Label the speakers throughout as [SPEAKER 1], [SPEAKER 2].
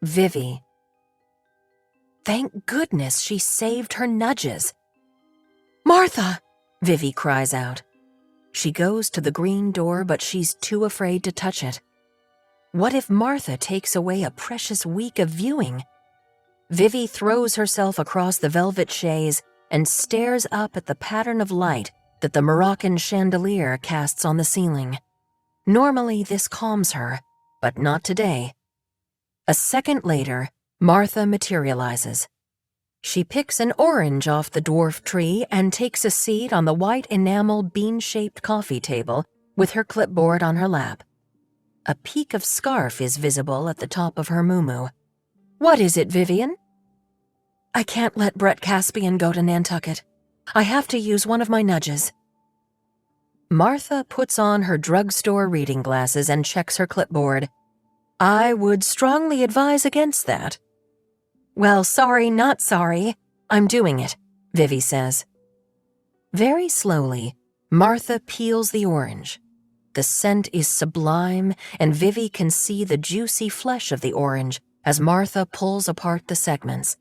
[SPEAKER 1] Vivi. Thank goodness she saved her nudges. "Martha!" Vivi cries out. She goes to the green door, but she's too afraid to touch it. What if Martha takes away a precious week of viewing? Vivi throws herself across the velvet chaise and stares up at the pattern of light that the Moroccan chandelier casts on the ceiling. Normally, this calms her, but not today. A second later, Martha materializes. She picks an orange off the dwarf tree and takes a seat on the white enamel bean-shaped coffee table with her clipboard on her lap. A peak of scarf is visible at the top of her muumuu. "What is it, Vivian?" "I can't let Brett Caspian go to Nantucket. I have to use one of my nudges." Martha puts on her drugstore reading glasses and checks her clipboard. "I would strongly advise against that." "Well, sorry, not sorry. I'm doing it," Vivi says. Very slowly, Martha peels the orange. The scent is sublime, and Vivi can see the juicy flesh of the orange as Martha pulls apart the segments.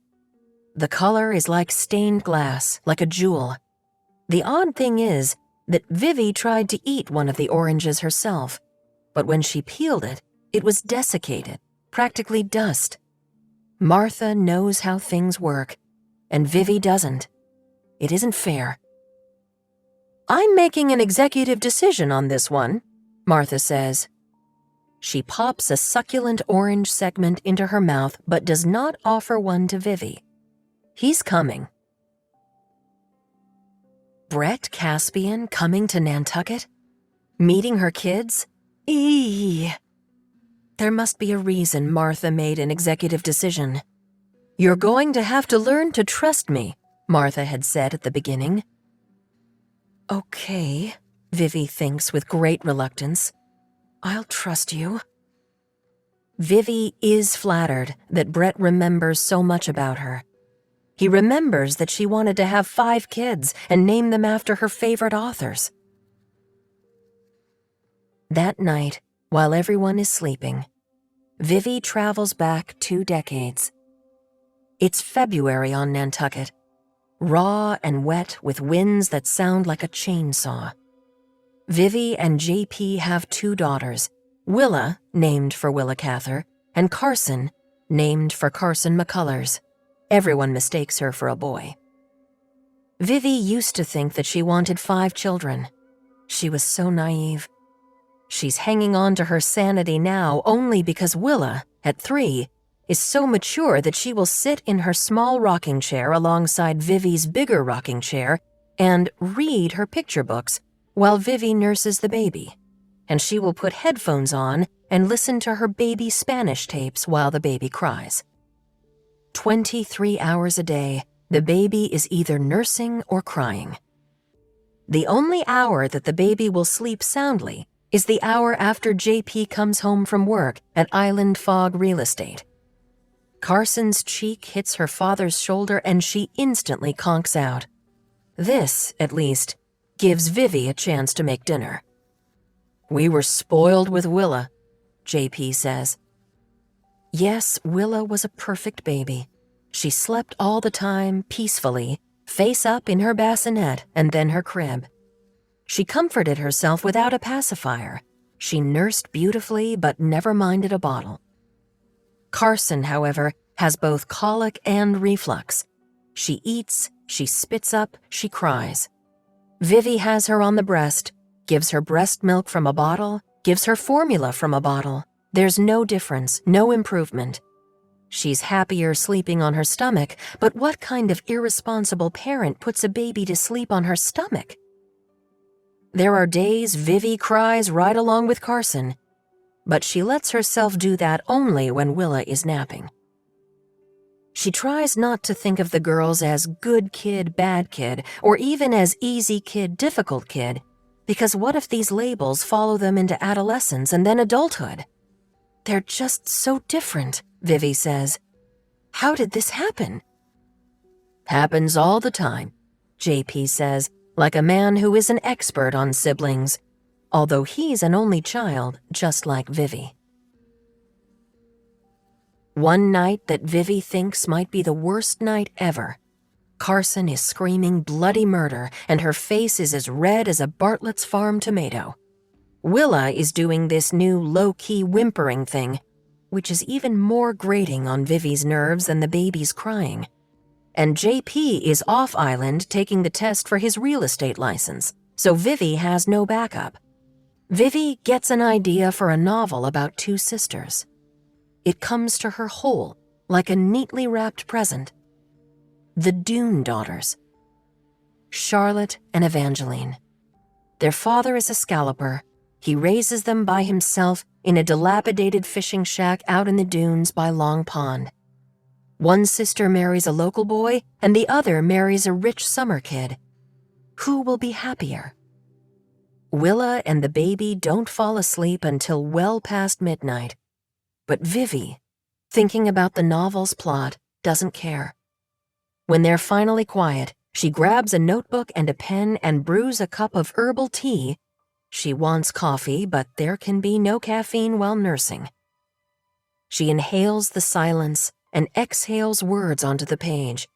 [SPEAKER 1] The color is like stained glass, like a jewel. The odd thing is that Vivi tried to eat one of the oranges herself, but when she peeled it, it was desiccated, practically dust. Martha knows how things work, and Vivi doesn't. It isn't fair. "I'm making an executive decision on this one," Martha says. She pops a succulent orange segment into her mouth but does not offer one to Vivi. He's coming. Brett Caspian coming to Nantucket? Meeting her kids? Eee. There must be a reason Martha made an executive decision. "You're going to have to learn to trust me," Martha had said at the beginning. "Okay," Vivi thinks with great reluctance. "I'll trust you." Vivi is flattered that Brett remembers so much about her. He remembers that she wanted to have 5 kids and name them after her favorite authors. That night, while everyone is sleeping, Vivi travels back 2 decades. It's February on Nantucket, raw and wet with winds that sound like a chainsaw. Vivi and JP have 2 daughters, Willa, named for Willa Cather, and Carson, named for Carson McCullers. Everyone mistakes her for a boy. Vivi used to think that she wanted 5 children. She was so naive. She's hanging on to her sanity now only because Willa, at 3, is so mature that she will sit in her small rocking chair alongside Vivi's bigger rocking chair and read her picture books while Vivi nurses the baby, and she will put headphones on and listen to her baby Spanish tapes while the baby cries. 23 hours a day, the baby is either nursing or crying. The only hour that the baby will sleep soundly is the hour after JP comes home from work at Island Fog Real Estate. Carson's cheek hits her father's shoulder and she instantly conks out. This, at least, gives Vivi a chance to make dinner. "We were spoiled with Willa," JP says. Yes, Willa was a perfect baby. She slept all the time, peacefully, face up in her bassinet and then her crib. She comforted herself without a pacifier. She nursed beautifully but never minded a bottle. Carson, however, has both colic and reflux. She eats, she spits up, she cries. Vivi has her on the breast, gives her breast milk from a bottle, gives her formula from a bottle. There's no difference, no improvement. She's happier sleeping on her stomach, but what kind of irresponsible parent puts a baby to sleep on her stomach? There are days Vivi cries right along with Carson, but she lets herself do that only when Willa is napping. She tries not to think of the girls as good kid, bad kid, or even as easy kid, difficult kid, because what if these labels follow them into adolescence and then adulthood? They're just so different, Vivi says. How did this happen? Happens all the time, JP says, like a man who is an expert on siblings, although he's an only child just like Vivi. One night that Vivi thinks might be the worst night ever. Carson is screaming bloody murder, and her face is as red as a Bartlett's Farm tomato. Willa is doing this new low-key whimpering thing, which is even more grating on Vivi's nerves than the baby's crying. And JP is off-island taking the test for his real estate license, so Vivi has no backup. Vivi gets an idea for a novel about two sisters. It comes to her whole, like a neatly wrapped present. The Dune daughters. Charlotte and Evangeline. Their father is a scalloper. He raises them by himself in a dilapidated fishing shack out in the dunes by Long Pond. One sister marries a local boy, and the other marries a rich summer kid. Who will be happier? Willa and the baby don't fall asleep until well past midnight. But Vivi, thinking about the novel's plot, doesn't care. When they're finally quiet, she grabs a notebook and a pen and brews a cup of herbal tea. She wants coffee, but there can be no caffeine while nursing. She inhales the silence and exhales words onto the page.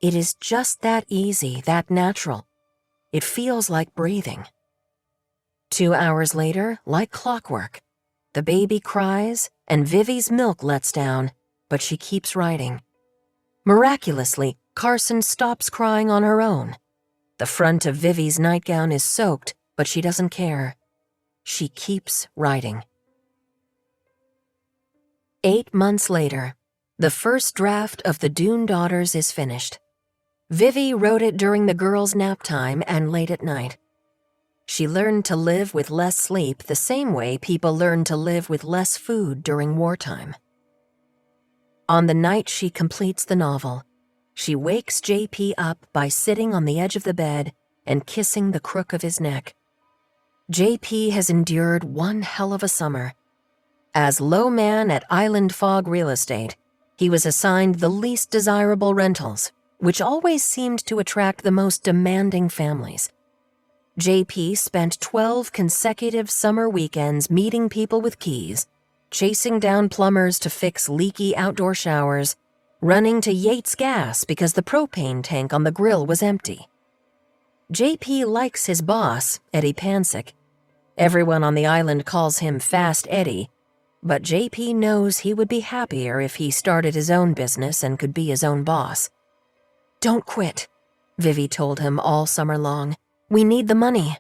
[SPEAKER 1] It is just that easy, that natural. It feels like breathing. 2 hours later, like clockwork, the baby cries and Vivi's milk lets down, but she keeps writing. Miraculously, Carson stops crying on her own. The front of Vivi's nightgown is soaked, but she doesn't care. She keeps writing. 8 months later, the first draft of The Dune Daughters is finished. Vivi wrote it during the girls' nap time and late at night. She learned to live with less sleep the same way people learn to live with less food during wartime. On the night she completes the novel, she wakes JP up by sitting on the edge of the bed and kissing the crook of his neck. JP has endured one hell of a summer. As low man at Island Fog Real Estate, he was assigned the least desirable rentals, which always seemed to attract the most demanding families. JP spent 12 consecutive summer weekends meeting people with keys, chasing down plumbers to fix leaky outdoor showers, running to Yates Gas because the propane tank on the grill was empty. JP likes his boss, Eddie Pansick. Everyone on the island calls him Fast Eddie, but JP knows he would be happier if he started his own business and could be his own boss. "Don't quit," Vivi told him all summer long. "We need the money."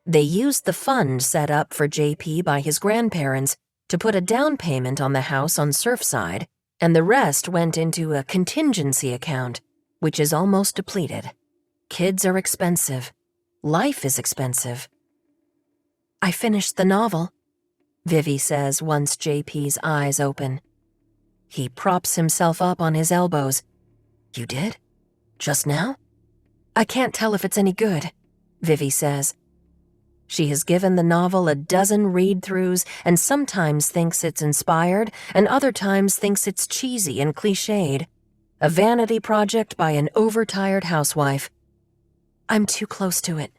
[SPEAKER 1] They used the fund set up for JP by his grandparents to put a down payment on the house on Surfside, and the rest went into a contingency account, which is almost depleted. Kids are expensive. Life is expensive. "I finished the novel," Vivi says once JP's eyes open. He props himself up on his elbows. "You did? Just now?" "I can't tell if it's any good," Vivi says. She has given the novel a dozen read-throughs and sometimes thinks it's inspired and other times thinks it's cheesy and cliched. A vanity project by an overtired housewife. "I'm too close to it."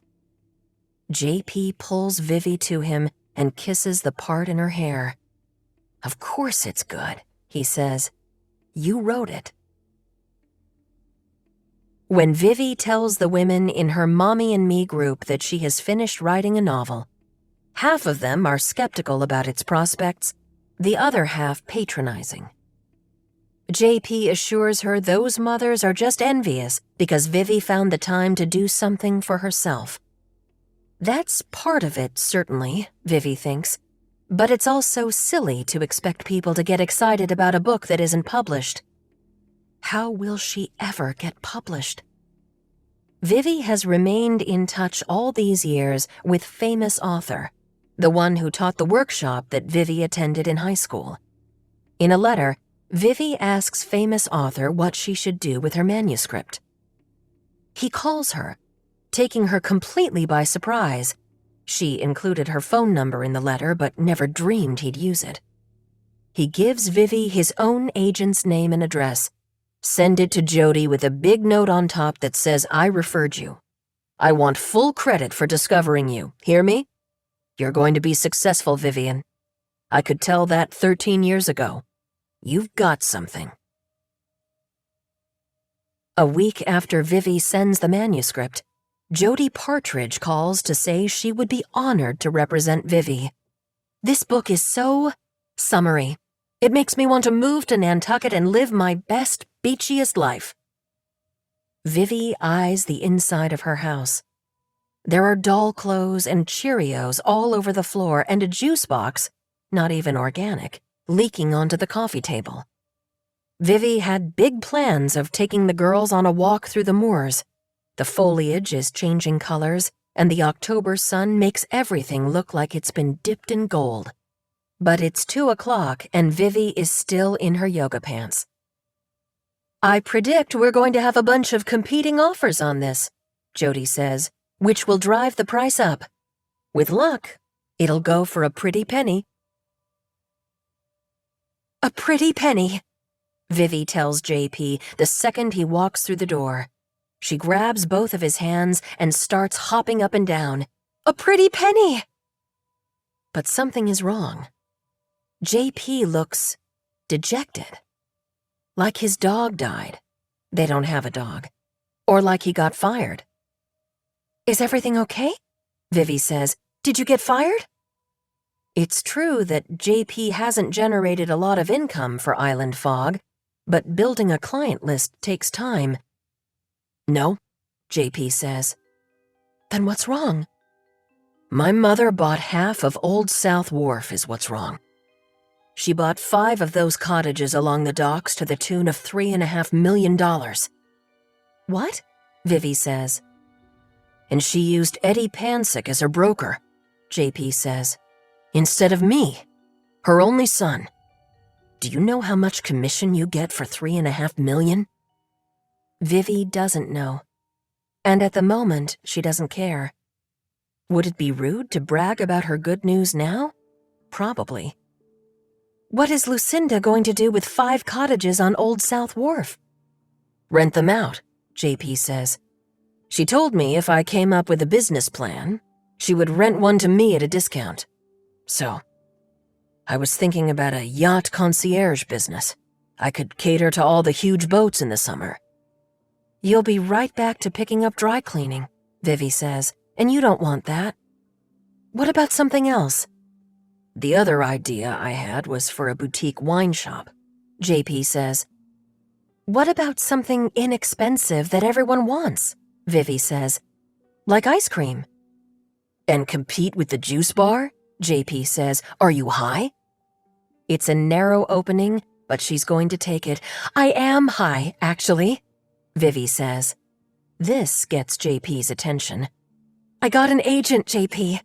[SPEAKER 1] JP pulls Vivi to him and kisses the part in her hair. "Of course it's good," he says. "You wrote it." When Vivi tells the women in her Mommy and Me group that she has finished writing a novel, half of them are skeptical about its prospects, the other half patronizing. JP assures her those mothers are just envious because Vivi found the time to do something for herself. That's part of it, certainly, Vivi thinks, but it's also silly to expect people to get excited about a book that isn't published. How will she ever get published? Vivi has remained in touch all these years with famous author, the one who taught the workshop that Vivi attended in high school. In a letter, Vivi asks famous author what she should do with her manuscript. He calls her, taking her completely by surprise. She included her phone number in the letter but never dreamed he'd use it. He gives Vivi his own agent's name and address. "Send it to Jody with a big note on top that says I referred you. I want full credit for discovering you. Hear me? You're going to be successful, Vivian. I could tell that 13 years ago. You've got something. A week after Vivi sends the manuscript, Jody Partridge calls to say she would be honored to represent Vivi. This book is so summery. It makes me want to move to Nantucket and live my best, beachiest life. Vivi eyes the inside of her house. There are doll clothes and Cheerios all over the floor and a juice box, not even organic, leaking onto the coffee table. Vivi had big plans of taking the girls on a walk through the moors. The foliage is changing colors, and the October sun makes everything look like it's been dipped in gold. But it's 2 o'clock and Vivi is still in her yoga pants. I predict we're going to have a bunch of competing offers on this, Jody says, which will drive the price up. With luck, it'll go for a pretty penny. A pretty penny, Vivi tells JP the second he walks through the door. She grabs both of his hands and starts hopping up and down. A pretty penny! But something is wrong. JP looks dejected. Like his dog died. They don't have a dog. Or like he got fired. Is everything okay? Vivi says. Did you get fired? It's true that JP hasn't generated a lot of income for Island Fog, but building a client list takes time. No, JP says. Then what's wrong? My mother bought half of Old South Wharf is what's wrong. She bought 5 of those cottages along the docks to the tune of $3.5 million. What? Vivi says. And she used Eddie Pansick as her broker, JP says. Instead of me, her only son. Do you know how much commission you get for $3.5 million? Vivi doesn't know. And at the moment, she doesn't care. Would it be rude to brag about her good news now? Probably. What is Lucinda going to do with 5 cottages on Old South Wharf? Rent them out, JP says. She told me if I came up with a business plan, she would rent one to me at a discount. So, I was thinking about a yacht concierge business. I could cater to all the huge boats in the summer. You'll be right back to picking up dry cleaning, Vivi says, and you don't want that. What about something else? The other idea I had was for a boutique wine shop, JP says. What about something inexpensive that everyone wants? Vivi says. Like ice cream. And compete with the juice bar? JP says. Are you high? It's a narrow opening, but she's going to take it. I am high, actually, Vivi says. This gets JP's attention. I got an agent, JP.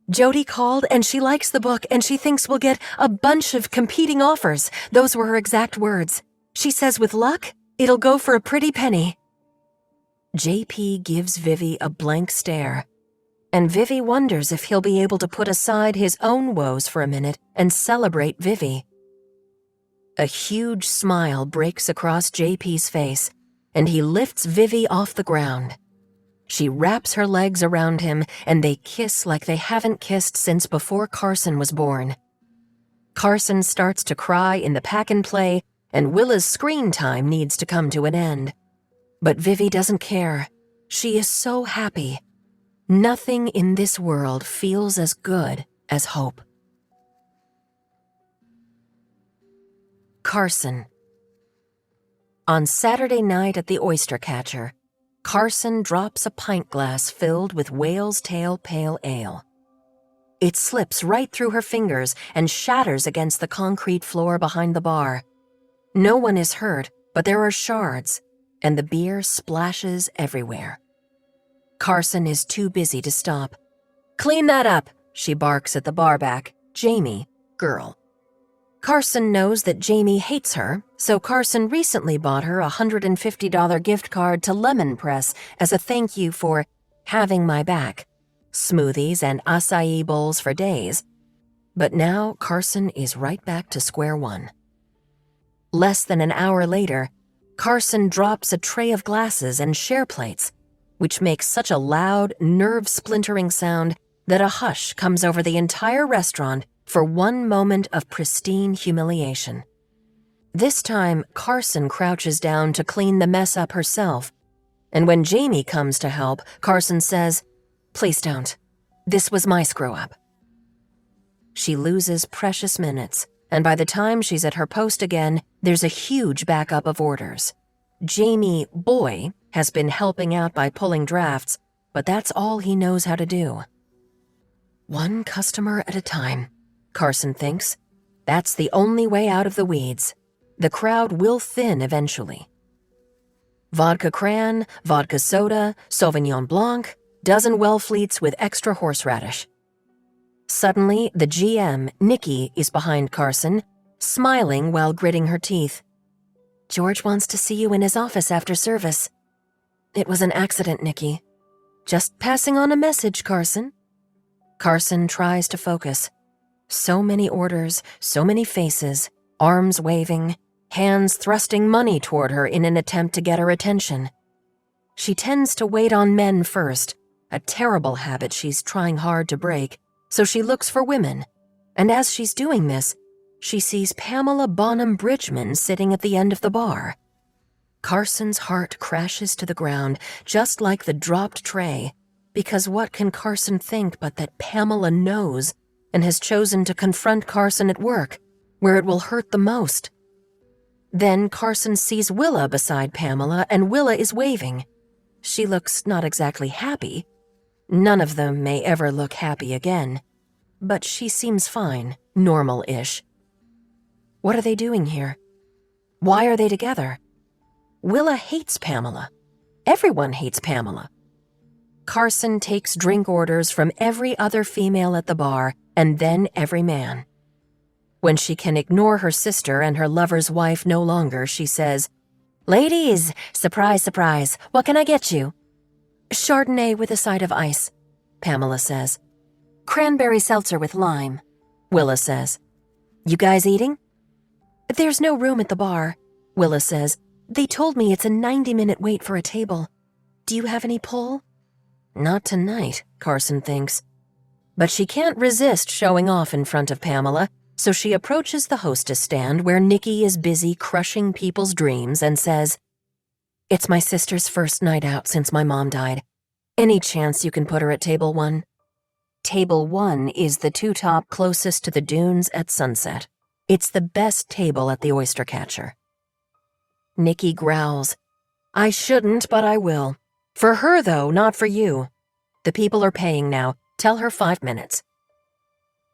[SPEAKER 1] Jody called and she likes the book and she thinks we'll get a bunch of competing offers. Those were her exact words. She says with luck, it'll go for a pretty penny. JP gives Vivi a blank stare, and Vivi wonders if he'll be able to put aside his own woes for a minute and celebrate Vivi. A huge smile breaks across JP's face, and he lifts Vivi off the ground. She wraps her legs around him, and they kiss like they haven't kissed since before Carson was born. Carson starts to cry in the pack-and-play, and Willa's screen time needs to come to an end. But Vivi doesn't care. She is so happy. Nothing in this world feels as good as hope. Carson. On Saturday night at the Oyster Catcher, Carson drops a pint glass filled with whale's tail pale ale. It slips right through her fingers and shatters against the concrete floor behind the bar. No one is hurt, but there are shards, and the beer splashes everywhere. Carson is too busy to stop. Clean that up, she barks at the barback, Jamie, girl. Carson knows that Jamie hates her, so Carson recently bought her a $150 gift card to Lemon Press as a thank you for having my back. Smoothies and acai bowls for days. But now Carson is right back to square one. Less than an hour later, Carson drops a tray of glasses and share plates, which makes such a loud, nerve-splintering sound that a hush comes over the entire restaurant for one moment of pristine humiliation. This time, Carson crouches down to clean the mess up herself. And when Jamie comes to help, Carson says, "Please don't. This was my screw-up." She loses precious minutes, and by the time she's at her post again, there's a huge backup of orders. Jamie, boy, has been helping out by pulling drafts, but that's all he knows how to do. One customer at a time, Carson thinks. That's the only way out of the weeds. The crowd will thin eventually. Vodka cran, vodka soda, Sauvignon Blanc, dozen Wellfleets with extra horseradish. Suddenly, the GM, Nikki, is behind Carson, smiling while gritting her teeth. "George wants to see you in his office after service." "It was an accident, Nikki. Just passing on a message, Carson." Carson tries to focus. So many orders, so many faces, arms waving, hands thrusting money toward her in an attempt to get her attention. She tends to wait on men first, a terrible habit she's trying hard to break, so she looks for women. And as she's doing this, she sees Pamela Bonham Bridgman sitting at the end of the bar. Carson's heart crashes to the ground, just like the dropped tray, because what can Carson think but that Pamela knows and has chosen to confront Carson at work, where it will hurt the most. Then Carson sees Willa beside Pamela, and Willa is waving. She looks not exactly happy. None of them may ever look happy again, but she seems fine, normal-ish. What are they doing here? Why are they together? Willa hates Pamela. Everyone hates Pamela. Carson takes drink orders from every other female at the bar, and then every man. When she can ignore her sister and her lover's wife no longer, she says, "Ladies, surprise, surprise, what can I get you?" "Chardonnay with a side of ice," Pamela says. "Cranberry seltzer with lime," Willa says. "You guys eating?" "There's no room at the bar," Willa says. "They told me it's a 90-minute wait for a table. Do you have any pull?" Not tonight, Carson thinks. But she can't resist showing off in front of Pamela, so she approaches the hostess stand where Nikki is busy crushing people's dreams and says, "It's my sister's first night out since my mom died. Any chance you can put her at table 1? Table 1 is the two-top closest to the dunes at sunset. It's the best table at the oyster catcher. Nikki growls, "I shouldn't, but I will. For her, though, not for you. The people are paying now. Tell her 5 minutes."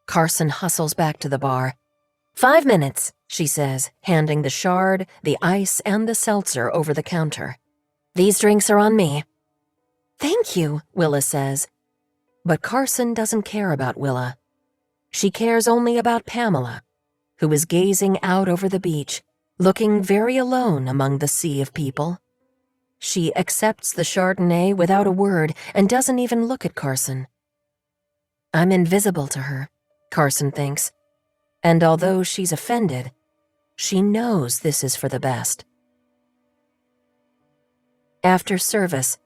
[SPEAKER 1] Carson hustles back to the bar. 5 minutes, she says, handing the shard, the ice, and the seltzer over the counter. "These drinks are on me." "Thank you," Willa says. But Carson doesn't care about Willa. She cares only about Pamela, who is gazing out over the beach, looking very alone among the sea of people. She accepts the Chardonnay without a word and doesn't even look at Carson. I'm invisible to her, Carson thinks, and although she's offended, she knows this is for the best. After service,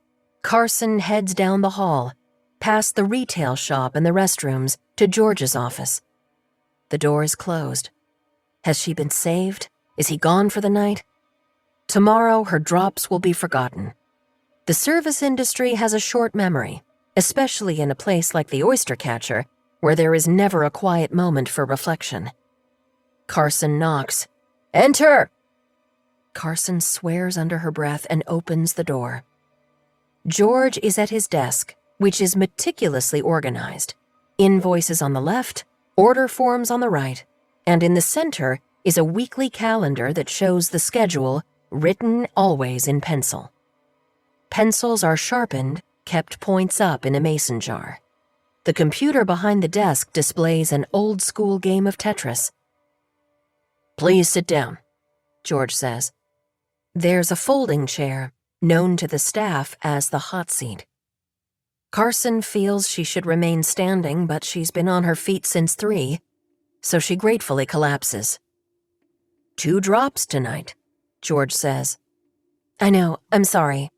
[SPEAKER 1] Carson heads down the hall, past the retail shop and the restrooms, to George's office. The door is closed. Has she been saved? Is he gone for the night? Tomorrow, her drops will be forgotten. The service industry has a short memory, especially in a place like the oyster catcher, where there is never a quiet moment for reflection. Carson knocks. "Enter!" Carson swears under her breath and opens the door. George is at his desk, which is meticulously organized. Invoices on the left, order forms on the right, and in the center is a weekly calendar that shows the schedule, written always in pencil. Pencils are sharpened, kept points up in a mason jar. The computer behind the desk displays an old-school game of Tetris. "Please sit down," George says. There's a folding chair, known to the staff as the hot seat. Carson feels she should remain standing, but she's been on her feet since 3, so she gratefully collapses. "2 drops tonight," George says. "I know, I'm sorry.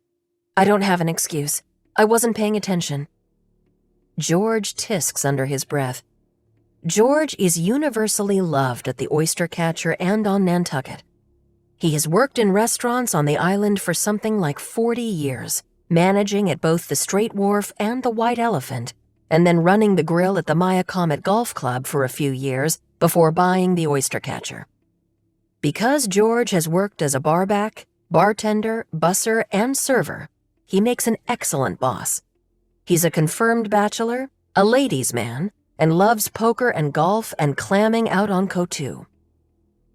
[SPEAKER 1] I don't have an excuse. I wasn't paying attention." George tisks under his breath. George is universally loved at the oyster catcher and on Nantucket. He has worked in restaurants on the island for something like 40 years, managing at both the Straight Wharf and the White Elephant, and then running the grill at the Maya Comet Golf Club for a few years before buying the Oyster Catcher. Because George has worked as a barback, bartender, busser, and server, he makes an excellent boss. He's a confirmed bachelor, a ladies' man, and loves poker and golf and clamming out on Cotu.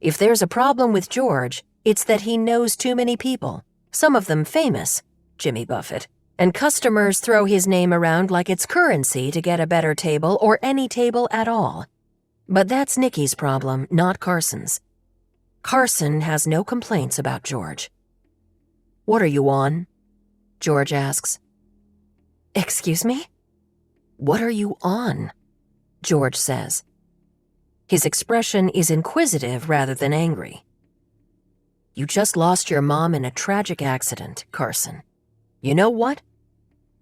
[SPEAKER 1] If there's a problem with George, it's that he knows too many people, some of them famous, Jimmy Buffett, and customers throw his name around like it's currency to get a better table or any table at all. But that's Nikki's problem, not Carson's. Carson has no complaints about George. "What are you on?" George asks. "Excuse me?" "What are you on?" George says. His expression is inquisitive rather than angry. "You just lost your mom in a tragic accident, Carson. You know what?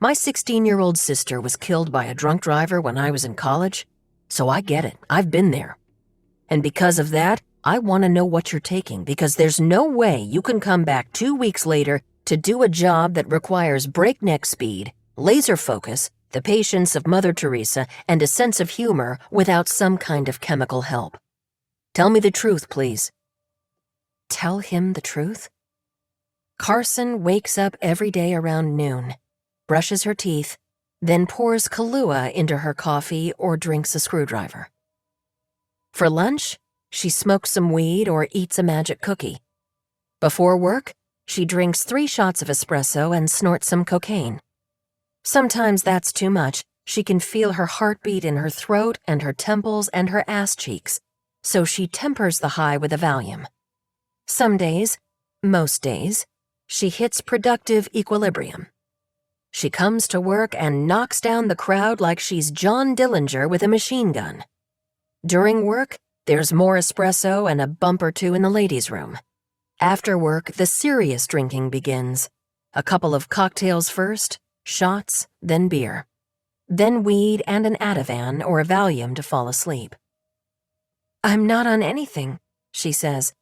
[SPEAKER 1] My 16-year-old sister was killed by a drunk driver when I was in college, so I get it. I've been there. And because of that, I want to know what you're taking, because there's no way you can come back 2 weeks later to do a job that requires breakneck speed, laser focus, the patience of Mother Teresa, and a sense of humor without some kind of chemical help. Tell me the truth, please." Tell him the truth? Carson wakes up every day around noon, brushes her teeth, then pours Kahlua into her coffee or drinks a screwdriver. For lunch, she smokes some weed or eats a magic cookie. Before work, she drinks 3 shots of espresso and snorts some cocaine. Sometimes that's too much. She can feel her heartbeat in her throat and her temples and her ass cheeks, so she tempers the high with a Valium. Some days, most days, she hits productive equilibrium. She comes to work and knocks down the crowd like she's John Dillinger with a machine gun. During work, there's more espresso and a bump or two in the ladies' room. After work, the serious drinking begins. A couple of cocktails first, shots, then beer. Then weed and an Ativan or a Valium to fall asleep. "I'm not on anything," she says.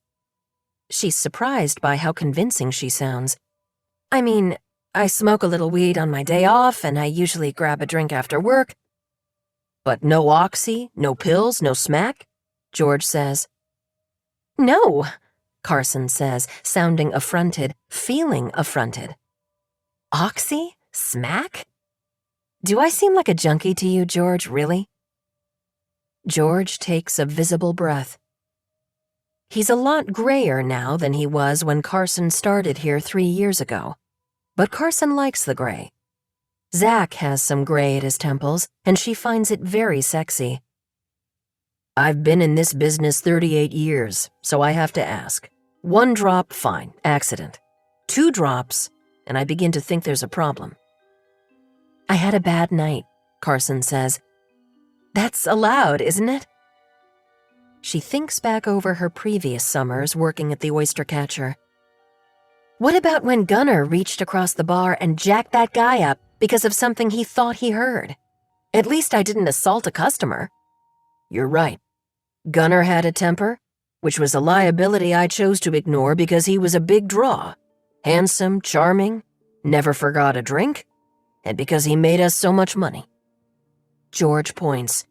[SPEAKER 1] She's surprised by how convincing she sounds. "I mean, I smoke a little weed on my day off, and I usually grab a drink after work." "But no oxy, no pills, no smack?" George says. "No," Carson says, sounding affronted, feeling affronted. "Oxy? Smack? Do I seem like a junkie to you, George, really?" George takes a visible breath. He's a lot grayer now than he was when Carson started here 3 years ago. But Carson likes the gray. Zach has some gray at his temples, and she finds it very sexy. "I've been in this business 38 years, so I have to ask. 1 drop, fine, accident. 2 drops, and I begin to think there's a problem." "I had a bad night," Carson says. "That's allowed, isn't it?" She thinks back over her previous summers working at the Oyster Catcher. What about when Gunnar reached across the bar and jacked that guy up because of something he thought he heard? At least I didn't assault a customer. "You're right. Gunnar had a temper, which was a liability I chose to ignore because he was a big draw. Handsome, charming, never forgot a drink, and because he made us so much money." George points.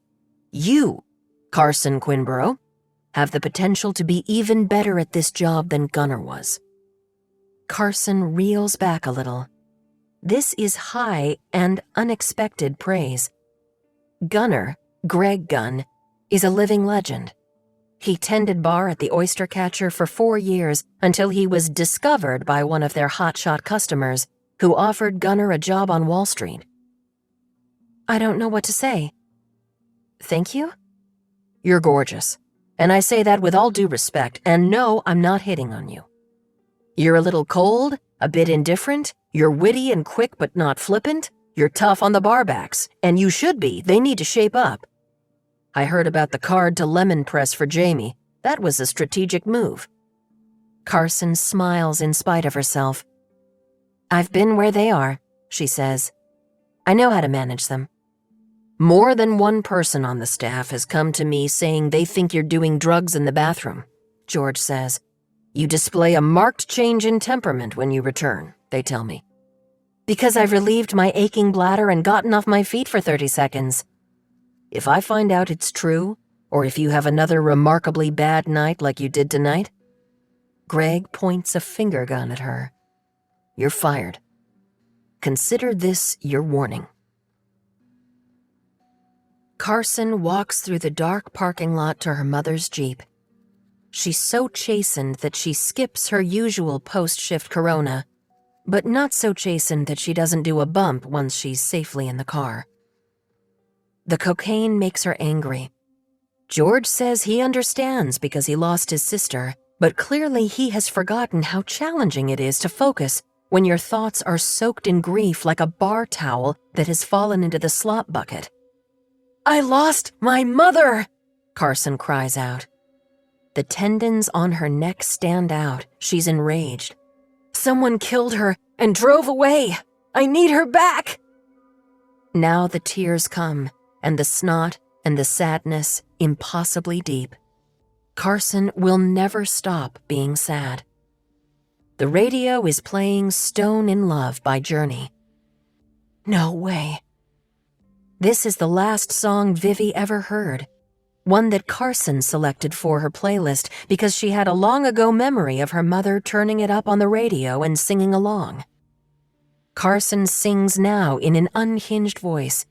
[SPEAKER 1] "You, Carson Quinborough, have the potential to be even better at this job than Gunnar was." Carson reels back a little. This is high and unexpected praise. Gunnar, Greg Gunn, is a living legend. He tended bar at the Oyster Catcher for 4 years until he was discovered by one of their hotshot customers who offered Gunnar a job on Wall Street. "I don't know what to say." "Thank you?" "You're gorgeous. And I say that with all due respect, and no, I'm not hitting on you. You're a little cold, a bit indifferent, you're witty and quick but not flippant, you're tough on the barbacks, and you should be, they need to shape up. I heard about the card to lemon press for Jamie. That was a strategic move." Carson smiles in spite of herself. "I've been where they are," she says. "I know how to manage them." "More than one person on the staff has come to me saying they think you're doing drugs in the bathroom," George says. You display a marked change in temperament when you return, they tell me. Because I've relieved my aching bladder and gotten off my feet for 30 seconds. If I find out it's true, or if you have another remarkably bad night like you did tonight, Greg points a finger gun at her. You're fired. Consider this your warning. Carson walks through the dark parking lot to her mother's Jeep. She's so chastened that she skips her usual post-shift Corona, but not so chastened that she doesn't do a bump once she's safely in the car. The cocaine makes her angry. George says he understands because he lost his sister, but clearly he has forgotten how challenging it is to focus when your thoughts are soaked in grief like a bar towel that has fallen into the slop bucket. I lost my mother, Carson cries out. The tendons on her neck stand out. She's enraged. Someone killed her and drove away. I need her back. Now the tears come, and the snot and the sadness impossibly deep. Carson will never stop being sad. The radio is playing Stone in Love by Journey. No way. This is the last song Vivi ever heard, one that Carson selected for her playlist because she had a long-ago memory of her mother turning it up on the radio and singing along. Carson sings now in an unhinged voice,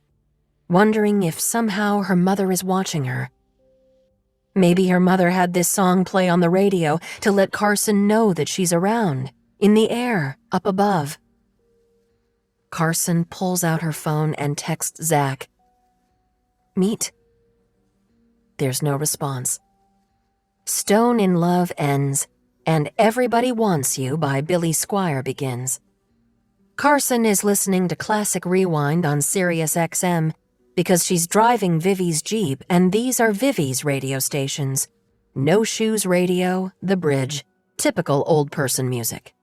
[SPEAKER 1] wondering if somehow her mother is watching her. Maybe her mother had this song play on the radio to let Carson know that she's around, in the air, up above. Carson pulls out her phone and texts Zach. Meet? There's no response. Stone in Love ends, and Everybody Wants You by Billy Squier begins. Carson is listening to Classic Rewind on Sirius XM because she's driving Vivi's Jeep, and these are Vivi's radio stations. No Shoes Radio, The Bridge, typical old person music.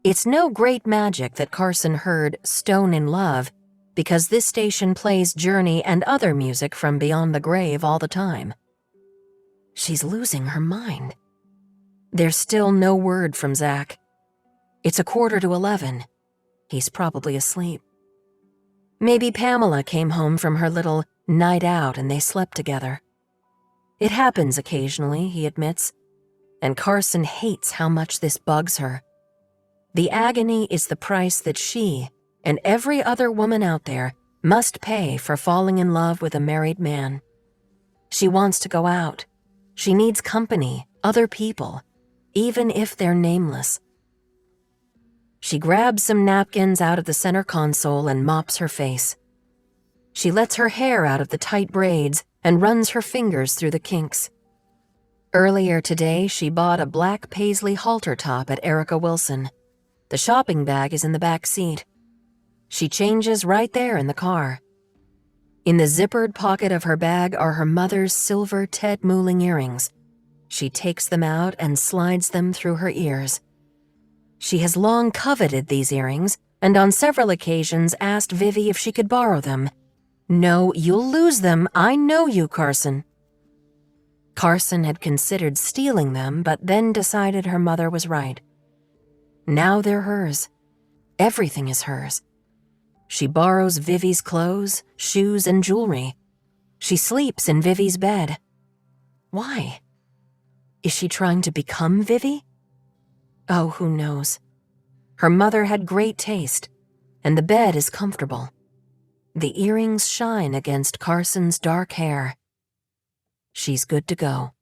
[SPEAKER 1] It's no great magic that Carson heard Stone in Love because this station plays Journey and other music from beyond the grave all the time. She's losing her mind. There's still no word from Zach. It's 11:15. He's probably asleep. Maybe Pamela came home from her little night out and they slept together. It happens occasionally, he admits, and Carson hates how much this bugs her. The agony is the price that she, and every other woman out there, must pay for falling in love with a married man. She wants to go out. She needs company, other people, even if they're nameless. She grabs some napkins out of the center console and mops her face. She lets her hair out of the tight braids and runs her fingers through the kinks. Earlier today, she bought a black paisley halter top at Erica Wilson. The shopping bag is in the back seat. She changes right there in the car. In the zippered pocket of her bag are her mother's silver Ted Mooling earrings. She takes them out and slides them through her ears. She has long coveted these earrings and on several occasions asked Vivi if she could borrow them. No, you'll lose them. I know you, Carson. Carson had considered stealing them, but then decided her mother was right. Now they're hers. Everything is hers. She borrows Vivi's clothes, shoes, and jewelry. She sleeps in Vivi's bed. Why? Is she trying to become Vivi? Oh, who knows? Her mother had great taste, and the bed is comfortable. The earrings shine against Carson's dark hair. She's good to go.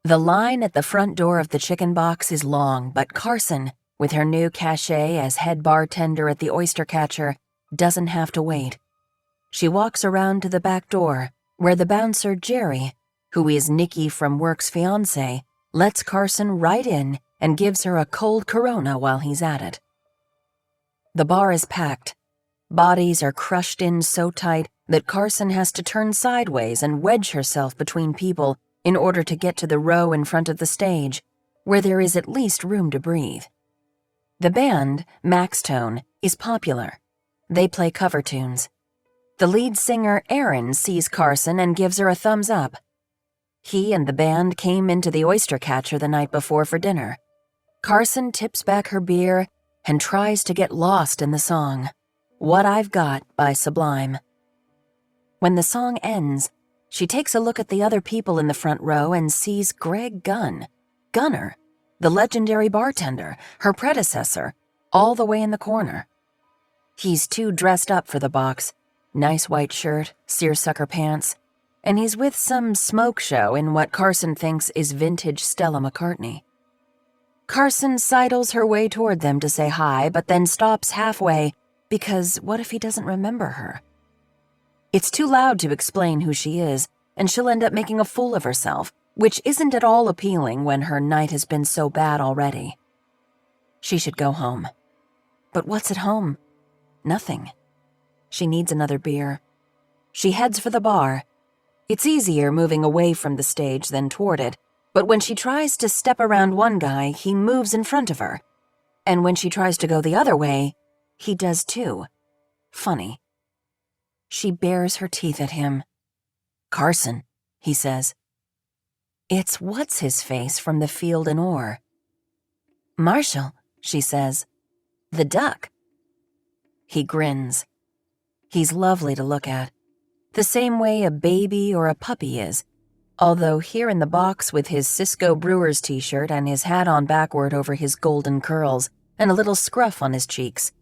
[SPEAKER 1] The line at the front door of the chicken box is long, but Carson, with her new cachet as head bartender at the Oyster Catcher, doesn't have to wait. She walks around to the back door, where the bouncer, Jerry, who is Nikki from Work's fiancé, lets Carson right in and gives her a cold Corona while he's at it. The bar is packed. Bodies are crushed in so tight that Carson has to turn sideways and wedge herself between people in order to get to the row in front of the stage, where there is at least room to breathe. The band, Max Tone, is popular. They play cover tunes. The lead singer, Aaron, sees Carson and gives her a thumbs up. He and the band came into the oyster catcher the night before for dinner. Carson tips back her beer and tries to get lost in the song, What I've Got by Sublime. When the song ends, she takes a look at the other people in the front row and sees Greg Gunner, the legendary bartender, her predecessor, all the way in the corner. He's too dressed up for the box, nice white shirt, seersucker pants, and he's with some smoke show in what Carson thinks is vintage Stella McCartney. Carson sidles her way toward them to say hi, but then stops halfway because what if he doesn't remember her? It's too loud to explain who she is, and she'll end up making a fool of herself, which isn't at all appealing when her night has been so bad already. She should go home. But what's at home? Nothing. She needs another beer. She heads for the bar. It's easier moving away from the stage than toward it, but when she tries to step around one guy, he moves in front of her. And when she tries to go the other way, he does too. Funny. She bares her teeth at him. Carson, he says. It's what's-his-face from the Field and Oar. Marshall, she says. The duck. He grins. He's lovely to look at, the same way a baby or a puppy is, although here in the box with his Cisco Brewers t-shirt and his hat on backward over his golden curls and a little scruff on his cheeks.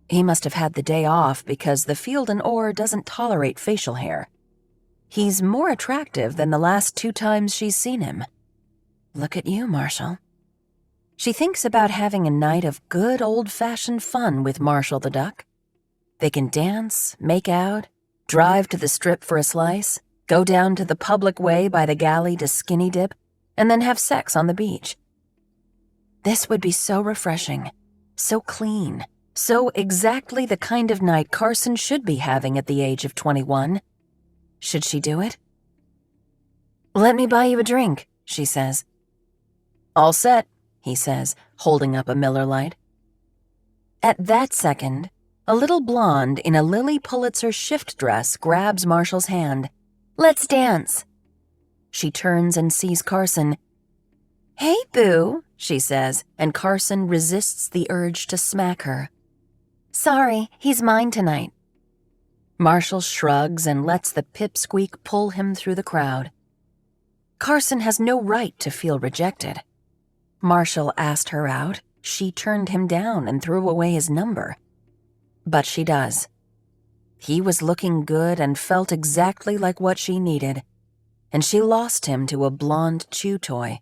[SPEAKER 1] He must have had the day off because the Field and Oar doesn't tolerate facial hair. He's more attractive than the last 2 times she's seen him. Look at you, Marshall. She thinks about having a night of good old-fashioned fun with Marshall the duck. They can dance, make out, drive to the Strip for a slice, go down to the public way by the galley to skinny dip, and then have sex on the beach. This would be so refreshing, so clean, so exactly the kind of night Carson should be having at the age of 21. Should she do it? Let me buy you a drink, she says. All set, he says, holding up a Miller Lite. At that second, a little blonde in a Lily Pulitzer shift dress grabs Marshall's hand. Let's dance. She turns and sees Carson. Hey, boo, she says, and Carson resists the urge to smack her. Sorry, he's mine tonight. Marshall shrugs and lets the pipsqueak pull him through the crowd. Carson has no right to feel rejected. Marshall asked her out. She turned him down and threw away his number. But she does. He was looking good and felt exactly like what she needed, and she lost him to a blonde chew toy.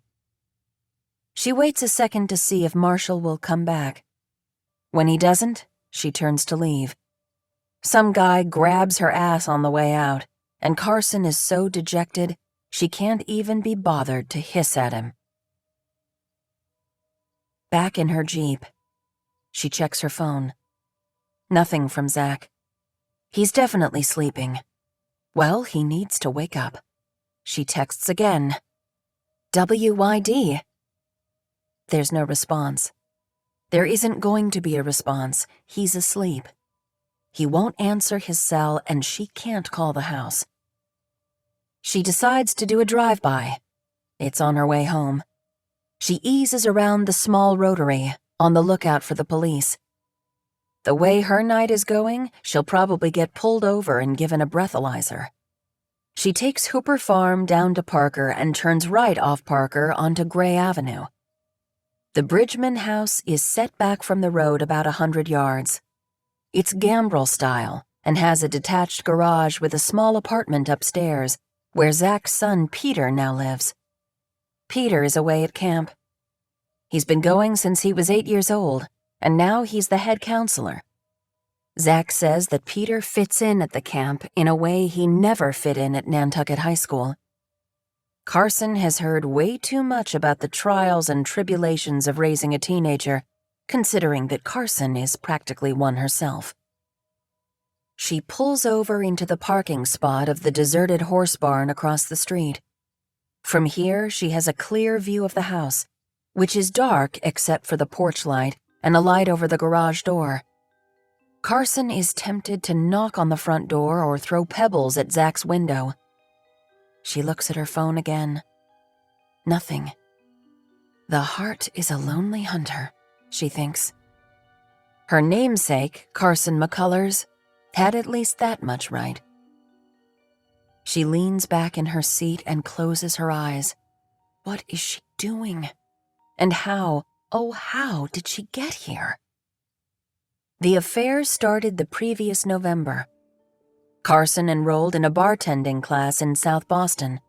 [SPEAKER 1] She waits a second to see if Marshall will come back. When he doesn't, she turns to leave. Some guy grabs her ass on the way out, and Carson is so dejected she can't even be bothered to hiss at him. Back in her Jeep, she checks her phone. Nothing from Zach. He's definitely sleeping. Well, he needs to wake up. She texts again. WYD. There's no response. There isn't going to be a response. He's asleep. He won't answer his cell, and she can't call the house. She decides to do a drive-by. It's on her way home. She eases around the small rotary, on the lookout for the police. The way her night is going, she'll probably get pulled over and given a breathalyzer. She takes Hooper Farm down to Parker and turns right off Parker onto Gray Avenue. The Bridgman house is set back from the road about 100 yards. It's gambrel style and has a detached garage with a small apartment upstairs where Zach's son Peter now lives. Peter is away at camp. He's been going since he was 8 years old, and now he's the head counselor. Zach says that Peter fits in at the camp in a way he never fit in at Nantucket High School. Carson has heard way too much about the trials and tribulations of raising a teenager, considering that Carson is practically one herself. She pulls over into the parking spot of the deserted horse barn across the street. From here, she has a clear view of the house, which is dark except for the porch light and a light over the garage door. Carson is tempted to knock on the front door or throw pebbles at Zach's window. She looks at her phone again. Nothing. The heart is a lonely hunter, she thinks. Her namesake, Carson McCullers, had at least that much right. She leans back in her seat and closes her eyes. What is she doing? And how, oh how did she get here? The affair started the previous November. Carson enrolled in a bartending class in South Boston.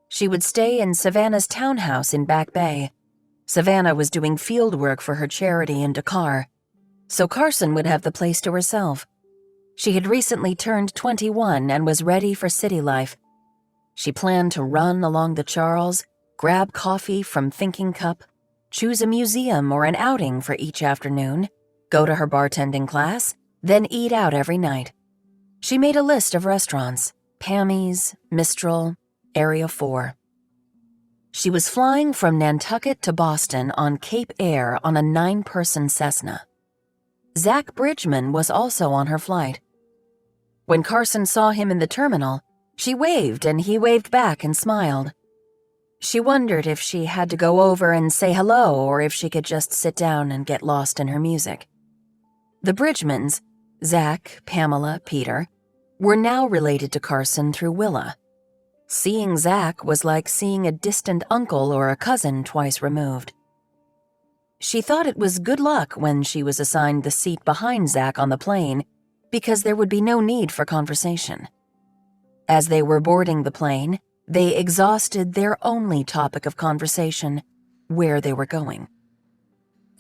[SPEAKER 1] She would stay in Savannah's townhouse in Back Bay. Savannah was doing field work for her charity in Dakar, so Carson would have the place to herself. She had recently turned 21 and was ready for city life. She planned to run along the Charles, grab coffee from Thinking Cup, choose a museum or an outing for each afternoon, go to her bartending class, then eat out every night. She made a list of restaurants: Pammy's, Mistral, Area 4. She was flying from Nantucket to Boston on Cape Air on a 9-person Cessna. Zach Bridgman was also on her flight. When Carson saw him in the terminal, she waved and he waved back and smiled. She wondered if she had to go over and say hello or if she could just sit down and get lost in her music. The Bridgmans, Zach, Pamela, Peter, were now related to Carson through Willa. Seeing Zach was like seeing a distant uncle or a cousin twice removed. She thought it was good luck when she was assigned the seat behind Zach on the plane, because there would be no need for conversation. As they were boarding the plane, they exhausted their only topic of conversation: where they were going.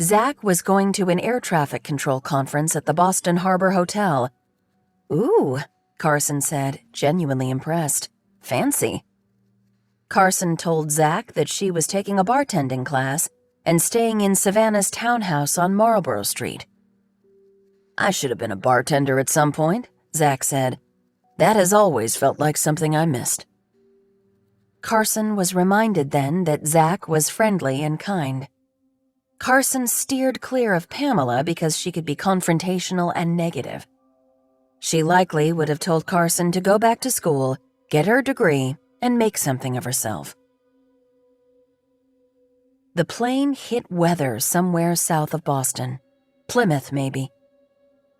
[SPEAKER 1] Zach was going to an air traffic control conference at the Boston Harbor Hotel. "Ooh," Carson said, genuinely impressed. "Fancy." Carson told Zach that she was taking a bartending class and staying in Savannah's townhouse on Marlborough Street. "I should have been a bartender at some point," Zach said. "That has always felt like something I missed." Carson was reminded then that Zach was friendly and kind. Carson steered clear of Pamela because she could be confrontational and negative. She likely would have told Carson to go back to school, get her degree, and make something of herself. The plane hit weather somewhere south of Boston. Plymouth, maybe.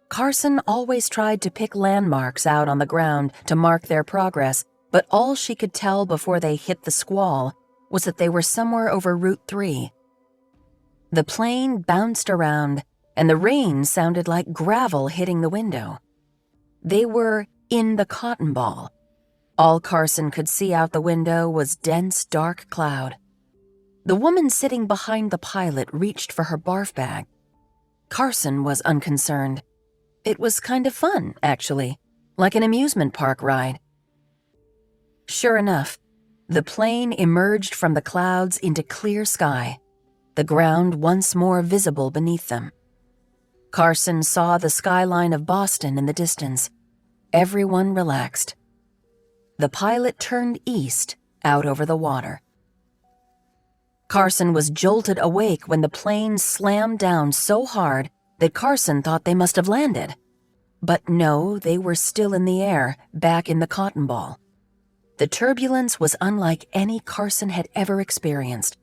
[SPEAKER 1] Carson always tried to pick landmarks out on the ground to mark their progress, but all she could tell before they hit the squall was that they were somewhere over Route 3. The plane bounced around, and the rain sounded like gravel hitting the window. They were in the cotton ball. All Carson could see out the window was dense, dark cloud. The woman sitting behind the pilot reached for her barf bag. Carson was unconcerned. It was kind of fun, actually, like an amusement park ride. Sure enough, the plane emerged from the clouds into clear sky, the ground once more visible beneath them. Carson saw the skyline of Boston in the distance. Everyone relaxed. The pilot turned east, out over the water. Carson was jolted awake when the plane slammed down so hard that Carson thought they must have landed. But no, they were still in the air, back in the cotton ball. The turbulence was unlike any Carson had ever experienced.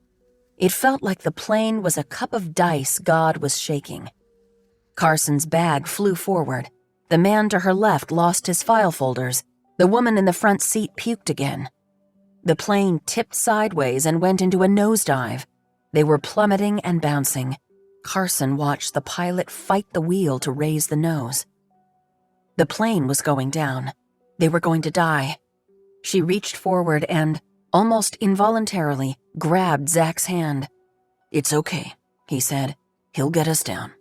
[SPEAKER 1] It felt like the plane was a cup of dice God was shaking. Carson's bag flew forward. The man to her left lost his file folders. The woman in the front seat puked again. The plane tipped sideways and went into a nosedive. They were plummeting and bouncing. Carson watched the pilot fight the wheel to raise the nose. The plane was going down. They were going to die. She reached forward and, almost involuntarily, grabbed Zach's hand. "It's okay," he said. "He'll get us down.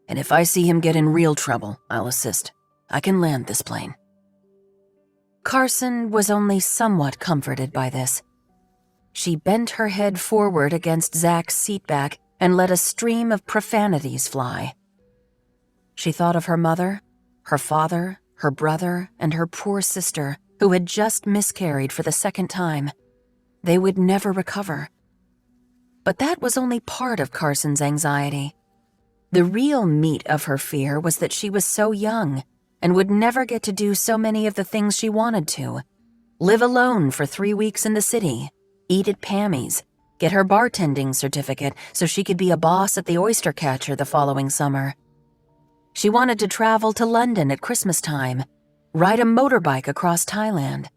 [SPEAKER 1] And if I see him get in real trouble, I'll assist. I can land this plane." Carson was only somewhat comforted by this. She bent her head forward against Zach's seatback and let a stream of profanities fly. She thought of her mother, her father, her brother, and her poor sister, who had just miscarried for the second time. They would never recover. But that was only part of Carson's anxiety. The real meat of her fear was that she was so young and would never get to do so many of the things she wanted to. live alone for 3 weeks in the city, eat at Pammy's, get her bartending certificate so she could be a boss at the oyster catcher the following summer. She wanted to travel to London at Christmas time, ride a motorbike across Thailand,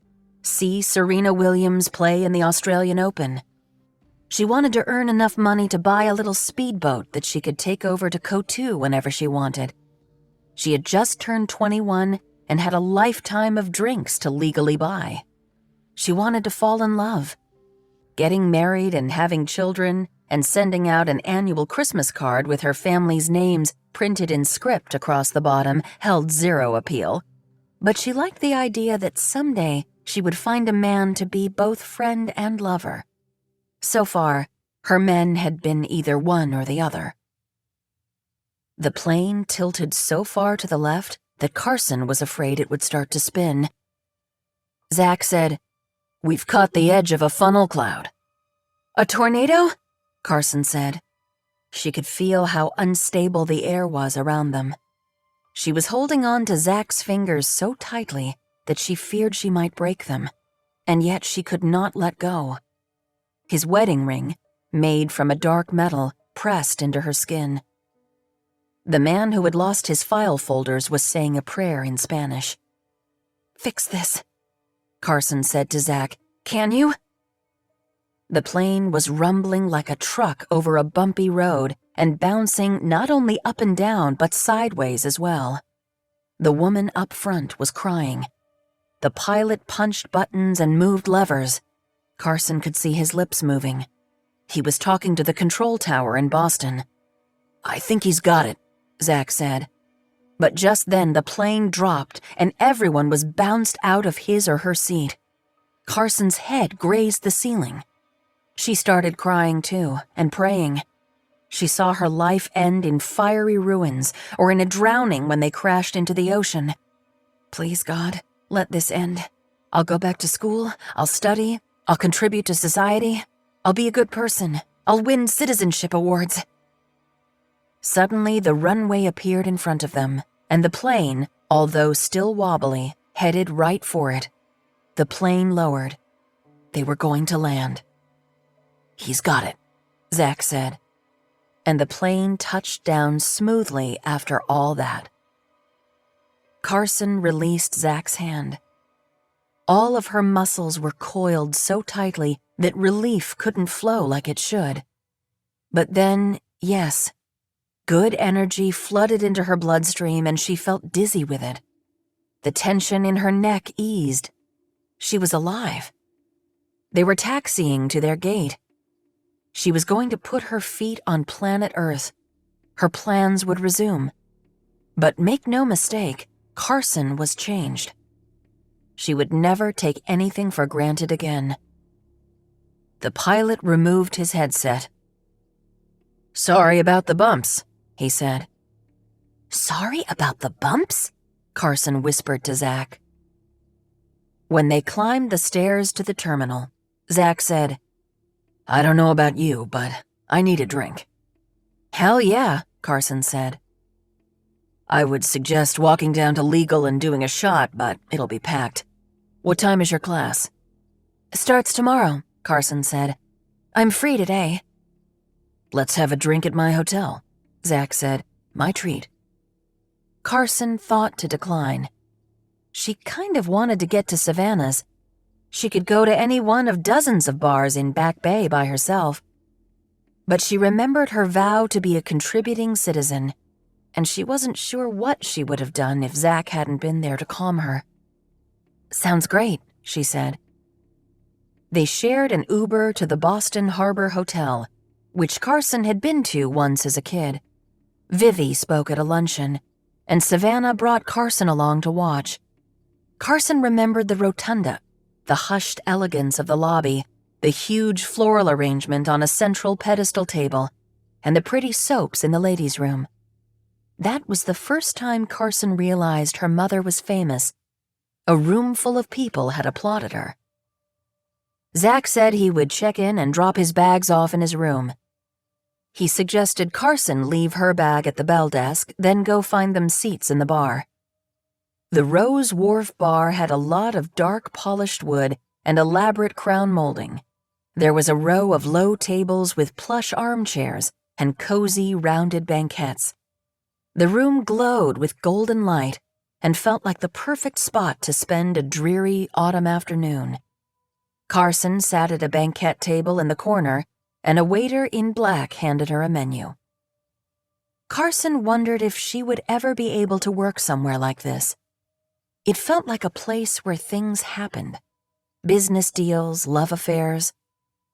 [SPEAKER 1] see Serena Williams play in the Australian Open. She wanted to earn enough money to buy a little speedboat that she could take over to Kotu whenever she wanted. She had just turned 21 and had a lifetime of drinks to legally buy. She wanted to fall in love. Getting married and having children and sending out an annual Christmas card with her family's names printed in script across the bottom held zero appeal. But she liked the idea that someday she would find a man to be both friend and lover. So far, her men had been either one or the other. The plane tilted so far to the left that Carson was afraid it would start to spin. Zach said, "We've caught the edge of a funnel cloud." "A tornado?" Carson said. She could feel how unstable the air was around them. She was holding on to Zach's fingers so tightly that she feared she might break them, and yet she could not let go. His wedding ring, made from a dark metal, pressed into her skin. The man who had lost his file folders was saying a prayer in Spanish. "Fix this," Carson said to Zach. "Can you?" The plane was rumbling like a truck over a bumpy road and bouncing not only up and down but sideways as well. The woman up front was crying. The pilot punched buttons and moved levers. Carson could see his lips moving. He was talking to the control tower in Boston. "I think he's got it," Zach said. But just then the plane dropped and everyone was bounced out of his or her seat. Carson's head grazed the ceiling. She started crying too, and praying. She saw her life end in fiery ruins or in a drowning when they crashed into the ocean. "Please, God, let this end. I'll go back to school, I'll study, I'll contribute to society, I'll be a good person, I'll win citizenship awards." Suddenly, the runway appeared in front of them, and the plane, although still wobbly, headed right for it. The plane lowered. They were going to land. "He's got it," Zach said. And the plane touched down smoothly after all that. Carson released Zach's hand. All of her muscles were coiled so tightly that relief couldn't flow like it should. But then, yes, good energy flooded into her bloodstream and she felt dizzy with it. The tension in her neck eased. She was alive. They were taxiing to their gate. She was going to put her feet on planet Earth. Her plans would resume. But make no mistake, Carson was changed. She would never take anything for granted again. The pilot removed his headset. "Sorry about the bumps," he said. "Sorry about the bumps?" Carson whispered to Zach. When they climbed the stairs to the terminal, Zach said, "I don't know about you, but I need a drink." "Hell yeah," Carson said. "I would suggest walking down to Legal and doing a shot, but it'll be packed. What time is your class?" "Starts tomorrow," Carson said. "I'm free today." "Let's have a drink at my hotel," Zach said. "My treat." Carson thought to decline. She kind of wanted to get to Savannah's. She could go to any one of dozens of bars in Back Bay by herself. But she remembered her vow to be a contributing citizen, and she wasn't sure what she would have done if Zach hadn't been there to calm her. "Sounds great," she said. They shared an Uber to the Boston Harbor Hotel, which Carson had been to once as a kid. Vivi spoke at a luncheon, and Savannah brought Carson along to watch. Carson remembered the rotunda, the hushed elegance of the lobby, the huge floral arrangement on a central pedestal table, and the pretty soaps in the ladies' room. That was the first time Carson realized her mother was famous. A room full of people had applauded her. Zach said he would check in and drop his bags off in his room. He suggested Carson leave her bag at the bell desk, then go find them seats in the bar. The Rose Wharf bar had a lot of dark polished wood and elaborate crown molding. There was a row of low tables with plush armchairs and cozy, rounded banquettes. The room glowed with golden light and felt like the perfect spot to spend a dreary autumn afternoon. Carson sat at a banquet table in the corner, and a waiter in black handed her a menu. Carson wondered if she would ever be able to work somewhere like this. It felt like a place where things happened. Business deals, love affairs.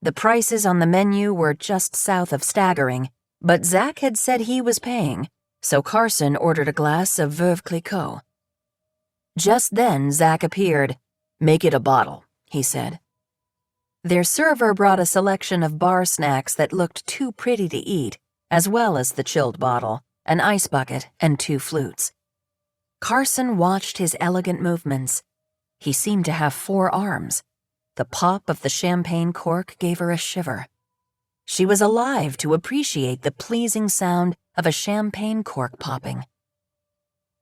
[SPEAKER 1] The prices on the menu were just south of staggering, but Zach had said he was paying, so Carson ordered a glass of Veuve Clicquot. Just then, Zach appeared. "Make it a bottle," he said. Their server brought a selection of bar snacks that looked too pretty to eat, as well as the chilled bottle, an ice bucket, and 2 flutes. Carson watched his elegant movements. He seemed to have 4 arms. The pop of the champagne cork gave her a shiver. She was alive to appreciate the pleasing sound of a champagne cork popping.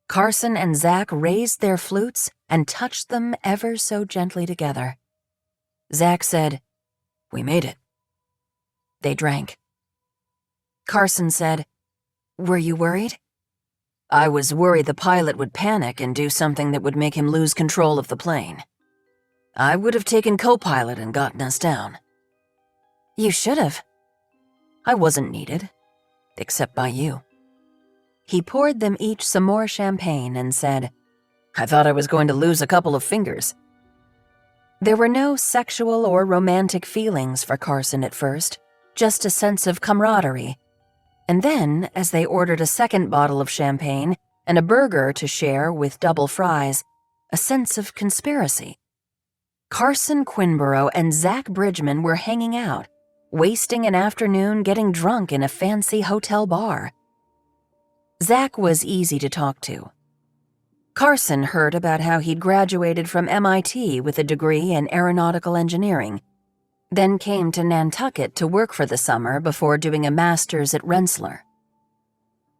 [SPEAKER 1] Carson and Zach raised their flutes and touched them ever so gently together. Zach said, "We made it." They drank. Carson said, "Were you worried?" "I was worried the pilot would panic and do something that would make him lose control of the plane. I would have taken co-pilot and gotten us down." "You should have." "I wasn't needed, except by you." He poured them each some more champagne and said, "I thought I was going to lose a couple of fingers." There were no sexual or romantic feelings for Carson at first, just a sense of camaraderie. And then, as they ordered a second bottle of champagne and a burger to share with double fries, a sense of conspiracy. Carson Quinborough and Zach Bridgman were hanging out, wasting an afternoon getting drunk in a fancy hotel bar. Zach was easy to talk to. Carson heard about how he'd graduated from MIT with a degree in aeronautical engineering, then came to Nantucket to work for the summer before doing a master's at Rensselaer.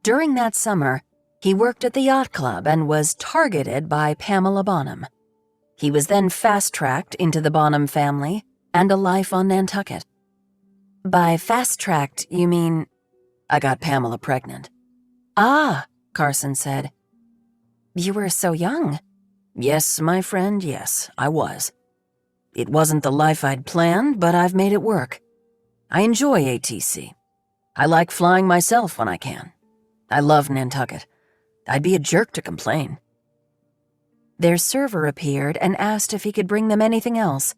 [SPEAKER 1] During that summer, he worked at the yacht club and was targeted by Pamela Bonham. He was then fast-tracked into the Bonham family and a life on Nantucket. By fast-tracked, you mean... I got Pamela pregnant. "Ah," Carson said. "You were so young." "Yes, my friend, yes, I was. It wasn't the life I'd planned, but I've made it work. I enjoy ATC. I like flying myself when I can. I love Nantucket. I'd be a jerk to complain." Their server appeared and asked if he could bring them anything else.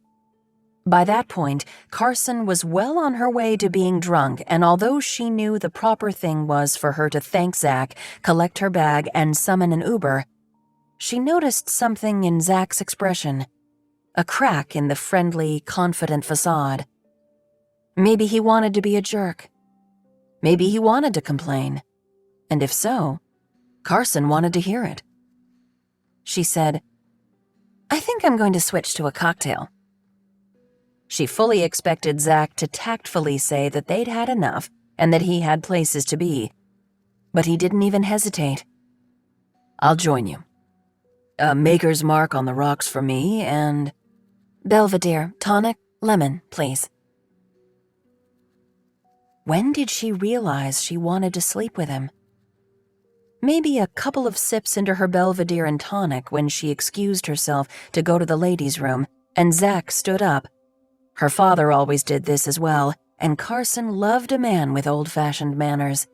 [SPEAKER 1] By that point, Carson was well on her way to being drunk, and although she knew the proper thing was for her to thank Zach, collect her bag, and summon an Uber, she noticed something in Zach's expression, a crack in the friendly, confident facade. Maybe he wanted to be a jerk. Maybe he wanted to complain. And if so, Carson wanted to hear it. She said, "I think I'm going to switch to a cocktail." She fully expected Zach to tactfully say that they'd had enough and that he had places to be, but he didn't even hesitate. "I'll join you. A Maker's Mark on the rocks for me and..." "Belvedere, tonic, lemon, please." When did she realize she wanted to sleep with him? Maybe a couple of sips into her Belvedere and tonic when she excused herself to go to the ladies' room, and Zach stood up. Her father always did this as well, and Carson loved a man with old-fashioned manners.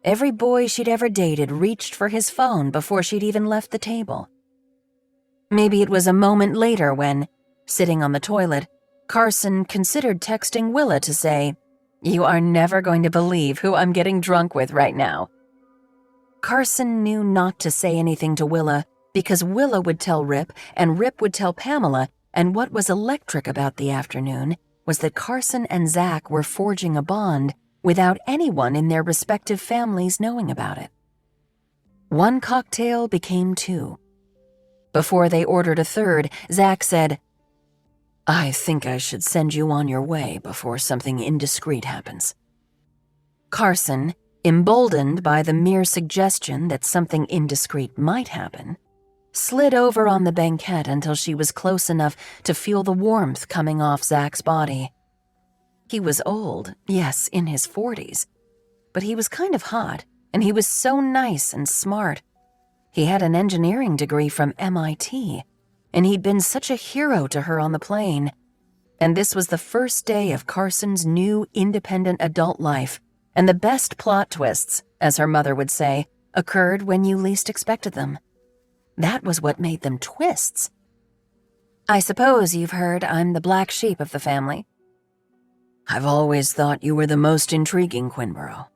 [SPEAKER 1] Every boy she'd ever dated reached for his phone before she'd even left the table. Maybe it was a moment later when, sitting on the toilet, Carson considered texting Willa to say, "You are never going to believe who I'm getting drunk with right now." Carson knew not to say anything to Willa because Willa would tell Rip and Rip would tell Pamela, and what was electric about the afternoon was that Carson and Zach were forging a bond without anyone in their respective families knowing about it. One cocktail became 2. Before they ordered a third, Zach said, "I think I should send you on your way before something indiscreet happens." Carson, emboldened by the mere suggestion that something indiscreet might happen, slid over on the banquette until she was close enough to feel the warmth coming off Zach's body. He was old, yes, in his 40s, but he was kind of hot, and he was so nice and smart. He had an engineering degree from MIT, and he'd been such a hero to her on the plane. And this was the first day of Carson's new independent adult life, and the best plot twists, as her mother would say, occurred when you least expected them. That was what made them twists. I suppose you've heard I'm the black sheep of the family. I've always thought you were the most intriguing, Quinborough.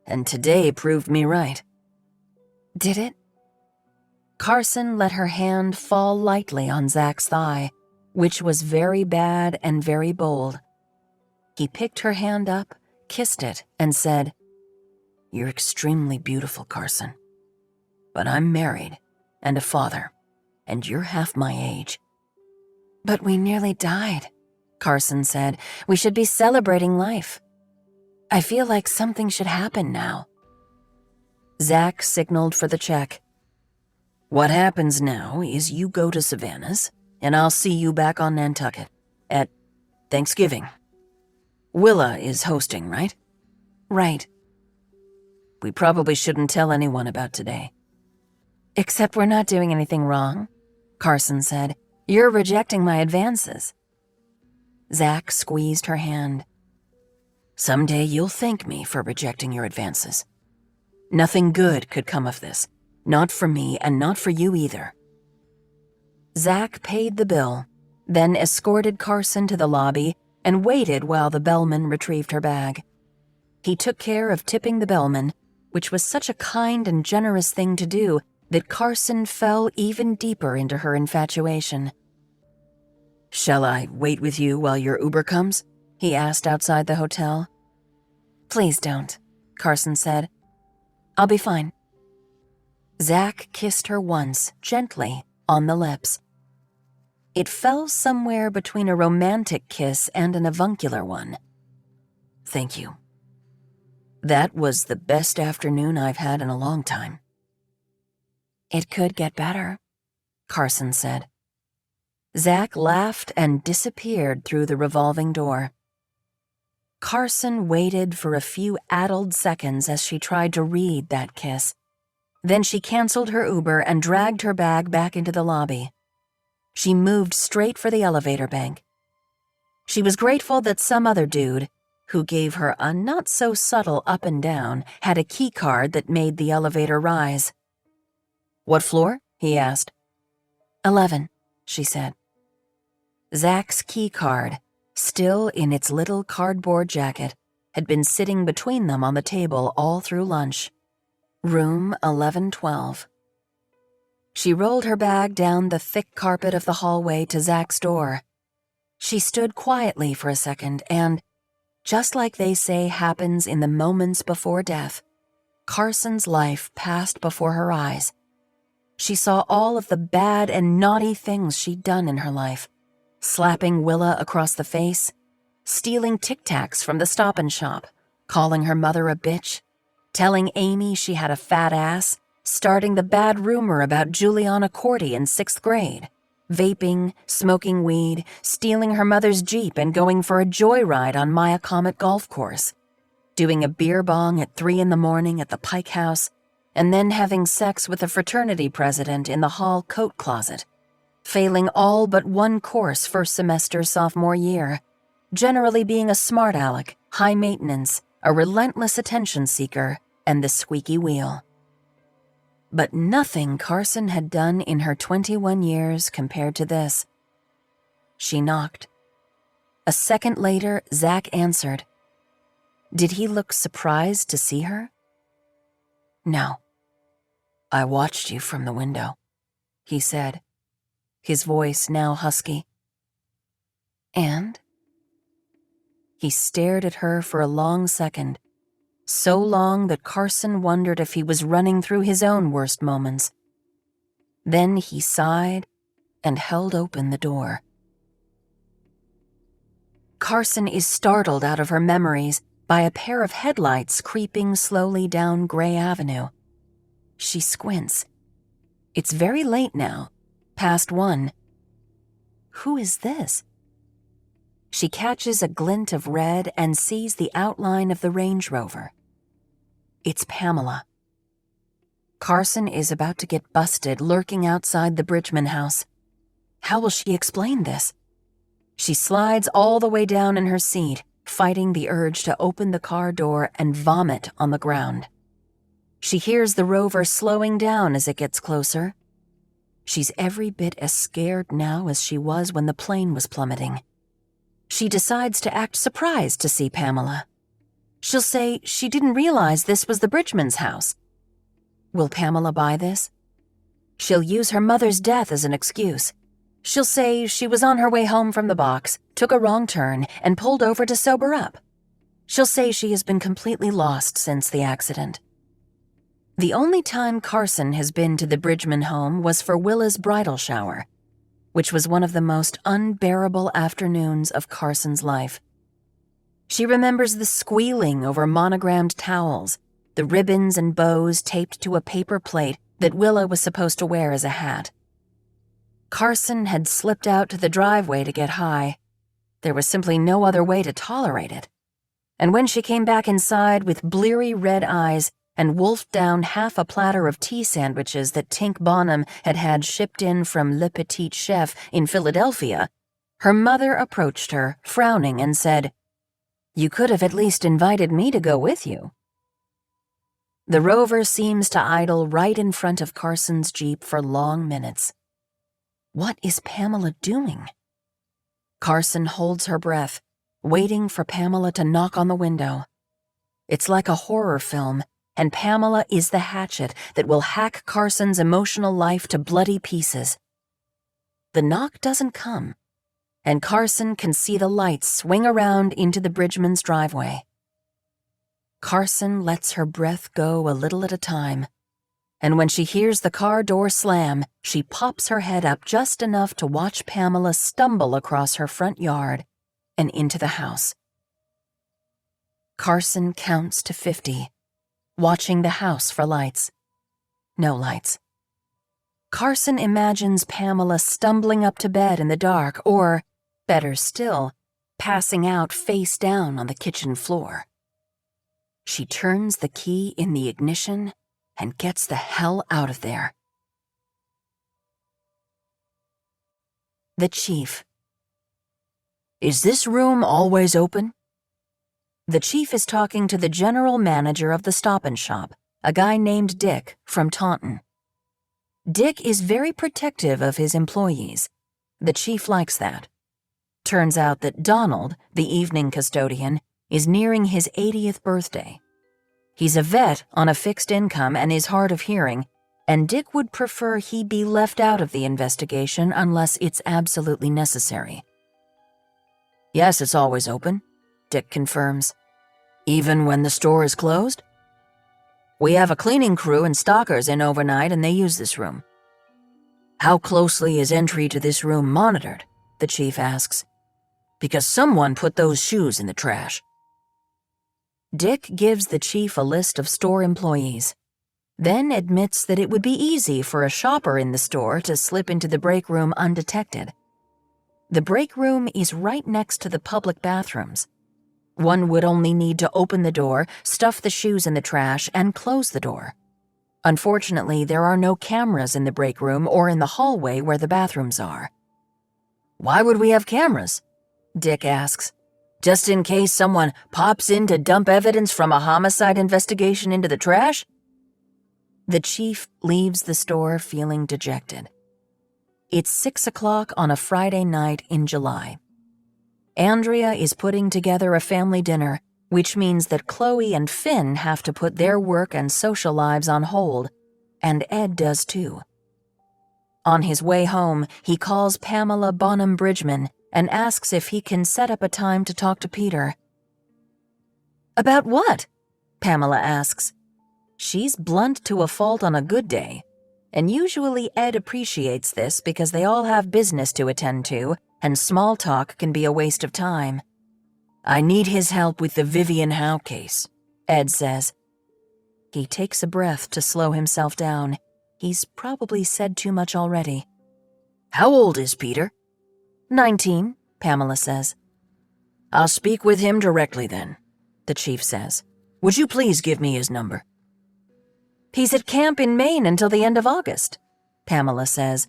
[SPEAKER 1] And today proved me right. Did it? Carson let her hand fall lightly on Zach's thigh, which was very bad and very bold. He picked her hand up, kissed it, and said, "You're extremely beautiful, Carson. But I'm married and a father, and you're half my age." "But we nearly died," Carson said. "We should be celebrating life. I feel like something should happen now." Zach signaled for the check. "What happens now is you go to Savannah's, and I'll see you back on Nantucket at Thanksgiving. Willa is hosting, right?" "Right." "We probably shouldn't tell anyone about today." "Except we're not doing anything wrong," Carson said. "You're rejecting my advances." Zach squeezed her hand. "Someday you'll thank me for rejecting your advances. Nothing good could come of this. Not for me and not for you either." Zach paid the bill, then escorted Carson to the lobby and waited while the bellman retrieved her bag. He took care of tipping the bellman, which was such a kind and generous thing to do that Carson fell even deeper into her infatuation. "Shall I wait with you while your Uber comes?" he asked outside the hotel. "Please don't," Carson said. "I'll be fine." Zach kissed her once, gently, on the lips. It fell somewhere between a romantic kiss and an avuncular one. "Thank you. That was the best afternoon I've had in a long time." "It could get better," Carson said. Zach laughed and disappeared through the revolving door. Carson waited for a few addled seconds as she tried to read that kiss. Then she canceled her Uber and dragged her bag back into the lobby. She moved straight for the elevator bank. She was grateful that some other dude, who gave her a not-so-subtle up and down, had a key card that made the elevator rise. "What floor?" he asked. 11, she said. Zach's key card, still in its little cardboard jacket, had been sitting between them on the table all through lunch. Room 1112. She rolled her bag down the thick carpet of the hallway to Zach's door. She stood quietly for a second and, just like they say happens in the moments before death, Carson's life passed before her eyes. She saw all of the bad and naughty things she'd done in her life. Slapping Willa across the face, stealing Tic Tacs from the Stop and Shop, calling her mother a bitch, telling Amy she had a fat ass, starting the bad rumor about Juliana Cordy in 6th grade, vaping, smoking weed, stealing her mother's Jeep and going for a joyride on Maya Comet Golf Course, doing a beer bong at 3 a.m. at the Pike House, and then having sex with a fraternity president in the hall coat closet, failing all but one course first semester sophomore year, generally being a smart aleck, high maintenance, a relentless attention seeker, and the squeaky wheel. But nothing Carson had done in her 21 years compared to this. She knocked. A second later, Zach answered. Did he look surprised to see her? No. "I watched you from the window," he said, his voice now husky. "And?" He stared at her for a long second, so long that Carson wondered if he was running through his own worst moments. Then he sighed and held open the door. Carson is startled out of her memories by a pair of headlights creeping slowly down Gray Avenue. She squints. It's very late now, past 1. Who is this? She catches a glint of red and sees the outline of the Range Rover. It's Pamela. Carson is about to get busted lurking outside the Bridgman house. How will she explain this? She slides all the way down in her seat, fighting the urge to open the car door and vomit on the ground. She hears the Rover slowing down as it gets closer. She's every bit as scared now as she was when the plane was plummeting. She decides to act surprised to see Pamela. She'll say she didn't realize this was the Bridgmans' house. Will Pamela buy this? She'll use her mother's death as an excuse. She'll say she was on her way home from the box, took a wrong turn, and pulled over to sober up. She'll say she has been completely lost since the accident. The only time Carson has been to the Bridgman home was for Willa's bridal shower, which was one of the most unbearable afternoons of Carson's life. She remembers the squealing over monogrammed towels, the ribbons and bows taped to a paper plate that Willa was supposed to wear as a hat. Carson had slipped out to the driveway to get high. There was simply no other way to tolerate it. And when she came back inside with bleary red eyes and wolfed down half a platter of tea sandwiches that Tink Bonham had had shipped in from Le Petit Chef in Philadelphia, her mother approached her, frowning, and said, "You could have at least invited me to go with you." The Rover seems to idle right in front of Carson's Jeep for long minutes. What is Pamela doing? Carson holds her breath, waiting for Pamela to knock on the window. It's like a horror film, and Pamela is the hatchet that will hack Carson's emotional life to bloody pieces. The knock doesn't come, and Carson can see the lights swing around into the Bridgmans' driveway. Carson lets her breath go a little at a time, and when she hears the car door slam, she pops her head up just enough to watch Pamela stumble across her front yard and into the house. Carson counts to 50, watching the house for lights. No lights. Carson imagines Pamela stumbling up to bed in the dark or, better still, passing out face down on the kitchen floor. She turns the key in the ignition and gets the hell out of there. The chief. Is this room always open? The chief is talking to the general manager of the Stop and Shop, a guy named Dick from Taunton. Dick is very protective of his employees. The chief likes that. Turns out that Donald, the evening custodian, is nearing his 80th birthday. He's a vet on a fixed income and is hard of hearing, and Dick would prefer he be left out of the investigation unless it's absolutely necessary. Yes, it's always open, Dick confirms. Even when the store is closed? We have a cleaning crew and stockers in overnight and they use this room. How closely is entry to this room monitored? The chief asks. Because someone put those shoes in the trash. Dick gives the chief a list of store employees, then admits that it would be easy for a shopper in the store to slip into the break room undetected. The break room is right next to the public bathrooms. One would only need to open the door, stuff the shoes in the trash, and close the door. Unfortunately, there are no cameras in the break room or in the hallway where the bathrooms are. Why would we have cameras? Dick asks. Just in case someone pops in to dump evidence from a homicide investigation into the trash? The chief leaves the store feeling dejected. It's 6 o'clock on a Friday night in July. Andrea is putting together a family dinner, which means that Chloe and Finn have to put their work and social lives on hold, and Ed does too. On his way home, he calls Pamela Bonham Bridgman and asks if he can set up a time to talk to Peter. About what? Pamela asks. She's blunt to a fault on a good day, and usually Ed appreciates this because they all have business to attend to, and small talk can be a waste of time. I need his help with the Vivi Howe case, Ed says. He takes a breath to slow himself down. He's probably said too much already.
[SPEAKER 2] How old is Peter?
[SPEAKER 1] 19, Pamela says.
[SPEAKER 2] I'll speak with him directly then, the chief says. Would you please give me his number?
[SPEAKER 1] He's at camp in Maine until the end of August, Pamela says.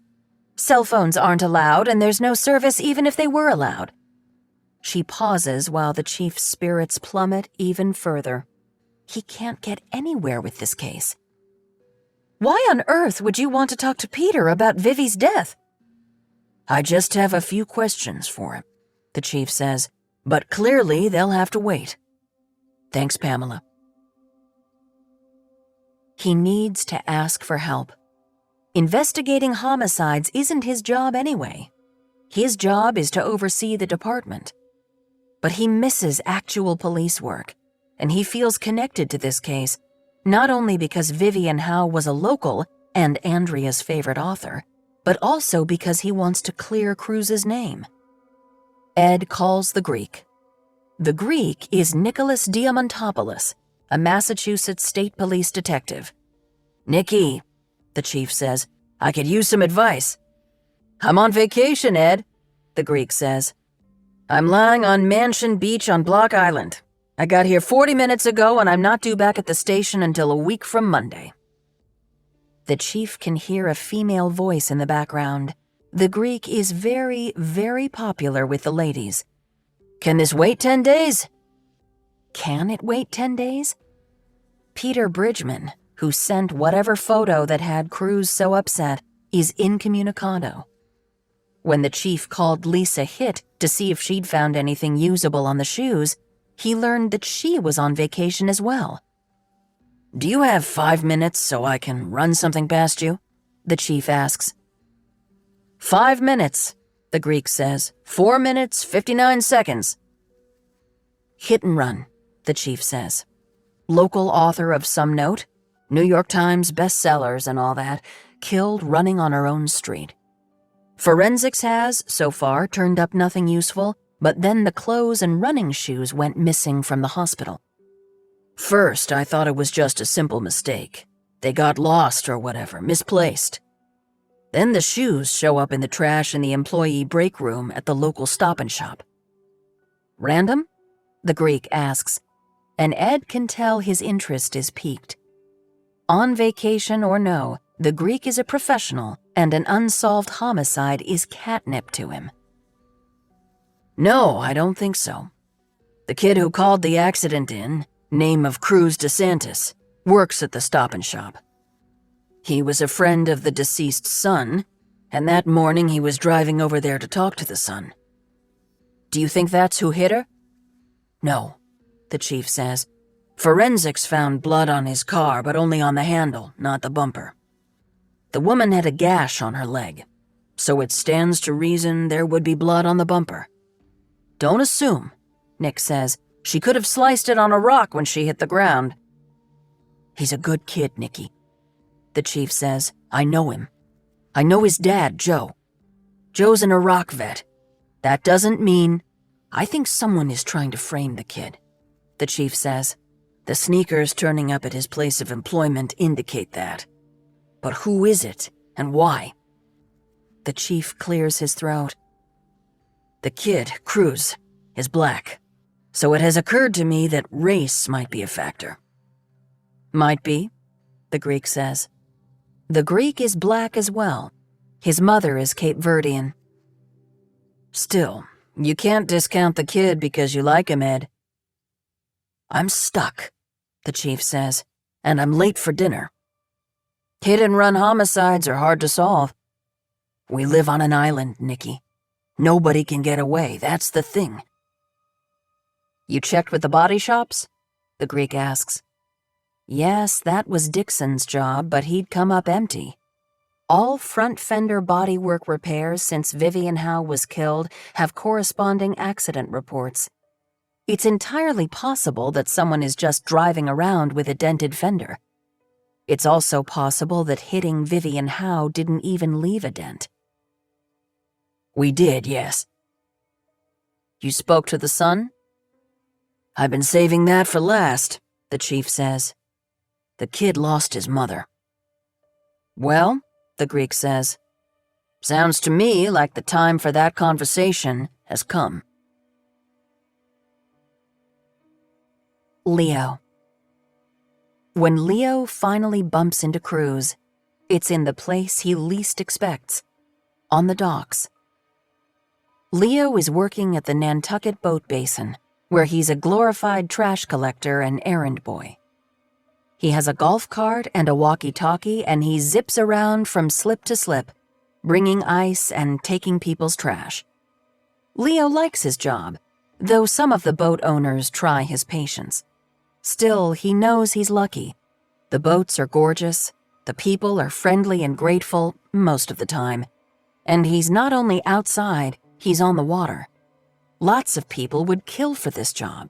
[SPEAKER 1] Cell phones aren't allowed, and there's no service even if they were allowed. She pauses while the chief's spirits plummet even further. He can't get anywhere with this case. Why on earth would you want to talk to Peter about Vivi's death?
[SPEAKER 2] I just have a few questions for him, the chief says, but clearly they'll have to wait. Thanks, Pamela.
[SPEAKER 1] He needs to ask for help. Investigating homicides isn't his job anyway. His job is to oversee the department. But he misses actual police work, and he feels connected to this case, not only because Vivi Howe was a local and Andrea's favorite author, but also because he wants to clear Cruz's name. Ed calls the Greek. The Greek is Nicholas Diamantopoulos, a Massachusetts State Police detective.
[SPEAKER 2] Nicky, the chief says, I could use some advice.
[SPEAKER 3] I'm on vacation, Ed, the Greek says. I'm lying on Mansion Beach on Block Island. I got here 40 minutes ago and I'm not due back at the station until a week from Monday.
[SPEAKER 1] The chief can hear a female voice in the background. The Greek is very, very popular with the ladies.
[SPEAKER 3] Can this wait 10 days?
[SPEAKER 1] Can it wait 10 days? Peter Bridgman, who sent whatever photo that had Cruz so upset, is incommunicado. When the chief called Lisa Hitt to see if she'd found anything usable on the shoes, he learned that she was on vacation as well.
[SPEAKER 2] Do you have 5 minutes so I can run something past you? The chief asks.
[SPEAKER 3] 5 minutes, the Greek says. 4 minutes, 59 seconds.
[SPEAKER 1] Hit and run, the chief says. Local author of some note, New York Times bestsellers and all that, killed running on her own street. Forensics has, so far, turned up nothing useful, but then the clothes and running shoes went missing from the hospital.
[SPEAKER 2] First, I thought it was just a simple mistake. They got lost or whatever, misplaced. Then the shoes show up in the trash in the employee break room at the local Stop and Shop.
[SPEAKER 1] Random? The Greek asks, and Ed can tell his interest is piqued. On vacation or no, the Greek is a professional, and an unsolved homicide is catnip to him.
[SPEAKER 2] No, I don't think so. The kid who called the accident in, name of Cruz DeSantis, works at the Stop and Shop. He was a friend of the deceased's son, and that morning he was driving over there to talk to the son.
[SPEAKER 3] Do you think that's who hit her?
[SPEAKER 2] No, the chief says. Forensics found blood on his car, but only on the handle, not the bumper. The woman had a gash on her leg, so it stands to reason there would be blood on the bumper.
[SPEAKER 3] Don't assume, Nick says. She could have sliced it on a rock when she hit the ground.
[SPEAKER 2] He's a good kid, Nicky. The chief says. I know him. I know his dad, Joe. Joe's an Iraq vet. That doesn't mean... I think someone is trying to frame the kid, the chief says. The sneakers turning up at his place of employment indicate that. But who is it, and why?
[SPEAKER 1] The chief clears his throat.
[SPEAKER 2] The kid, Cruz, is black, so it has occurred to me that race might be a factor.
[SPEAKER 1] Might be, the Greek says. The Greek is black as well. His mother is Cape Verdean.
[SPEAKER 2] Still, you can't discount the kid because you like him, Ed. I'm stuck, the chief says, and I'm late for dinner.
[SPEAKER 3] Hit-and-run homicides are hard to solve.
[SPEAKER 2] We live on an island, Nicky. Nobody can get away, that's the thing.
[SPEAKER 3] You checked with the body shops? The Greek asks.
[SPEAKER 1] Yes, that was Dixon's job, but he'd come up empty. All front fender bodywork repairs since Vivi Howe was killed have corresponding accident reports. It's entirely possible that someone is just driving around with a dented fender. It's also possible that hitting Vivi Howe didn't even leave a dent.
[SPEAKER 2] We did, yes.
[SPEAKER 3] You spoke to the son?
[SPEAKER 2] I've been saving that for last, the chief says. The kid lost his mother.
[SPEAKER 3] Well, the Greek says, sounds to me like the time for that conversation has come.
[SPEAKER 1] Leo. When Leo finally bumps into Cruz, it's in the place he least expects, on the docks. Leo is working at the Nantucket Boat Basin, where he's a glorified trash collector and errand boy. He has a golf cart and a walkie-talkie, and he zips around from slip to slip, bringing ice and taking people's trash. Leo likes his job, though some of the boat owners try his patience. Still, he knows he's lucky. The boats are gorgeous, the people are friendly and grateful most of the time, and he's not only outside, he's on the water. Lots of people would kill for this job.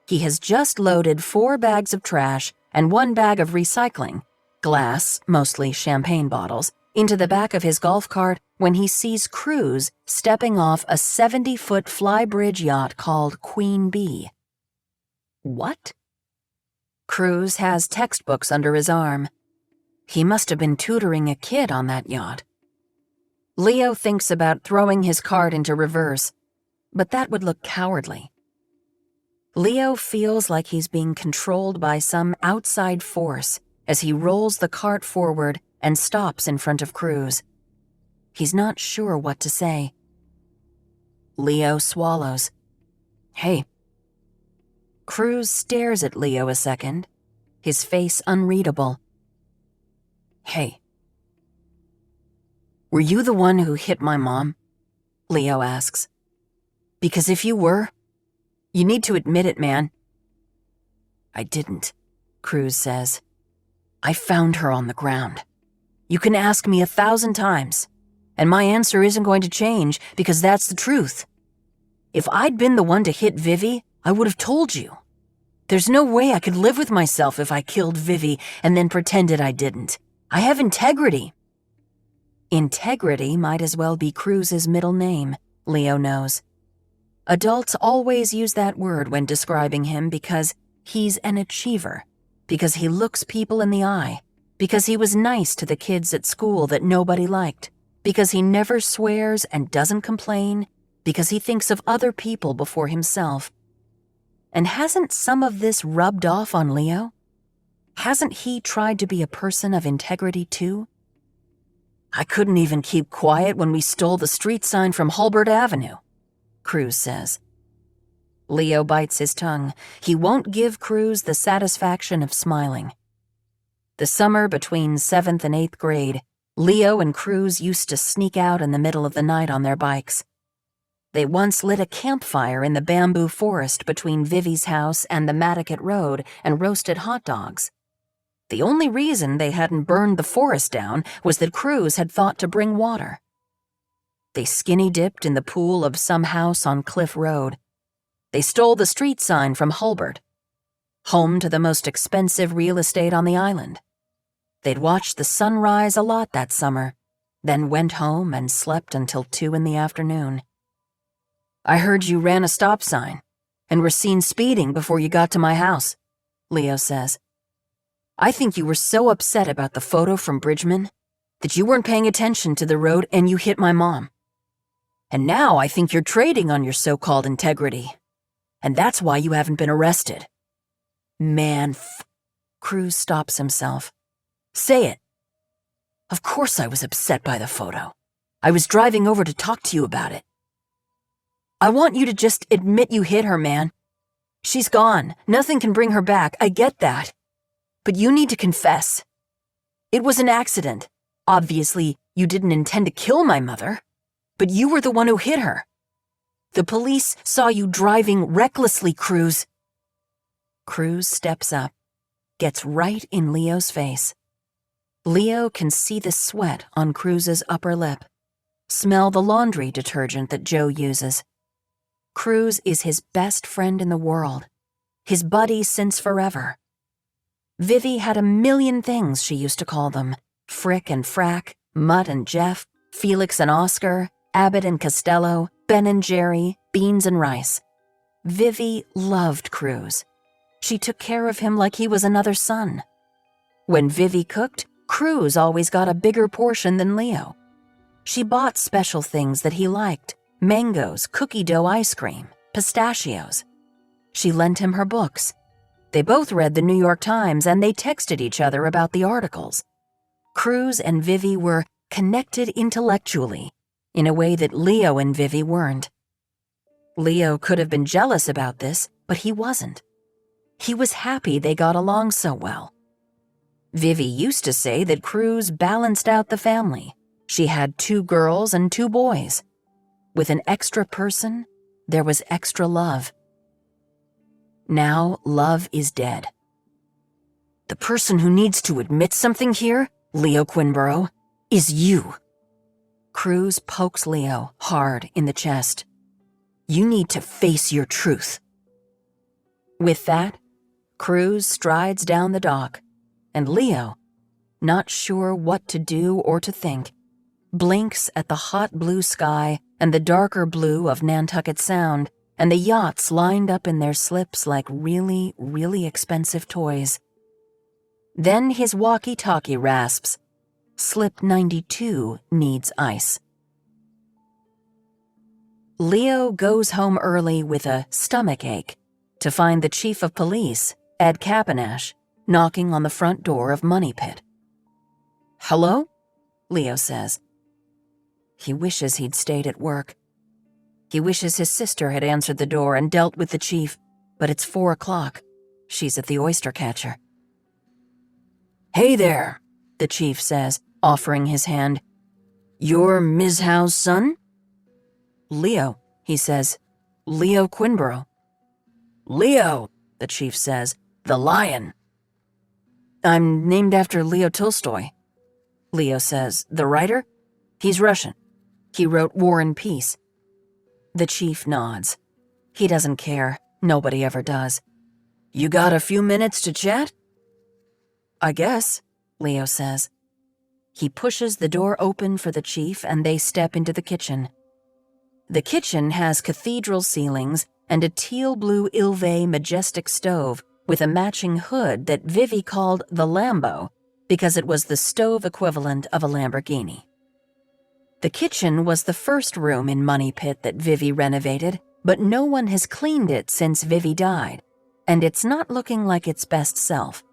[SPEAKER 1] He has just loaded 4 bags of trash and 1 bag of recycling, glass, mostly champagne bottles, into the back of his golf cart when he sees Cruz stepping off a 70-foot flybridge yacht called Queen Bee. What? Cruz has textbooks under his arm. He must have been tutoring a kid on that yacht. Leo thinks about throwing his cart into reverse, but that would look cowardly. Leo feels like he's being controlled by some outside force as he rolls the cart forward and stops in front of Cruz. He's not sure what to say. Leo swallows. Hey. Cruz stares at Leo a second, his face unreadable. Hey. Were you the one who hit my mom? Leo asks. Because if you were, you need to admit it, man. I didn't, Cruz says. I found her on the ground. You can ask me 1,000 times, and my answer isn't going to change because that's the truth. If I'd been the one to hit Vivi, I would have told you. There's no way I could live with myself if I killed Vivi and then pretended I didn't. I have integrity. Integrity might as well be Cruz's middle name, Leo knows. Adults always use that word when describing him because he's an achiever, because he looks people in the eye, because he was nice to the kids at school that nobody liked, because he never swears and doesn't complain, because he thinks of other people before himself. And hasn't some of this rubbed off on Leo? Hasn't he tried to be a person of integrity too? I couldn't even keep quiet when we stole the street sign from Hulbert Avenue, Cruz says. Leo bites his tongue. He won't give Cruz the satisfaction of smiling. The summer between 7th and 8th grade, Leo and Cruz used to sneak out in the middle of the night on their bikes. They once lit a campfire in the bamboo forest between Vivi's house and the Matticat Road and roasted hot dogs. The only reason they hadn't burned the forest down was that Cruz had thought to bring water. They skinny dipped in the pool of some house on Cliff Road. They stole the street sign from Hulbert, home to the most expensive real estate on the island. They'd watched the sunrise a lot that summer, then went home and slept until 2 in the afternoon. I heard you ran a stop sign and were seen speeding before you got to my house, Leo says. I think you were so upset about the photo from Bridgman that you weren't paying attention to the road and you hit my mom. And now I think you're trading on your so-called integrity. And that's why you haven't been arrested. Man, Cruz stops himself. Say it. Of course I was upset by the photo. I was driving over to talk to you about it. I want you to just admit you hit her, man. She's gone. Nothing can bring her back. I get that. But you need to confess. It was an accident. Obviously, you didn't intend to kill my mother, but you were the one who hit her. The police saw you driving recklessly, Cruz. Cruz steps up, gets right in Leo's face. Leo can see the sweat on Cruz's upper lip, smell the laundry detergent that Joe uses. Cruz is his best friend in the world, his buddy since forever. Vivi had a million things she used to call them: Frick and Frack, Mutt and Jeff, Felix and Oscar, Abbott and Costello, Ben and Jerry, Beans and Rice. Vivi loved Cruz. She took care of him like he was another son. When Vivi cooked,
[SPEAKER 2] Cruz always got a bigger portion than Leo. She bought special things that he liked: mangoes, cookie dough ice cream, pistachios. She lent him her books. They both read the New York Times and they texted each other about the articles. Cruz and Vivi were connected intellectually in a way that Leo and Vivi weren't. Leo could have been jealous about this, but he wasn't. He was happy they got along so well. Vivi used to say that Cruz balanced out the family. She had 2 girls and 2 boys. With an extra person, there was extra love. Now, love is dead. The person who needs to admit something here, Leo Quinborough, is you. Cruz pokes Leo hard in the chest. You need to face your truth. With that, Cruz strides down the dock, and Leo, not sure what to do or to think, blinks at the hot blue sky and the darker blue of Nantucket Sound and the yachts lined up in their slips like really, really expensive toys. Then his walkie-talkie rasps. Slip 92 needs ice. Leo goes home early with a stomach ache to find the chief of police, Ed Capanash, knocking on the front door of Money Pit. Hello? Leo says. He wishes he'd stayed at work. He wishes his sister had answered the door and dealt with the chief, but it's 4 o'clock. She's at the oyster catcher. Hey there, the chief says, offering his hand. You're Ms. Howe's son? Leo, he says. Leo Quinborough. Leo, the chief says. The lion. I'm named after Leo Tolstoy. Leo says. The writer? He's Russian. He wrote War and Peace. The chief nods. He doesn't care. Nobody ever does. You got a few minutes to chat? I guess, Leo says. He pushes the door open for the chief and they step into the kitchen. The kitchen has cathedral ceilings and a teal blue Ilve majestic stove with a matching hood that Vivi called the Lambo because it was the stove equivalent of a Lamborghini. The kitchen was the first room in Money Pit that Vivi renovated, but no one has cleaned it since Vivi died, and it's not looking like its best self.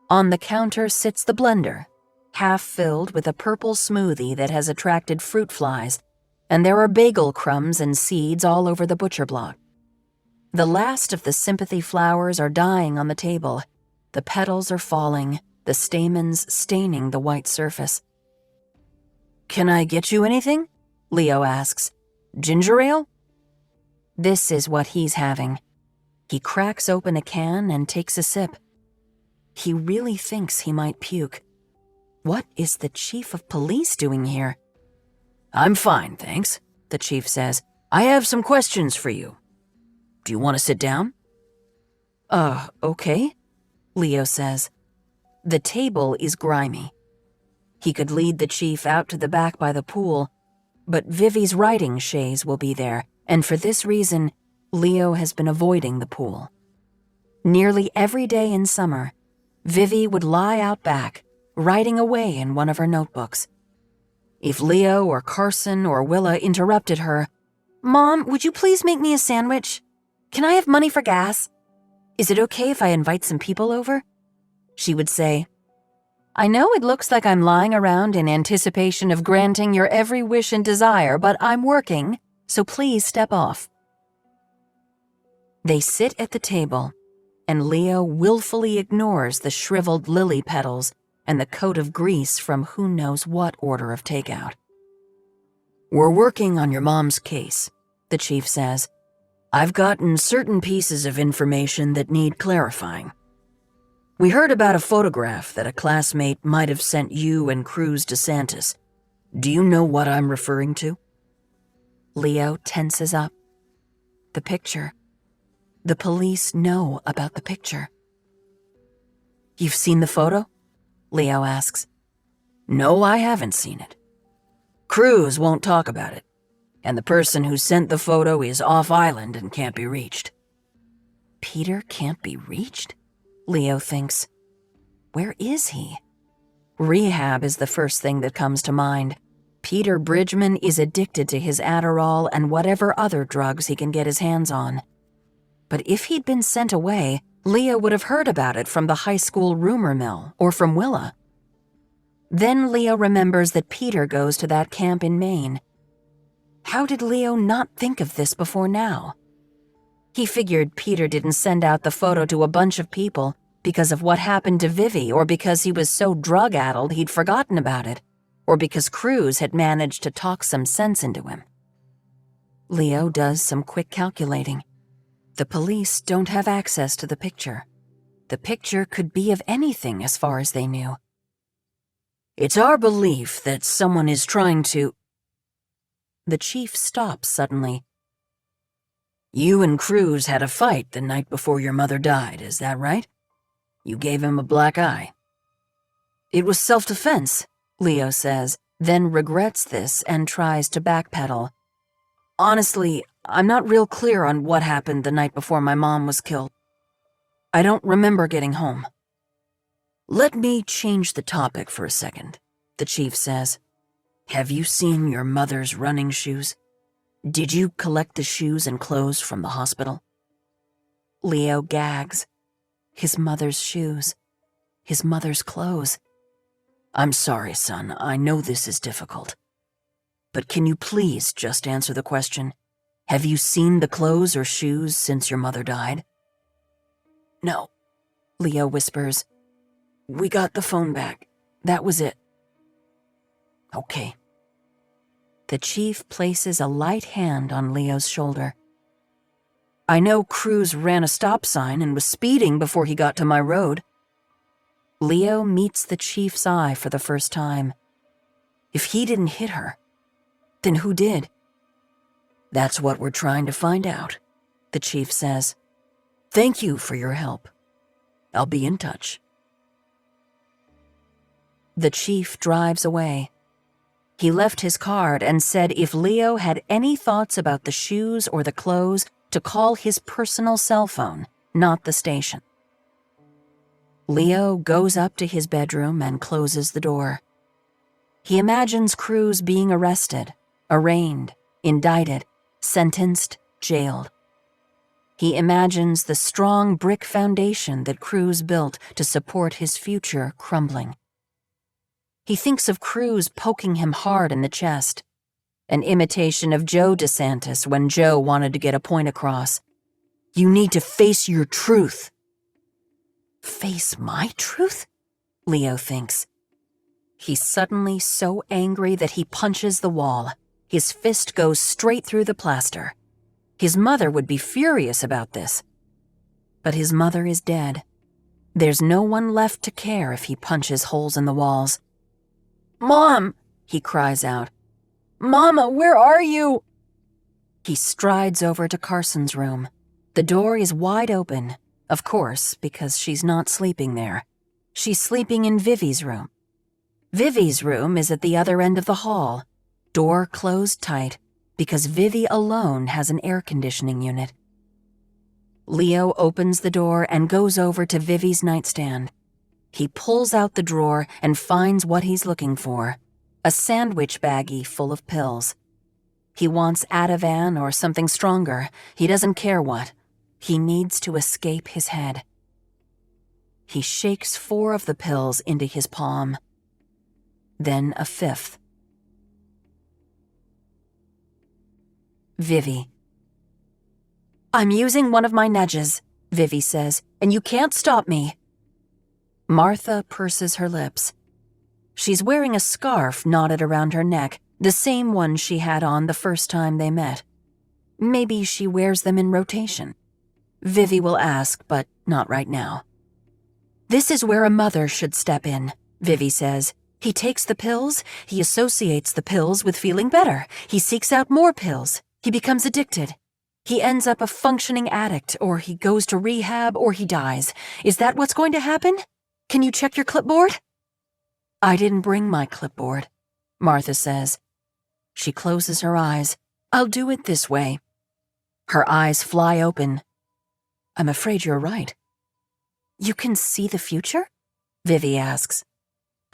[SPEAKER 2] On the counter sits the blender, half filled with a purple smoothie that has attracted fruit flies, and there are bagel crumbs and seeds all over the butcher block. The last of the sympathy flowers are dying on the table. The petals are falling, the stamens staining the white surface. Can I get you anything? Leo asks. Ginger ale? This is what he's having. He cracks open a can and takes a sip. He really thinks he might puke. What is the chief of police doing here? I'm fine, thanks, the chief says. I have some questions for you. Do you want to sit down? Okay, Leo says. The table is grimy. He could lead the chief out to the back by the pool, but Vivi's writing chaise will be there, and for this reason, Leo has been avoiding the pool. Nearly every day in summer, Vivi would lie out back, writing away in one of her notebooks. If Leo or Carson or Willa interrupted her, Mom, would you please make me a sandwich? Can I have money for gas? Is it okay if I invite some people over? She would say, I know it looks like I'm lying around in anticipation of granting your every wish and desire, but I'm working, so please step off. They sit at the table, and Leo willfully ignores the shriveled lily petals and the coat of grease from who knows what order of takeout. We're working on your mom's case, the chief says. I've gotten certain pieces of information that need clarifying. We heard about a photograph that a classmate might have sent you and Cruz DeSantis. Do you know what I'm referring to? Leo tenses up. The picture. The police know about the picture. You've seen the photo? Leo asks. No, I haven't seen it. Cruz won't talk about it, and the person who sent the photo is off island and can't be reached. Peter can't be reached? Leo thinks. Where is he?
[SPEAKER 1] Rehab is the first thing that comes to mind. Peter Bridgman is addicted to his Adderall and whatever other drugs he can get his hands on. But if he'd been sent away, Leah would have heard about it from the high school rumor mill or from Willa. Then Leo remembers that Peter goes to that camp in Maine. How did Leo not think of this before now? He figured Peter didn't send out the photo to a bunch of people because of what happened to Vivi, or because he was so drug-addled he'd forgotten about it, or because Cruz had managed to talk some sense into him. Leo does some quick calculating. The police don't have access to the picture. The picture could be of anything as far as they knew.
[SPEAKER 2] It's our belief that someone is trying to...
[SPEAKER 1] The chief stops suddenly.
[SPEAKER 2] You and Cruz had a fight the night before your mother died, is that right? You gave him a black eye.
[SPEAKER 1] It was self-defense, Leo says, then regrets this and tries to backpedal. Honestly, I'm not real clear on what happened the night before my mom was killed. I don't remember getting home.
[SPEAKER 2] Let me change the topic for a second, the chief says. Have you seen your mother's running shoes? Did you collect the shoes and clothes from the hospital?
[SPEAKER 1] Leo gags. His mother's shoes. His mother's clothes.
[SPEAKER 2] I'm sorry, son. I know this is difficult. But can you please just answer the question? Have you seen the clothes or shoes since your mother died?
[SPEAKER 1] No, Leo whispers. We got the phone back. That was it.
[SPEAKER 2] Okay.
[SPEAKER 1] The chief places a light hand on Leo's shoulder. I know Cruz ran a stop sign and was speeding before he got to my road. Leo meets the chief's eye for the first time. If he didn't hit her, then who did?
[SPEAKER 2] That's what we're trying to find out, the chief says. Thank you for your help. I'll be in touch.
[SPEAKER 1] The chief drives away. He left his card and said if Leo had any thoughts about the shoes or the clothes, to call his personal cell phone, not the station. Leo goes up to his bedroom and closes the door. He imagines Cruz being arrested, arraigned, indicted, sentenced, jailed. He imagines the strong brick foundation that Cruz built to support his future crumbling. He thinks of Cruz poking him hard in the chest, an imitation of Joe DeSantis when Joe wanted to get a point across.
[SPEAKER 2] You need to face your truth.
[SPEAKER 1] Face my truth? Leo thinks. He's suddenly so angry that he punches the wall. His fist goes straight through the plaster. His mother would be furious about this. But his mother is dead. There's no one left to care if he punches holes in the walls. Mom, he cries out. Mama, where are you? He strides over to Carson's room. The door is wide open, of course, because she's not sleeping there. She's sleeping in Vivi's room. Vivi's room is at the other end of the hall, door closed tight, because Vivi alone has an air conditioning unit. Leo opens the door and goes over to Vivi's nightstand. He pulls out the drawer and finds what he's looking for, a sandwich baggie full of pills. He wants Ativan or something stronger. He doesn't care what. He needs to escape his head. He shakes 4 of the pills into his palm, then a 5th. Vivi. I'm using one of my nudges, Vivi says, and you can't stop me. Martha purses her lips. She's wearing a scarf knotted around her neck, the same one she had on the first time they met. Maybe she wears them in rotation. Vivi will ask, but not right now. This is where a mother should step in, Vivi says. He takes the pills, he associates the pills with feeling better. He seeks out more pills. He becomes addicted. He ends up a functioning addict, or he goes to rehab, or he dies. Is that what's going to happen? Can you check your clipboard? I didn't bring my clipboard, Martha says. She closes her eyes. I'll do it this way. Her eyes fly open. I'm afraid you're right. You can see the future? Vivi asks.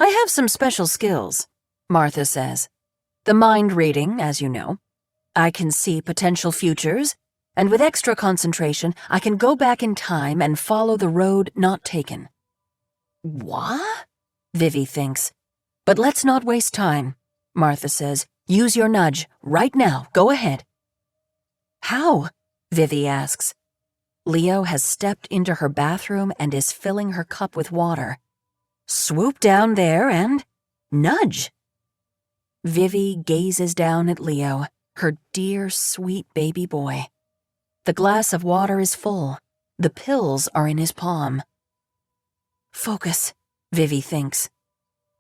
[SPEAKER 3] I have some special skills, Martha says. The mind reading, as you know. I can see potential futures, and with extra concentration, I can go back in time and follow the road not taken. What? Vivi thinks. But let's not waste time, Martha says. Use your nudge, right now, go ahead. How? Vivi asks. Leo has stepped into her bathroom and is filling her cup with water. Swoop down there and nudge. Vivi gazes down at Leo, her dear, sweet baby boy. The glass of water is full. The pills are in his palm. Focus, Vivi thinks.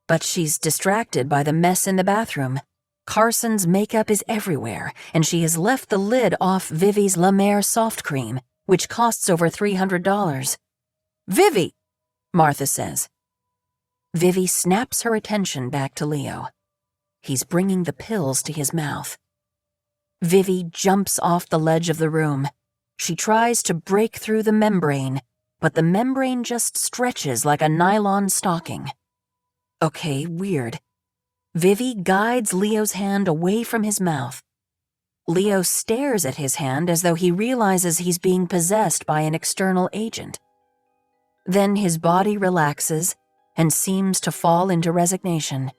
[SPEAKER 3] But she's distracted by the mess in the bathroom. Carson's makeup is everywhere, and she has left the lid off Vivi's La Mer soft cream, which costs over $300. Vivi, Martha says. Vivi snaps her attention back to Leo. He's bringing the pills to his mouth. Vivi jumps off the ledge of the room. She tries to break through the membrane, but the membrane just stretches like a nylon stocking. Okay, weird. Vivi guides Leo's hand away from his mouth. Leo stares at his hand as though he realizes he's being possessed by an external agent. Then his body relaxes and seems to fall into resignation.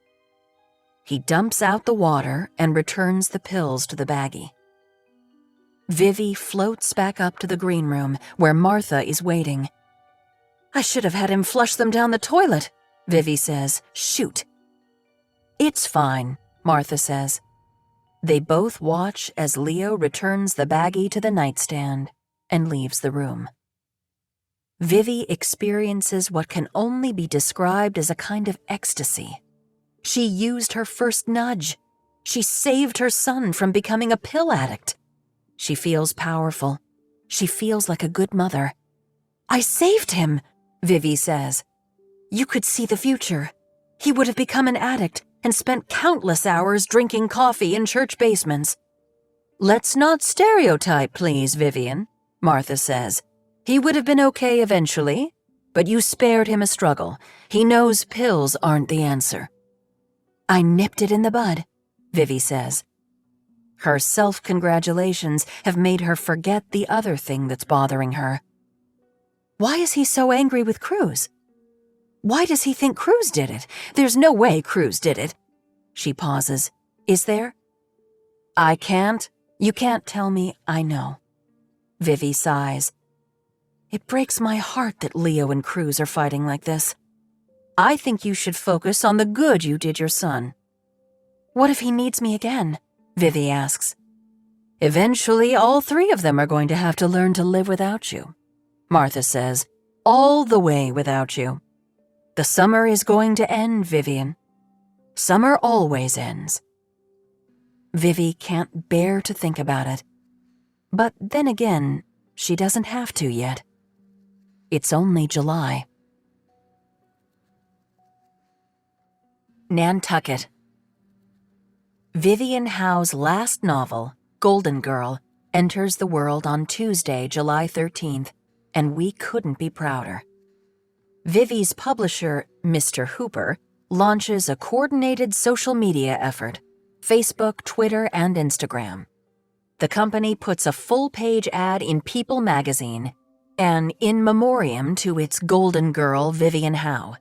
[SPEAKER 3] He dumps out the water and returns the pills to the baggie. Vivi floats back up to the green room where Martha is waiting. I should have had him flush them down the toilet, Vivi says. Shoot. It's fine, Martha says. They both watch as Leo returns the baggie to the nightstand and leaves the room. Vivi experiences what can only be described as a kind of ecstasy. She used her first nudge. She saved her son from becoming a pill addict. She feels powerful. She feels like a good mother. I saved him, Vivi says. You could see the future. He would have become an addict and spent countless hours drinking coffee in church basements. Let's not stereotype, please, Vivian, Martha says. He would have been okay eventually, but you spared him a struggle. He knows pills aren't the answer. I nipped it in the bud, Vivi says. Her self-congratulations have made her forget the other thing that's bothering her. Why is he so angry with Cruz? Why does he think Cruz did it? There's no way Cruz did it. She pauses. Is there? You can't tell me I know. Vivi sighs. It breaks my heart that Leo and Cruz are fighting like this. I think you should focus on the good you did your son. What if he needs me again? Vivi asks. Eventually, all three of them are going to have to learn to live without you, Martha says. All the way without you. The summer is going to end, Vivian. Summer always ends. Vivi can't bear to think about it. But then again, she doesn't have to yet. It's only July. Nantucket. Vivi Howe's last novel, Golden Girl, enters the world on Tuesday, July 13th, and we couldn't be prouder. Vivi's publisher, Mr. Hooper, launches a coordinated social media effort, Facebook, Twitter, and Instagram. The company puts a full-page ad in People magazine, an in memoriam to its golden girl, Vivi Howe.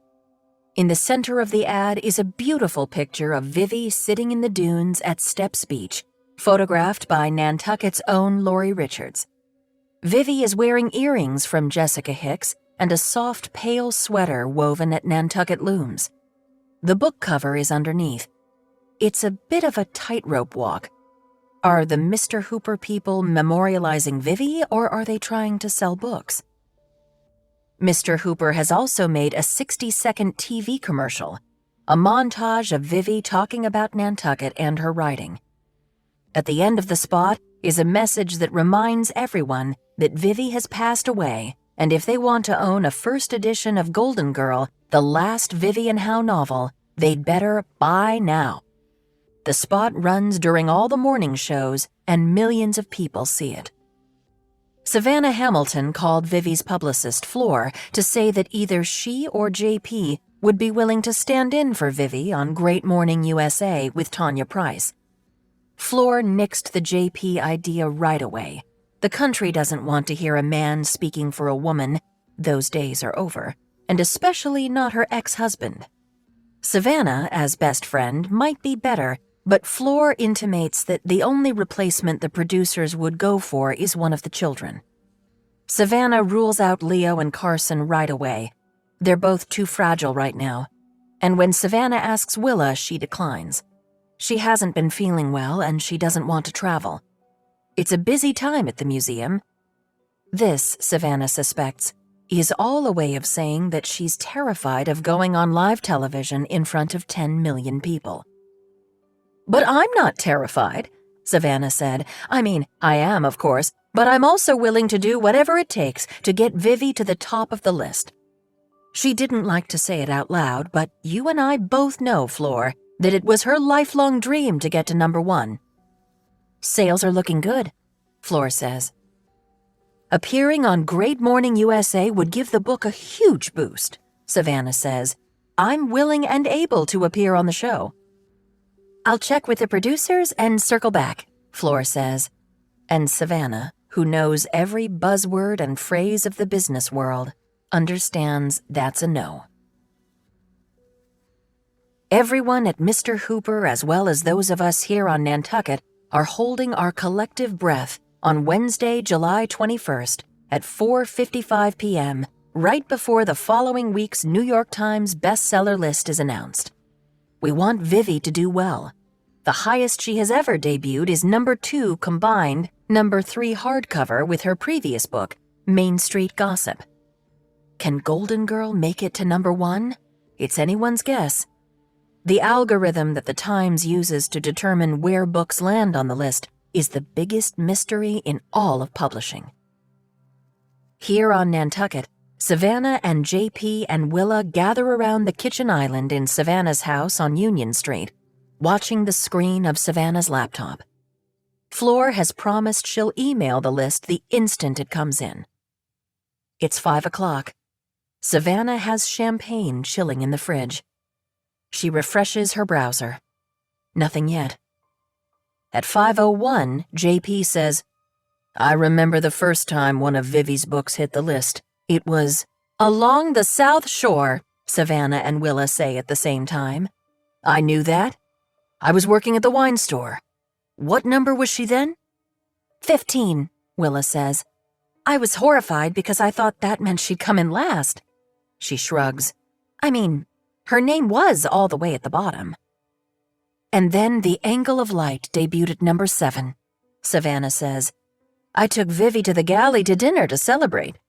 [SPEAKER 3] In the center of the ad is a beautiful picture of Vivi sitting in the dunes at Steps Beach, photographed by Nantucket's own Lori Richards. Vivi is wearing earrings from Jessica Hicks and a soft, pale sweater woven at Nantucket looms. The book cover is underneath. It's a bit of a tightrope walk. Are the Mr. Hooper people memorializing Vivi, or are they trying to sell books? Mr. Hooper has also made a 60-second TV commercial, a montage of Vivi talking about Nantucket and her writing. At the end of the spot is a message that reminds everyone that Vivi has passed away, and if they want to own a first edition of Golden Girl, the last Vivi Howe novel, they'd better buy now. The spot runs during all the morning shows, and millions of people see it.
[SPEAKER 1] Savannah Hamilton called Vivi's publicist, Floor, to say that either she or JP would be willing to stand in for Vivi on Great Morning USA with Tanya Price. Floor nixed the JP idea right away. The country doesn't want to hear a man speaking for a woman. Those days are over, and especially not her ex-husband. Savannah, as best friend, might be better, but Floor intimates that the only replacement the producers would go for is one of the children. Savannah rules out Leo and Carson right away. They're both too fragile right now. And when Savannah asks Willa, she declines. She hasn't been feeling well and she doesn't want to travel. It's a busy time at the museum. This, Savannah suspects, is all a way of saying that she's terrified of going on live television in front of 10 million people. "But I'm not terrified," Savannah said. "I mean, I am, of course, but I'm also willing to do whatever it takes to get Vivi to the top of the list." She didn't like to say it out loud, but you and I both know, Floor, that it was her lifelong dream to get to #1. "Sales are looking good," Floor says. "Appearing on Great Morning USA would give the book a huge boost," Savannah says. "I'm willing and able to appear on the show." "I'll check with the producers and circle back," Floor says. And Savannah, who knows every buzzword and phrase of the business world, understands that's a no. Everyone at Mr. Hooper, as well as those of us here on Nantucket, are holding our collective breath on Wednesday, July 21st at 4:55 p.m., right before the following week's New York Times bestseller list is announced. We want Vivi to do well. The highest she has ever debuted is #2 combined, #3 hardcover with her previous book, Main Street Gossip. Can Golden Girl make it to #1? It's anyone's guess. The algorithm that the Times uses to determine where books land on the list is the biggest mystery in all of publishing. Here on Nantucket, Savannah and JP and Willa gather around the kitchen island in Savannah's house on Union Street, watching the screen of Savannah's laptop. Floor has promised she'll email the list the instant it comes in. It's 5 o'clock. Savannah has champagne chilling in the fridge. She refreshes her browser. Nothing yet. At 5:01, JP says, "I remember the first time one of Vivi's books hit the list. It was Along the South Shore," Savannah and Willa say at the same time. "I knew that. I was working at the wine store. What number was she then?" 15, Willa says. "I was horrified because I thought that meant she'd come in last." She shrugs. "I mean, her name was all the way at the bottom." And then The Angle of Light debuted at #7, Savannah says. "I took Vivi to the galley to dinner to celebrate."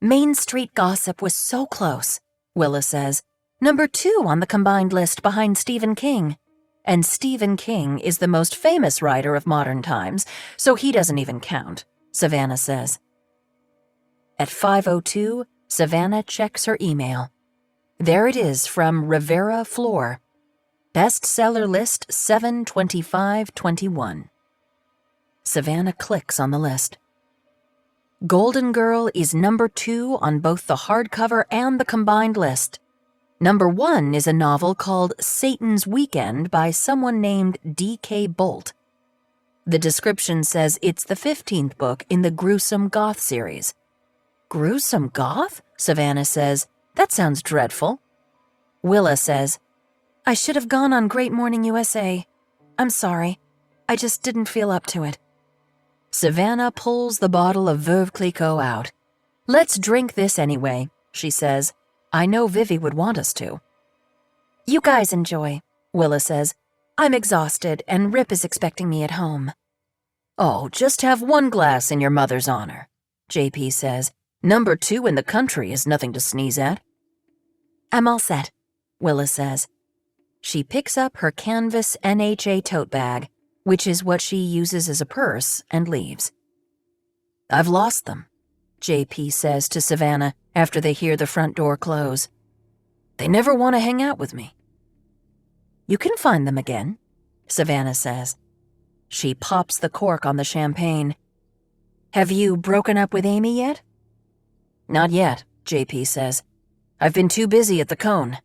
[SPEAKER 1] Main Street Gossip was so close, Willa says. #2 on the combined list behind Stephen King. And Stephen King is the most famous writer of modern times, so he doesn't even count, Savannah says. At 5:02, Savannah checks her email. There it is from Rivera Floor. Bestseller list 7/25/21. Savannah clicks on the list. Golden Girl is #2 on both the hardcover and the combined list. #1 is a novel called Satan's Weekend by someone named D.K. Bolt. The description says it's the 15th book in the Gruesome Goth series. Gruesome Goth? Savannah says. That sounds dreadful. Willa says, "I should have gone on Great Morning USA. I'm sorry. I just didn't feel up to it." Savannah pulls the bottle of Veuve Clicquot out. "Let's drink this anyway," she says. "I know Vivi would want us to." "You guys enjoy," Willa says. "I'm exhausted and Rip is expecting me at home." "Oh, just have one glass in your mother's honor," JP says. "#2 in the country is nothing to sneeze at." "I'm all set," Willa says. She picks up her canvas NHA tote bag, which is what she uses as a purse, and leaves. "I've lost them," JP says to Savannah after they hear the front door close. "They never want to hang out with me." "You can find them again," Savannah says. She pops the cork on the champagne. Have you broken up with Amy yet?
[SPEAKER 3] Not yet, JP says. I've been too busy at the Cone.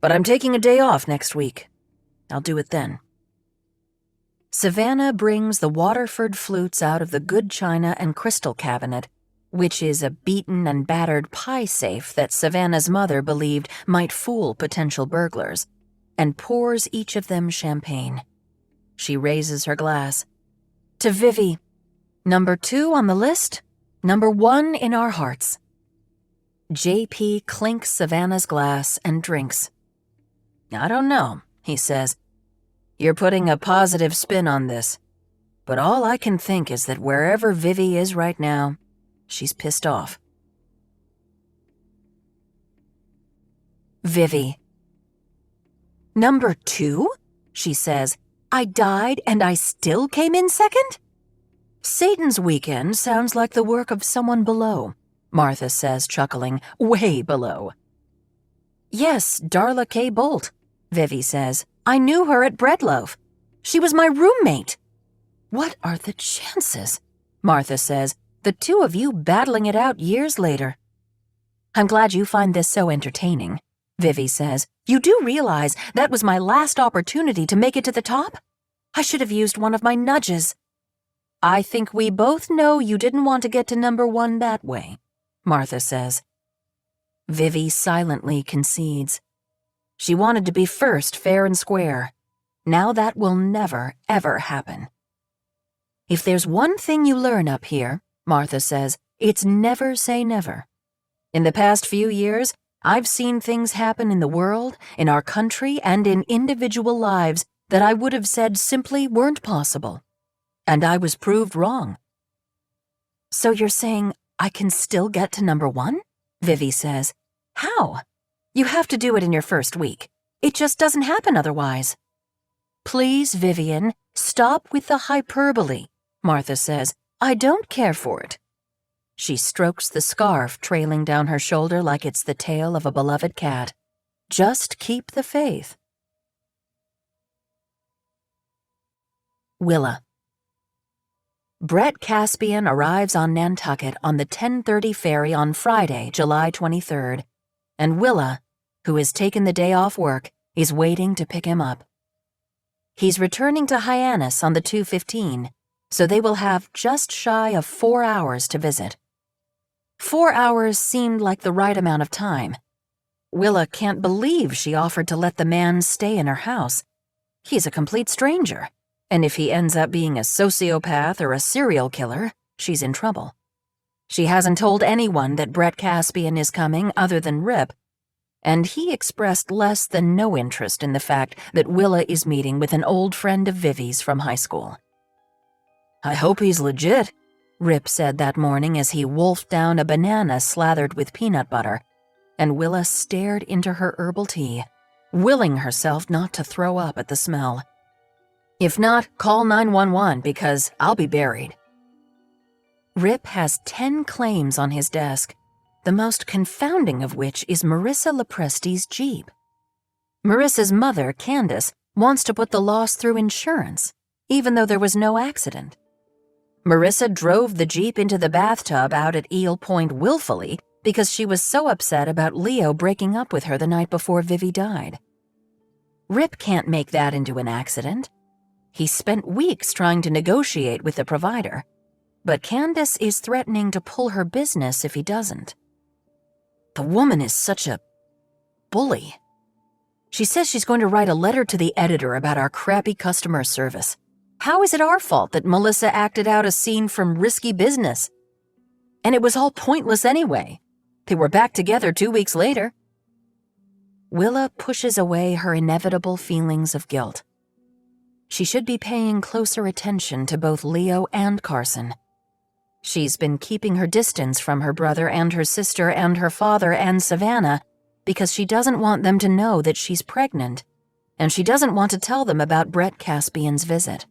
[SPEAKER 3] But I'm taking a day off next week. I'll do it then.
[SPEAKER 1] Savannah brings the Waterford flutes out of the good china and crystal cabinet, which is a beaten and battered pie safe that Savannah's mother believed might fool potential burglars, and pours each of them champagne. She raises her glass. To Vivi, number 2 on the list, number 1 in our hearts. JP clinks Savannah's glass and drinks.
[SPEAKER 3] I don't know, he says. You're putting a positive spin on this, but all I can think is that wherever Vivi is right now, she's pissed off.
[SPEAKER 1] Vivi. Number 2? She says, I died and I still came in second? Satan's weekend sounds like the work of someone below, Martha says, chuckling, way below. Yes, Darla K. Bolt, Vivi says. I knew her at Breadloaf. She was my roommate. What are the chances, Martha says, the two of you battling it out years later? I'm glad you find this so entertaining, Vivi says. You do realize that was my last opportunity to make it to the top? I should have used one of my nudges. I think we both know you didn't want to get to number 1 that way, Martha says. Vivi silently concedes. She wanted to be first, fair and square. Now that will never, ever happen. If there's one thing you learn up here, Martha says, it's never say never. In the past few years, I've seen things happen in the world, in our country, and in individual lives that I would have said simply weren't possible. And I was proved wrong. So you're saying I can still get to number 1? Vivi says. How? You have to do it in your first week. It just doesn't happen otherwise. Please, Vivian, stop with the hyperbole, Martha says. I don't care for it. She strokes the scarf trailing down her shoulder like it's the tail of a beloved cat. Just keep the faith. Willa. Brett Caspian arrives on Nantucket on the 10:30 ferry on Friday, July 23rd, and Willa, who has taken the day off work, is waiting to pick him up. He's returning to Hyannis on the 2:15, so they will have just shy of 4 hours to visit. 4 hours seemed like the right amount of time. Willa can't believe she offered to let the man stay in her house. He's a complete stranger, and if he ends up being a sociopath or a serial killer, she's in trouble. She hasn't told anyone that Brett Caspian is coming other than Rip, and he expressed less than no interest in the fact that Willa is meeting with an old friend of Vivi's from high school.
[SPEAKER 3] I hope he's legit,
[SPEAKER 1] Rip said that morning as he wolfed down a banana slathered with peanut butter, and Willa stared into her herbal tea, willing herself not to throw up at the smell. If not, call 911 because I'll be buried. Rip has 10 claims on his desk, the most confounding of which is Marissa Lepresti's Jeep. Marissa's mother, Candace, wants to put the loss through insurance, even though there was no accident. Marissa drove the Jeep into the bathtub out at Eel Point willfully because she was so upset about Leo breaking up with her the night before Vivi died. Rip can't make that into an accident. He spent weeks trying to negotiate with the provider, but Candace is threatening to pull her business if he doesn't. The woman is such a bully. She says she's going to write a letter to the editor about our crappy customer service. How is it our fault that Melissa acted out a scene from Risky Business? And it was all pointless anyway. They were back together 2 weeks later. Willa pushes away her inevitable feelings of guilt. She should be paying closer attention to both Leo and Carson. She's been keeping her distance from her brother and her sister and her father and Savannah because she doesn't want them to know that she's pregnant, and she doesn't want to tell them about Brett Caspian's visit.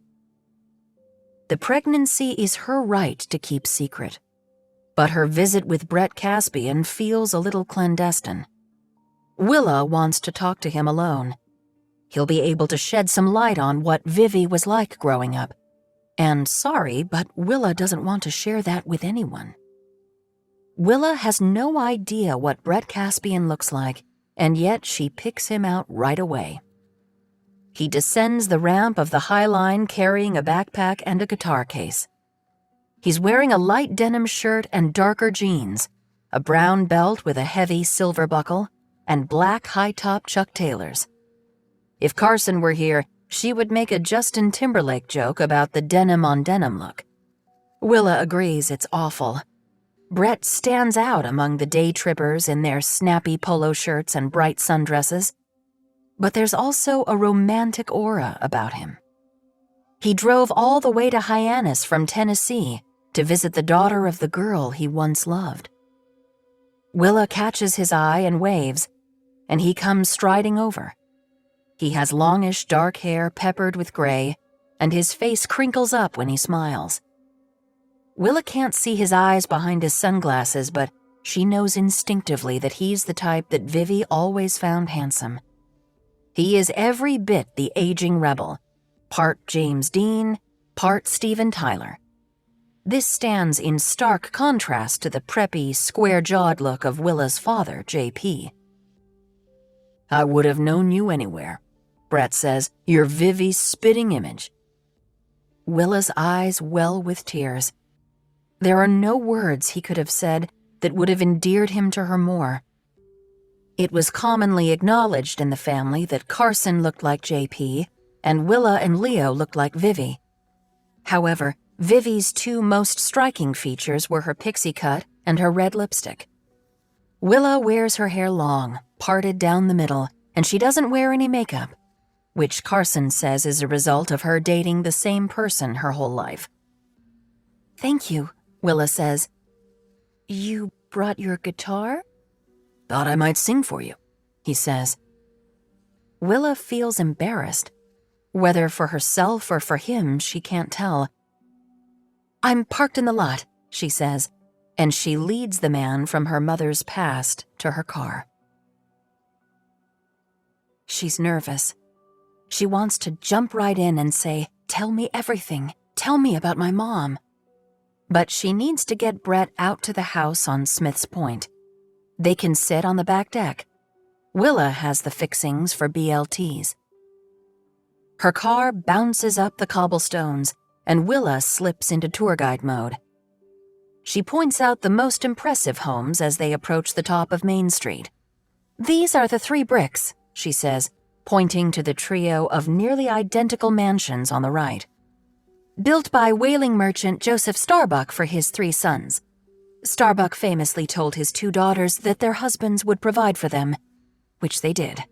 [SPEAKER 1] The pregnancy is her right to keep secret, but her visit with Brett Caspian feels a little clandestine. Willa wants to talk to him alone. He'll be able to shed some light on what Vivi was like growing up. And sorry, but Willa doesn't want to share that with anyone. Willa has no idea what Brett Caspian looks like, and yet she picks him out right away. He descends the ramp of the High Line carrying a backpack and a guitar case. He's wearing a light denim shirt and darker jeans, a brown belt with a heavy silver buckle, and black high-top Chuck Taylors. If Carson were here, she would make a Justin Timberlake joke about the denim-on-denim look. Willa agrees it's awful. Brett stands out among the day trippers in their snappy polo shirts and bright sundresses. But there's also a romantic aura about him. He drove all the way to Hyannis from Tennessee to visit the daughter of the girl he once loved. Willa catches his eye and waves, and he comes striding over. He has longish dark hair peppered with gray, and his face crinkles up when he smiles. Willa can't see his eyes behind his sunglasses, but she knows instinctively that he's the type that Vivi always found handsome. He is every bit the aging rebel, part James Dean, part Steven Tyler. This stands in stark contrast to the preppy, square-jawed look of Willa's father, J.P. "I would have known you anywhere," Brett says. "You're Vivi's spitting image." Willa's eyes well with tears. There are no words he could have said that would have endeared him to her more. It was commonly acknowledged in the family that Carson looked like J.P. and Willa and Leo looked like Vivi. However, Vivi's two most striking features were her pixie cut and her red lipstick. Willa wears her hair long, parted down the middle, and she doesn't wear any makeup, which Carson says is a result of her dating the same person her whole life. "Thank you," Willa says. "You brought your guitar?" "Thought I might sing for you," he says. Willa feels embarrassed. Whether for herself or for him, she can't tell. "I'm parked in the lot," she says, and she leads the man from her mother's past to her car. She's nervous. She wants to jump right in and say, "Tell me everything. Tell me about my mom." But she needs to get Brett out to the house on Smith's Point. They can sit on the back deck. Willa has the fixings for BLTs. Her car bounces up the cobblestones, and Willa slips into tour guide mode. She points out the most impressive homes as they approach the top of Main Street. "These are the 3 bricks," she says, pointing to the trio of nearly identical mansions on the right. "Built by whaling merchant Joseph Starbuck for his 3 sons. Starbuck famously told his 2 daughters that their husbands would provide for them, which they did."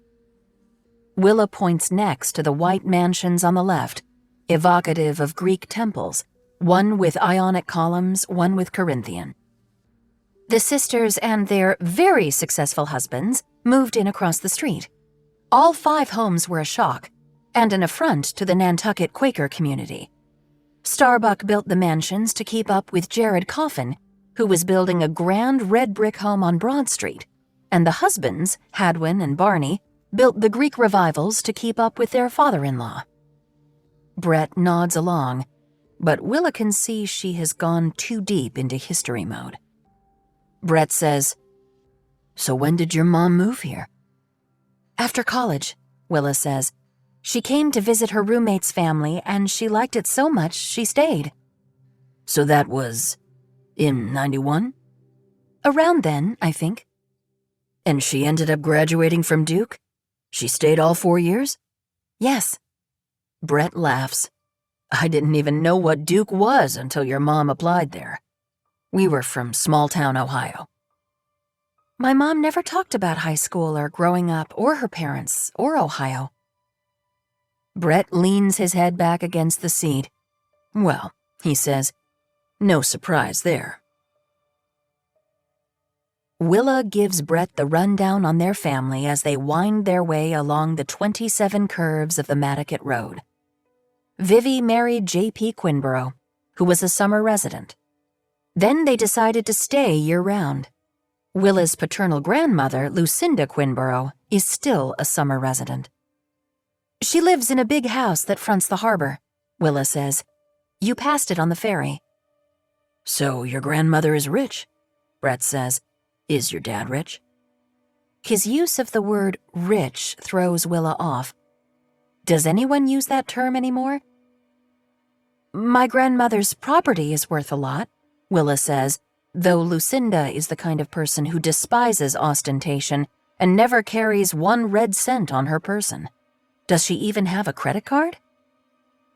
[SPEAKER 1] Willa points next to the white mansions on the left, evocative of Greek temples, one with Ionic columns, one with Corinthian. The sisters and their very successful husbands moved in across the street. All 5 homes were a shock, and an affront to the Nantucket Quaker community. Starbuck built the mansions to keep up with Jared Coffin, who was building a grand red brick home on Broad Street, and the husbands, Hadwin and Barney, built the Greek revivals to keep up with their father-in-law. Brett nods along, but Willa can see she has gone too deep into history mode. Brett says, "So when did your mom move here?" "After college," Willa says. "She came to visit her roommate's family, and she liked it so much she stayed." "So that was in 91? "Around then, I think." "And she ended up graduating from Duke? She stayed all 4 years?" "Yes." Brett laughs. "I didn't even know what Duke was until your mom applied there. We were from small-town Ohio." "My mom never talked about high school or growing up or her parents or Ohio." Brett leans his head back against the seat. "Well," he says, "no surprise there." Willa gives Brett the rundown on their family as they wind their way along the 27 curves of the Matticat Road. Vivi married J.P. Quinborough, who was a summer resident. Then they decided to stay year-round. Willa's paternal grandmother, Lucinda Quinborough, is still a summer resident. "She lives in a big house that fronts the harbor," Willa says. You passed it on the ferry.
[SPEAKER 2] So your grandmother is rich, Brett says. Is your dad rich?
[SPEAKER 1] His use of the word rich throws Willa off. Does anyone use that term anymore? My grandmother's property is worth a lot, Willa says, though Lucinda is the kind of person who despises ostentation and never carries 1 red cent on her person. Does she even have a credit card?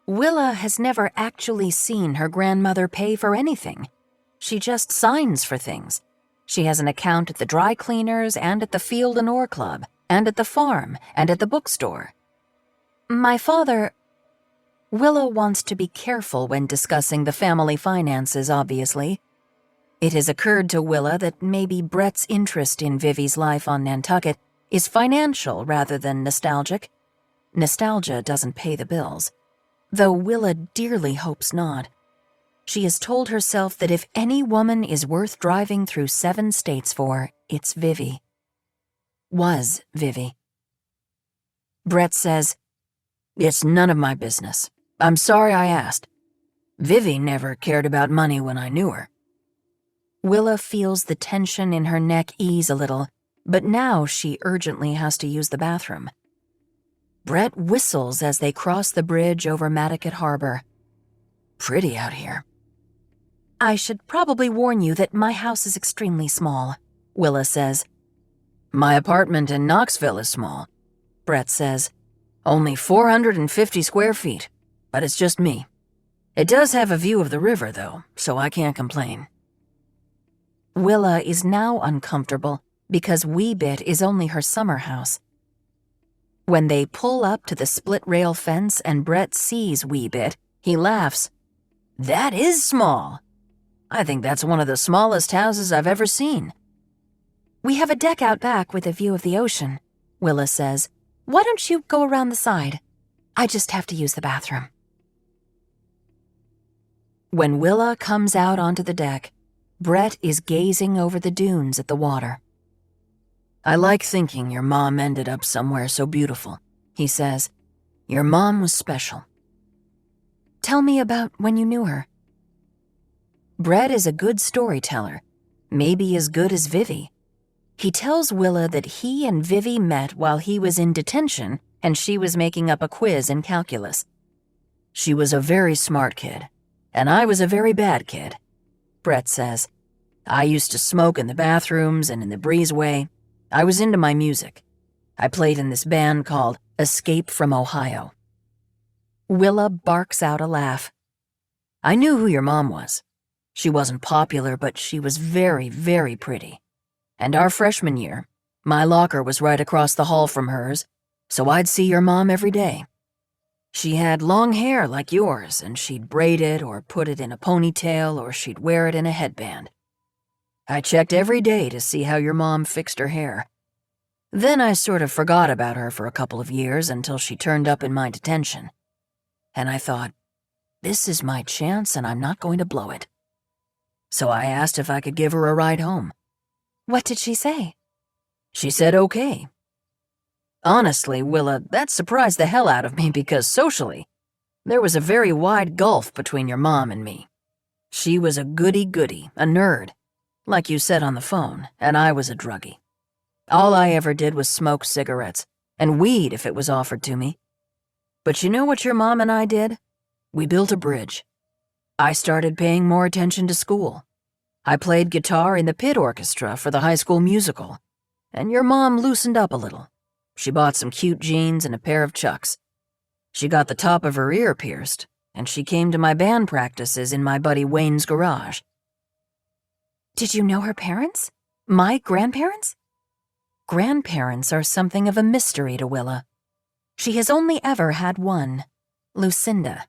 [SPEAKER 1] Willa has never actually seen her grandmother pay for anything. She just signs for things. She has an account at the dry cleaners and at the Field and Ore Club and at the farm and at the bookstore. My father... Willa wants to be careful when discussing the family finances, obviously. It has occurred to Willa that maybe Brett's interest in Vivi's life on Nantucket is financial rather than nostalgic. Nostalgia doesn't pay the bills, though Willa dearly hopes not. She has told herself that if any woman is worth driving through 7 states for, it's Vivi. Was Vivi.
[SPEAKER 2] Brett says, "It's none of my business. I'm sorry I asked. Vivi never cared about money when I knew her."
[SPEAKER 1] Willa feels the tension in her neck ease a little, but now she urgently has to use the bathroom. Brett whistles as they cross the bridge over Madaket Harbor.
[SPEAKER 2] Pretty out here.
[SPEAKER 1] I should probably warn you that my house is extremely small, Willa says.
[SPEAKER 2] My apartment in Knoxville is small, Brett says. Only 450 square feet, but it's just me. It does have a view of the river, though, so I can't complain.
[SPEAKER 1] Willa is now uncomfortable because Wee-Bit is only her summer house. When they pull up to the split-rail fence and Brett sees Wee-Bit, he laughs.
[SPEAKER 2] That is small. I think that's one of the smallest houses I've ever seen.
[SPEAKER 1] We have a deck out back with a view of the ocean, Willa says. Why don't you go around the side? I just have to use the bathroom. When Willa comes out onto the deck, Brett is gazing over the dunes at the water.
[SPEAKER 2] I like thinking your mom ended up somewhere so beautiful, he says. Your mom was special.
[SPEAKER 1] Tell me about when you knew her. Brett is a good storyteller, maybe as good as Vivi. He tells Willa that he and Vivi met while he was in detention and she was making up a quiz in calculus.
[SPEAKER 2] She was a very smart kid, and I was a very bad kid, Brett says. I used to smoke in the bathrooms and in the breezeway. I was into my music. I played in this band called Escape from Ohio.
[SPEAKER 1] Willa barks out a laugh.
[SPEAKER 2] I knew who your mom was. She wasn't popular, but she was very, very pretty. And our freshman year, my locker was right across the hall from hers, so I'd see your mom every day. She had long hair like yours, and she'd braid it or put it in a ponytail or she'd wear it in a headband. I checked every day to see how your mom fixed her hair. Then I sort of forgot about her for a couple of years until she turned up in my detention. And I thought, this is my chance and I'm not going to blow it. So I asked if I could give her a ride home.
[SPEAKER 1] What did she say?
[SPEAKER 2] She said okay. Honestly, Willa, that surprised the hell out of me because socially, there was a very wide gulf between your mom and me. She was a goody-goody, a nerd, like you said on the phone, and I was a druggie. All I ever did was smoke cigarettes, and weed if it was offered to me. But you know what your mom and I did? We built a bridge. I started paying more attention to school. I played guitar in the pit orchestra for the high school musical, and your mom loosened up a little. She bought some cute jeans and a pair of Chucks. She got the top of her ear pierced, and she came to my band practices in my buddy Wayne's garage.
[SPEAKER 1] Did you know her parents? My grandparents? Grandparents are something of a mystery to Willa. She has only ever had one, Lucinda.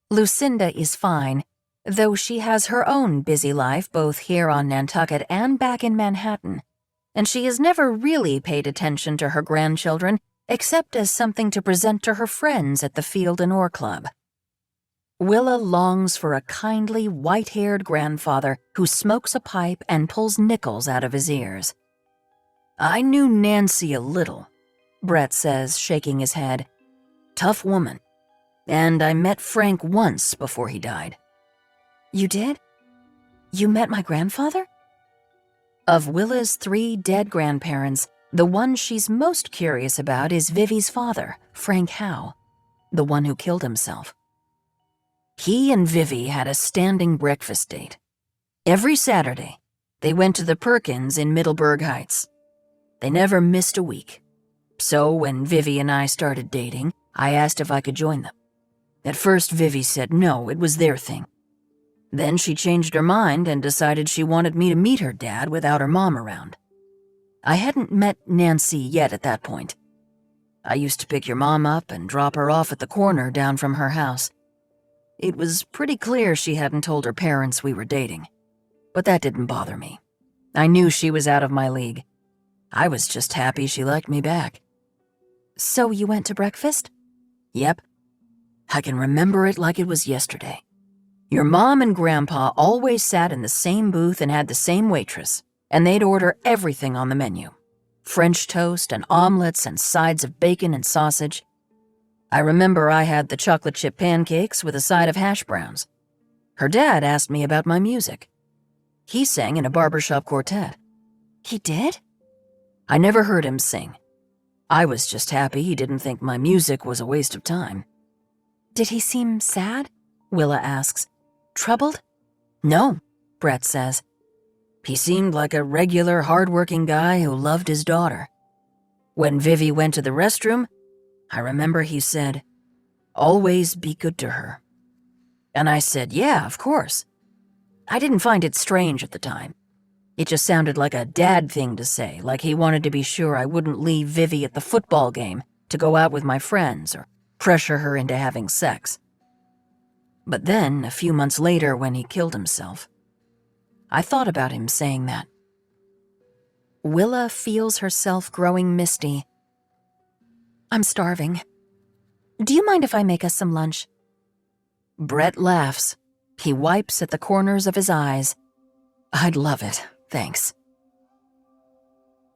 [SPEAKER 1] Lucinda is fine, though she has her own busy life both here on Nantucket and back in Manhattan, and she has never really paid attention to her grandchildren except as something to present to her friends at the Field and Ore Club. Willa longs for a kindly, white-haired grandfather who smokes a pipe and pulls nickels out of his ears.
[SPEAKER 2] I knew Nancy a little, Brett says, shaking his head. Tough woman.
[SPEAKER 3] And I met Frank once before he died.
[SPEAKER 2] You did? You met my grandfather?
[SPEAKER 3] Of Willa's 3 dead grandparents, the one she's most curious about is Vivi's father, Frank Howe, the one who killed himself. He and Vivi had a standing breakfast date. Every Saturday, they went to the Perkins in Middleburg Heights. They never missed a week. So when Vivi and I started dating, I asked if I could join them. At first, Vivi said no, it was their thing. Then she changed her mind and decided she wanted me to meet her dad without her mom around. I hadn't met Nancy yet at that point. I used to pick your mom up and drop her off at the corner down from her house. It was pretty clear she hadn't told her parents we were dating. But that didn't bother me. I knew she was out of my league. I was just happy she liked me back.
[SPEAKER 2] So you went to breakfast?
[SPEAKER 3] Yep. I can remember it like it was yesterday. Your mom and grandpa always sat in the same booth and had the same waitress, and they'd order everything on the menu. French toast and omelets and sides of bacon and sausage. I remember I had the chocolate chip pancakes with a side of hash browns. Her dad asked me about my music. He sang in a barbershop quartet.
[SPEAKER 2] He did?
[SPEAKER 3] I never heard him sing. I was just happy he didn't think my music was a waste of time.
[SPEAKER 2] Did he seem sad? Willa asks. Troubled?
[SPEAKER 3] No, Brett says. He seemed like a regular, hard-working guy who loved his daughter. When Vivi went to the restroom, I remember he said, "Always be good to her." And I said, "Yeah, of course." I didn't find it strange at the time. It just sounded like a dad thing to say, like he wanted to be sure I wouldn't leave Vivi at the football game to go out with my friends or pressure her into having sex. But then, a few months later when he killed himself, I thought about him saying that.
[SPEAKER 2] Willa feels herself growing misty. I'm starving. Do you mind if I make us some lunch?
[SPEAKER 3] Brett laughs. He wipes at the corners of his eyes. I'd love it, thanks.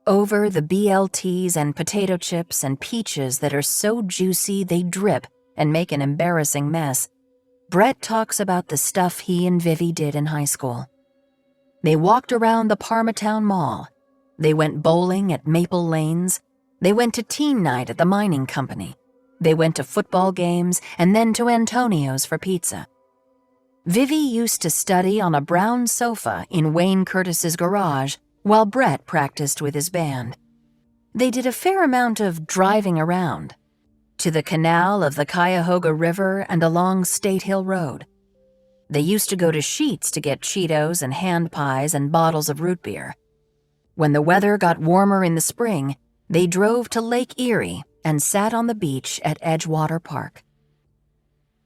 [SPEAKER 2] Over the BLTs and potato chips and peaches that are so juicy they drip and make an embarrassing mess, Brett talks about the stuff he and Vivi did in high school. They walked around the Parmatown Mall. They went bowling at Maple Lanes. They went to teen night at the mining company. They went to football games and then to Antonio's for pizza. Vivi used to study on a brown sofa in Wayne Curtis's garage while Brett practiced with his band. They did a fair amount of driving around, to the canal of the Cuyahoga River and along State Hill Road. They used to go to Sheetz to get Cheetos and hand pies and bottles of root beer. When the weather got warmer in the spring, they drove to Lake Erie and sat on the beach at Edgewater Park.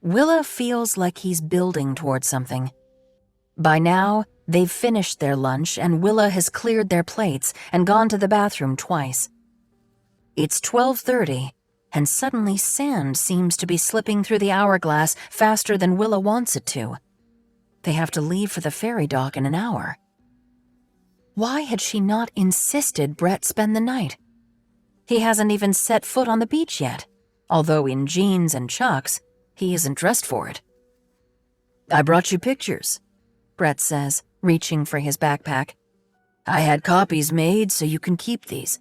[SPEAKER 2] Willa feels like he's building towards something. By now, they've finished their lunch and Willa has cleared their plates and gone to the bathroom twice. It's 12:30, and suddenly sand seems to be slipping through the hourglass faster than Willa wants it to. They have to leave for the ferry dock in an hour. Why had she not insisted Brett spend the night? He hasn't even set foot on the beach yet, although in jeans and chucks, he isn't dressed for it. I brought you pictures, Brett says, reaching for his backpack. I had copies made so you can keep these.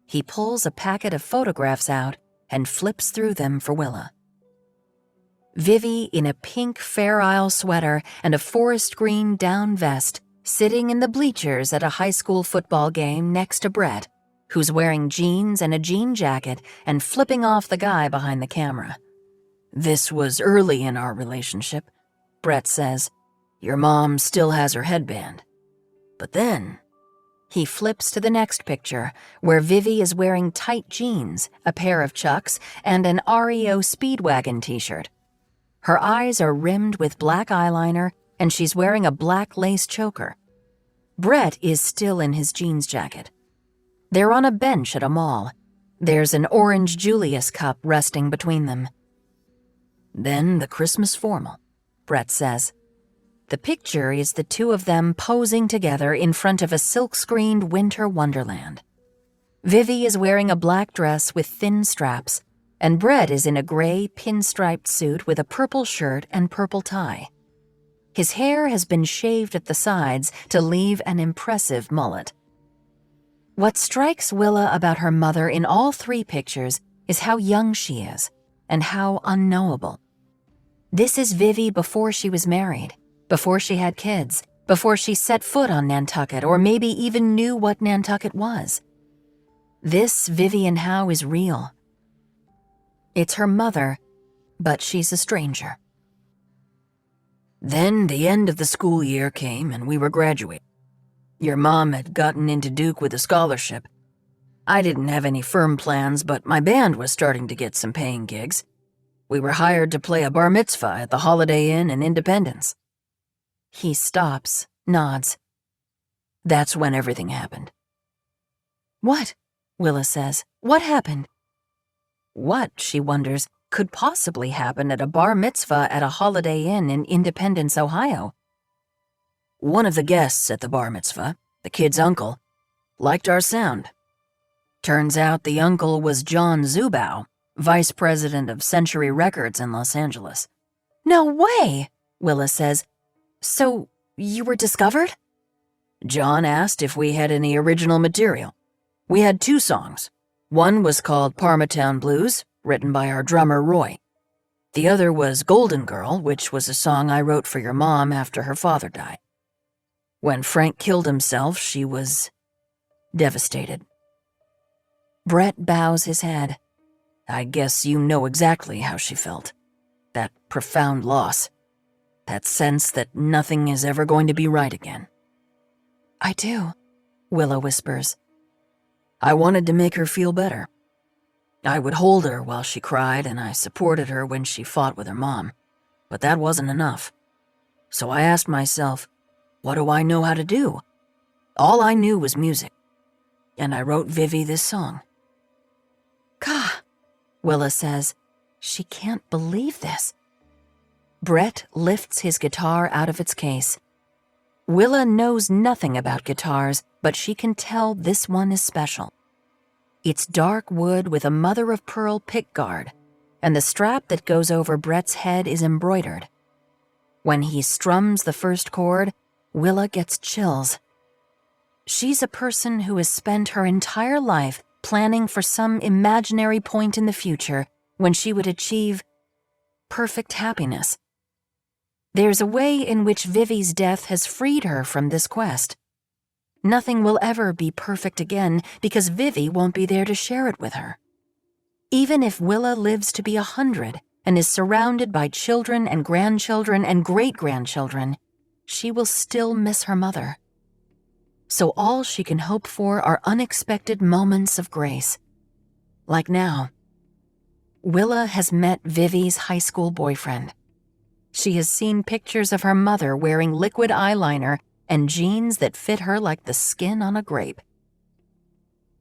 [SPEAKER 2] He pulls a packet of photographs out and flips through them for Willa. Vivi in a pink Fair Isle sweater and a forest green down vest, sitting in the bleachers at a high school football game next to Brett, who's wearing jeans and a jean jacket and flipping off the guy behind the camera. This was early in our relationship, Brett says. Your mom still has her headband. But then, he flips to the next picture, where Vivi is wearing tight jeans, a pair of chucks, and an REO Speedwagon t-shirt. Her eyes are rimmed with black eyeliner, and she's wearing a black lace choker. Brett is still in his jeans jacket. They're on a bench at a mall. There's an orange Julius cup resting between them. Then the Christmas formal, Brett says. The picture is the two of them posing together in front of a silk-screened winter wonderland. Vivi is wearing a black dress with thin straps.
[SPEAKER 1] and Brett is in a gray pinstriped suit with a purple shirt and purple tie. His hair has been shaved at the sides to leave an impressive mullet. What strikes Willa about her mother in all three pictures is how young she is and how unknowable. This is Vivi before she was married, before she had kids, before she set foot on Nantucket or maybe even knew what Nantucket was. This Vivi Howe is real. It's her mother, but she's a stranger.
[SPEAKER 2] Then the end of the school year came and we were graduating. Your mom had gotten into Duke with a scholarship. I didn't have any firm plans, but my band was starting to get some paying gigs. We were hired to play a bar mitzvah at the Holiday Inn in Independence.
[SPEAKER 1] He stops, nods.
[SPEAKER 2] That's when everything happened.
[SPEAKER 1] What? Willa says. What happened? What, she wonders, could possibly happen at a bar mitzvah at a Holiday Inn in Independence, Ohio?
[SPEAKER 2] One of the guests at the bar mitzvah, the kid's uncle, liked our sound. Turns out the uncle was John Zubow, vice president of Century Records in Los Angeles.
[SPEAKER 1] No way, Willa says. So, you were discovered?
[SPEAKER 2] John asked if we had any original material. We had 2 songs. One was called Parmatown Blues, written by our drummer Roy. The other was Golden Girl, which was a song I wrote for your mom after her father died. When Frank killed himself, she was devastated.
[SPEAKER 1] Brett bows his head.
[SPEAKER 2] I guess you know exactly how she felt. That profound loss. That sense that nothing is ever going to be right again.
[SPEAKER 1] I do, Willa whispers.
[SPEAKER 2] I wanted to make her feel better. I would hold her while she cried, and I supported her when she fought with her mom. But that wasn't enough. So I asked myself, what do I know how to do? All I knew was music. And I wrote Vivi this song.
[SPEAKER 1] Gah, Willa says. She can't believe this. Brett lifts his guitar out of its case. Willa knows nothing about guitars, but she can tell this one is special. It's dark wood with a mother-of-pearl pickguard, and the strap that goes over Brett's head is embroidered. When he strums the first chord, Willa gets chills. She's a person who has spent her entire life planning for some imaginary point in the future when she would achieve perfect happiness. There's a way in which Vivi's death has freed her from this quest. Nothing will ever be perfect again because Vivi won't be there to share it with her. Even if Willa lives to be 100 and is surrounded by children and grandchildren and great-grandchildren, she will still miss her mother. So all she can hope for are unexpected moments of grace. Like now. Willa has met Vivi's high school boyfriend. She has seen pictures of her mother wearing liquid eyeliner and jeans that fit her like the skin on a grape.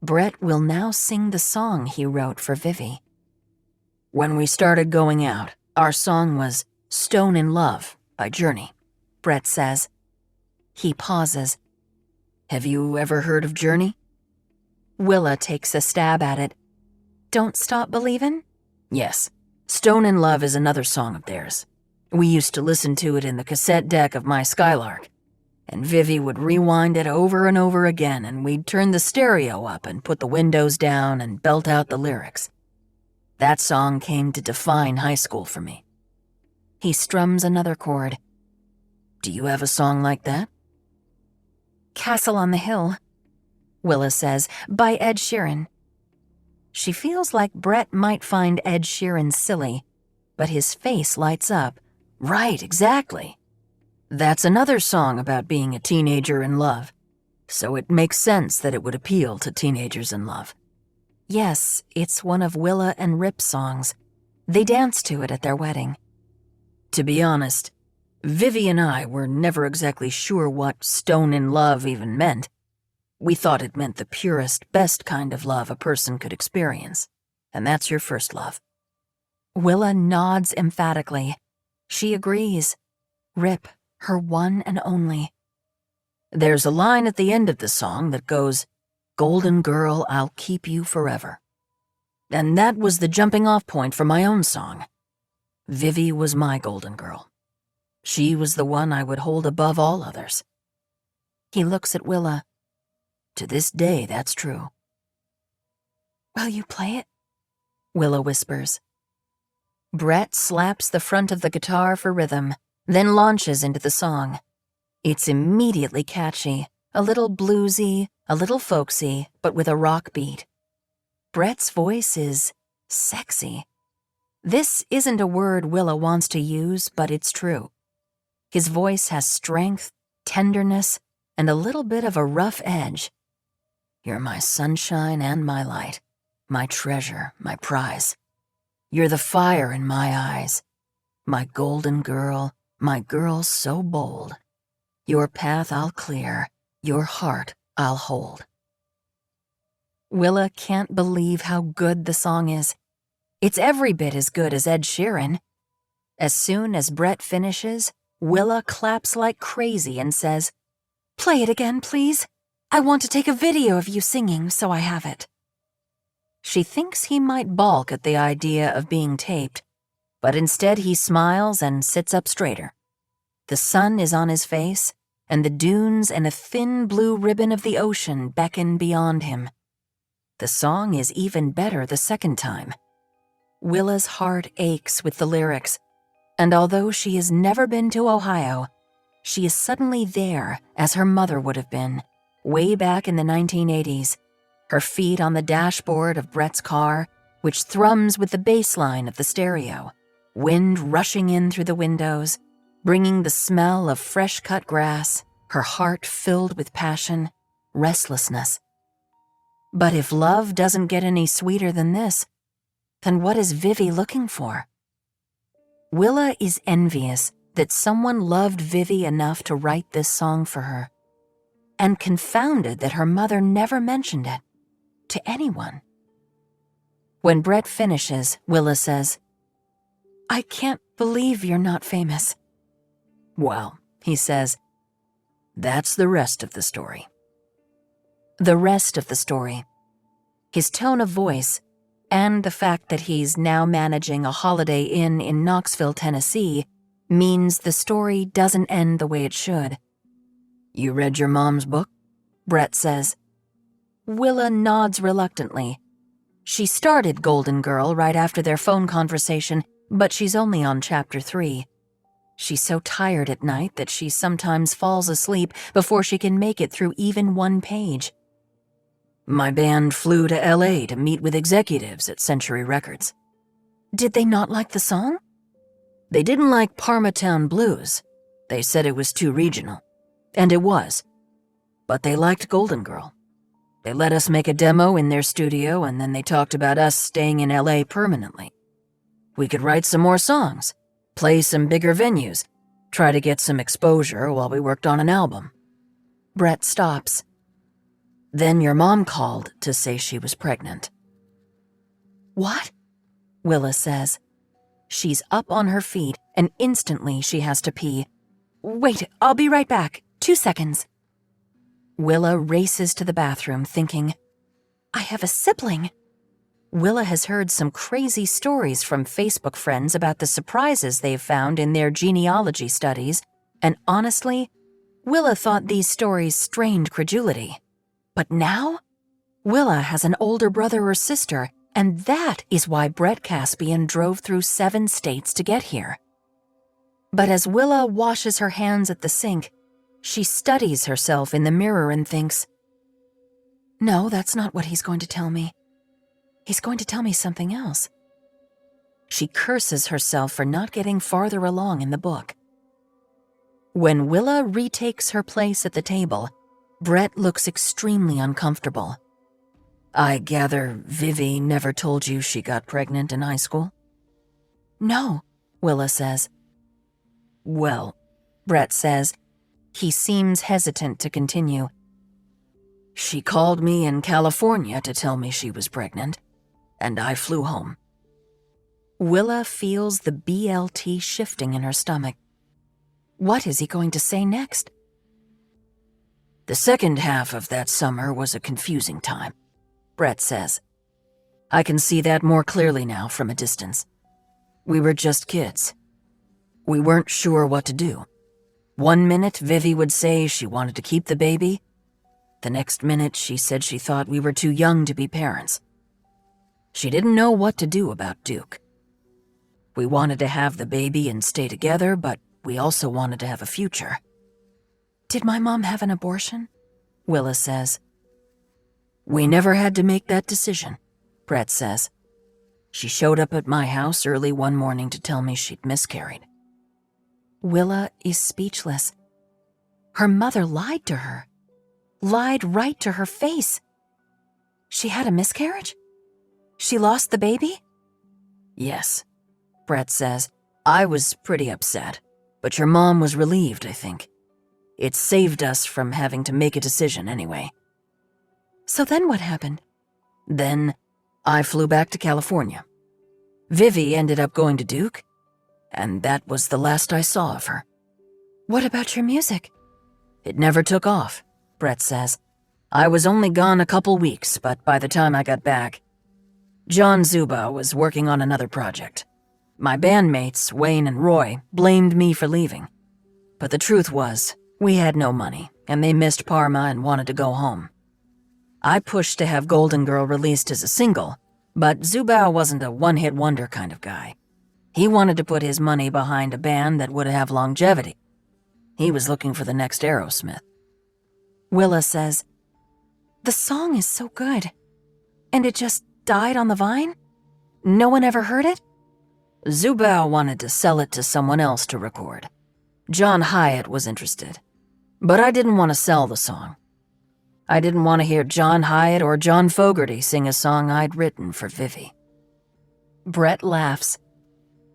[SPEAKER 1] Brett will now sing the song he wrote for Vivi.
[SPEAKER 2] When we started going out, our song was Stone in Love by Journey,
[SPEAKER 1] Brett says. He pauses.
[SPEAKER 2] Have you ever heard of Journey?
[SPEAKER 1] Willa takes a stab at it. Don't Stop Believin'?
[SPEAKER 2] Yes. Stone in Love is another song of theirs. We used to listen to it in the cassette deck of my Skylark, and Vivi would rewind it over and over again, and we'd turn the stereo up and put the windows down and belt out the lyrics. That song came to define high school for me.
[SPEAKER 1] He strums another chord.
[SPEAKER 2] Do you have a song like that?
[SPEAKER 1] Castle on the Hill, Willa says, by Ed Sheeran. She feels like Brett might find Ed Sheeran silly, but his face lights up.
[SPEAKER 2] Right, exactly. That's another song about being a teenager in love, so it makes sense that it would appeal to teenagers in love.
[SPEAKER 1] Yes, it's one of Willa and Rip's songs. They danced to it at their wedding.
[SPEAKER 2] To be honest, Vivi and I were never exactly sure what stone in love even meant. We thought it meant the purest, best kind of love a person could experience, and that's your first love.
[SPEAKER 1] Willa nods emphatically. She agrees. Rip, her one and only.
[SPEAKER 2] There's a line at the end of the song that goes, "Golden girl, I'll keep you forever."
[SPEAKER 3] And that was the jumping-off point for my own song. Vivi was my golden girl. She was the one I would hold above all others.
[SPEAKER 1] He looks at Willa.
[SPEAKER 3] To this day, that's true.
[SPEAKER 1] Will you play it?
[SPEAKER 2] Willa whispers. Brett slaps the front of the guitar for rhythm, then launches into the song. It's immediately catchy, a little bluesy, a little folksy, but with a rock beat. Brett's voice is sexy. This isn't a word Willa wants to use, but it's true. His voice has strength, tenderness, and a little bit of a rough edge. You're my sunshine and my light, my treasure, my prize. You're the fire in my eyes, my golden girl, my girl so bold. Your path I'll clear, your heart I'll hold. Willa can't believe how good the song is. It's every bit as good as Ed Sheeran. As soon as Brett finishes, Willa claps like crazy and says, "Play it again, please. I want to take a video of you singing, so I have it." She thinks he might balk at the idea of being taped, but instead he smiles and sits up straighter. The sun is on his face, and the dunes and a thin blue ribbon of the ocean beckon beyond him. The song is even better the second time. Willa's heart aches with the lyrics, and although she has never been to Ohio, she is suddenly there as her mother would have been, way back in the 1980s, her feet on the dashboard of Brett's car, which thrums with the bass line of the stereo, wind rushing in through the windows, bringing the smell of fresh-cut grass, her heart filled with passion, restlessness. But if love doesn't get any sweeter than this, then what is Vivi looking for? Willa is envious that someone loved Vivi enough to write this song for her, and confounded that her mother never mentioned it to anyone. When Brett finishes, Willa says, "I can't believe you're not famous."
[SPEAKER 3] "Well," he says, "that's the rest of the story."
[SPEAKER 2] The rest of the story. His tone of voice, and the fact that he's now managing a Holiday Inn in Knoxville, Tennessee, means the story doesn't end the way it should.
[SPEAKER 3] "You read your mom's book?"
[SPEAKER 2] Brett says. Willa nods reluctantly. She started Golden Girl right after their phone conversation, but she's only on chapter 3. She's so tired at night that she sometimes falls asleep before she can make it through even one page.
[SPEAKER 3] "My band flew to LA to meet with executives at Century Records."
[SPEAKER 2] Did they not like the song?
[SPEAKER 3] "They didn't like Parmatown Blues. They said it was too regional. And it was. But they liked Golden Girl. They let us make a demo in their studio, and then they talked about us staying in LA permanently. We could write some more songs, play some bigger venues, try to get some exposure while we worked on an album."
[SPEAKER 2] Brett stops.
[SPEAKER 3] "Then your mom called to say she was pregnant."
[SPEAKER 2] "What?" Willa says. She's up on her feet, and instantly she has to pee. "Wait, I'll be right back. 2 seconds." Willa races to the bathroom, thinking, "I have a sibling." Willa has heard some crazy stories from Facebook friends about the surprises they've found in their genealogy studies, and honestly, Willa thought these stories strained credulity. But now, Willa has an older brother or sister, and that is why Brett Caspian drove through 7 states to get here. But as Willa washes her hands at the sink, she studies herself in the mirror and thinks, "No, that's not what he's going to tell me. He's going to tell me something else." She curses herself for not getting farther along in the book. When Willa retakes her place at the table, Brett looks extremely uncomfortable.
[SPEAKER 3] "I gather Vivi never told you she got pregnant in high school?"
[SPEAKER 2] "No," Willa says.
[SPEAKER 3] "Well,"
[SPEAKER 2] Brett says. He seems hesitant to continue.
[SPEAKER 3] "She called me in California to tell me she was pregnant, and I flew home."
[SPEAKER 2] Willa feels the BLT shifting in her stomach. What is he going to say next?
[SPEAKER 3] "The second half of that summer was a confusing time," Brett says. I can see that more clearly now from a distance. We were just kids. We weren't sure what to do. One minute, Vivi would say she wanted to keep the baby. The next minute, she said she thought we were too young to be parents. She didn't know what to do about Duke. We wanted to have the baby and stay together, but we also wanted to have a future.
[SPEAKER 1] Did my mom have an abortion? Willa says.
[SPEAKER 3] We never had to make that decision, Brett says. She showed up at my house early one morning to tell me she'd miscarried.
[SPEAKER 1] Willa is speechless. Her mother lied to her. Lied right to her face. She had a miscarriage? She lost the baby?
[SPEAKER 3] Yes, Brett says. I was pretty upset, but your mom was relieved, I think. It saved us from having to make a decision anyway.
[SPEAKER 1] So then what happened?
[SPEAKER 3] Then I flew back to California. Vivi ended up going to Duke, and that was the last I saw of her.
[SPEAKER 1] What about your music?
[SPEAKER 3] It never took off, Brett says. I was only gone a couple weeks, but by the time I got back, John Zuba was working on another project. My bandmates, Wayne and Roy, blamed me for leaving. But the truth was, we had no money, and they missed Parma and wanted to go home. I pushed to have Golden Girl released as a single, but Zubao wasn't a one-hit wonder kind of guy. He wanted to put his money behind a band that would have longevity. He was looking for the next Aerosmith.
[SPEAKER 1] Willa says, "The song is so good. And it just died on the vine? No one ever heard it?"
[SPEAKER 3] Zubao wanted to sell it to someone else to record. John Hyatt was interested. But I didn't want to sell the song. I didn't want to hear John Hyatt or John Fogerty sing a song I'd written for Vivi.
[SPEAKER 1] Brett laughs.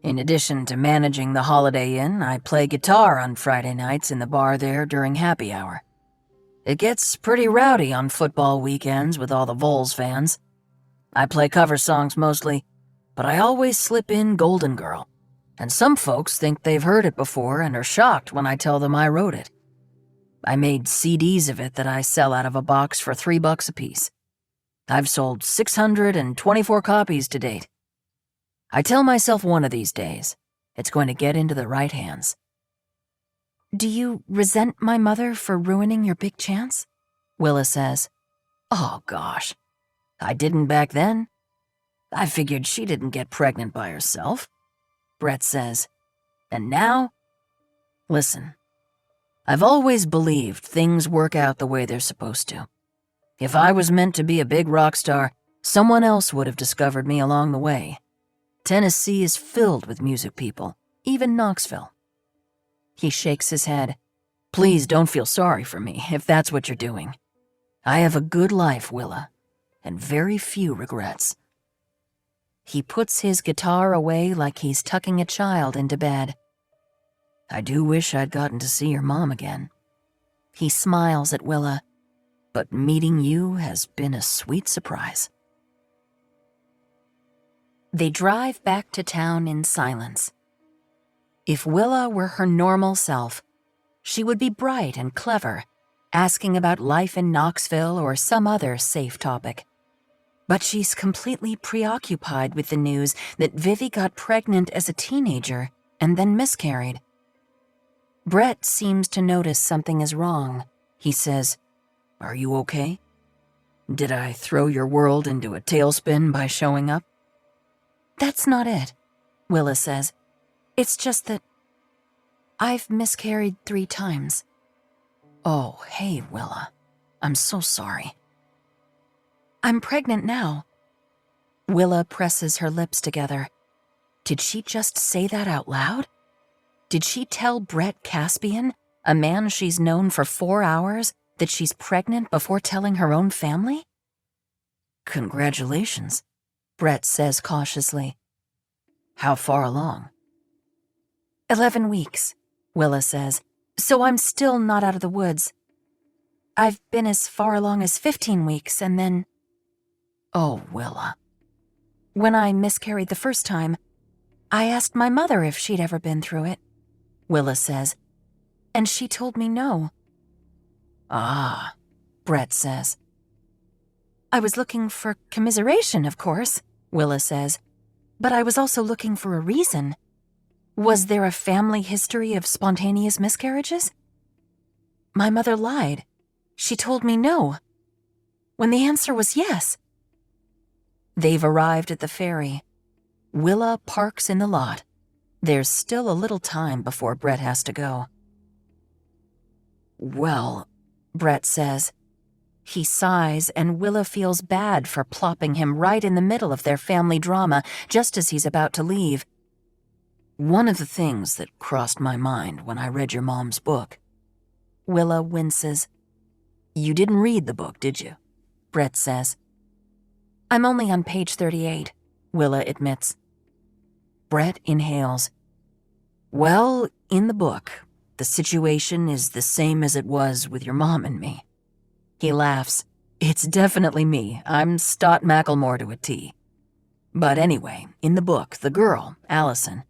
[SPEAKER 3] In addition to managing the Holiday Inn, I play guitar on Friday nights in the bar there during happy hour. It gets pretty rowdy on football weekends with all the Vols fans. I play cover songs mostly, but I always slip in Golden Girl, and some folks think they've heard it before and are shocked when I tell them I wrote it. I made CDs of it that I sell out of a box for $3 a piece. I've sold 624 copies to date. I tell myself one of these days, it's going to get into the right hands.
[SPEAKER 1] "Do you resent my mother for ruining your big chance?" Willa says.
[SPEAKER 3] Oh gosh, I didn't back then. I figured she didn't get pregnant by herself, Brett says. And now? Listen, I've always believed things work out the way they're supposed to. If I was meant to be a big rock star, someone else would have discovered me along the way. Tennessee is filled with music people, even Knoxville. He shakes his head. Please don't feel sorry for me, if that's what you're doing. I have a good life, Willa, and very few regrets. He puts his guitar away like he's tucking a child into bed. I do wish I'd gotten to see your mom again. He smiles at Willa, but meeting you has been a sweet surprise.
[SPEAKER 1] They drive back to town in silence. If Willa were her normal self, she would be bright and clever, asking about life in Knoxville or some other safe topic. But she's completely preoccupied with the news that Vivi got pregnant as a teenager and then miscarried. Brett seems to notice something is wrong. He says, "Are you okay? Did I throw your world into a tailspin by showing up?" "That's not it," Willa says. "It's just that I've miscarried 3 times.
[SPEAKER 3] Oh, hey, Willa. I'm so sorry.
[SPEAKER 1] I'm pregnant now." Willa presses her lips together. Did she just say that out loud? Did she tell Brett Caspian, a man she's known for 4 hours, that she's pregnant before telling her own family?
[SPEAKER 3] Congratulations, Brett says cautiously. How far along?
[SPEAKER 1] 11 weeks, Willa says, so I'm still not out of the woods. I've been as far along as 15 weeks, and then...
[SPEAKER 3] Oh, Willa.
[SPEAKER 1] When I miscarried the first time, I asked my mother if she'd ever been through it, Willa says, and she told me no.
[SPEAKER 3] Ah, Brett says.
[SPEAKER 1] I was looking for commiseration, of course, Willa says. But I was also looking for a reason. Was there a family history of spontaneous miscarriages? My mother lied. She told me no. When the answer was yes. They've arrived at the ferry. Willa parks in the lot. There's still a little time before Brett has to go. Well, Brett says. He sighs, and Willa feels bad for plopping him right in the middle of their family drama just as he's about to leave. One of the things that crossed my mind when I read your mom's book. Willa winces. You didn't read the book, did you? Brett says. I'm only on page 38, Willa admits. Brett inhales. Well, in the book, the situation is the same as it was with your mom and me. He laughs. It's definitely me. I'm Stott Macklemore to a T. But anyway, in the book, the girl, Allison,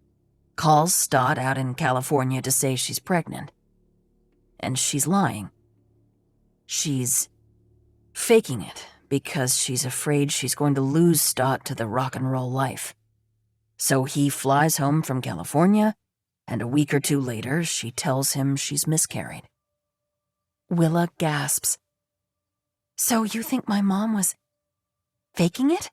[SPEAKER 1] calls Stott out in California to say she's pregnant. And she's lying. She's faking it because she's afraid she's going to lose Stott to the rock and roll life. So he flies home from California, and a week or two later, she tells him she's miscarried. Willa gasps. So you think my mom was faking it?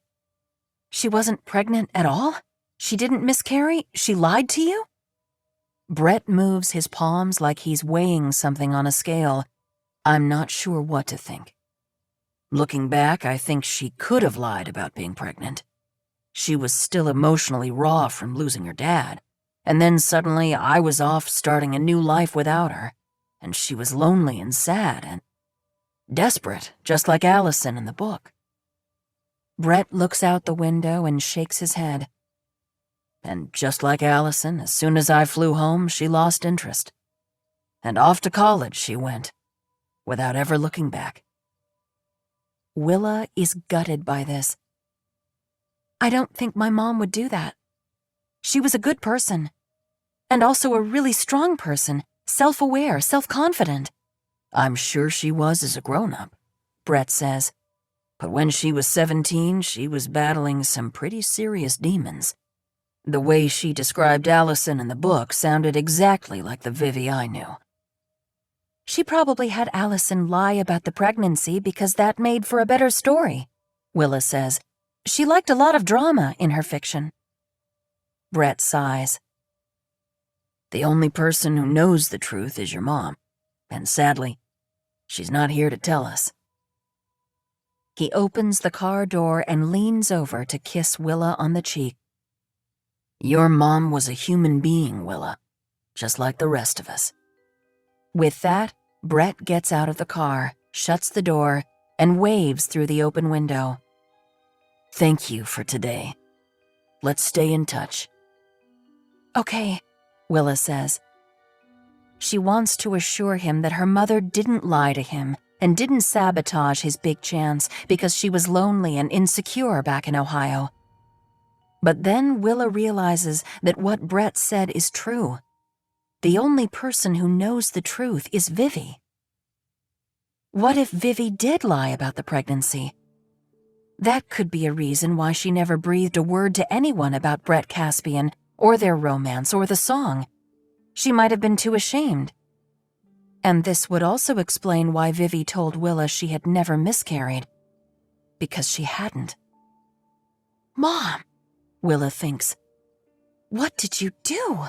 [SPEAKER 1] She wasn't pregnant at all? She didn't miscarry? She lied to you? Brett moves his palms like he's weighing something on a scale. I'm not sure what to think. Looking back, I think she could have lied about being pregnant. She was still emotionally raw from losing her dad, and then suddenly I was off starting a new life without her, and she was lonely and sad and desperate, just like Allison in the book. Brett looks out the window and shakes his head. And just like Allison, as soon as I flew home, she lost interest. And off to college she went, without ever looking back. Willa is gutted by this. I don't think my mom would do that. She was a good person, and also a really strong person, self-aware, self-confident. I'm sure she was as a grown-up, Brett says. But when she was 17, she was battling some pretty serious demons. The way she described Allison in the book sounded exactly like the Vivi I knew. She probably had Allison lie about the pregnancy because that made for a better story, Willa says. She liked a lot of drama in her fiction. Brett sighs. The only person who knows the truth is your mom, and sadly, she's not here to tell us. He opens the car door and leans over to kiss Willa on the cheek. Your mom was a human being, Willa, just like the rest of us. With that, Brett gets out of the car, shuts the door, and waves through the open window. Thank you for today. Let's stay in touch. Okay, Willa says. She wants to assure him that her mother didn't lie to him and didn't sabotage his big chance because she was lonely and insecure back in Ohio. But then Willa realizes that what Brett said is true. The only person who knows the truth is Vivi. What if Vivi did lie about the pregnancy? That could be a reason why she never breathed a word to anyone about Brett Caspian, or their romance, or the song. She might have been too ashamed. And this would also explain why Vivi told Willa she had never miscarried. Because she hadn't. Mom, Willa thinks. What did you do?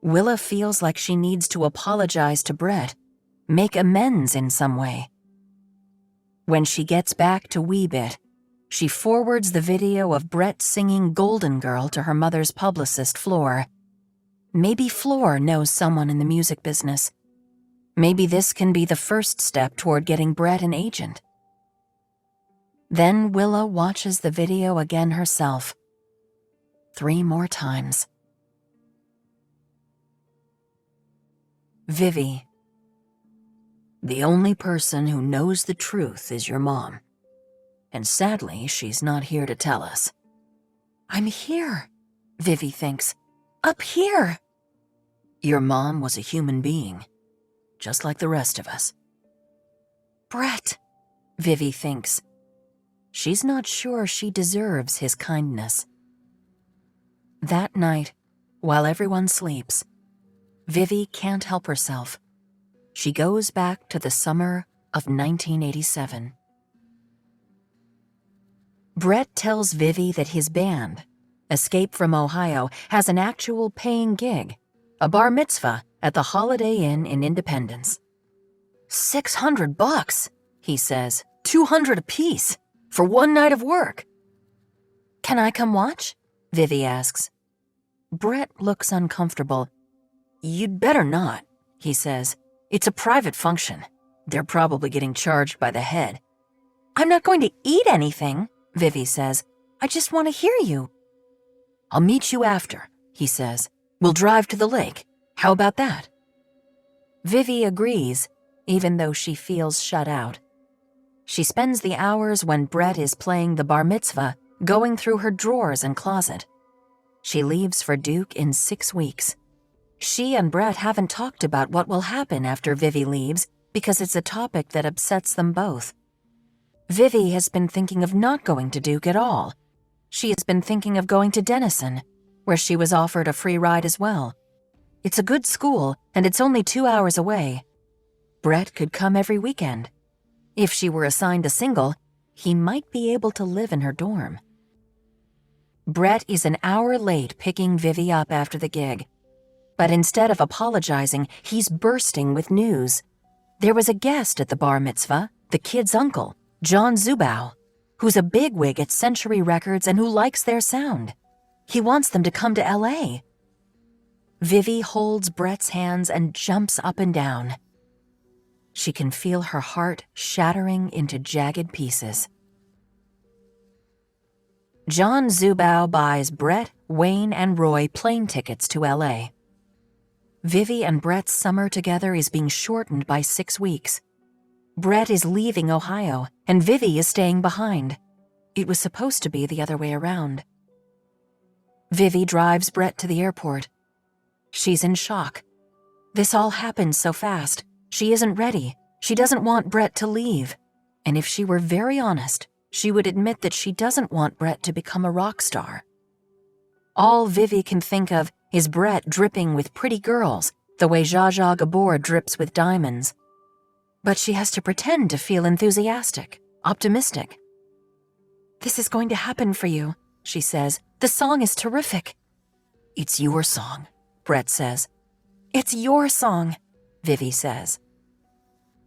[SPEAKER 1] Willa feels like she needs to apologize to Brett, make amends in some way. When she gets back to Weebit, she forwards the video of Brett singing Golden Girl to her mother's publicist, Floor. Maybe Floor knows someone in the music business. Maybe this can be the first step toward getting Brett an agent. Then Willa watches the video again herself. 3 more times. Vivi. The only person who knows the truth is your mom. And sadly, she's not here to tell us. I'm here, Vivi thinks. Up here. Your mom was a human being, just like the rest of us. Brett, Vivi thinks. She's not sure she deserves his kindness. That night, while everyone sleeps, Vivi can't help herself. She goes back to the summer of 1987. Brett tells Vivi that his band, Escape from Ohio, has an actual paying gig, a bar mitzvah at the Holiday Inn in Independence. $600, he says, $200 apiece, for one night of work. Can I come watch? Vivi asks. Brett looks uncomfortable. You'd better not, he says. It's a private function. They're probably getting charged by the head. I'm not going to eat anything, Vivi says. I just want to hear you. I'll meet you after, he says. We'll drive to the lake. How about that? Vivi agrees, even though she feels shut out. She spends the hours when Brett is playing the bar mitzvah going through her drawers and closet. She leaves for Duke in 6 weeks. She and Brett haven't talked about what will happen after Vivi leaves because it's a topic that upsets them both. Vivi has been thinking of not going to Duke at all. She has been thinking of going to Denison, where she was offered a free ride as well. It's a good school, and it's only 2 hours away. Brett could come every weekend. If she were assigned a single, he might be able to live in her dorm. Brett is an hour late picking Vivi up after the gig. But instead of apologizing, he's bursting with news. There was a guest at the bar mitzvah, the kid's uncle, John Zubow, who's a bigwig at Century Records and who likes their sound. He wants them to come to LA. Vivi holds Brett's hands and jumps up and down. She can feel her heart shattering into jagged pieces. John Zubow buys Brett, Wayne, and Roy plane tickets to LA. Vivi and Brett's summer together is being shortened by 6 weeks. Brett is leaving Ohio, and Vivi is staying behind. It was supposed to be the other way around. Vivi drives Brett to the airport. She's in shock. This all happened so fast. She isn't ready. She doesn't want Brett to leave. And if she were very honest, she would admit that she doesn't want Brett to become a rock star. All Vivi can think of is Brett dripping with pretty girls, the way Zsa Zsa Gabor drips with diamonds. But she has to pretend to feel enthusiastic, optimistic. This is going to happen for you, she says. The song is terrific. It's your song, Brett says. It's your song, Vivi says.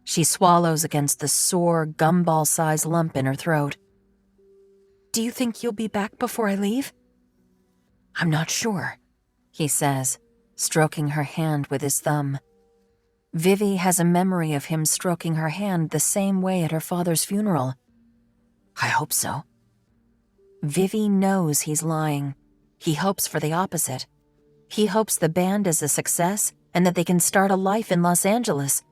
[SPEAKER 1] She swallows against the sore, gumball-sized lump in her throat. Do you think you'll be back before I leave? I'm not sure, he says, stroking her hand with his thumb. Vivi has a memory of him stroking her hand the same way at her father's funeral. I hope so. Vivi knows he's lying. He hopes for the opposite. He hopes the band is a success and that they can start a life in Los Angeles.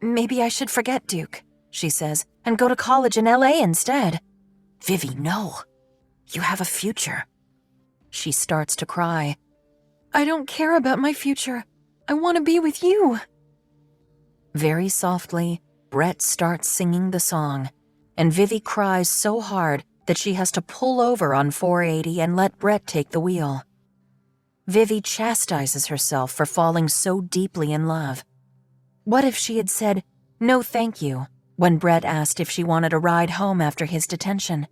[SPEAKER 1] Maybe I should forget Duke, she says, and go to college in LA instead. Vivi, no. You have a future. She starts to cry. I don't care about my future. I want to be with you. Very softly, Brett starts singing the song, and Vivi cries so hard that she has to pull over on 480 and let Brett take the wheel. Vivi chastises herself for falling so deeply in love. What if she had said, no thank you, when Brett asked if she wanted a ride home after his detention?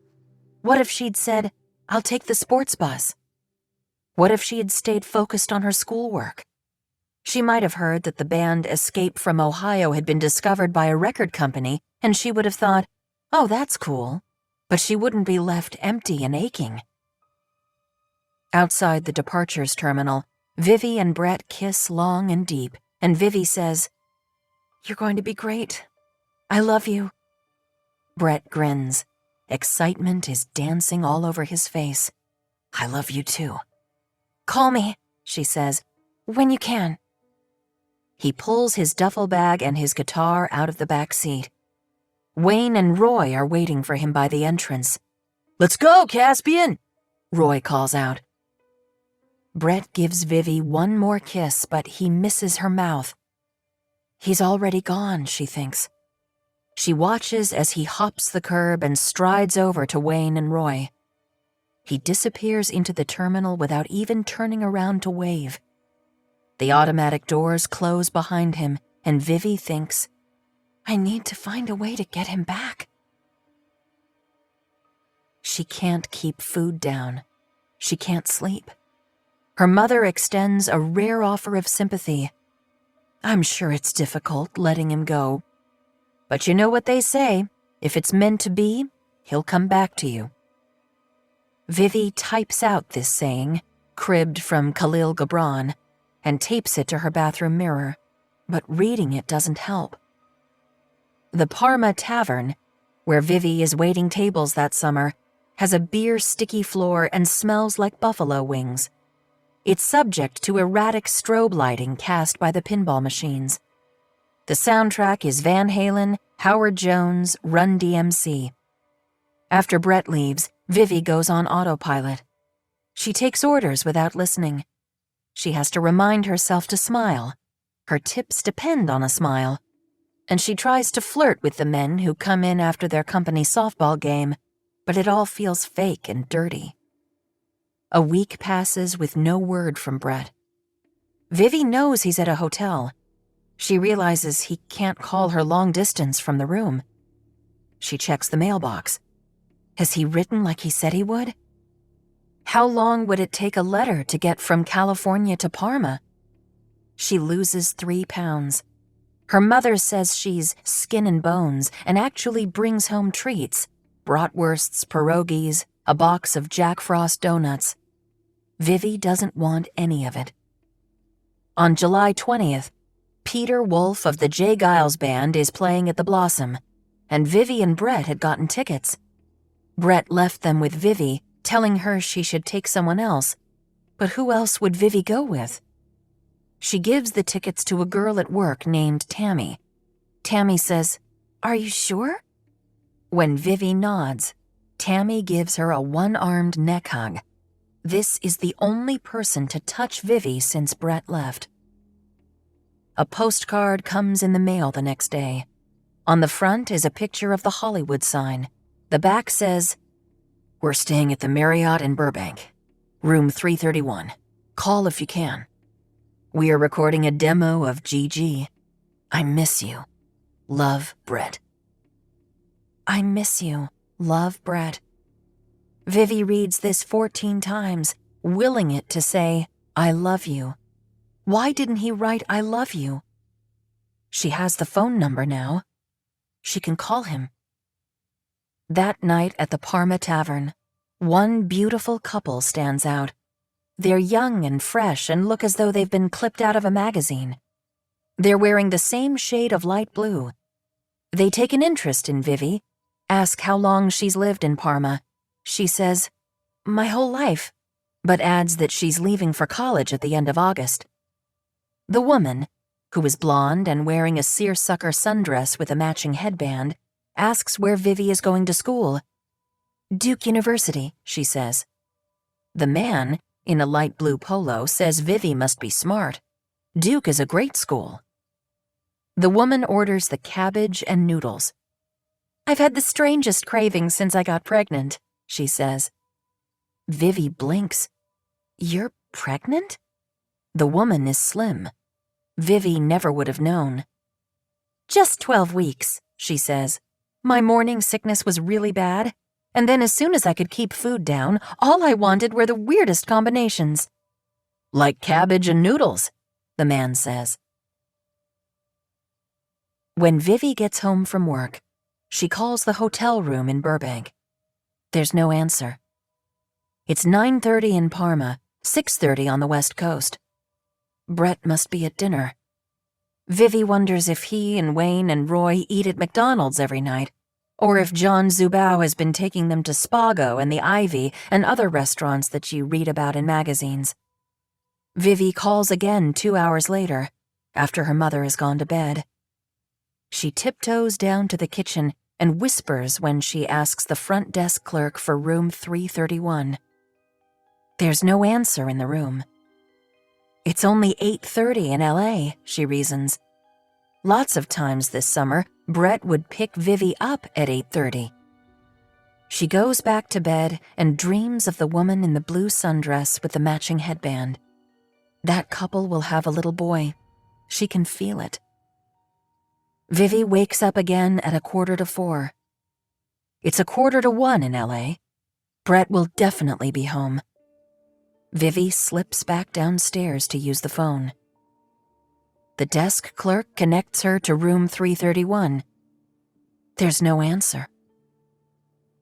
[SPEAKER 1] What if she'd said, I'll take the sports bus? What if she had stayed focused on her schoolwork? She might have heard that the band Escape from Ohio had been discovered by a record company, and she would have thought, oh, that's cool. But she wouldn't be left empty and aching. Outside the departures terminal, Vivi and Brett kiss long and deep, and Vivi says, You're going to be great. I love you. Brett grins. Excitement is dancing all over his face. I love you too. Call me, she says, when you can. He pulls his duffel bag and his guitar out of the back seat. Wayne and Roy are waiting for him by the entrance. Let's go, Caspian, Roy calls out. Brett gives Vivi one more kiss, but he misses her mouth. He's already gone, she thinks. She watches as he hops the curb and strides over to Wayne and Roy. He disappears into the terminal without even turning around to wave. The automatic doors close behind him, and Vivi thinks, I need to find a way to get him back. She can't keep food down. She can't sleep. Her mother extends a rare offer of sympathy. I'm sure it's difficult letting him go. But you know what they say, if it's meant to be, he'll come back to you. Vivi types out this saying, cribbed from Khalil Gibran, and tapes it to her bathroom mirror, but reading it doesn't help. The Parma Tavern, where Vivi is waiting tables that summer, has a beer-sticky floor and smells like buffalo wings. It's subject to erratic strobe lighting cast by the pinball machines. The soundtrack is Van Halen, Howard Jones, Run DMC. After Brett leaves, Vivi goes on autopilot. She takes orders without listening. She has to remind herself to smile. Her tips depend on a smile. And she tries to flirt with the men who come in after their company softball game, but it all feels fake and dirty. A week passes with no word from Brett. Vivi knows he's at a hotel. She realizes he can't call her long distance from the room. She checks the mailbox. Has he written like he said he would? How long would it take a letter to get from California to Parma? She loses 3 pounds. Her mother says she's skin and bones and actually brings home treats, bratwursts, pierogies, a box of Jack Frost donuts. Vivi doesn't want any of it. On July 20th, Peter Wolf of the Jay Giles Band is playing at the Blossom, and Vivi and Brett had gotten tickets. Brett left them with Vivi, telling her she should take someone else, but who else would Vivi go with? She gives the tickets to a girl at work named Tammy. Tammy says, "Are you sure?" When Vivi nods, Tammy gives her a one-armed neck hug. This is the only person to touch Vivi since Brett left. A postcard comes in the mail the next day. On the front is a picture of the Hollywood sign. The back says, "We're staying at the Marriott in Burbank, room 331. Call if you can. We are recording a demo of GG. I miss you. Love, Brett." I miss you. Love, Brett. Vivi reads this 14 times, willing it to say, I love you. Why didn't he write I love you? She has the phone number now. She can call him. That night at the Parma Tavern, one beautiful couple stands out. They're young and fresh and look as though they've been clipped out of a magazine. They're wearing the same shade of light blue. They take an interest in Vivi, ask how long she's lived in Parma. She says, "My whole life," but adds that she's leaving for college at the end of August. The woman, who is blonde and wearing a seersucker sundress with a matching headband, asks where Vivi is going to school. "Duke University," she says. The man, in a light blue polo, says Vivi must be smart. Duke is a great school. The woman orders the cabbage and noodles. "I've had the strangest cravings since I got pregnant," she says. Vivi blinks. "You're pregnant?" The woman is slim. Vivi never would have known. "Just 12 weeks, she says. "My morning sickness was really bad, and then as soon as I could keep food down, all I wanted were the weirdest combinations." "Like cabbage and noodles," the man says. When Vivi gets home from work, she calls the hotel room in Burbank. There's no answer. It's 9:30 in Parma, 6:30 on the West Coast. Brett must be at dinner. Vivi wonders if he and Wayne and Roy eat at McDonald's every night, or if John Zubau has been taking them to Spago and the Ivy and other restaurants that you read about in magazines. Vivi calls again 2 hours later, after her mother has gone to bed. She tiptoes down to the kitchen and whispers when she asks the front desk clerk for room 331. There's no answer in the room. It's only 8:30 in LA, she reasons. Lots of times this summer, Brett would pick Vivi up at 8:30. She goes back to bed and dreams of the woman in the blue sundress with the matching headband. That couple will have a little boy. She can feel it. Vivi wakes up again at 3:45. It's 1:45 in LA. Brett will definitely be home. Vivi slips back downstairs to use the phone. The desk clerk connects her to room 331. There's no answer.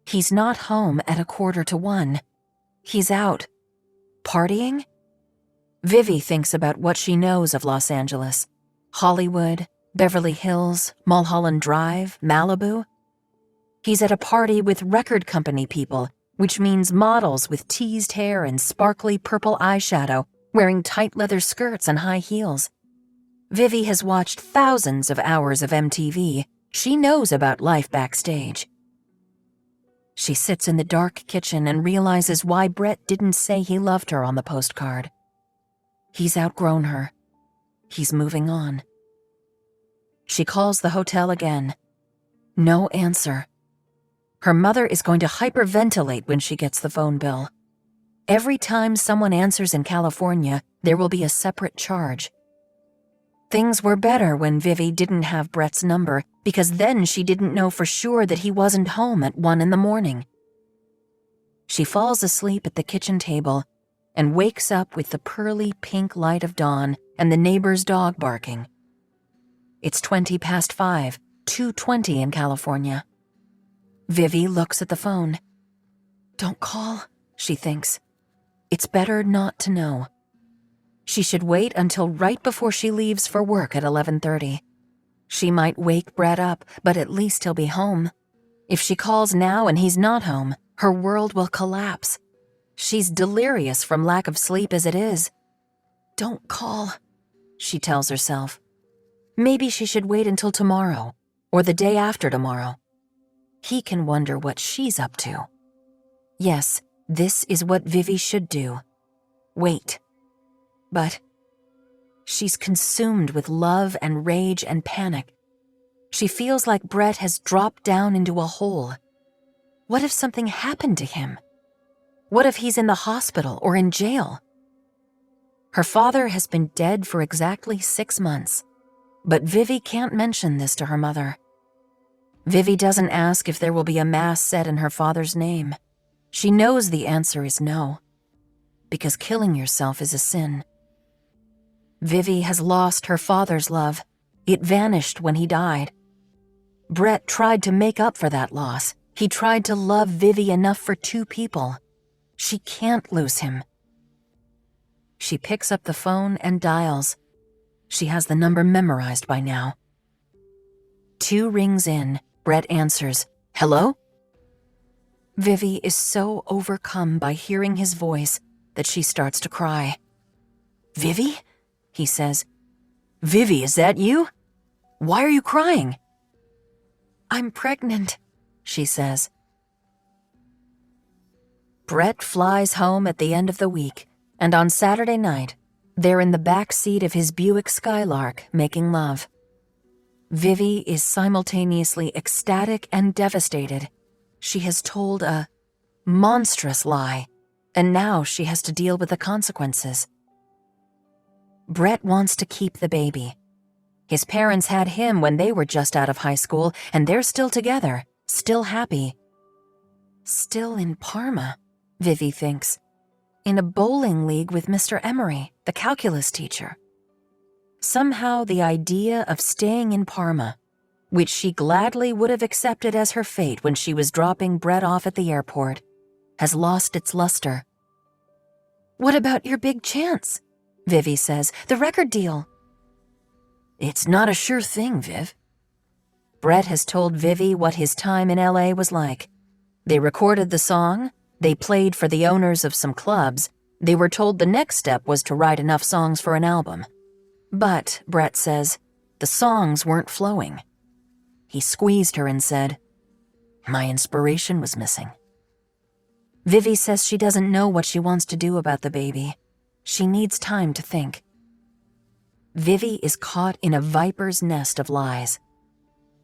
[SPEAKER 1] He's not home at 1:45. He's out. Partying? Vivi thinks about what she knows of Los Angeles. Hollywood, Beverly Hills, Mulholland Drive, Malibu. He's at a party with record company people, which means models with teased hair and sparkly purple eyeshadow, wearing tight leather skirts and high heels. Vivi has watched thousands of hours of MTV. She knows about life backstage. She sits in the dark kitchen and realizes why Brett didn't say he loved her on the postcard. He's outgrown her. He's moving on. She calls the hotel again. No answer. Her mother is going to hyperventilate when she gets the phone bill. Every time someone answers in California, there will be a separate charge. Things were better when Vivi didn't have Brett's number, because then she didn't know for sure that he wasn't home at 1 a.m. She falls asleep at the kitchen table and wakes up with the pearly pink light of dawn and the neighbor's dog barking. It's 5:20, 2:20 in California. Vivi looks at the phone. Don't call, she thinks. It's better not to know. She should wait until right before she leaves for work at 11:30. She might wake Brett up, but at least he'll be home. If she calls now and he's not home, her world will collapse. She's delirious from lack of sleep as it is. Don't call, she tells herself. Maybe she should wait until tomorrow, or the day after tomorrow. He can wonder what she's up to. Yes, this is what Vivi should do. Wait. But she's consumed with love and rage and panic. She feels like Brett has dropped down into a hole. What if something happened to him? What if he's in the hospital or in jail? Her father has been dead for exactly 6 months, but Vivi can't mention this to her mother. Vivi doesn't ask if there will be a mass said in her father's name. She knows the answer is no, because killing yourself is a sin. Vivi has lost her father's love. It vanished when he died. Brett tried to make up for that loss. He tried to love Vivi enough for 2 people. She can't lose him. She picks up the phone and dials. She has the number memorized by now. 2 rings in. Brett answers. Hello? Vivi is so overcome by hearing his voice that she starts to cry. Vivi? He says. Vivi, is that you? Why are you crying? I'm pregnant, she says. Brett flies home at the end of the week, and on Saturday night, they're in the back seat of his Buick Skylark making love. Vivi is simultaneously ecstatic and devastated. She has told a monstrous lie, and now she has to deal with the consequences. Brett wants to keep the baby. His parents had him when they were just out of high school, and they're still together, still happy. Still in Parma, Vivi thinks. In a bowling league with Mr. Emery, the calculus teacher. Somehow the idea of staying in Parma, which she gladly would have accepted as her fate when she was dropping Brett off at the airport, has lost its luster. What about your big chance? Vivi says. The record deal. It's not a sure thing, Viv. Brett has told Vivi what his time in LA was like. They recorded the song, they played for the owners of some clubs, they were told the next step was to write enough songs for an album. But, Brett says, the songs weren't flowing. He squeezed her and said, my inspiration was missing. Vivi says she doesn't know what she wants to do about the baby. She needs time to think. Vivi is caught in a viper's nest of lies.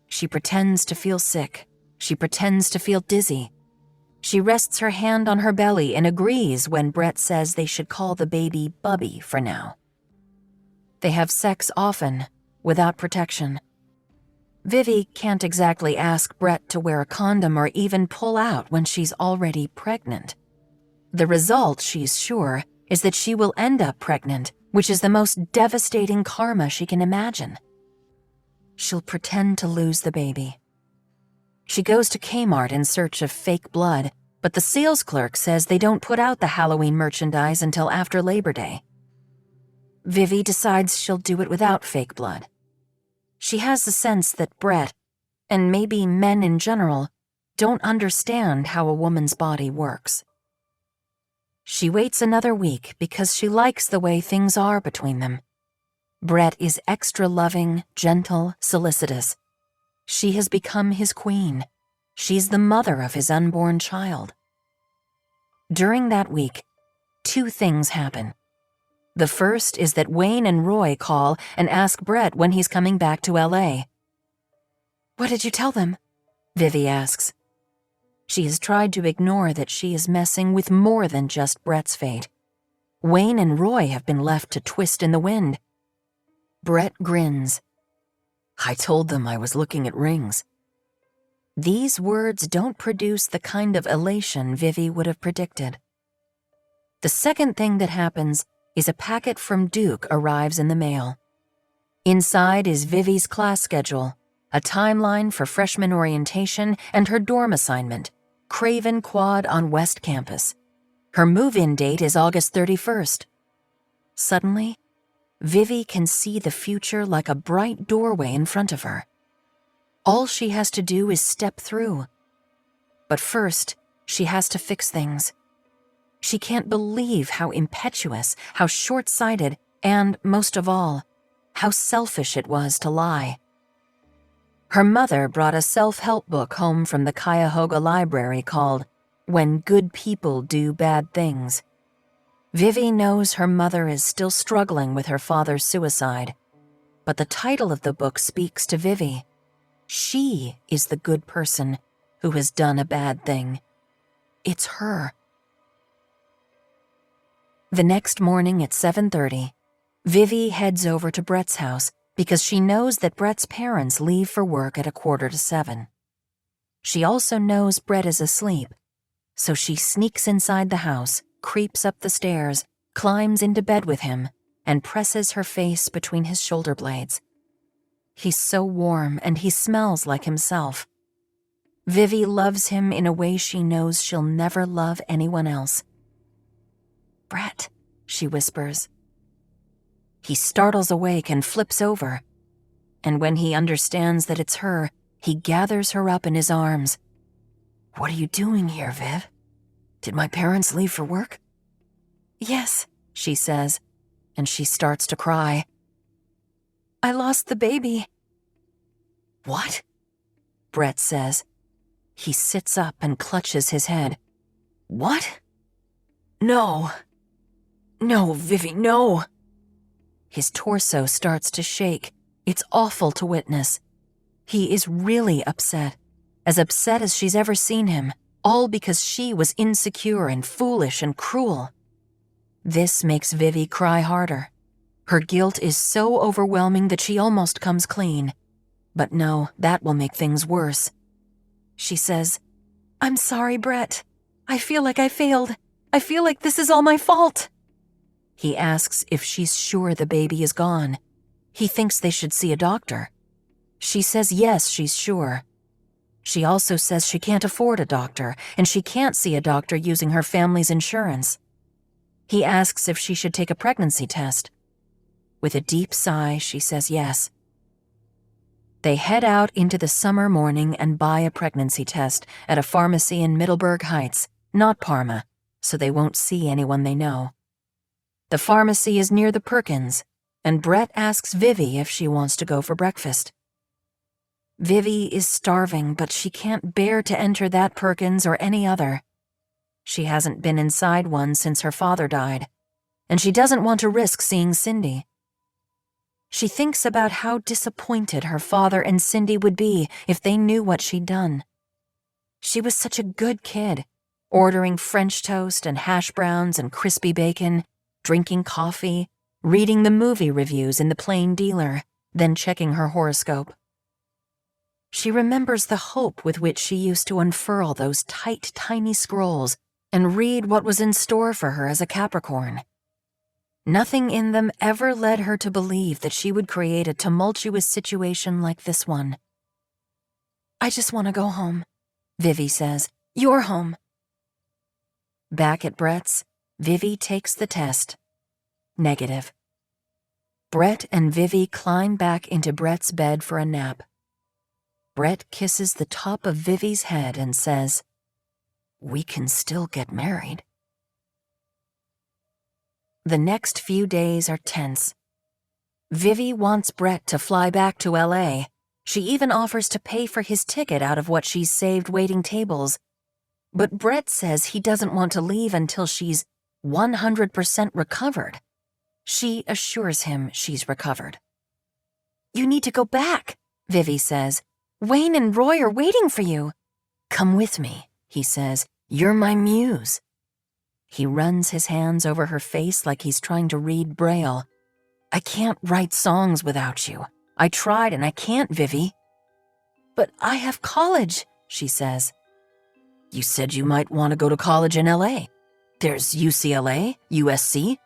[SPEAKER 1] She pretends to feel sick. She pretends to feel dizzy. She rests her hand on her belly and agrees when Brett says they should call the baby Bubby for now. They have sex often, without protection. Vivi can't exactly ask Brett to wear a condom or even pull out when she's already pregnant. The result, she's sure, is that she will end up pregnant, which is the most devastating karma she can imagine. She'll pretend to lose the baby. She goes to Kmart in search of fake blood, but the sales clerk says they don't put out the Halloween merchandise until after Labor Day. Vivi decides she'll do it without fake blood. She has the sense that Brett, and maybe men in general, don't understand how a woman's body works. She waits another week because she likes the way things are between them. Brett is extra loving, gentle, solicitous. She has become his queen. She's the mother of his unborn child. During that week, 2 things happen. The first is that Wayne and Roy call and ask Brett when he's coming back to LA. "What did you tell them?" Vivi asks. She has tried to ignore that she is messing with more than just Brett's fate. Wayne and Roy have been left to twist in the wind. Brett grins. "I told them I was looking at rings." These words don't produce the kind of elation Vivi would have predicted. The second thing that happens is a packet from Duke arrives in the mail. Inside is Vivi's class schedule, a timeline for freshman orientation, and her dorm assignment, Craven Quad on West Campus. Her move-in date is August 31st. Suddenly, Vivi can see the future like a bright doorway in front of her. All she has to do is step through. But first, she has to fix things. She can't believe how impetuous, how short-sighted, and, most of all, how selfish it was to lie. Her mother brought a self-help book home from the Cuyahoga Library called When Good People Do Bad Things. Vivi knows her mother is still struggling with her father's suicide, but the title of the book speaks to Vivi. She is the good person who has done a bad thing. It's her. The next morning at 7:30, Vivi heads over to Brett's house because she knows that Brett's parents leave for work at 6:45. She also knows Brett is asleep, so she sneaks inside the house, creeps up the stairs, climbs into bed with him, and presses her face between his shoulder blades. He's so warm and he smells like himself. Vivi loves him in a way she knows she'll never love anyone else. "Brett," she whispers. He startles awake and flips over, and when he understands that it's her, he gathers her up in his arms. "What are you doing here, Viv? Did my parents leave for work?" "Yes," she says, and she starts to cry. "I lost the baby." "What?" Brett says. He sits up and clutches his head. "What? No. No, Vivi, no." His torso starts to shake. It's awful to witness. He is really upset as she's ever seen him, all because she was insecure and foolish and cruel. This makes Vivi cry harder. Her guilt is so overwhelming that she almost comes clean. But no, that will make things worse. She says, "I'm sorry, Brett. I feel like I failed. I feel like this is all my fault." He asks if she's sure the baby is gone. He thinks they should see a doctor. She says yes, she's sure. She also says she can't afford a doctor, and she can't see a doctor using her family's insurance. He asks if she should take a pregnancy test. With a deep sigh, she says yes. They head out into the summer morning and buy a pregnancy test at a pharmacy in Middleburg Heights, not Parma, so they won't see anyone they know. The pharmacy is near the Perkins, and Brett asks Vivi if she wants to go for breakfast. Vivi is starving, but she can't bear to enter that Perkins or any other. She hasn't been inside one since her father died, and she doesn't want to risk seeing Cindy. She thinks about how disappointed her father and Cindy would be if they knew what she'd done. She was such a good kid, ordering French toast and hash browns and crispy bacon, drinking coffee, reading the movie reviews in the Plain Dealer, then checking her horoscope. She remembers the hope with which she used to unfurl those tight, tiny scrolls and read what was in store for her as a Capricorn. Nothing in them ever led her to believe that she would create a tumultuous situation like this one. "I just want to go home," Vivi says. "You're home." Back at Brett's, Vivi takes the test. Negative. Brett and Vivi climb back into Brett's bed for a nap. Brett kisses the top of Vivi's head and says, "We can still get married." The next few days are tense. Vivi wants Brett to fly back to LA. She even offers to pay for his ticket out of what she's saved waiting tables. But Brett says he doesn't want to leave until she's 100% recovered. She assures him she's recovered. "You need to go back," Vivi says. "Wayne and Roy are waiting for you." "Come with me," he says. "You're my muse." He runs his hands over her face like he's trying to read Braille. "I can't write songs without you. I tried and I can't, Vivi." "But I have college," she says. "You said you might want to go to college in LA. There's UCLA, USC."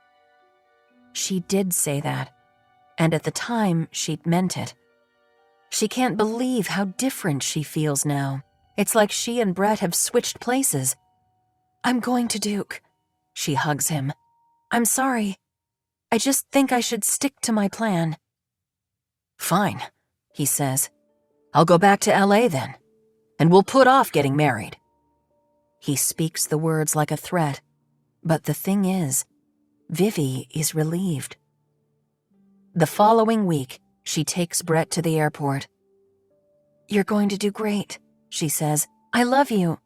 [SPEAKER 1] She did say that, and at the time she'd meant it. She can't believe how different she feels now. It's like she and Brett have switched places. "I'm going to Duke." She hugs him. "I'm sorry. I just think I should stick to my plan." "Fine," he says. "I'll go back to LA then, and we'll put off getting married." He speaks the words like a threat, but the thing is, Vivi is relieved. The following week, she takes Brett to the airport. "You're going to do great," she says. "I love you."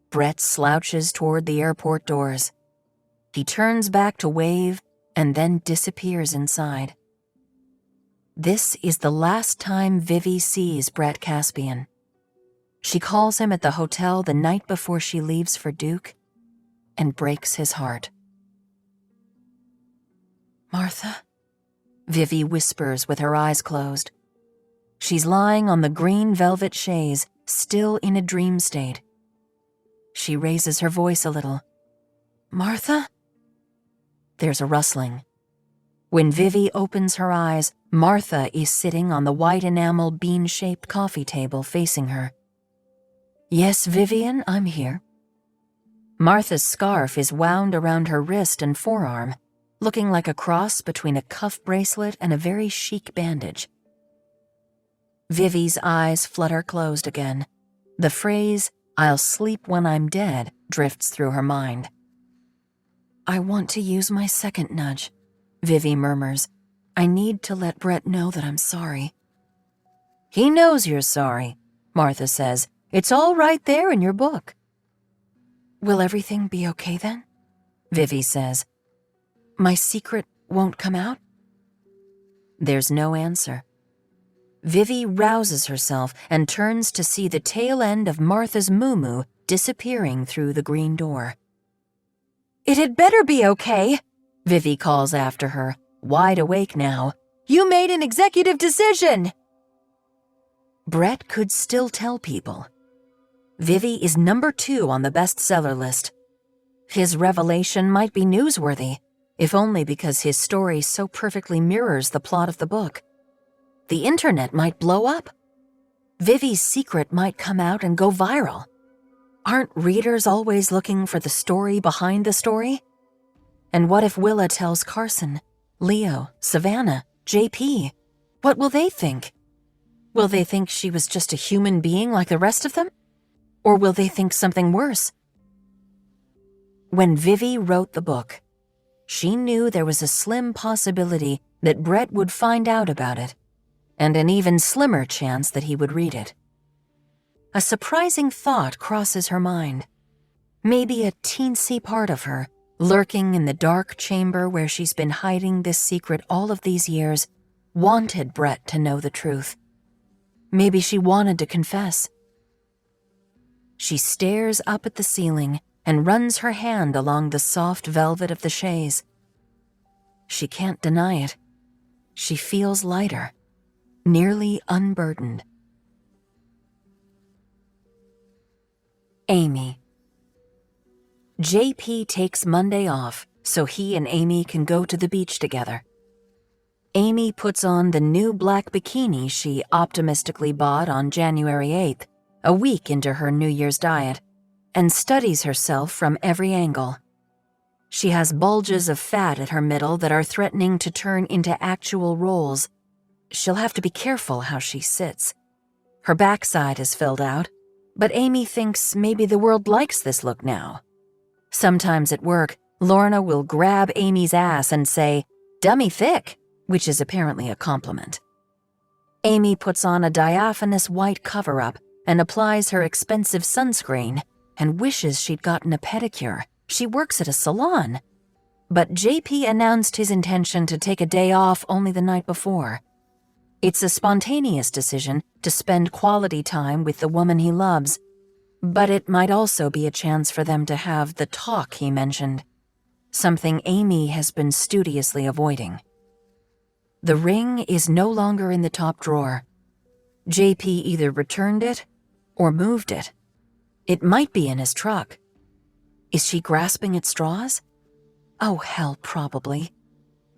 [SPEAKER 1] Brett slouches toward the airport doors. He turns back to wave and then disappears inside. This is the last time Vivi sees Brett Caspian. She calls him at the hotel the night before she leaves for Duke and breaks his heart. "Martha?" Vivi whispers with her eyes closed. She's lying on the green velvet chaise, still in a dream state. She raises her voice a little. "Martha?" There's a rustling. When Vivi opens her eyes, Martha is sitting on the white enamel bean-shaped coffee table facing her. "Yes, Vivian, I'm here." Martha's scarf is wound around her wrist and forearm, looking like a cross between a cuff bracelet and a very chic bandage. Vivi's eyes flutter closed again. The phrase, "I'll sleep when I'm dead," drifts through her mind. "I want to use my second nudge," Vivi murmurs. "I need to let Brett know that I'm sorry." "He knows you're sorry," Martha says. "It's all right there in your book." "Will everything be okay then?" Vivi says. "My secret won't come out?" There's no answer. Vivi rouses herself and turns to see the tail end of Martha's muumuu disappearing through the green door. "It had better be okay," Vivi calls after her, wide awake now. "You made an executive decision!" Brett could still tell people. Vivi is number 2 on the bestseller list. His revelation might be newsworthy, if only because his story so perfectly mirrors the plot of the book. The internet might blow up. Vivi's secret might come out and go viral. Aren't readers always looking for the story behind the story? And what if Willa tells Carson, Leo, Savannah, JP? What will they think? Will they think she was just a human being like the rest of them? Or will they think something worse? When Vivi wrote the book, she knew there was a slim possibility that Brett would find out about it, and an even slimmer chance that he would read it. A surprising thought crosses her mind. Maybe a teensy part of her, lurking in the dark chamber where she's been hiding this secret all of these years, wanted Brett to know the truth. Maybe she wanted to confess. She stares up at the ceiling and runs her hand along the soft velvet of the chaise. She can't deny it. She feels lighter, nearly unburdened. Amy. JP takes Monday off so he and Amy can go to the beach together. Amy puts on the new black bikini she optimistically bought on January 8th, a week into her New Year's diet, and studies herself from every angle. She has bulges of fat at her middle that are threatening to turn into actual rolls. She'll have to be careful how she sits. Her backside is filled out, but Amy thinks maybe the world likes this look now. Sometimes at work, Lorna will grab Amy's ass and say, "Dummy thick," which is apparently a compliment. Amy puts on a diaphanous white cover-up and applies her expensive sunscreen and wishes she'd gotten a pedicure. She works at a salon. But JP announced his intention to take a day off only the night before. It's a spontaneous decision to spend quality time with the woman he loves, but it might also be a chance for them to have the talk he mentioned, something Amy has been studiously avoiding. The ring is no longer in the top drawer. JP either returned it or moved it. It might be in his truck. Is she grasping at straws? Oh, hell, probably.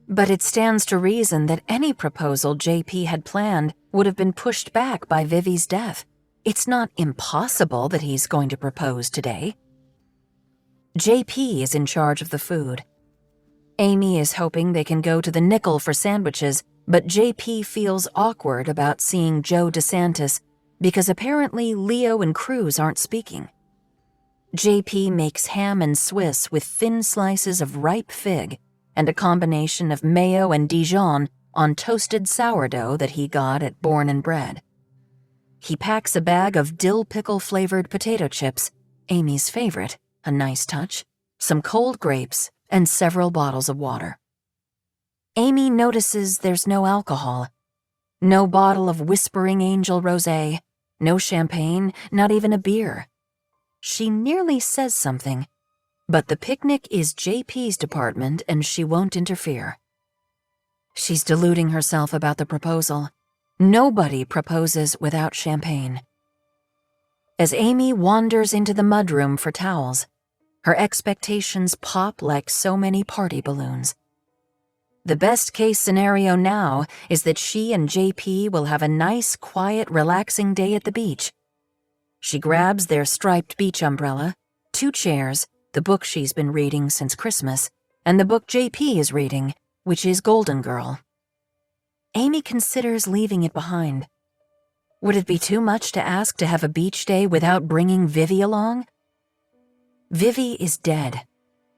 [SPEAKER 1] But it stands to reason that any proposal JP had planned would have been pushed back by Vivi's death. It's not impossible that he's going to propose today. JP is in charge of the food. Amy is hoping they can go to the Nickel for sandwiches, but JP feels awkward about seeing Joe DeSantis because apparently Leo and Cruz aren't speaking. JP makes ham and Swiss with thin slices of ripe fig and a combination of mayo and Dijon on toasted sourdough that he got at Born and Bred. He packs a bag of dill pickle-flavored potato chips, Amy's favorite, a nice touch, some cold grapes, and several bottles of water. Amy notices there's no alcohol. No bottle of Whispering Angel rosé, no champagne, not even a beer. She nearly says something, but the picnic is JP's department and she won't interfere. She's deluding herself about the proposal. Nobody proposes without champagne. As Amy wanders into the mudroom for towels, her expectations pop like so many party balloons. The best-case scenario now is that she and JP will have a nice, quiet, relaxing day at the beach. She grabs their striped beach umbrella, 2 chairs, the book she's been reading since Christmas, and the book JP is reading, which is Golden Girl. Amy considers leaving it behind. Would it be too much to ask to have a beach day without bringing Vivi along? Vivi is dead,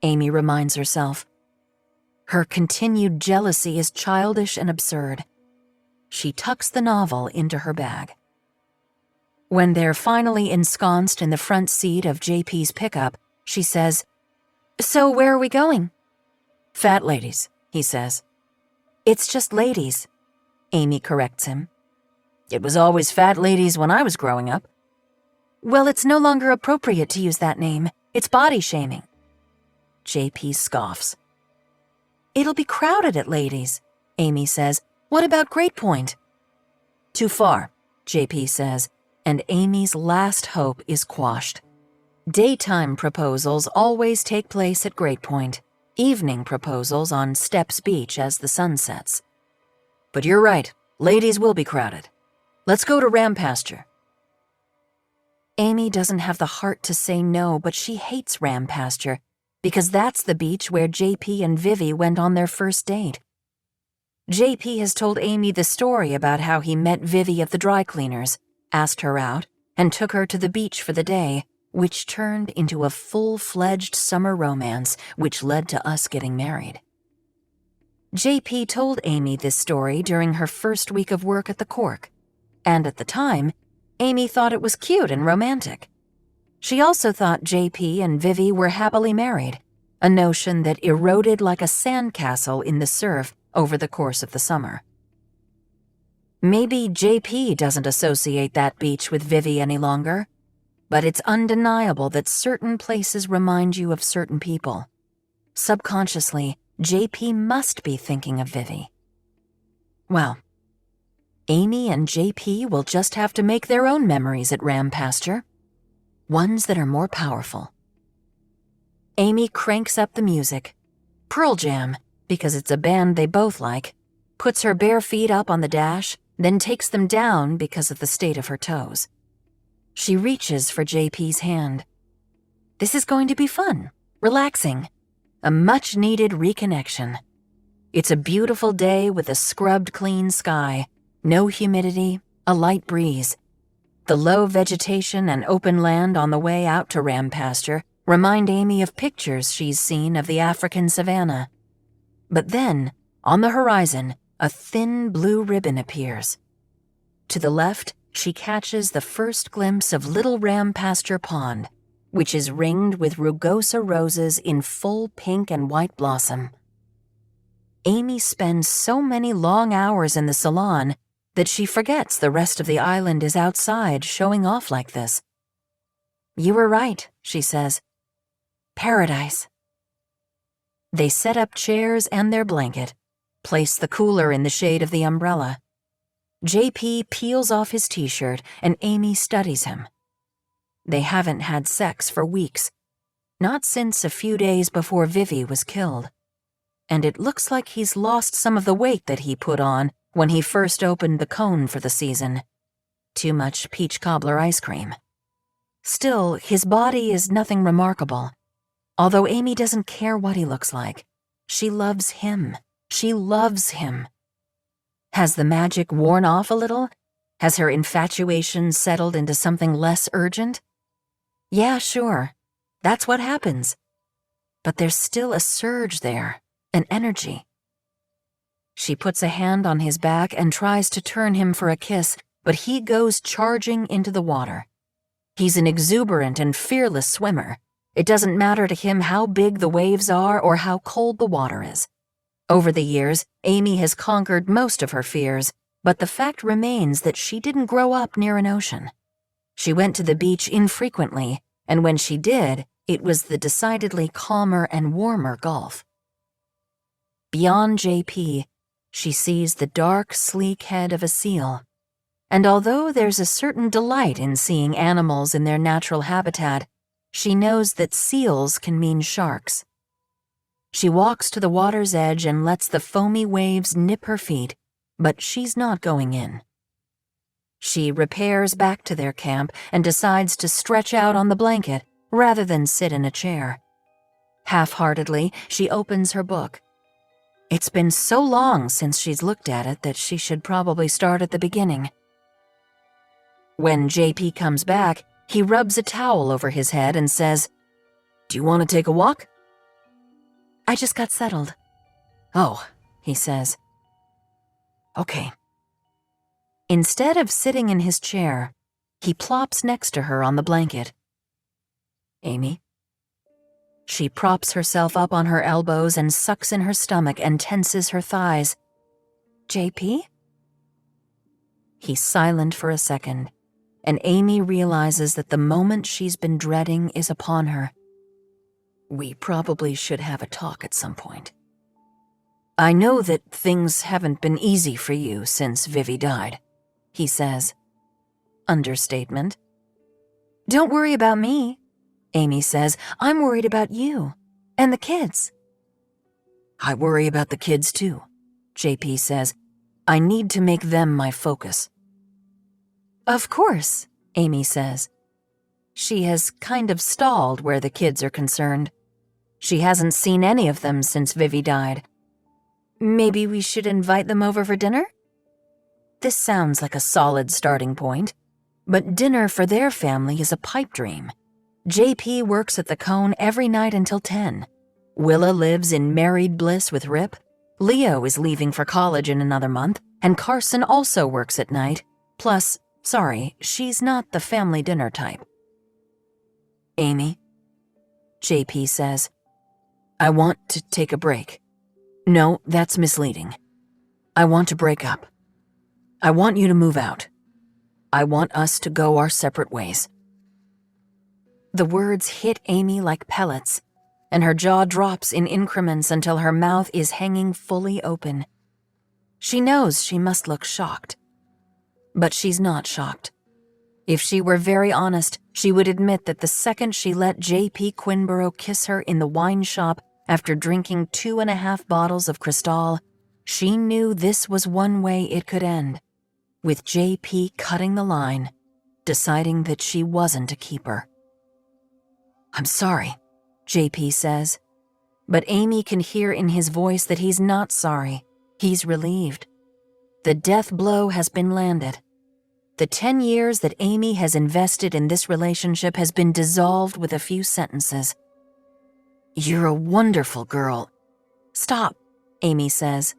[SPEAKER 1] Amy reminds herself. Her continued jealousy is childish and absurd. She tucks the novel into her bag. When they're finally ensconced in the front seat of JP's pickup, she says, "So where are we going?" "Fat ladies," he says. "It's just ladies," Amy corrects him. "It was always fat ladies when I was growing up." "Well, it's no longer appropriate to use that name. It's body shaming." JP scoffs. "It'll be crowded at ladies," Amy says. "What about Great Point?" "Too far," JP says, and Amy's last hope is quashed. Daytime proposals always take place at Great Point, evening proposals on Steps Beach as the sun sets. "But you're right, ladies will be crowded. Let's go to Ram Pasture." Amy doesn't have the heart to say no, but she hates Ram Pasture because that's the beach where JP and Vivi went on their first date. JP has told Amy the story about how he met Vivi at the dry cleaners, asked her out, and took her to the beach for the day, which turned into a full-fledged summer romance, which led to us getting married. JP told Amy this story during her first week of work at the Cork, and at the time, Amy thought it was cute and romantic. She also thought JP and Vivi were happily married, a notion that eroded like a sandcastle in the surf over the course of the summer. Maybe JP doesn't associate that beach with Vivi any longer, but it's undeniable that certain places remind you of certain people. Subconsciously, JP must be thinking of Vivi. Well, Amy and JP will just have to make their own memories at Ram Pasture, ones that are more powerful. Amy cranks up the music. Pearl Jam, because it's a band they both like, puts her bare feet up on the dash, then takes them down because of the state of her toes. She reaches for JP's hand. This is going to be fun, relaxing, a much-needed reconnection. It's a beautiful day with a scrubbed clean sky, no humidity, a light breeze. The low vegetation and open land on the way out to Ram Pasture remind Amy of pictures she's seen of the African savanna. But then, on the horizon, a thin blue ribbon appears. To the left, she catches the first glimpse of Little Ram Pasture Pond, which is ringed with rugosa roses in full pink and white blossom. Amy spends so many long hours in the salon that she forgets the rest of the island is outside showing off like this. You were right, she says. Paradise. They set up chairs and their blanket, place the cooler in the shade of the umbrella. JP peels off his t-shirt and Amy studies him. They haven't had sex for weeks, not since a few days before Vivi was killed. And it looks like he's lost some of the weight that he put on when he first opened the cone for the season. Too much peach cobbler ice cream. Still, his body is nothing remarkable. Although Amy doesn't care what he looks like, she loves him. She loves him. Has the magic worn off a little? Has her infatuation settled into something less urgent? Yeah, sure. That's what happens. But there's still a surge there, an energy. She puts a hand on his back and tries to turn him for a kiss, but he goes charging into the water. He's an exuberant and fearless swimmer. It doesn't matter to him how big the waves are or how cold the water is. Over the years, Amy has conquered most of her fears, but the fact remains that she didn't grow up near an ocean. She went to the beach infrequently, and when she did, it was the decidedly calmer and warmer Gulf. Beyond JP, she sees the dark, sleek head of a seal. And although there's a certain delight in seeing animals in their natural habitat, she knows that seals can mean sharks. She walks to the water's edge and lets the foamy waves nip her feet, but she's not going in. She repairs back to their camp and decides to stretch out on the blanket rather than sit in a chair. Half-heartedly, she opens her book. It's been so long since she's looked at it that she should probably start at the beginning. When JP comes back, he rubs a towel over his head and says, "Do you want to take a walk?" I just got settled. Oh, he says. Okay. Instead of sitting in his chair, he plops next to her on the blanket. Amy? She props herself up on her elbows and sucks in her stomach and tenses her thighs. JP? He's silent for a second, and Amy realizes that the moment she's been dreading is upon her. We probably should have a talk at some point. I know that things haven't been easy for you since Vivi died, he says. Understatement. Don't worry about me, Amy says. I'm worried about you and the kids. I worry about the kids too, JP says. I need to make them my focus. Of course, Amy says. She has kind of stalled where the kids are concerned. She hasn't seen any of them since Vivi died. Maybe we should invite them over for dinner? This sounds like a solid starting point, but dinner for their family is a pipe dream. JP works at the Cone every night until 10. Willa lives in married bliss with Rip. Leo is leaving for college in another month, and Carson also works at night. Plus, sorry, she's not the family dinner type. Amy, JP says, I want to take a break. No, that's misleading. I want to break up.
[SPEAKER 2] I want you to move out. I want us to go our separate ways."
[SPEAKER 1] The words hit Amy like pellets, and her jaw drops in increments until her mouth is hanging fully open. She knows she must look shocked. But she's not shocked. If she were very honest, she would admit that the second she let J.P. Quinborough kiss her in the wine shop after drinking 2.5 bottles of Cristal, she knew this was one way it could end, with J.P. cutting the line, deciding that she wasn't a keeper.
[SPEAKER 2] "I'm sorry,"
[SPEAKER 1] J.P. says, but Amy can hear in his voice that he's not sorry. He's relieved. The death blow has been landed. The 10 years that Amy has invested in this relationship has been dissolved with a few sentences.
[SPEAKER 2] "You're a wonderful girl."
[SPEAKER 1] "Stop," Amy says.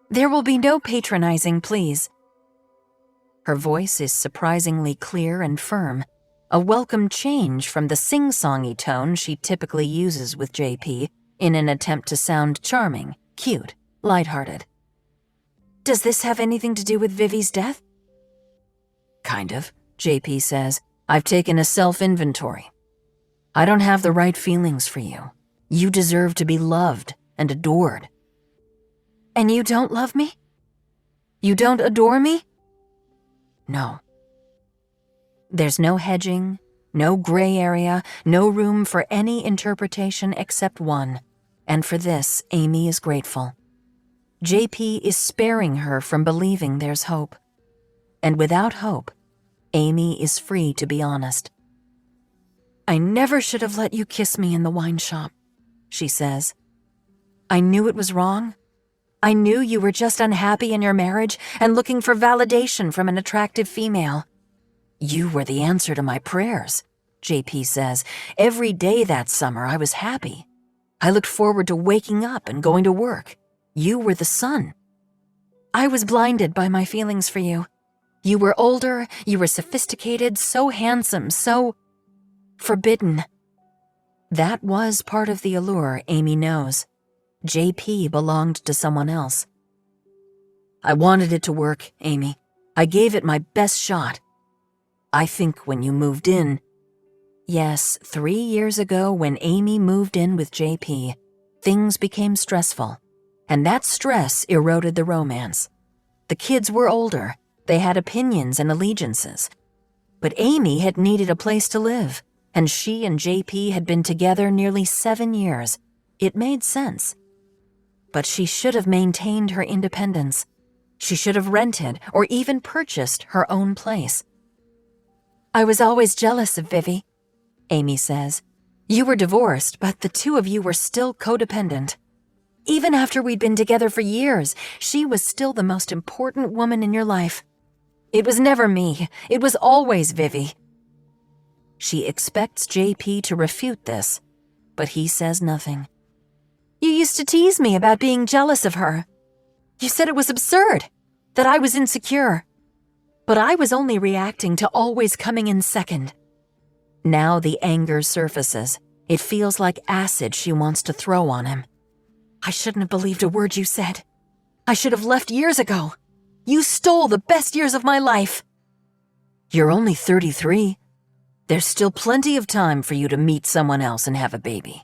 [SPEAKER 1] "There will be no patronizing, please." Her voice is surprisingly clear and firm, a welcome change from the sing-songy tone she typically uses with JP in an attempt to sound charming, cute, lighthearted. "Does this have anything to do with Vivi's death?"
[SPEAKER 2] "Kind of," JP says. "I've taken a self-inventory. I don't have the right feelings for you. You deserve to be loved and adored."
[SPEAKER 1] "And you don't love me? You don't adore me?"
[SPEAKER 2] "No."
[SPEAKER 1] There's no hedging, no gray area, no room for any interpretation except one, and for this, Amy is grateful. JP is sparing her from believing there's hope. And without hope, Amy is free to be honest. "I never should have let you kiss me in the wine shop," she says. "I knew it was wrong. I knew you were just unhappy in your marriage and looking for validation from an attractive female."
[SPEAKER 2] "You were the answer to my prayers," JP says. "Every day that summer I was happy. I looked forward to waking up and going to work. You were the sun."
[SPEAKER 1] "I was blinded by my feelings for you. You were older, you were sophisticated, so handsome, so forbidden." That was part of the allure, Amy knows. JP belonged to someone else.
[SPEAKER 2] "I wanted it to work, Amy. I gave it my best shot. I think when you moved in..."
[SPEAKER 1] Yes, 3 years ago when Amy moved in with JP, things became stressful, and that stress eroded the romance. The kids were older, they had opinions and allegiances. But Amy had needed a place to live, and she and JP had been together nearly 7 years. It made sense. But she should have maintained her independence. She should have rented or even purchased her own place. "I was always jealous of Vivi," Amy says. "You were divorced, but the two of you were still codependent. Even after we'd been together for years, she was still the most important woman in your life. It was never me. It was always Vivi." She expects JP to refute this, but he says nothing. "You used to tease me about being jealous of her. You said it was absurd, that I was insecure. But I was only reacting to always coming in second." Now the anger surfaces. It feels like acid she wants to throw on him. "I shouldn't have believed a word you said. I should have left years ago. You stole the best years of my life."
[SPEAKER 2] "You're only 33. There's still plenty of time for you to meet someone else and have a baby."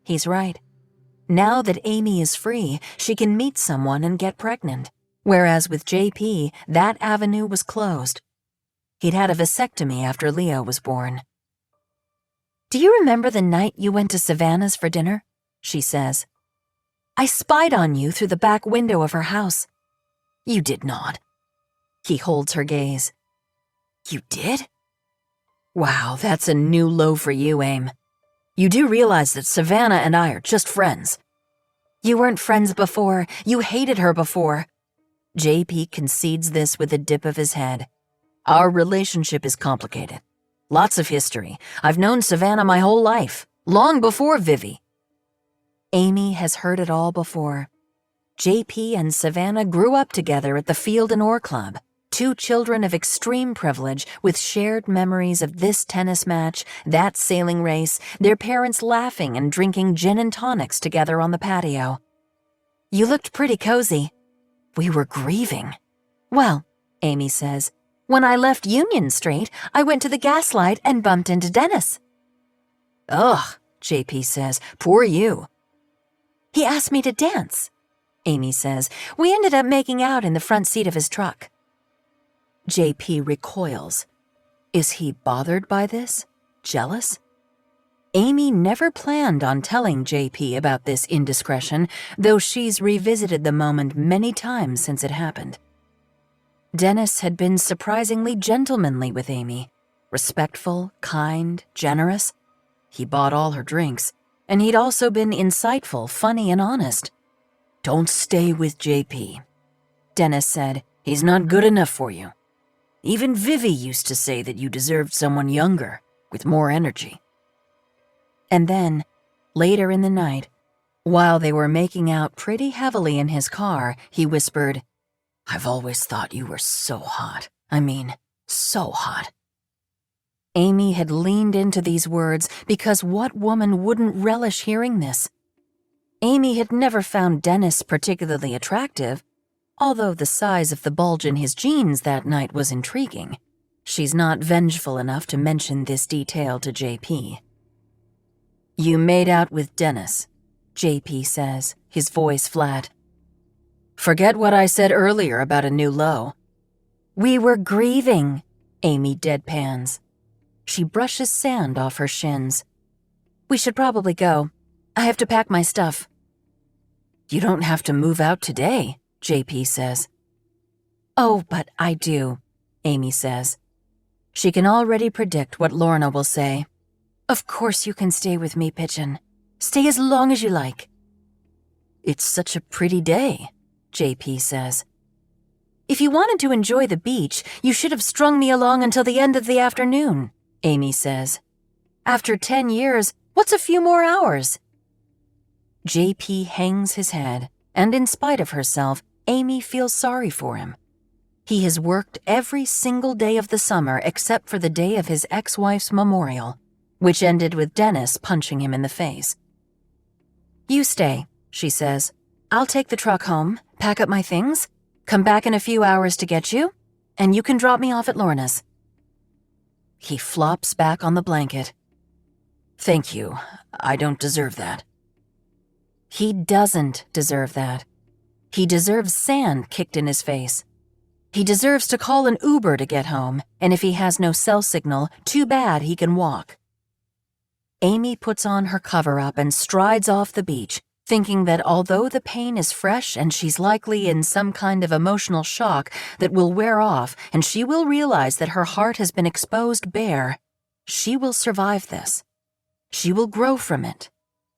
[SPEAKER 1] He's right. Now that Amy is free, she can meet someone and get pregnant. Whereas with JP, that avenue was closed. He'd had a vasectomy after Leo was born. "Do you remember the night you went to Savannah's for dinner?" she says. "I spied on you through the back window of her house."
[SPEAKER 2] "You did not."
[SPEAKER 1] He holds her gaze.
[SPEAKER 2] "You did? Wow, that's a new low for you, Aim. You do realize that Savannah and I are just friends."
[SPEAKER 1] "You weren't friends before. You hated her before."
[SPEAKER 2] JP concedes this with a dip of his head. "Our relationship is complicated. Lots of history. I've known Savannah my whole life, long before Vivi."
[SPEAKER 1] Amy has heard it all before. JP and Savannah grew up together at the Field and Oar Club, 2 children of extreme privilege with shared memories of this tennis match, that sailing race, their parents laughing and drinking gin and tonics together on the patio. "You looked pretty cozy."
[SPEAKER 2] "We were grieving."
[SPEAKER 1] Well, Amy says, when I left Union Street, I went to the Gaslight and bumped into Dennis.
[SPEAKER 2] Ugh, JP says, poor you.
[SPEAKER 1] He asked me to dance, Amy says. We ended up making out in the front seat of his truck.
[SPEAKER 2] JP recoils. Is he bothered by this? Jealous? Amy never planned on telling JP about this indiscretion, though she's revisited the moment many times since it happened. Dennis had been surprisingly gentlemanly with Amy, respectful, kind, generous. He bought all her drinks, and he'd also been insightful, funny, and honest. Don't stay with JP. Dennis said, he's not good enough for you. Even Vivi used to say that you deserved someone younger, with more energy. And then, later in the night, while they were making out pretty heavily in his car, he whispered, I've always thought you were so hot. I mean, so hot. Amy had leaned into these words because what woman wouldn't relish hearing this? Amy had never found Dennis particularly attractive, although the size of the bulge in his jeans that night was intriguing. She's not vengeful enough to mention this detail to JP. You made out with Dennis, JP says, his voice flat. Forget what I said earlier about a new low.
[SPEAKER 1] We were grieving, Amy deadpans. She brushes sand off her shins. We should probably go. I have to pack my stuff.
[SPEAKER 2] You don't have to move out today, JP says.
[SPEAKER 1] Oh, but I do, Amy says. She can already predict what Lorna will say. Of course you can stay with me, Pigeon. Stay as long as you like.
[SPEAKER 2] It's such a pretty day, JP says.
[SPEAKER 1] If you wanted to enjoy the beach, you should have strung me along until the end of the afternoon, Amy says. After 10 years, what's a few more hours?
[SPEAKER 2] JP hangs his head, and in spite of herself, Amy feels sorry for him. He has worked every single day of the summer except for the day of his ex-wife's memorial, which ended with Dennis punching him in the face.
[SPEAKER 1] You stay, she says. I'll take the truck home, pack up my things, come back in a few hours to get you, and you can drop me off at Lorna's.
[SPEAKER 2] He flops back on the blanket. Thank you. I don't deserve that.
[SPEAKER 1] He doesn't deserve that. He deserves sand kicked in his face. He deserves to call an Uber to get home, and if he has no cell signal, too bad he can walk.
[SPEAKER 2] Amy puts on her cover-up and strides off the beach, thinking that although the pain is fresh and she's likely in some kind of emotional shock that will wear off and she will realize that her heart has been exposed bare, she will survive this. She will grow from it.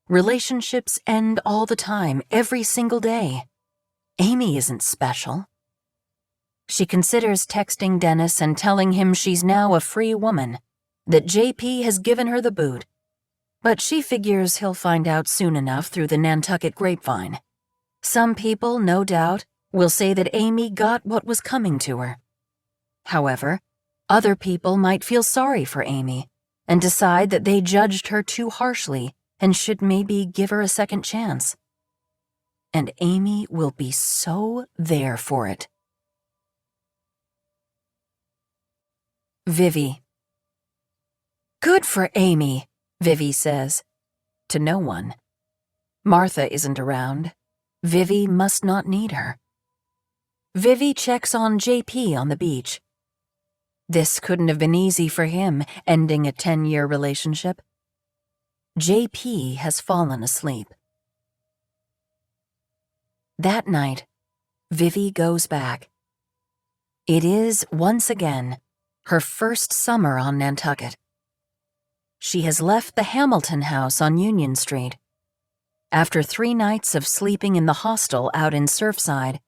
[SPEAKER 2] Relationships end all the time, every single day. Amy isn't special. She considers texting Dennis and telling him she's now a free woman, that JP has given her the boot, but she figures he'll find out soon enough through the Nantucket grapevine. Some people, no doubt, will say that Amy got what was coming to her. However, other people might feel sorry for Amy and decide that they judged her too harshly and should maybe give her a second chance. And Amy will be so there for it.
[SPEAKER 1] Vivi. Good for Amy, Vivi says. To no one. Martha isn't around. Vivi must not need her. Vivi checks on JP on the beach. This couldn't have been easy for him, ending a 10-year relationship. JP has fallen asleep. That night, Vivi goes back. It is, once again, her first summer on Nantucket. She has left the Hamilton house on Union Street. After 3 nights of sleeping in the hostel out in Surfside,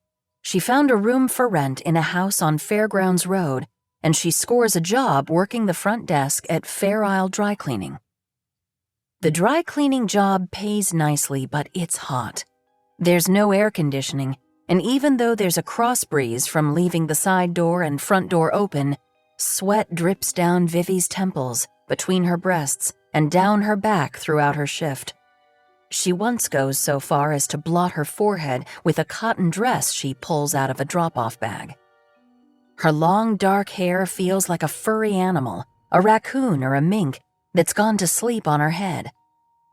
[SPEAKER 1] she found a room for rent in a house on Fairgrounds Road, and she scores a job working the front desk at Fair Isle Dry Cleaning. The dry cleaning job pays nicely, but it's hot. There's no air conditioning, and even though there's a cross breeze from leaving the side door and front door open, sweat drips down Vivi's temples, between her breasts, and down her back throughout her shift. She once goes so far as to blot her forehead with a cotton dress she pulls out of a drop-off bag. Her long dark hair feels like a furry animal, a raccoon or a mink, that's gone to sleep on her head.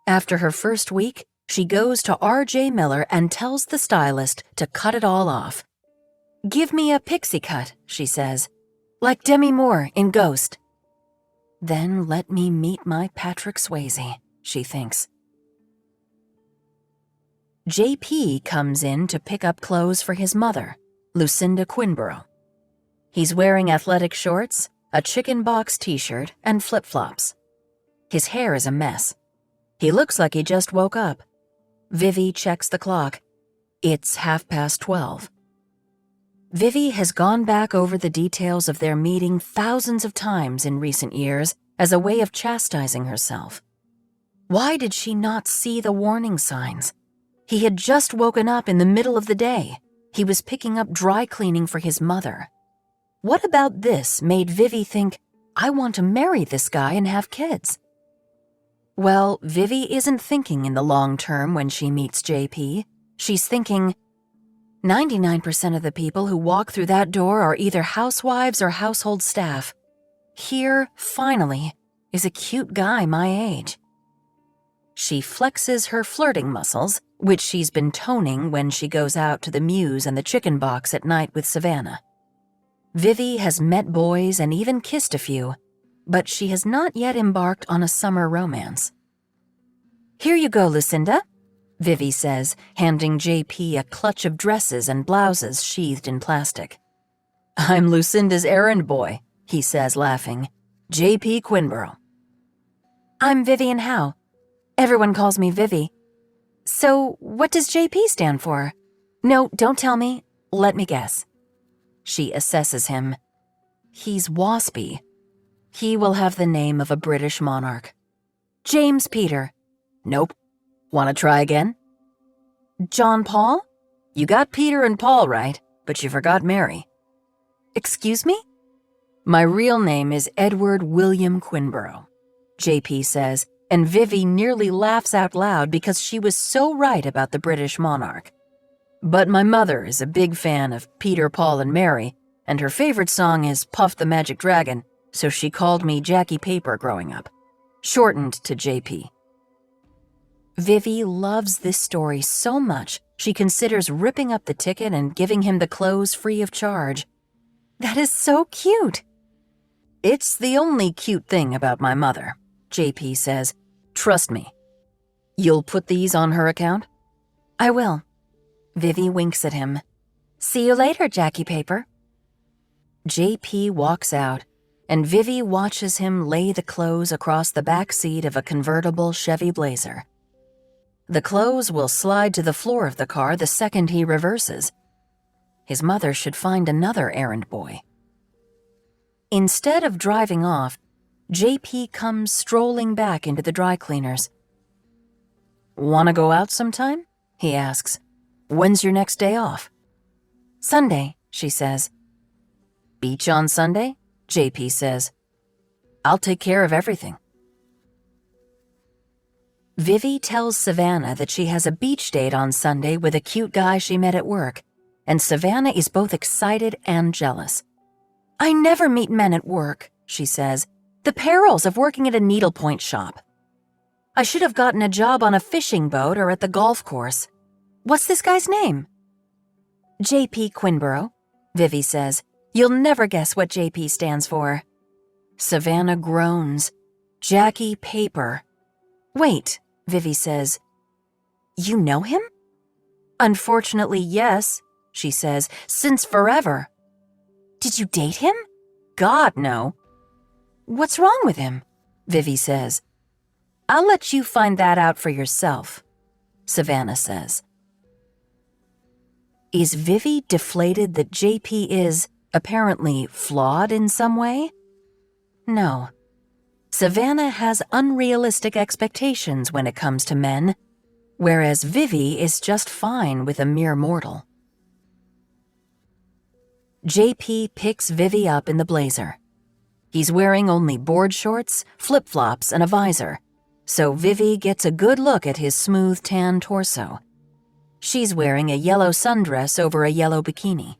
[SPEAKER 1] After her first week, she goes to R.J. Miller and tells the stylist to cut it all off. "Give me a pixie cut," she says, "like Demi Moore in Ghost." Then let me meet my Patrick Swayze, she thinks. J.P. comes in to pick up clothes for his mother, Lucinda Quinborough. He's wearing athletic shorts, a chicken box t-shirt, and flip-flops. His hair is a mess. He looks like he just woke up. Vivi checks the clock. It's 12:30. Vivi has gone back over the details of their meeting thousands of times in recent years as a way of chastising herself. Why did she not see the warning signs? He had just woken up in the middle of the day. He was picking up dry cleaning for his mother. What about this made Vivi think, I want to marry this guy and have kids? Well, Vivi isn't thinking in the long term when she meets JP. She's thinking, 99% of the people who walk through that door are either housewives or household staff. Here, finally, is a cute guy my age. She flexes her flirting muscles, which she's been toning when she goes out to the Mews and the chicken box at night with Savannah. Vivi has met boys and even kissed a few, but she has not yet embarked on a summer romance. "Here you go, Lucinda," Vivi says, handing JP a clutch of dresses and blouses sheathed in plastic. "I'm Lucinda's errand boy," he says, laughing. "JP Quinborough." "I'm Vivian Howe. Everyone calls me Vivi. So, what does JP stand for? No, don't tell me. Let me guess." She assesses him. He's waspy. He will have the name of a British monarch. "James Peter." "Nope. Want to try again?" "John Paul?" "You got Peter and Paul right, but you forgot Mary." "Excuse me?" "My real name is Edward William Quinborough," JP says, and Vivi nearly laughs out loud because she was so right about the British monarch. "But my mother is a big fan of Peter, Paul, and Mary, and her favorite song is Puff the Magic Dragon, so she called me Jackie Paper growing up, shortened to JP. Vivi loves this story so much, she considers ripping up the ticket and giving him the clothes free of charge. That is so cute. "It's the only cute thing about my mother," JP says. "Trust me." "You'll put these on her account?" "I will." Vivi winks at him. "See you later, Jackie Paper." JP walks out, and Vivi watches him lay the clothes across the back seat of a convertible Chevy Blazer. The clothes will slide to the floor of the car the second he reverses. His mother should find another errand boy. Instead of driving off, JP comes strolling back into the dry cleaners. "Want to go out sometime?" he asks. "When's your next day off?" "Sunday," she says. "Beach on Sunday?" JP says. "I'll take care of everything." Vivi tells Savannah that she has a beach date on Sunday with a cute guy she met at work, and Savannah is both excited and jealous. "I never meet men at work," she says. "The perils of working at a needlepoint shop. I should have gotten a job on a fishing boat or at the golf course. What's this guy's name?" "JP Quinborough," Vivi says. "You'll never guess what JP stands for." Savannah groans. "Jackie Paper." "Wait," Vivi says. "You know him?" "Unfortunately, yes," she says, "since forever." "Did you date him?" "God, no." "What's wrong with him?" Vivi says. "I'll let you find that out for yourself," Savannah says. Is Vivi deflated that JP is, apparently, flawed in some way? No. Savannah has unrealistic expectations when it comes to men, whereas Vivi is just fine with a mere mortal. JP picks Vivi up in the Blazer. He's wearing only board shorts, flip-flops, and a visor, so Vivi gets a good look at his smooth tan torso. She's wearing a yellow sundress over a yellow bikini.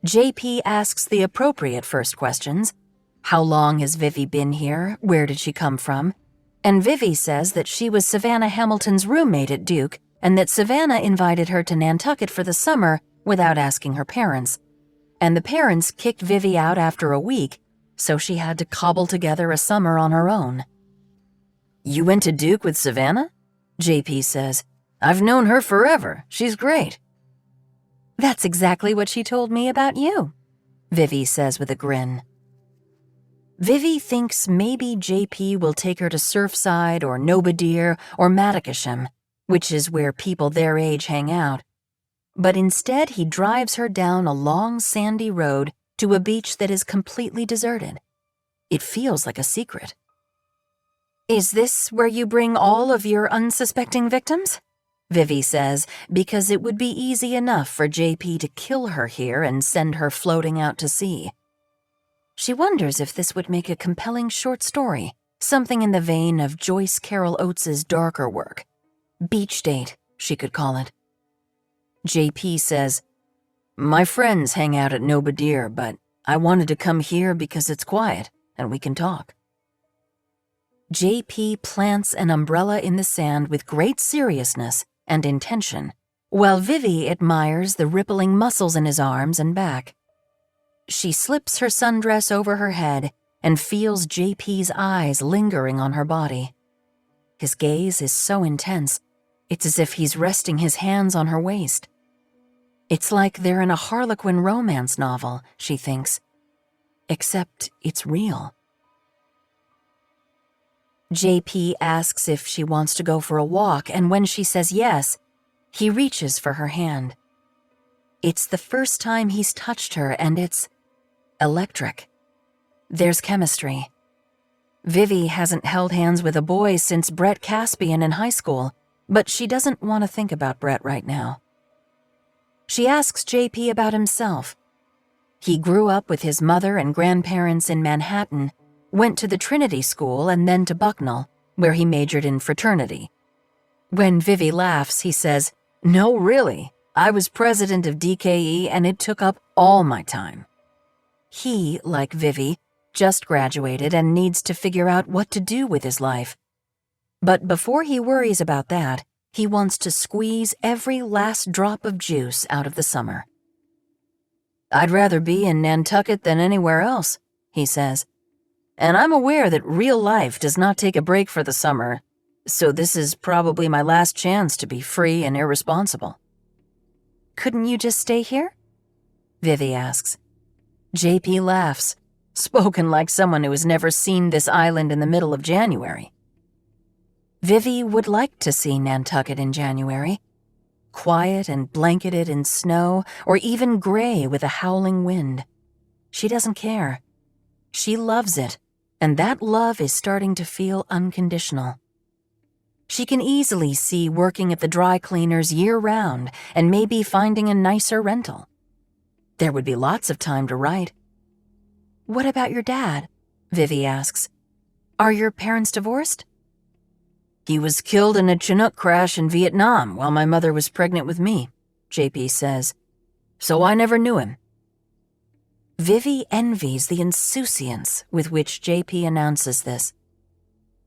[SPEAKER 1] JP asks the appropriate first questions. How long has Vivi been here? Where did she come from? And Vivi says that she was Savannah Hamilton's roommate at Duke and that Savannah invited her to Nantucket for the summer without asking her parents. And the parents kicked Vivi out after a week, so she had to cobble together a summer on her own.
[SPEAKER 3] You went to Duke with Savannah? JP says. I've known her forever. She's great.
[SPEAKER 1] That's exactly what she told me about you, Vivi says with a grin. Vivi thinks maybe JP will take her to Surfside or Nobadir or Matacasham, which is where people their age hang out. But instead he drives her down a long sandy road to a beach that is completely deserted. It feels like a secret. Is this where you bring all of your unsuspecting victims? Vivi says, because it would be easy enough for JP to kill her here and send her floating out to sea. She wonders if this would make a compelling short story, something in the vein of Joyce Carol Oates's darker work. Beach Date, she could call it. JP says, my friends hang out at Nobadir, but I wanted to come here because it's quiet and we can talk. JP plants an umbrella in the sand with great seriousness and intention, while Vivi admires the rippling muscles in his arms and back. She slips her sundress over her head and feels JP's eyes lingering on her body. His gaze is so intense, it's as if he's resting his hands on her waist. It's like they're in a Harlequin romance novel, she thinks, except it's real. JP asks if she wants to go for a walk, and when she says yes, he reaches for her hand. It's the first time he's touched her, and it's electric. There's chemistry. Vivi hasn't held hands with a boy since Brett Caspian in high school, but she doesn't want to think about Brett right now. She asks JP about himself. He grew up with his mother and grandparents in Manhattan, went to the Trinity School and then to Bucknell, where he majored in fraternity. When Vivi laughs, he says, "No, really, I was president of DKE and it took up all my time." He, like Vivi, just graduated and needs to figure out what to do with his life. But before he worries about that, he wants to squeeze every last drop of juice out of the summer. "I'd rather be in Nantucket than anywhere else," he says. "And I'm aware that real life does not take a break for the summer, so this is probably my last chance to be free and irresponsible." "Couldn't you just stay here?" Vivi asks. JP laughs, spoken like someone who has never seen this island in the middle of January. Vivi would like to see Nantucket in January, quiet and blanketed in snow, or even gray with a howling wind. She doesn't care. She loves it, and that love is starting to feel unconditional. She can easily see working at the dry cleaners year-round and maybe finding a nicer rental. There would be lots of time to write. "What about your dad?" Vivi asks. "Are your parents divorced?" "He was killed in a Chinook crash in Vietnam while my mother was pregnant with me," JP says. "So I never knew him." Vivi envies the insouciance with which JP announces this.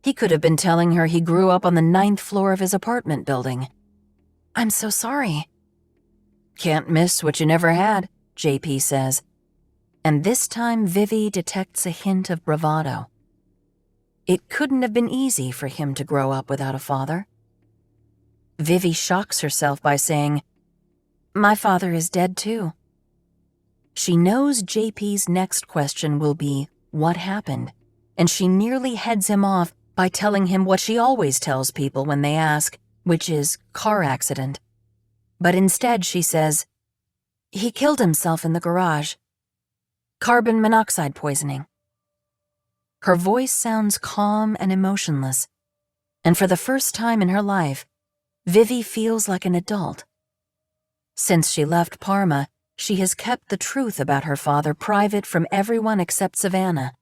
[SPEAKER 1] He could have been telling her he grew up on the 9th floor of his apartment building. "I'm so sorry." "Can't miss what you never had," JP says. And this time Vivi detects a hint of bravado. It couldn't have been easy for him to grow up without a father. Vivi shocks herself by saying, "My father is dead too." She knows JP's next question will be, "What happened?" And she nearly heads him off by telling him what she always tells people when they ask, which is car accident. But instead she says, "He killed himself in the garage. Carbon monoxide poisoning." Her voice sounds calm and emotionless, and for the first time in her life, Vivi feels like an adult. Since she left Parma, she has kept the truth about her father private from everyone except Savannah.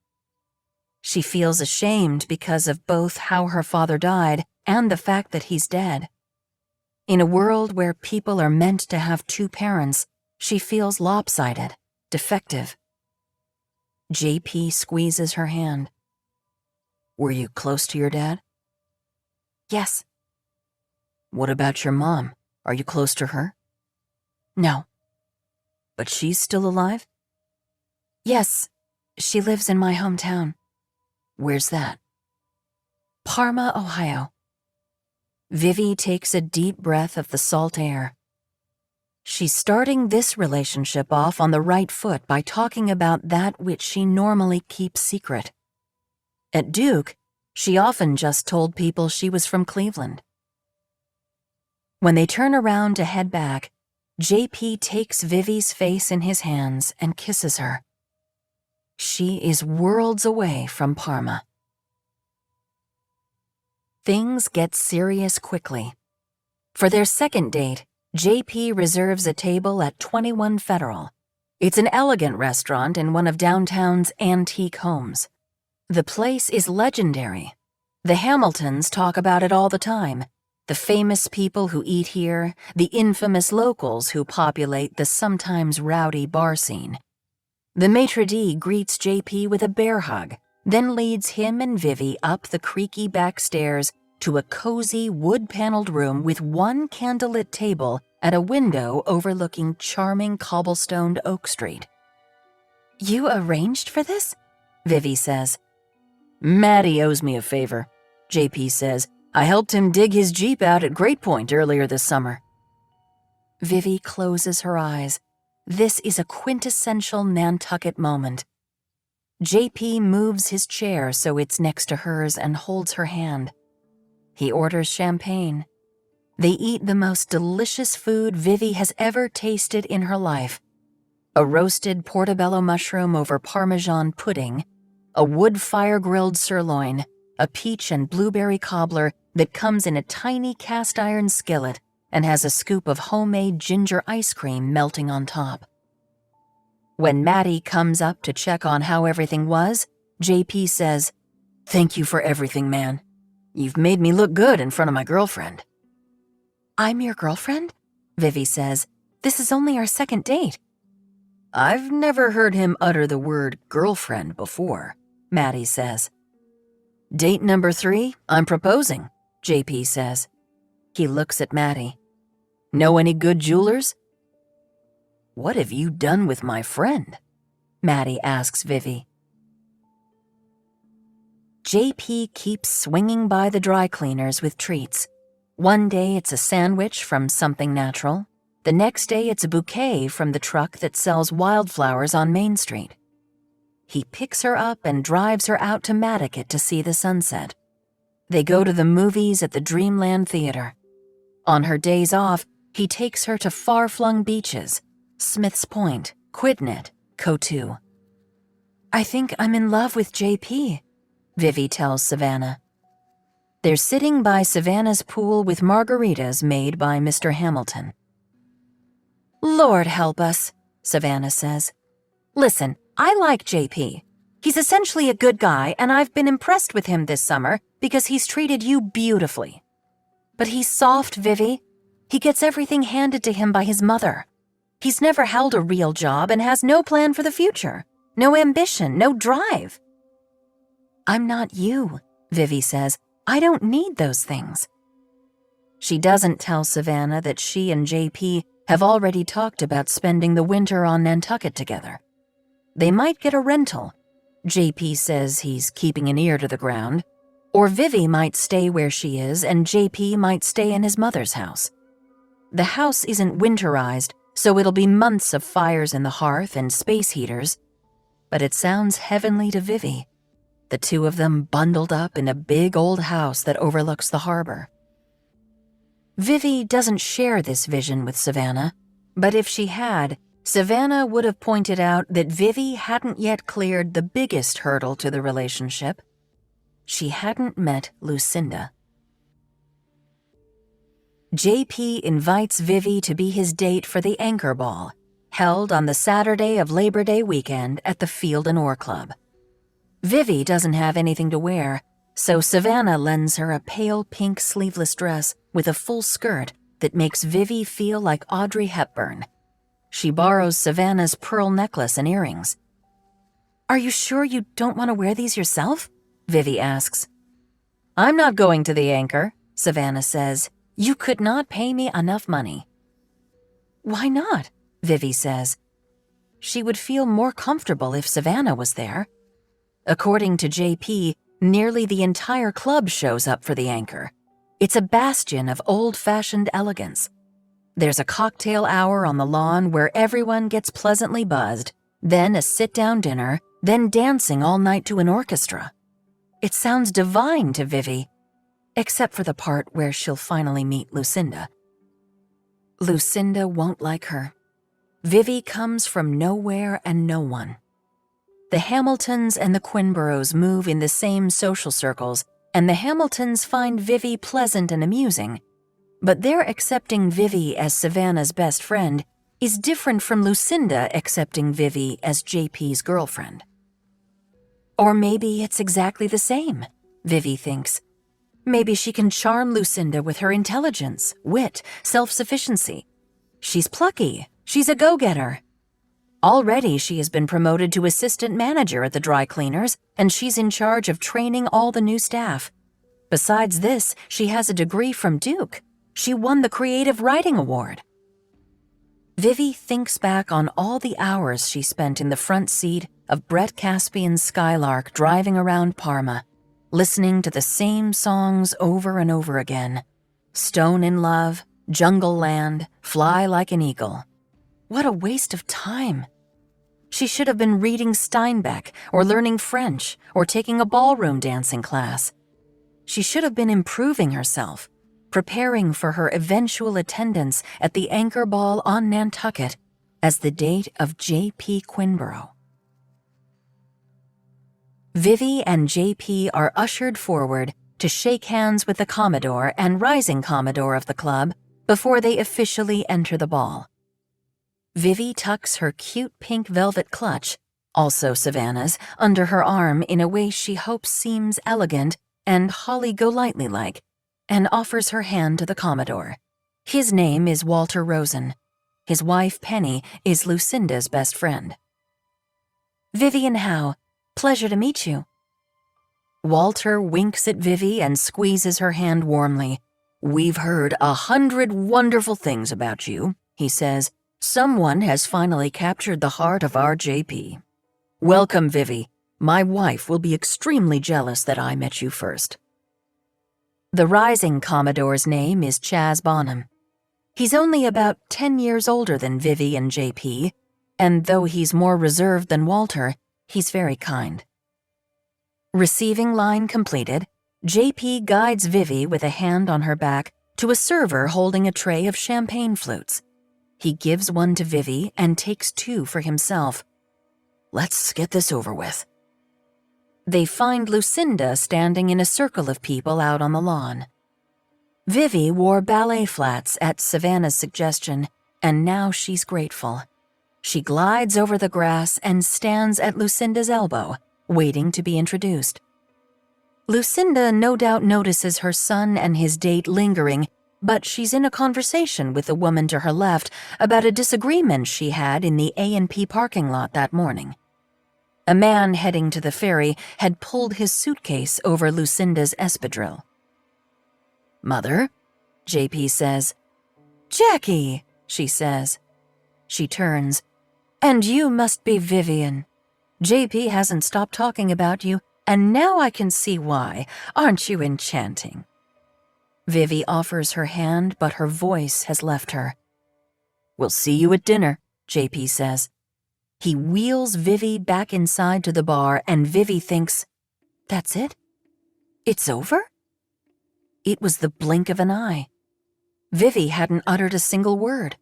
[SPEAKER 1] She feels ashamed because of both how her father died and the fact that he's dead. In a world where people are meant to have two parents, she feels lopsided, defective. JP squeezes her hand.
[SPEAKER 2] Were you close to your dad?
[SPEAKER 1] Yes.
[SPEAKER 2] What about your mom? Are you close to her?
[SPEAKER 1] No.
[SPEAKER 2] But she's still alive?
[SPEAKER 1] Yes, she lives in my hometown.
[SPEAKER 2] Where's that?
[SPEAKER 1] Parma, Ohio.
[SPEAKER 2] Vivi takes a deep breath of the salt air. She's starting this relationship off on the right foot by talking about that which she normally keeps secret. At Duke, she often just told people she was from Cleveland. When they turn around to head back, JP takes Vivi's face in his hands and kisses her. She is worlds away from Parma. Things get serious quickly. For their second date, JP reserves a table at 21 Federal. It's an elegant restaurant in one of downtown's antique homes. The place is legendary. The Hamiltons talk about it all the time. The famous people who eat here, the infamous locals who populate the sometimes rowdy bar scene. The maitre d' greets JP with a bear hug, then leads him and Vivi up the creaky back stairs to a cozy wood-paneled room with one candlelit table at a window overlooking charming cobblestoned Oak Street.
[SPEAKER 1] You arranged for this? Vivi says.
[SPEAKER 2] Maddie owes me a favor, JP says. I helped him dig his Jeep out at Great Point earlier this summer.
[SPEAKER 1] Vivi closes her eyes. This is a quintessential Nantucket moment. JP moves his chair so it's next to hers and holds her hand. He orders champagne. They eat the most delicious food Vivi has ever tasted in her life. A roasted portobello mushroom over Parmesan pudding, a wood fire-grilled sirloin, a peach and blueberry cobbler that comes in a tiny cast-iron skillet and has a scoop of homemade ginger ice cream melting on top. When Maddie comes up to check on how everything was, JP says, "Thank you for everything, man. You've made me look good in front of my girlfriend." I'm your girlfriend? Vivi says. This is only our second date.
[SPEAKER 2] I've never heard him utter the word girlfriend before, Maddie says. Date number 3, I'm proposing, JP says. He looks at Maddie. Know any good jewelers? What have you done with my friend? Maddie asks Vivi. JP keeps swinging by the dry cleaners with treats. One day it's a sandwich from Something Natural. The next day it's a bouquet from the truck that sells wildflowers on Main Street. He picks her up and drives her out to Matticat to see the sunset. They go to the movies at the Dreamland Theater. On her days off, he takes her to far-flung beaches, Smith's Point, Quidnet, Cotu. I think I'm in love with JP, Vivi tells Savannah. They're sitting by Savannah's pool with margaritas made by Mr. Hamilton. Lord help us, Savannah says. Listen, I like JP. He's essentially a good guy, and I've been impressed with him this summer because he's treated you beautifully. But he's soft, Vivi. He gets everything handed to him by his mother. He's never held a real job and has no plan for the future. No ambition, no drive. I'm not you, Vivi says. I don't need those things. She doesn't tell Savannah that she and JP have already talked about spending the winter on Nantucket together. They might get a rental. JP says he's keeping an ear to the ground. Or Vivi might stay where she is and JP might stay in his mother's house. The house isn't winterized, so it'll be months of fires in the hearth and space heaters. But it sounds heavenly to Vivi. The two of them bundled up in a big old house that overlooks the harbor. Vivi doesn't share this vision with Savannah, but if she had, Savannah would have pointed out that Vivi hadn't yet cleared the biggest hurdle to the relationship. She hadn't met Lucinda. JP invites Vivi to be his date for the Anchor Ball, held on the Saturday of Labor Day weekend at the Field and Oar Club. Vivi doesn't have anything to wear, so Savannah lends her a pale pink sleeveless dress with a full skirt that makes Vivi feel like Audrey Hepburn.
[SPEAKER 3] She borrows Savannah's pearl necklace and earrings.
[SPEAKER 2] Are you sure you don't want to wear these yourself?
[SPEAKER 3] Vivi asks. I'm not going to the anchor, Savannah says.
[SPEAKER 2] You could not pay me enough money.
[SPEAKER 3] Why not? Vivi says.
[SPEAKER 2] She would feel more comfortable if Savannah was there.
[SPEAKER 3] According to JP, nearly the entire club shows up for the anchor. It's a bastion of old-fashioned elegance. There's a cocktail hour on the lawn where everyone gets pleasantly buzzed, then a sit-down dinner, then dancing all night to an orchestra. It sounds divine to Vivi, except for the part where she'll finally meet Lucinda.
[SPEAKER 2] Lucinda won't like her. Vivi comes from nowhere and no one.
[SPEAKER 3] The Hamiltons and the Quinboroughs move in the same social circles, and the Hamiltons find Vivi pleasant and amusing, but their accepting Vivi as Savannah's best friend is different from Lucinda accepting Vivi as JP's girlfriend.
[SPEAKER 2] Or maybe it's exactly the same, Vivi thinks. Maybe she can charm Lucinda with her intelligence, wit, self-sufficiency. She's plucky. She's a go-getter. Already she has been promoted to assistant manager at the dry cleaners, and she's in charge of training all the new staff. Besides this, she has a degree from Duke. She won the Creative Writing Award. Vivi thinks back on all the hours she spent in the front seat of Brett Caspian's Skylark driving around Parma, listening to the same songs over and over again. Stone in Love, Jungle Land, Fly Like an Eagle. What a waste of time. She should have been reading Steinbeck or learning French or taking a ballroom dancing class. She should have been improving herself, preparing for her eventual attendance at the anchor ball on Nantucket as the date of J.P. Quinborough. Vivi and J.P. are ushered forward to shake hands with the Commodore and rising Commodore of the club before they officially enter the ball. Vivi tucks her cute pink velvet clutch, also Savannah's, under her arm in a way she hopes seems elegant and Holly-Golightly-like, and offers her hand to the Commodore. His name is Walter Rosen. His wife, Penny, is Lucinda's best friend. Vivian Howe, pleasure to meet you.
[SPEAKER 3] Walter winks at Vivi and squeezes her hand warmly. We've heard 100 wonderful things about you, he says. Someone has finally captured the heart of our JP. Welcome, Vivi. My wife will be extremely jealous that I met you first. The rising Commodore's name is Chaz Bonham. He's only about 10 years older than Vivi and JP, and though he's more reserved than Walter, he's very kind. Receiving line completed, JP guides Vivi with a hand on her back to a server holding a tray of champagne flutes. He gives one to Vivi and takes 2 for himself. Let's get this over with. They find Lucinda standing in a circle of people out on the lawn. Vivi wore ballet flats at Savannah's suggestion, and now she's grateful. She glides over the grass and stands at Lucinda's elbow, waiting to be introduced. Lucinda no doubt notices her son and his date lingering, but she's in a conversation with the woman to her left about a disagreement she had in the A&P parking lot that morning. A man heading to the ferry had pulled his suitcase over Lucinda's espadrille. Mother, JP says.
[SPEAKER 2] Jackie,
[SPEAKER 3] she says. She turns. And you must be Vivian. JP hasn't stopped talking about you, and now I can see why. Aren't you enchanting? Vivi offers her hand, but her voice has left her. We'll see you at dinner, JP says. He wheels Vivi back inside to the bar, and Vivi thinks, that's it? It's over? It was the blink of an eye. Vivi hadn't uttered a single word.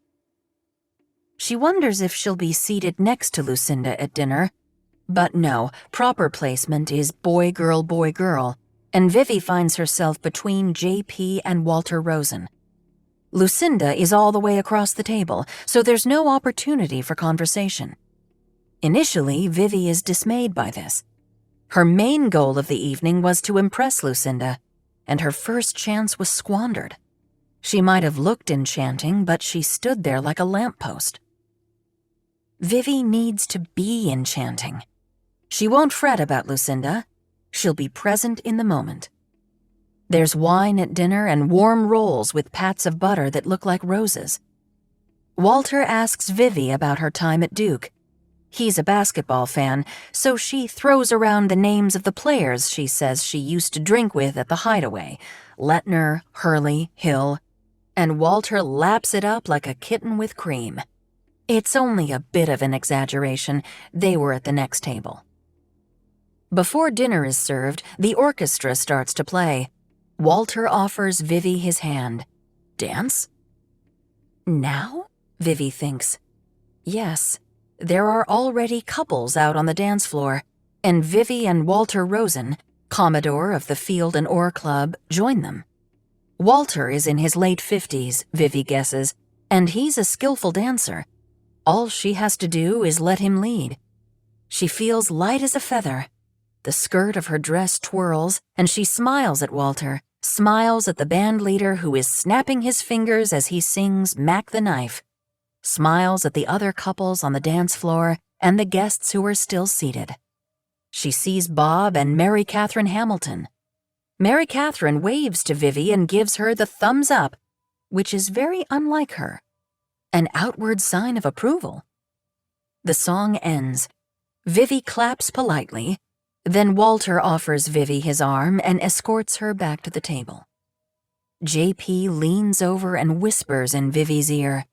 [SPEAKER 3] She wonders if she'll be seated next to Lucinda at dinner, but no, proper placement is boy-girl, boy-girl, and Vivi finds herself between JP and Walter Rosen. Lucinda is all the way across the table, so there's no opportunity for conversation. Initially, Vivi is dismayed by this. Her main goal of the evening was to impress Lucinda, and her first chance was squandered. She might have looked enchanting, but she stood there like a lamppost.
[SPEAKER 1] Vivi needs to be enchanting. She won't fret about Lucinda. She'll be present in the moment. There's wine at dinner and warm rolls with pats of butter that look like roses. Walter asks Vivi about her time at Duke. He's a basketball fan, so she throws around the names of the players she says she used to drink with at the Hideaway: Lettner, Hurley, Hill, and Walter laps it up like a kitten with cream. It's only a bit of an exaggeration. They were at the next table. Before dinner is served, the orchestra starts to play. Walter offers Vivi his hand. Dance? Now? Vivi thinks. Yes, there are already couples out on the dance floor, and Vivi and Walter Rosen, Commodore of the Field and Oar Club, join them. Walter is in his late 50s, Vivi guesses, and he's a skillful dancer. All she has to do is let him lead. She feels light as a feather. The skirt of her dress twirls, and she smiles at Walter, smiles at the band leader who is snapping his fingers as he sings Mac the Knife, smiles at the other couples on the dance floor and the guests who are still seated. She sees Bob and Mary Catherine Hamilton. Mary Catherine waves to Vivi and gives her the thumbs up, which is very unlike her, an outward sign of approval. The song ends. Vivi claps politely. Then Walter offers Vivi his arm and escorts her back to the table. JP leans over and whispers in Vivi's ear,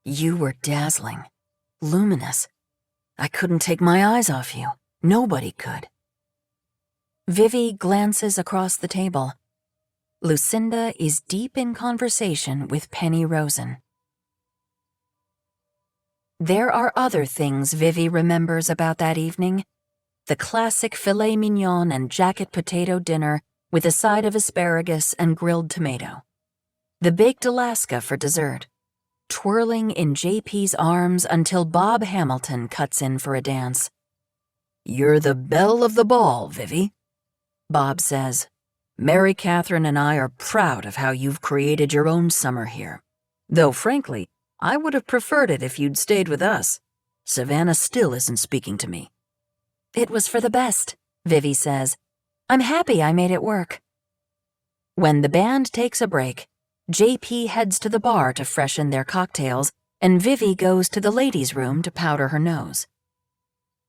[SPEAKER 1] "You were dazzling, luminous. I couldn't take my eyes off you. Nobody could." Vivi glances across the table. Lucinda is deep in conversation with Penny Rosen. There are other things Vivi remembers about that evening. The classic filet mignon and jacket potato dinner with a side of asparagus and grilled tomato. The baked Alaska for dessert. Twirling in JP's arms until Bob Hamilton cuts in for a dance. "You're the belle of the ball, Vivi," Bob says. "Mary Catherine and I are proud of how you've created your own summer here. Though, frankly, I would have preferred it if you'd stayed with us. Savannah still isn't speaking to me." "It was for the best," Vivi says. "I'm happy I made it work." When the band takes a break, JP heads to the bar to freshen their cocktails, and Vivi goes to the ladies' room to powder her nose.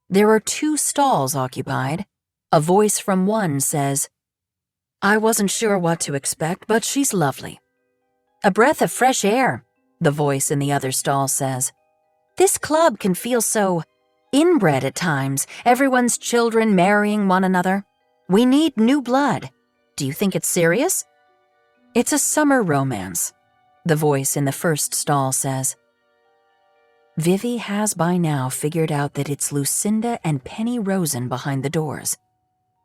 [SPEAKER 1] There are 2 stalls occupied. A voice from one says, "I wasn't sure what to expect, but she's lovely." "A breath of fresh air," the voice in the other stall says. "This club can feel so inbred at times, everyone's children marrying one another. We need new blood. Do you think it's serious?" "It's a summer romance," the voice in the first stall says. Vivi has by now figured out that it's Lucinda and Penny Rosen behind the doors.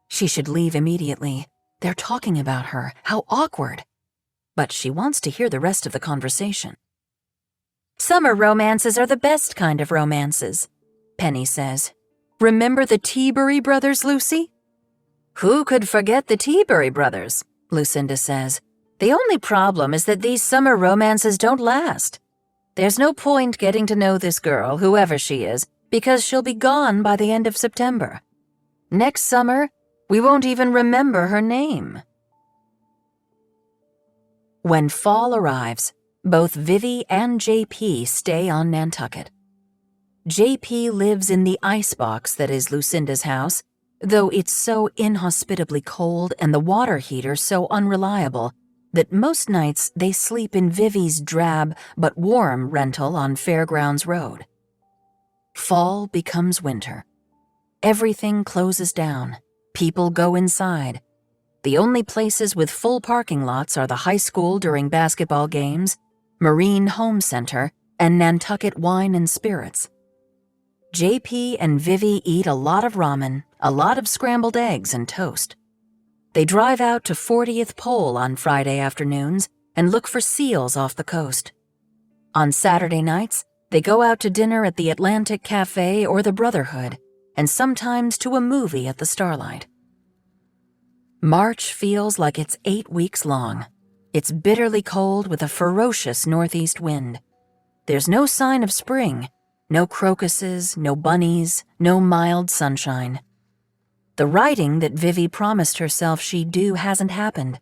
[SPEAKER 1] She should leave immediately. They're talking about her. How awkward. But she wants to hear the rest of the conversation. "Summer romances are the best kind of romances," Penny says. "Remember the Teabury brothers, Lucy?" "Who could forget the Teabury brothers?" Lucinda says. "The only problem is that these summer romances don't last. There's no point getting to know this girl, whoever she is, because she'll be gone by the end of September. Next summer, we won't even remember her name." When fall arrives, both Vivi and JP stay on Nantucket. JP lives in the icebox that is Lucinda's house, though it's so inhospitably cold and the water heater so unreliable that most nights they sleep in Vivi's drab but warm rental on Fairgrounds Road. Fall becomes winter. Everything closes down. People go inside. The only places with full parking lots are the high school during basketball games, Marine Home Center, and Nantucket Wine and Spirits. JP and Vivi eat a lot of ramen, a lot of scrambled eggs and toast. They drive out to 40th Pole on Friday afternoons and look for seals off the coast. On Saturday nights, they go out to dinner at the Atlantic Cafe or the Brotherhood, and sometimes to a movie at the Starlight. March feels like it's 8 weeks long. It's bitterly cold with a ferocious northeast wind. There's no sign of spring. No crocuses, no bunnies, no mild sunshine. The writing that Vivi promised herself she'd do hasn't happened.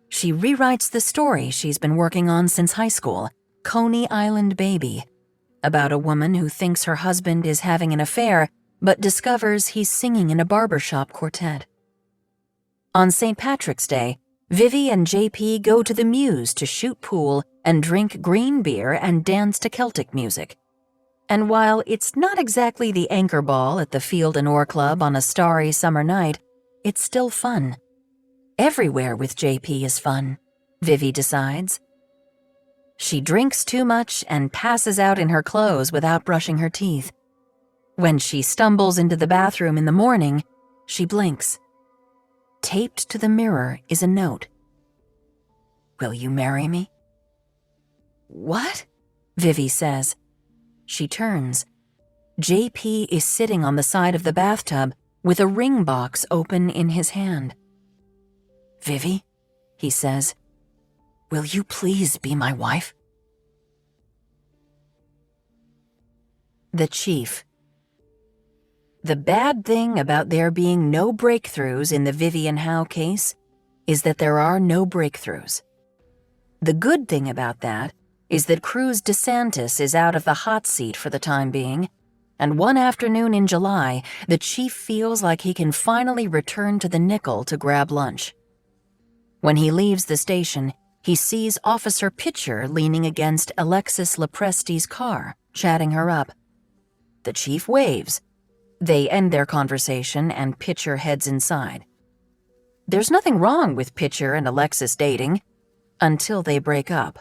[SPEAKER 1] She rewrites the story she's been working on since high school, Coney Island Baby, about a woman who thinks her husband is having an affair but discovers he's singing in a barbershop quartet. On St. Patrick's Day, Vivi and JP go to the Mews to shoot pool and drink green beer and dance to Celtic music. And while it's not exactly the anchor ball at the Field and Oar Club on a starry summer night, it's still fun. Everywhere with JP is fun, Vivi decides. She drinks too much and passes out in her clothes without brushing her teeth. When she stumbles into the bathroom in the morning, she blinks. Taped to the mirror is a note. "Will you marry me?" "What?" Vivi says. She turns. JP is sitting on the side of the bathtub with a ring box open in his hand. "Vivi," he says, "will you please be my wife?" The Chief. The bad thing about there being no breakthroughs in the Vivi Howe case is that there are no breakthroughs. The good thing about that is that Cruz DeSantis is out of the hot seat for the time being, and one afternoon in July, the chief feels like he can finally return to the nickel to grab lunch. When he leaves the station, he sees Officer Pitcher leaning against Alexis Lepresti's car, chatting her up. The chief waves. They end their conversation and Pitcher heads inside. There's nothing wrong with Pitcher and Alexis dating, until they break up.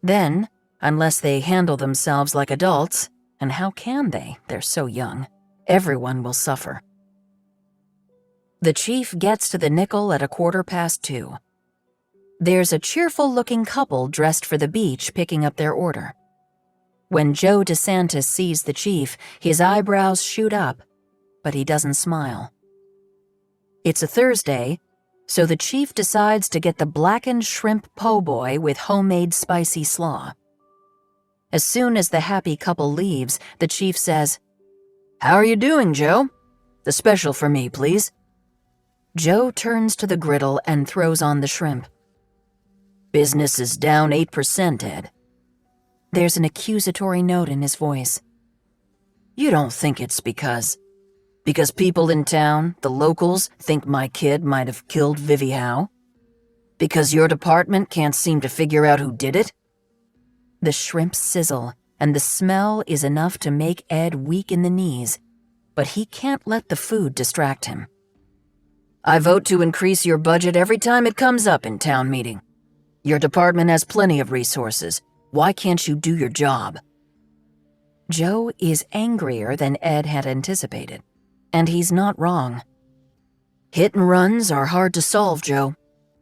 [SPEAKER 1] Then, unless they handle themselves like adults, and how can they? They're so young. Everyone will suffer. The chief gets to the nickel at 2:15. There's a cheerful-looking couple dressed for the beach picking up their order. When Joe DeSantis sees the chief, his eyebrows shoot up, but he doesn't smile. It's a Thursday, so the chief decides to get the blackened shrimp po' boy with homemade spicy slaw. As soon as the happy couple leaves, the chief says, "How are you doing, Joe? The special for me, please." Joe turns to the griddle and throws on the shrimp. "Business is down 8%, Ed." There's an accusatory note in his voice. "You don't think it's because people in town, the locals, think my kid might have killed Vivi Howe? Because your department can't seem to figure out who did it?" The shrimp sizzle, and the smell is enough to make Ed weak in the knees, but he can't let the food distract him. "I vote to increase your budget every time it comes up in town meeting. Your department has plenty of resources. Why can't you do your job?" Joe is angrier than Ed had anticipated, and he's not wrong. "Hit and runs are hard to solve, Joe.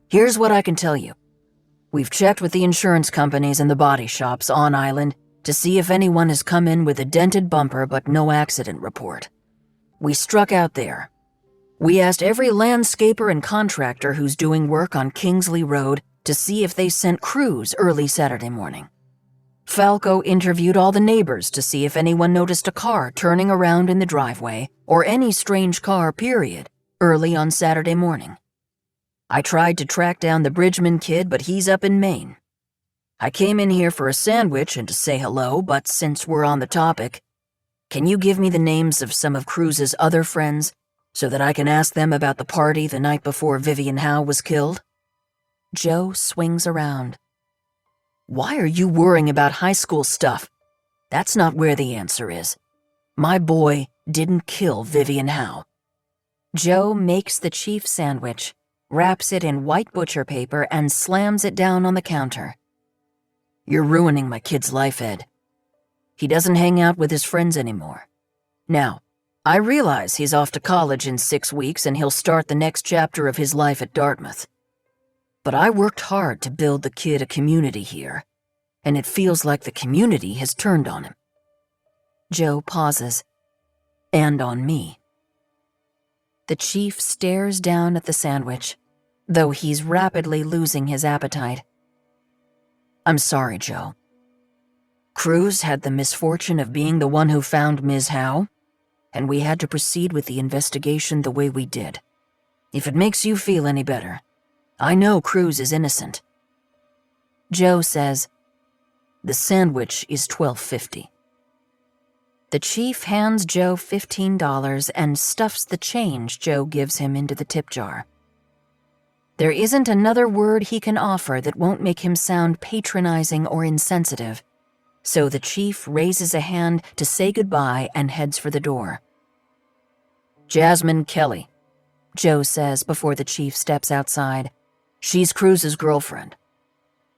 [SPEAKER 1] Here's what I can tell you. We've checked with the insurance companies and the body shops on island to see if anyone has come in with a dented bumper but no accident report. We struck out there. We asked every landscaper and contractor who's doing work on Kingsley Road to see if they sent crews early Saturday morning. Falco interviewed all the neighbors to see if anyone noticed a car turning around in the driveway, or any strange car, period, early on Saturday morning. I tried to track down the Bridgman kid, but he's up in Maine. I came in here for a sandwich and to say hello, but since we're on the topic, can you give me the names of some of Cruz's other friends so that I can ask them about the party the night before Vivi Howe was killed?" Joe swings around. "Why are you worrying about high school stuff? That's not where the answer is. My boy didn't kill Vivi Howe." Joe makes the chief sandwich, wraps it in white butcher paper, and slams it down on the counter. "You're ruining my kid's life, Ed. He doesn't hang out with his friends anymore. Now, I realize he's off to college in 6 weeks and he'll start the next chapter of his life at Dartmouth. But I worked hard to build the kid a community here, and it feels like the community has turned on him." Joe pauses. "And on me." The chief stares down at the sandwich, though he's rapidly losing his appetite. "I'm sorry, Joe.
[SPEAKER 3] Cruz had the misfortune of being the one who found Ms. Howe, and we had to proceed with the investigation the way we did. If it makes you feel any better, I know Cruz is innocent."
[SPEAKER 2] Joe says,
[SPEAKER 3] "The sandwich is $12.50.
[SPEAKER 2] The chief hands Joe $15 and stuffs the change Joe gives him into the tip jar. There isn't another word he can offer that won't make him sound patronizing or insensitive, so the chief raises a hand to say goodbye and heads for the door.
[SPEAKER 3] "Jasmine Kelly,"
[SPEAKER 2] Joe says before the chief steps outside.
[SPEAKER 3] "She's Cruz's girlfriend.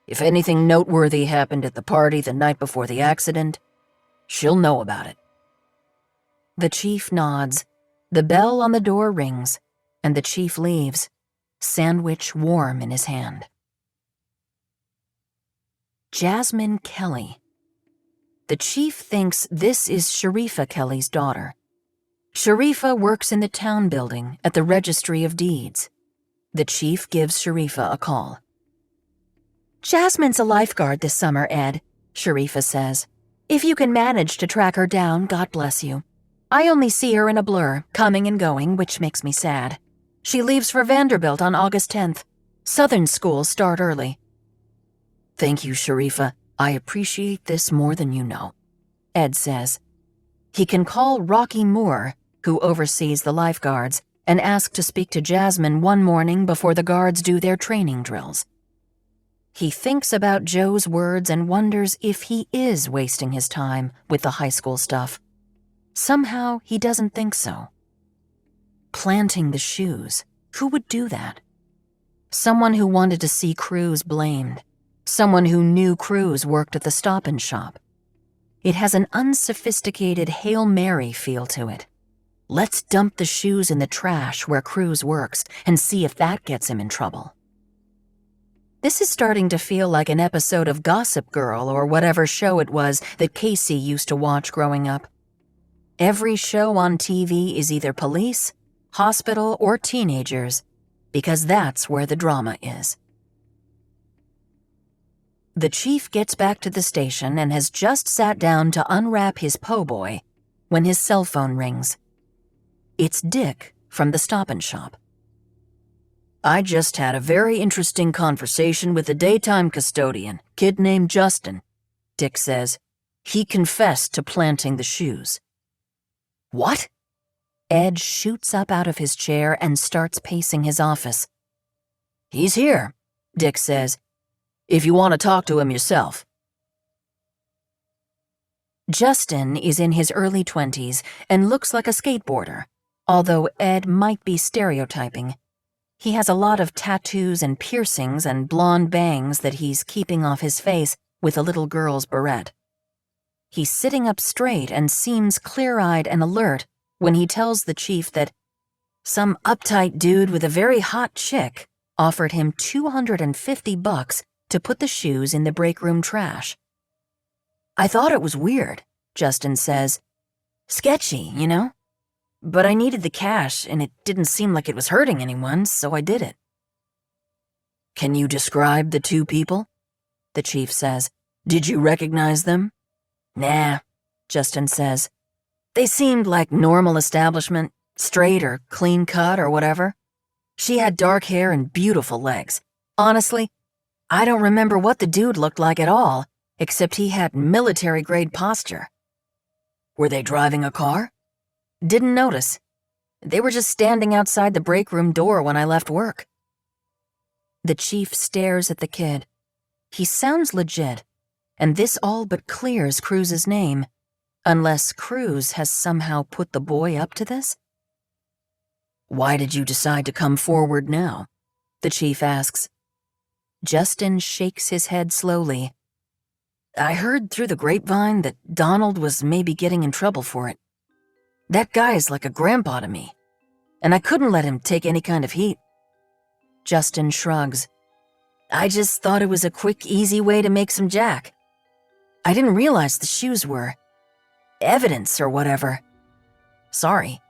[SPEAKER 3] If anything noteworthy happened at the party the night before the accident, she'll know about it."
[SPEAKER 2] The chief nods. The bell on the door rings, and the chief leaves, sandwich warm in his hand. Jasmine Kelly. The chief thinks this is Sharifa Kelly's daughter. Sharifa works in the town building at the Registry of Deeds. The chief gives Sharifa a call. "Jasmine's a lifeguard this summer, Ed," Sharifa says. "If you can manage to track her down, God bless you. I only see her in a blur, coming and going, which makes me sad. She leaves for Vanderbilt on August 10th. Southern schools start early."
[SPEAKER 3] "Thank you, Sharifa. I appreciate this more than you know,"
[SPEAKER 2] Ed says. He can call Rocky Moore, who oversees the lifeguards, and ask to speak to Jasmine one morning before the guards do their training drills. He thinks about Joe's words and wonders if he is wasting his time with the high school stuff. Somehow, he doesn't think so. Planting the shoes. Who would do that? Someone who wanted to see Cruz blamed. Someone who knew Cruz worked at the Stop and Shop. It has an unsophisticated Hail Mary feel to it. Let's dump the shoes in the trash where Cruz works and see if that gets him in trouble. This is starting to feel like an episode of Gossip Girl or whatever show it was that Casey used to watch growing up. Every show on TV is either police, hospital, or teenagers, because that's where the drama is. The chief gets back to the station and has just sat down to unwrap his po' boy when his cell phone rings. It's Dick from the Stop and Shop.
[SPEAKER 3] "I just had a very interesting conversation with a daytime custodian, kid named Justin," Dick says. "He confessed to planting the shoes."
[SPEAKER 2] "What?" Ed shoots up out of his chair and starts pacing his office.
[SPEAKER 3] "He's here," Dick says, "if you want to talk to him yourself."
[SPEAKER 2] Justin is in his early 20s and looks like a skateboarder, although Ed might be stereotyping. He has a lot of tattoos and piercings and blonde bangs that he's keeping off his face with a little girl's beret. He's sitting up straight and seems clear-eyed and alert when he tells the chief that some uptight dude with a very hot chick offered him $250 to put the shoes in the break room trash.
[SPEAKER 3] "I thought it was weird," Justin says.
[SPEAKER 2] "Sketchy, you know? But I needed the cash, and it didn't seem like it was hurting anyone, so I did it."
[SPEAKER 3] "Can you describe the two people?" the chief says. "Did you recognize them?"
[SPEAKER 2] "Nah," Justin says. "They seemed like normal establishment, straight or clean cut or whatever. She had dark hair and beautiful legs. Honestly, I don't remember what the dude looked like at all, except he had military-grade posture."
[SPEAKER 3] "Were they driving a car?"
[SPEAKER 2] "Didn't notice. They were just standing outside the break room door when I left work." The chief stares at the kid. He sounds legit, and this all but clears Cruz's name, unless Cruz has somehow put the boy up to this.
[SPEAKER 3] "Why did you decide to come forward now?" the chief asks.
[SPEAKER 2] Justin shakes his head slowly. "I heard through the grapevine that Donald was maybe getting in trouble for it. That guy's like a grandpa to me, and I couldn't let him take any kind of heat." Justin shrugs. "I just thought it was a quick, easy way to make some jack. I didn't realize the shoes were evidence or whatever. Sorry."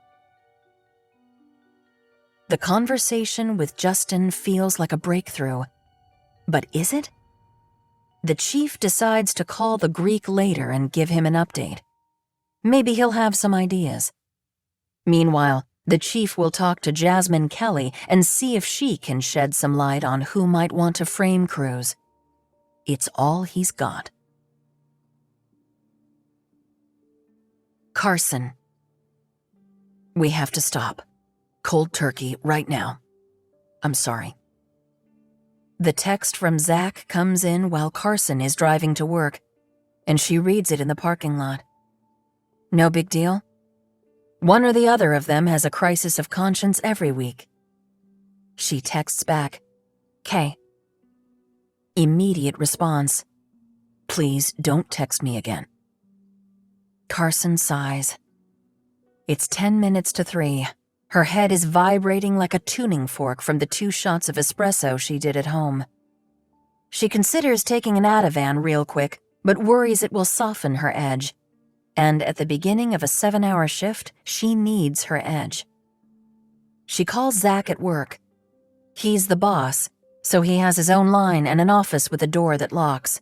[SPEAKER 2] The conversation with Justin feels like a breakthrough. But is it?
[SPEAKER 1] The chief decides to call the Greek later and give him an update. Maybe he'll have some ideas. Meanwhile, the chief will talk to Jasmine Kelly and see if she can shed some light on who might want to frame Cruz. It's all he's got. Carson. We have to stop. Cold turkey right now. I'm sorry. The text from Zach comes in while Carson is driving to work, and she reads it in the parking lot. No big deal. One or the other of them has a crisis of conscience every week. She texts back, "K." Immediate response, "Please don't text me again." Carson sighs. It's 10 minutes to 3. Her head is vibrating like a tuning fork from the 2 shots of espresso she did at home. She considers taking an Ativan real quick, but worries it will soften her edge. And at the beginning of a 7-hour shift, she needs her edge. She calls Zach at work. He's the boss, so he has his own line and an office with a door that locks.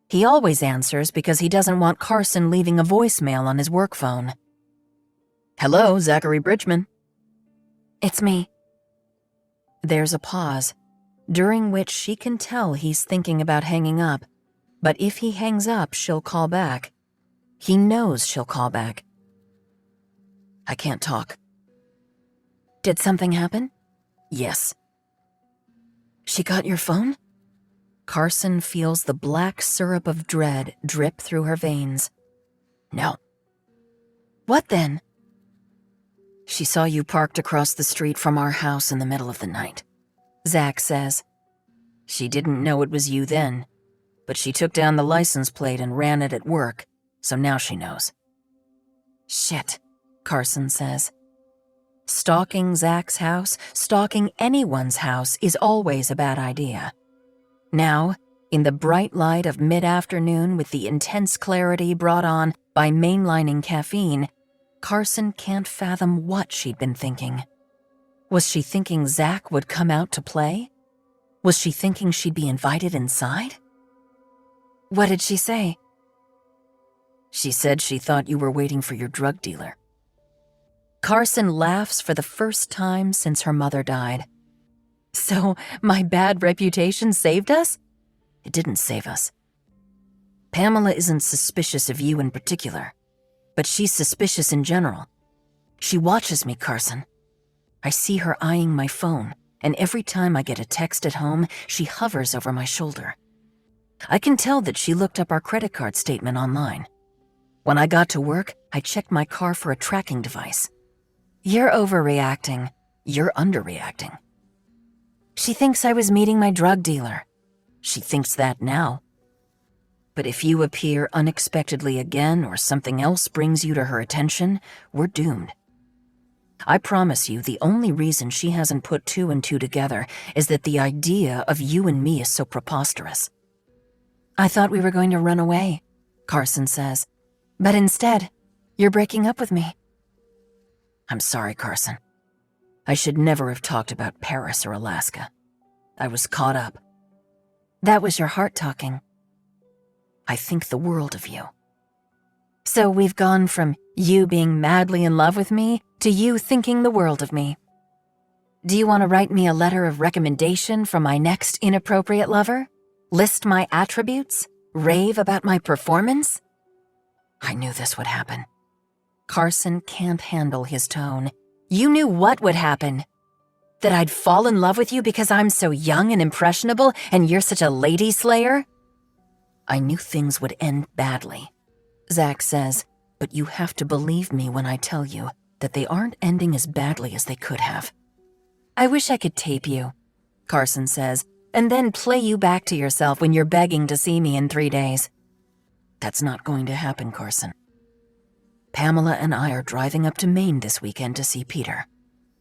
[SPEAKER 1] He always answers because he doesn't want Carson leaving a voicemail on his work phone. "Hello, Zachary Bridgman." "It's me." There's a pause, during which she can tell he's thinking about hanging up, but if he hangs up, she'll call back. He knows she'll call back. "I can't talk." "Did something happen?" "Yes." "She got your phone?" Carson feels the black syrup of dread drip through her veins. "No." "What then?" "She saw you parked across the street from our house in the middle of the night," Zach says. "She didn't know it was you then, but she took down the license plate and ran it at work, so now she knows." "Shit," Carson says. Stalking Zach's house, stalking anyone's house, is always a bad idea. Now, in the bright light of mid-afternoon with the intense clarity brought on by mainlining caffeine, Carson can't fathom what she'd been thinking. Was she thinking Zach would come out to play? Was she thinking she'd be invited inside? "What did she say?" "She said she thought you were waiting for your drug dealer." Carson laughs for the first time since her mother died. "So, my bad reputation saved us?" "It didn't save us. Pamela isn't suspicious of you in particular, but she's suspicious in general. She watches me, Carson. I see her eyeing my phone, and every time I get a text at home, she hovers over my shoulder. I can tell that she looked up our credit card statement online. When I got to work, I checked my car for a tracking device." "You're overreacting. You're underreacting." "She thinks I was meeting my drug dealer." "She thinks that now. But if you appear unexpectedly again or something else brings you to her attention, we're doomed. I promise you the only reason she hasn't put 2 and 2 together is that the idea of you and me is so preposterous." "I thought we were going to run away," Carson says. "But instead, you're breaking up with me." "I'm sorry, Carson. I should never have talked about Paris or Alaska. I was caught up." "That was your heart talking." "I think the world of you." "So we've gone from you being madly in love with me to you thinking the world of me. Do you want to write me a letter of recommendation from my next inappropriate lover? List my attributes? Rave about my performance?" I knew this would happen. Carson can't handle his tone. "You knew what would happen? That I'd fall in love with you because I'm so young and impressionable and you're such a lady slayer?" "I knew things would end badly," Zach says, "but you have to believe me when I tell you that they aren't ending as badly as they could have." "I wish I could tape you," Carson says, "and then play you back to yourself when you're begging to see me in 3 days. That's not going to happen, Carson. Pamela and I are driving up to Maine this weekend to see Peter.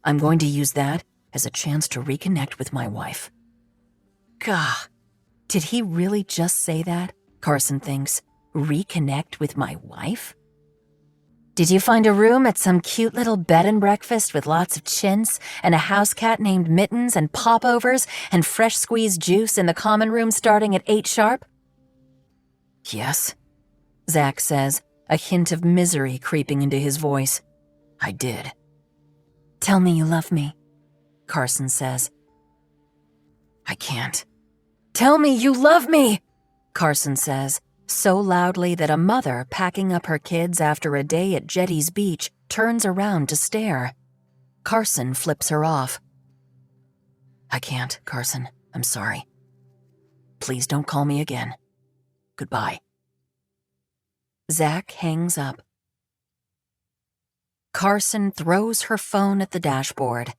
[SPEAKER 1] I'm going to use that as a chance to reconnect with my wife." Gah, did he really just say that? Carson thinks. Reconnect with my wife? "Did you find a room at some cute little bed and breakfast with lots of chintz and a house cat named Mittens and popovers and fresh squeezed juice in the common room starting at 8 sharp?
[SPEAKER 2] Yes, Zach says, a hint of misery creeping into his voice. I did.
[SPEAKER 1] Tell me you love me, Carson says.
[SPEAKER 2] I can't.
[SPEAKER 1] Tell me you love me, Carson says, so loudly that a mother packing up her kids after a day at Jetty's Beach turns around to stare. Carson flips her off.
[SPEAKER 2] I can't, Carson. I'm sorry. Please don't call me again. Goodbye.
[SPEAKER 1] Zach hangs up. Carson throws her phone at the dashboard.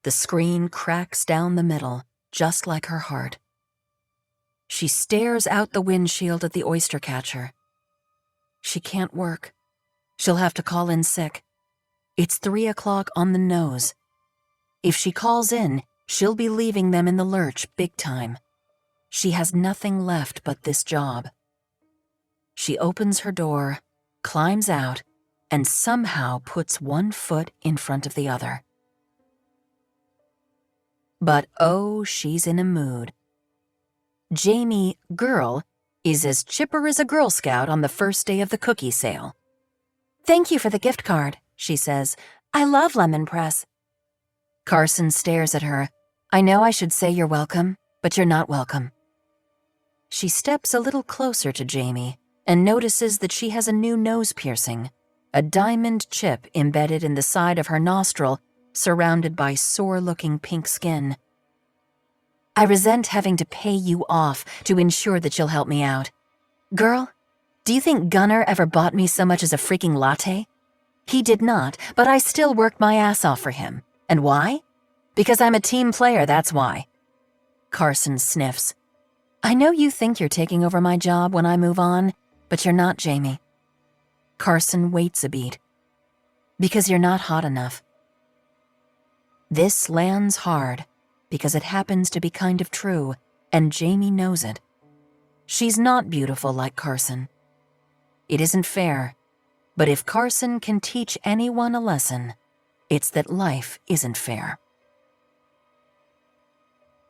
[SPEAKER 1] The screen cracks down the middle, just like her heart. She stares out the windshield at the oyster catcher. She can't work. She'll have to call in sick. It's 3 o'clock on the nose. If she calls in, she'll be leaving them in the lurch big time. She has nothing left but this job. She opens her door, climbs out, and somehow puts one foot in front of the other. But oh, she's in a mood. Jamie, girl, is as chipper as a Girl Scout on the first day of the cookie sale. Thank you for the gift card, she says. I love lemon press. Carson stares at her. I know I should say you're welcome, but you're not welcome. She steps a little closer to Jamie and notices that she has a new nose piercing, a diamond chip embedded in the side of her nostril, surrounded by sore-looking pink skin. I resent having to pay you off to ensure that you'll help me out. Girl, do you think Gunnar ever bought me so much as a freaking latte? He did not, but I still worked my ass off for him. And why? Because I'm a team player, that's why. Carson sniffs. I know you think you're taking over my job when I move on, but you're not, Jamie. Carson waits a beat. Because you're not hot enough. This lands hard, because it happens to be kind of true, and Jamie knows it. She's not beautiful like Carson. It isn't fair, but if Carson can teach anyone a lesson, it's that life isn't fair.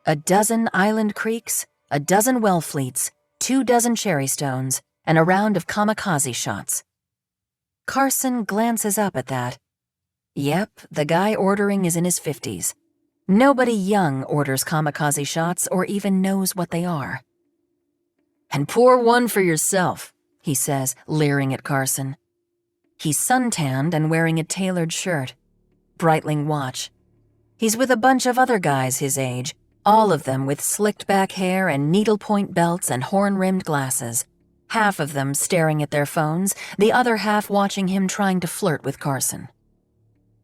[SPEAKER 1] A dozen island creeks, a dozen well fleets, 24 cherry stones, and a round of kamikaze shots. Carson glances up at that. Yep, the guy ordering is in his 50s. Nobody young orders kamikaze shots or even knows what they are. And pour one for yourself, he says, leering at Carson. He's suntanned and wearing a tailored shirt. Breitling watch. He's with a bunch of other guys his age, all of them with slicked back hair and needlepoint belts and horn-rimmed glasses, half of them staring at their phones, the other half watching him trying to flirt with Carson.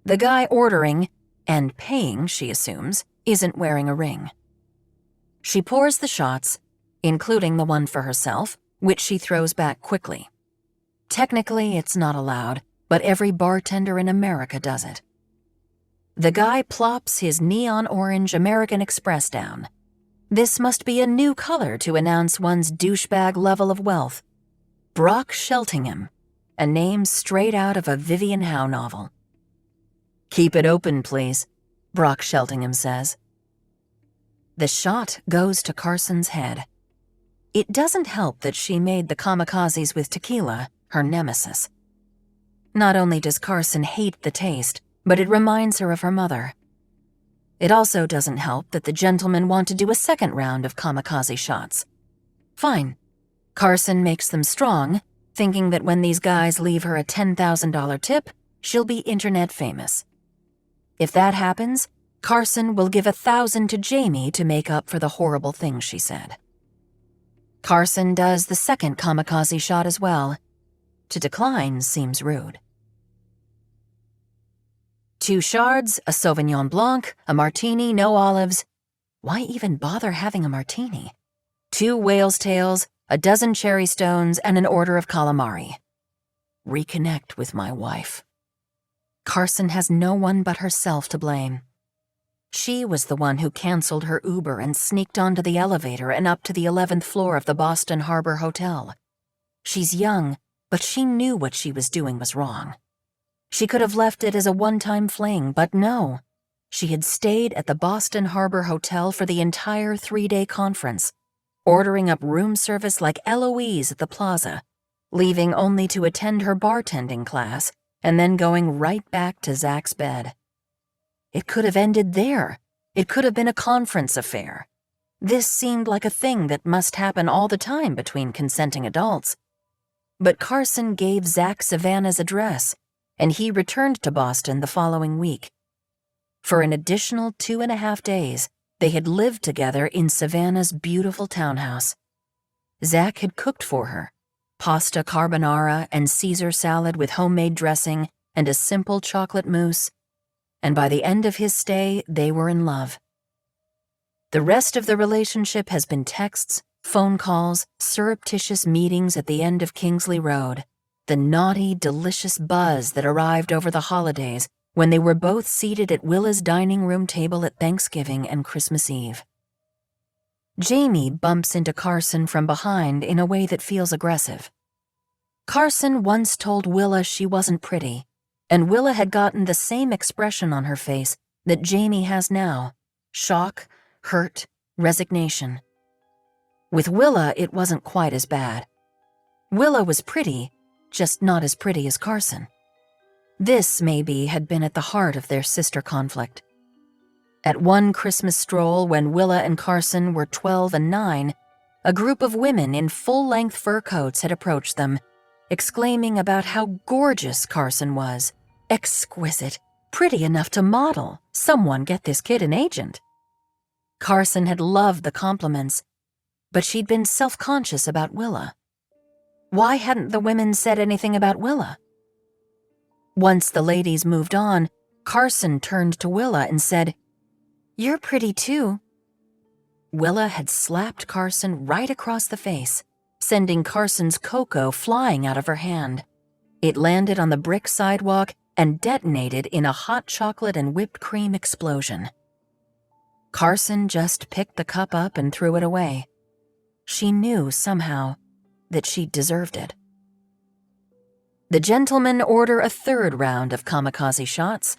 [SPEAKER 1] The guy ordering, and paying, she assumes, isn't wearing a ring. She pours the shots, including the one for herself, which she throws back quickly. Technically, it's not allowed, but every bartender in America does it. The guy plops his neon orange American Express down. This must be a new color to announce one's douchebag level of wealth. Brock Sheltingham, a name straight out of a Vivi Howe novel. Keep it open, please, Brock Sheltingham says. The shot goes to Carson's head. It doesn't help that she made the kamikazes with tequila her nemesis. Not only does Carson hate the taste, but it reminds her of her mother. It also doesn't help that the gentlemen want to do a second round of kamikaze shots. Fine. Carson makes them strong, thinking that when these guys leave her a $10,000 tip, she'll be internet famous. If that happens, Carson will give $1,000 to Jamie to make up for the horrible things she said. Carson does the second kamikaze shot as well. To decline seems rude. 2 shards, a Sauvignon Blanc, a martini, no olives. Why even bother having a martini? 2 whale's tails, a dozen cherry stones, and an order of calamari. Reconnect with my wife. Carson has no one but herself to blame. She was the one who canceled her Uber and sneaked onto the elevator and up to the 11th floor of the Boston Harbor Hotel. She's young, but she knew what she was doing was wrong. She could have left it as a one-time fling, but no. She had stayed at the Boston Harbor Hotel for the entire 3-day conference. ordering up room service like Eloise at the plaza, leaving only to attend her bartending class, and then going right back to Zach's bed. It could have ended there. It could have been a conference affair. This seemed like a thing that must happen all the time between consenting adults. But Carson gave Zach Savannah's address, and he returned to Boston the following week. For an additional 2.5 days, they had lived together in Savannah's beautiful townhouse. Zach had cooked for her, pasta carbonara and Caesar salad with homemade dressing and a simple chocolate mousse, and by the end of his stay, they were in love. The rest of the relationship has been texts, phone calls, surreptitious meetings at the end of Kingsley Road, the naughty, delicious buzz that arrived over the holidays when they were both seated at Willa's dining room table at Thanksgiving and Christmas Eve. Jamie bumps into Carson from behind in a way that feels aggressive. Carson once told Willa she wasn't pretty, and Willa had gotten the same expression on her face that Jamie has now: shock, hurt, resignation. With Willa, it wasn't quite as bad. Willa was pretty, just not as pretty as Carson. This, maybe, had been at the heart of their sister conflict. At one Christmas stroll when Willa and Carson were 12 and 9, a group of women in full-length fur coats had approached them, exclaiming about how gorgeous Carson was. Exquisite, pretty enough to model. Someone get this kid an agent. Carson had loved the compliments, but she'd been self-conscious about Willa. Why hadn't the women said anything about Willa? Once the ladies moved on, Carson turned to Willa and said, "You're pretty too." Willa had slapped Carson right across the face, sending Carson's cocoa flying out of her hand. It landed on the brick sidewalk and detonated in a hot chocolate and whipped cream explosion. Carson just picked the cup up and threw it away. She knew, somehow, that she deserved it. The gentlemen order a third round of kamikaze shots.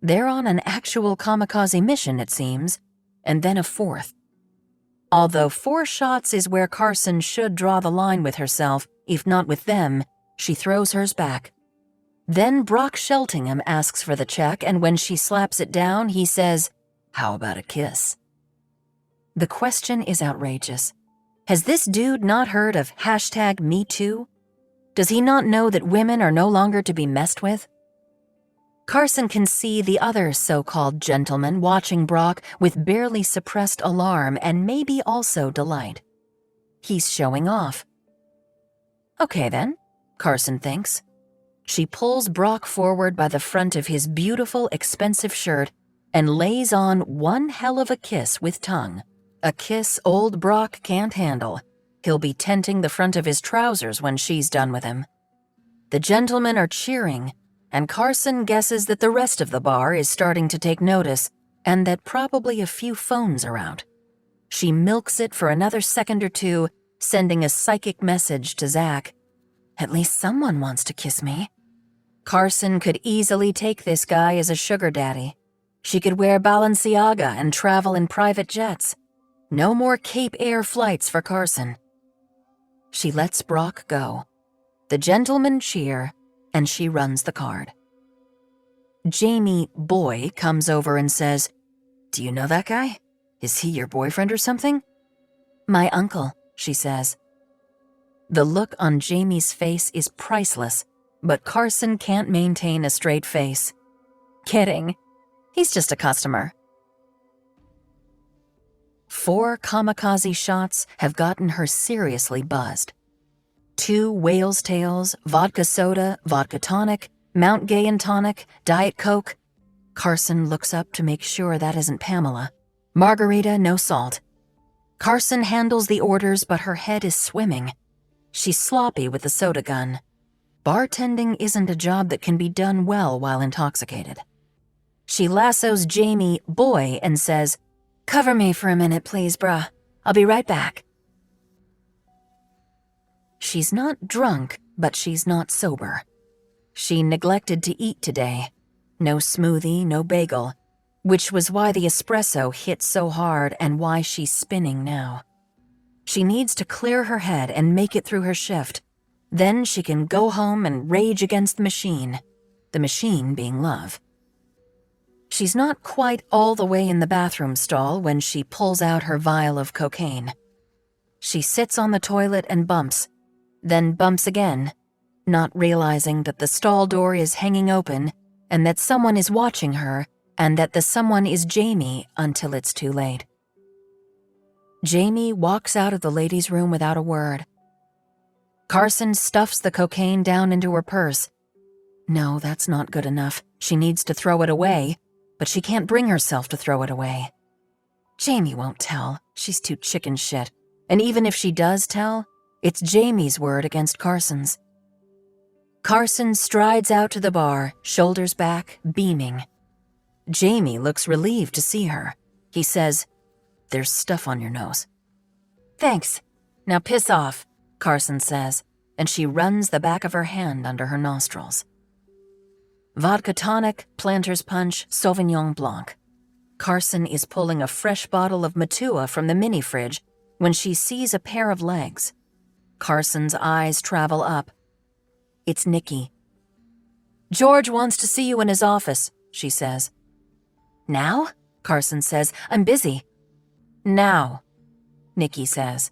[SPEAKER 1] They're on an actual kamikaze mission, it seems, and then a fourth. Although 4 shots is where Carson should draw the line with herself, if not with them, she throws hers back. Then Brock Sheltingham asks for the check, and when she slaps it down, he says, "How about a kiss?" The question is outrageous. Has this dude not heard of #MeToo? Does he not know that women are no longer to be messed with? Carson can see the other so-called gentleman watching Brock with barely suppressed alarm and maybe also delight. He's showing off. Okay then, Carson thinks. She pulls Brock forward by the front of his beautiful, expensive shirt and lays on one hell of a kiss with tongue. A kiss old Brock can't handle. He'll be tenting the front of his trousers when she's done with him. The gentlemen are cheering, and Carson guesses that the rest of the bar is starting to take notice and that probably a few phones are out. She milks it for another second or two, sending a psychic message to Zach. At least someone wants to kiss me. Carson could easily take this guy as a sugar daddy. She could wear Balenciaga and travel in private jets. No more Cape Air flights for Carson. She lets Brock go. The gentlemen cheer, and she runs the card. Jamie Boy comes over and says, "Do you know that guy? Is he your boyfriend or something?" "My uncle," she says. The look on Jamie's face is priceless, but Carson can't maintain a straight face. Kidding. He's just a customer. 4 kamikaze shots have gotten her seriously buzzed. 2 whale's tails, vodka soda, vodka tonic, Mount Gay and tonic, Diet Coke. Carson looks up to make sure that isn't Pamela. Margarita, no salt. Carson handles the orders, but her head is swimming. She's sloppy with the soda gun. Bartending isn't a job that can be done well while intoxicated. She lassos Jamie Boy and says, "Cover me for a minute, please, bruh. I'll be right back." She's not drunk, but she's not sober. She neglected to eat today. No smoothie, no bagel, which was why the espresso hit so hard and why she's spinning now. She needs to clear her head and make it through her shift. Then she can go home and rage against the machine being love. She's not quite all the way in the bathroom stall when she pulls out her vial of cocaine. She sits on the toilet and bumps, then bumps again, not realizing that the stall door is hanging open and that someone is watching her and that the someone is Jamie until it's too late. Jamie walks out of the ladies' room without a word. Carson stuffs the cocaine down into her purse. No, that's not good enough. She needs to throw it away, but she can't bring herself to throw it away. Jamie won't tell. She's too chicken shit. And even if she does tell, it's Jamie's word against Carson's. Carson strides out to the bar, shoulders back, beaming. Jamie looks relieved to see her. He says, "There's stuff on your nose." "Thanks. Now piss off," Carson says, and she runs the back of her hand under her nostrils. Vodka tonic, Planter's Punch, Sauvignon Blanc. Carson is pulling a fresh bottle of Matua from the mini fridge when she sees a pair of legs. Carson's eyes travel up. It's Nikki. "George wants to see you in his office," she says. "Now?" Carson says. "I'm busy." "Now," Nikki says.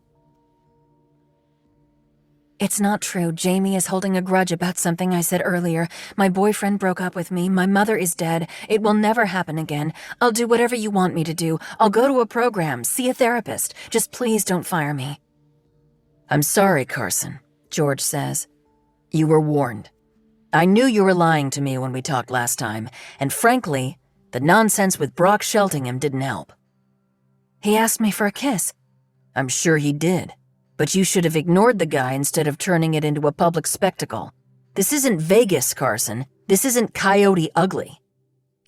[SPEAKER 1] "It's not true. Jamie is holding a grudge about something I said earlier. My boyfriend broke up with me. My mother is dead. It will never happen again. I'll do whatever you want me to do. I'll go to a program, see a therapist. Just please don't fire me." "I'm sorry, Carson," George says. "You were warned. I knew you were lying to me when we talked last time, and frankly, the nonsense with Brock Sheltingham didn't help." "He asked me for a kiss." "I'm sure he did. But you should have ignored the guy instead of turning it into a public spectacle. This isn't Vegas, Carson. This isn't Coyote Ugly.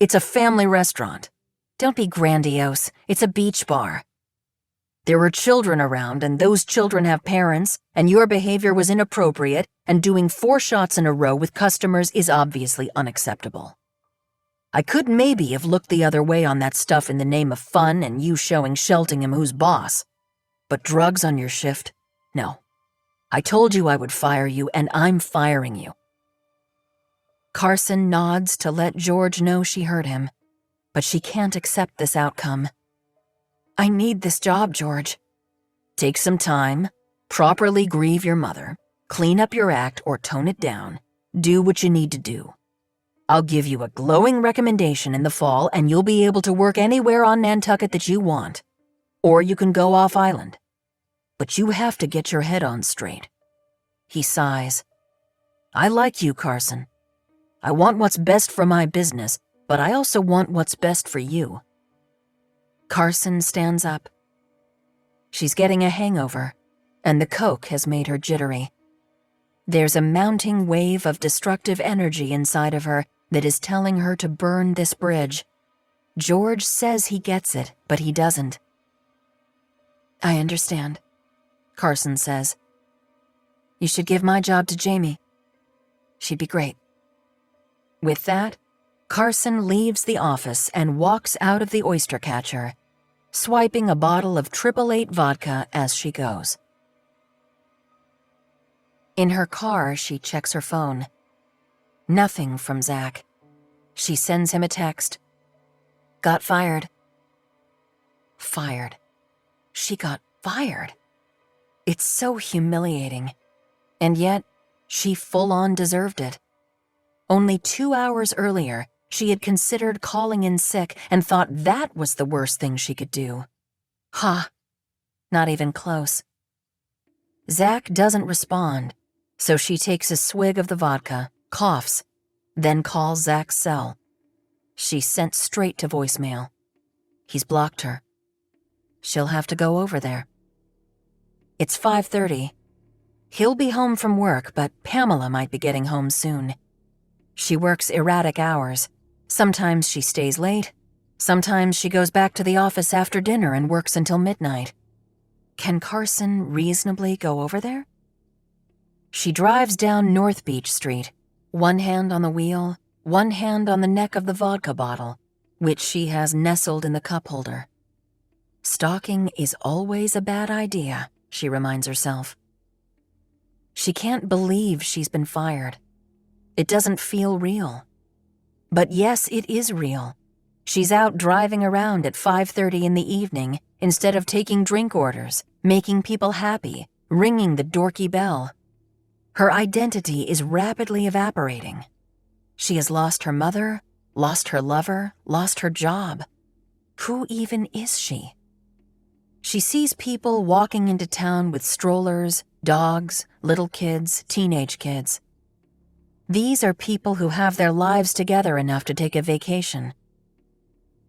[SPEAKER 1] It's a family restaurant." "Don't be grandiose. It's a beach bar." "There were children around, and those children have parents, and your behavior was inappropriate, and doing 4 shots in a row with customers is obviously unacceptable. I could maybe have looked the other way on that stuff in the name of fun and you showing Sheltingham who's boss. But drugs on your shift? No. I told you I would fire you, and I'm firing you." Carson nods to let George know she heard him, but she can't accept this outcome. "I need this job, George." "Take some time, properly grieve your mother, clean up your act or tone it down, do what you need to do. I'll give you a glowing recommendation in the fall and you'll be able to work anywhere on Nantucket that you want. Or you can go off island. But you have to get your head on straight." He sighs. "I like you, Carson. I want what's best for my business, but I also want what's best for you." Carson stands up. She's getting a hangover, and the coke has made her jittery. There's a mounting wave of destructive energy inside of her that is telling her to burn this bridge. George says he gets it, but he doesn't. "I understand," Carson says. "You should give my job to Jamie. She'd be great." With that, Carson leaves the office and walks out of the oyster catcher, swiping a bottle of 888 vodka as she goes. In her car, she checks her phone. Nothing from Zach. She sends him a text. "Got fired." Fired. She got fired. It's so humiliating. And yet, she full-on deserved it. Only 2 hours earlier, she had considered calling in sick and thought that was the worst thing she could do. Ha! Not even close. Zach doesn't respond, so she takes a swig of the vodka, coughs, then calls Zach's cell. She's sent straight to voicemail. He's blocked her. She'll have to go over there. It's 5:30. He'll be home from work, but Pamela might be getting home soon. She works erratic hours. Sometimes she stays late. Sometimes she goes back to the office after dinner and works until midnight. Can Carson reasonably go over there? She drives down North Beach Street, one hand on the wheel, one hand on the neck of the vodka bottle, which she has nestled in the cup holder. Stalking is always a bad idea, she reminds herself. She can't believe she's been fired. It doesn't feel real. But yes, it is real. She's out driving around at 5:30 in the evening instead of taking drink orders, making people happy, ringing the dorky bell. Her identity is rapidly evaporating. She has lost her mother, lost her lover, lost her job. Who even is she? She sees people walking into town with strollers, dogs, little kids, teenage kids. These are people who have their lives together enough to take a vacation.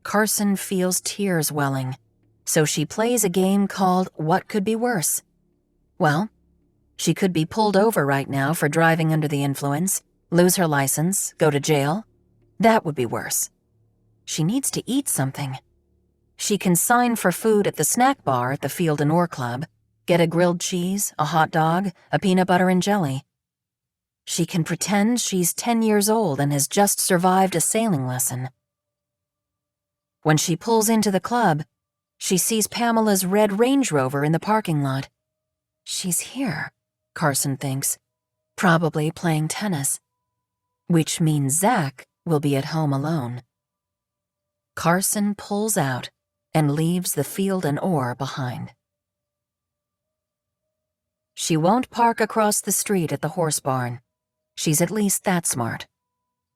[SPEAKER 1] Carson feels tears welling, so she plays a game called What Could Be Worse? Well, she could be pulled over right now for driving under the influence, lose her license, go to jail. That would be worse. She needs to eat something. She can sign for food at the snack bar at the Field and Oar Club, get a grilled cheese, a hot dog, a peanut butter and jelly. She can pretend she's 10 years old and has just survived a sailing lesson. When she pulls into the club, she sees Pamela's red Range Rover in the parking lot. She's here, Carson thinks, probably playing tennis. Which means Zach will be at home alone. Carson pulls out and leaves the Field and Oar behind. She won't park across the street at the horse barn. She's at least that smart.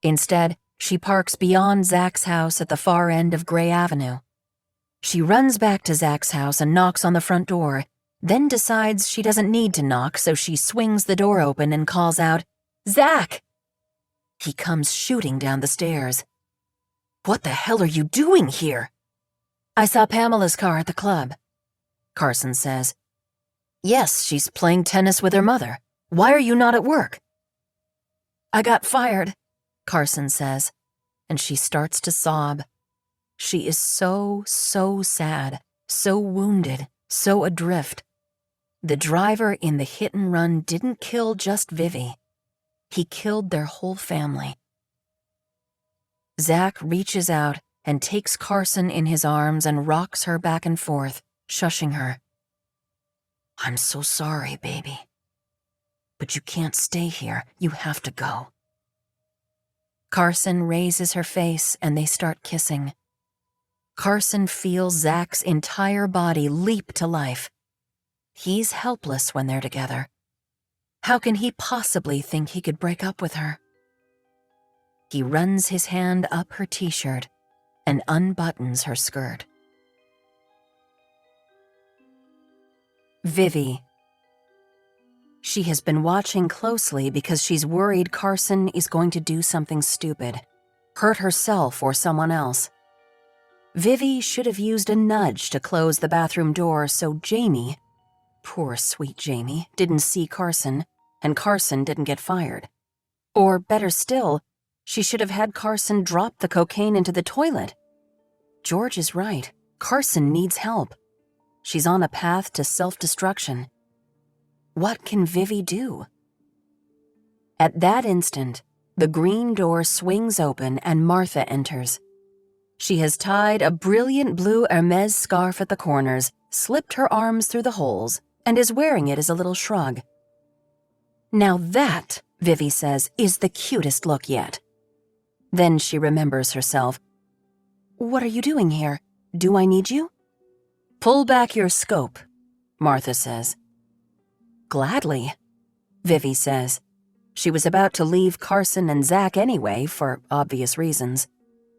[SPEAKER 1] Instead, she parks beyond Zach's house at the far end of Gray Avenue. She runs back to Zach's house and knocks on the front door, then decides she doesn't need to knock, so she swings the door open and calls out, "Zach!" He comes shooting down the stairs. "What the hell are you doing here?" "I saw Pamela's car at the club," Carson says. "Yes, she's playing tennis with her mother. Why are you not at work?" "I got fired," Carson says, and she starts to sob. She is so sad, so wounded, so adrift. The driver in the hit and run didn't kill just Vivi. He killed their whole family. Zach reaches out and takes Carson in his arms and rocks her back and forth, shushing her. "I'm so sorry, baby. But you can't stay here. You have to go." Carson raises her face and they start kissing. Carson feels Zach's entire body leap to life. He's helpless when they're together. How can he possibly think he could break up with her? He runs his hand up her t-shirt and unbuttons her skirt. Vivi. She has been watching closely because she's worried Carson is going to do something stupid, hurt herself or someone else. Vivi should have used a nudge to close the bathroom door so Jamie, poor sweet Jamie, didn't see Carson, and Carson didn't get fired. Or better still, she should have had Carson drop the cocaine into the toilet. George is right. Carson needs help. She's on a path to self-destruction. What can Vivi do? At that instant, the green door swings open and Martha enters. She has tied a brilliant blue Hermes scarf at the corners, slipped her arms through the holes, and is wearing it as a little shrug. "Now that," Vivi says, "is the cutest look yet." Then she remembers herself. "What are you doing here? Do I need you?" "Pull back your scope," Martha says. "Gladly," Vivi says. She was about to leave Carson and Zach anyway, for obvious reasons.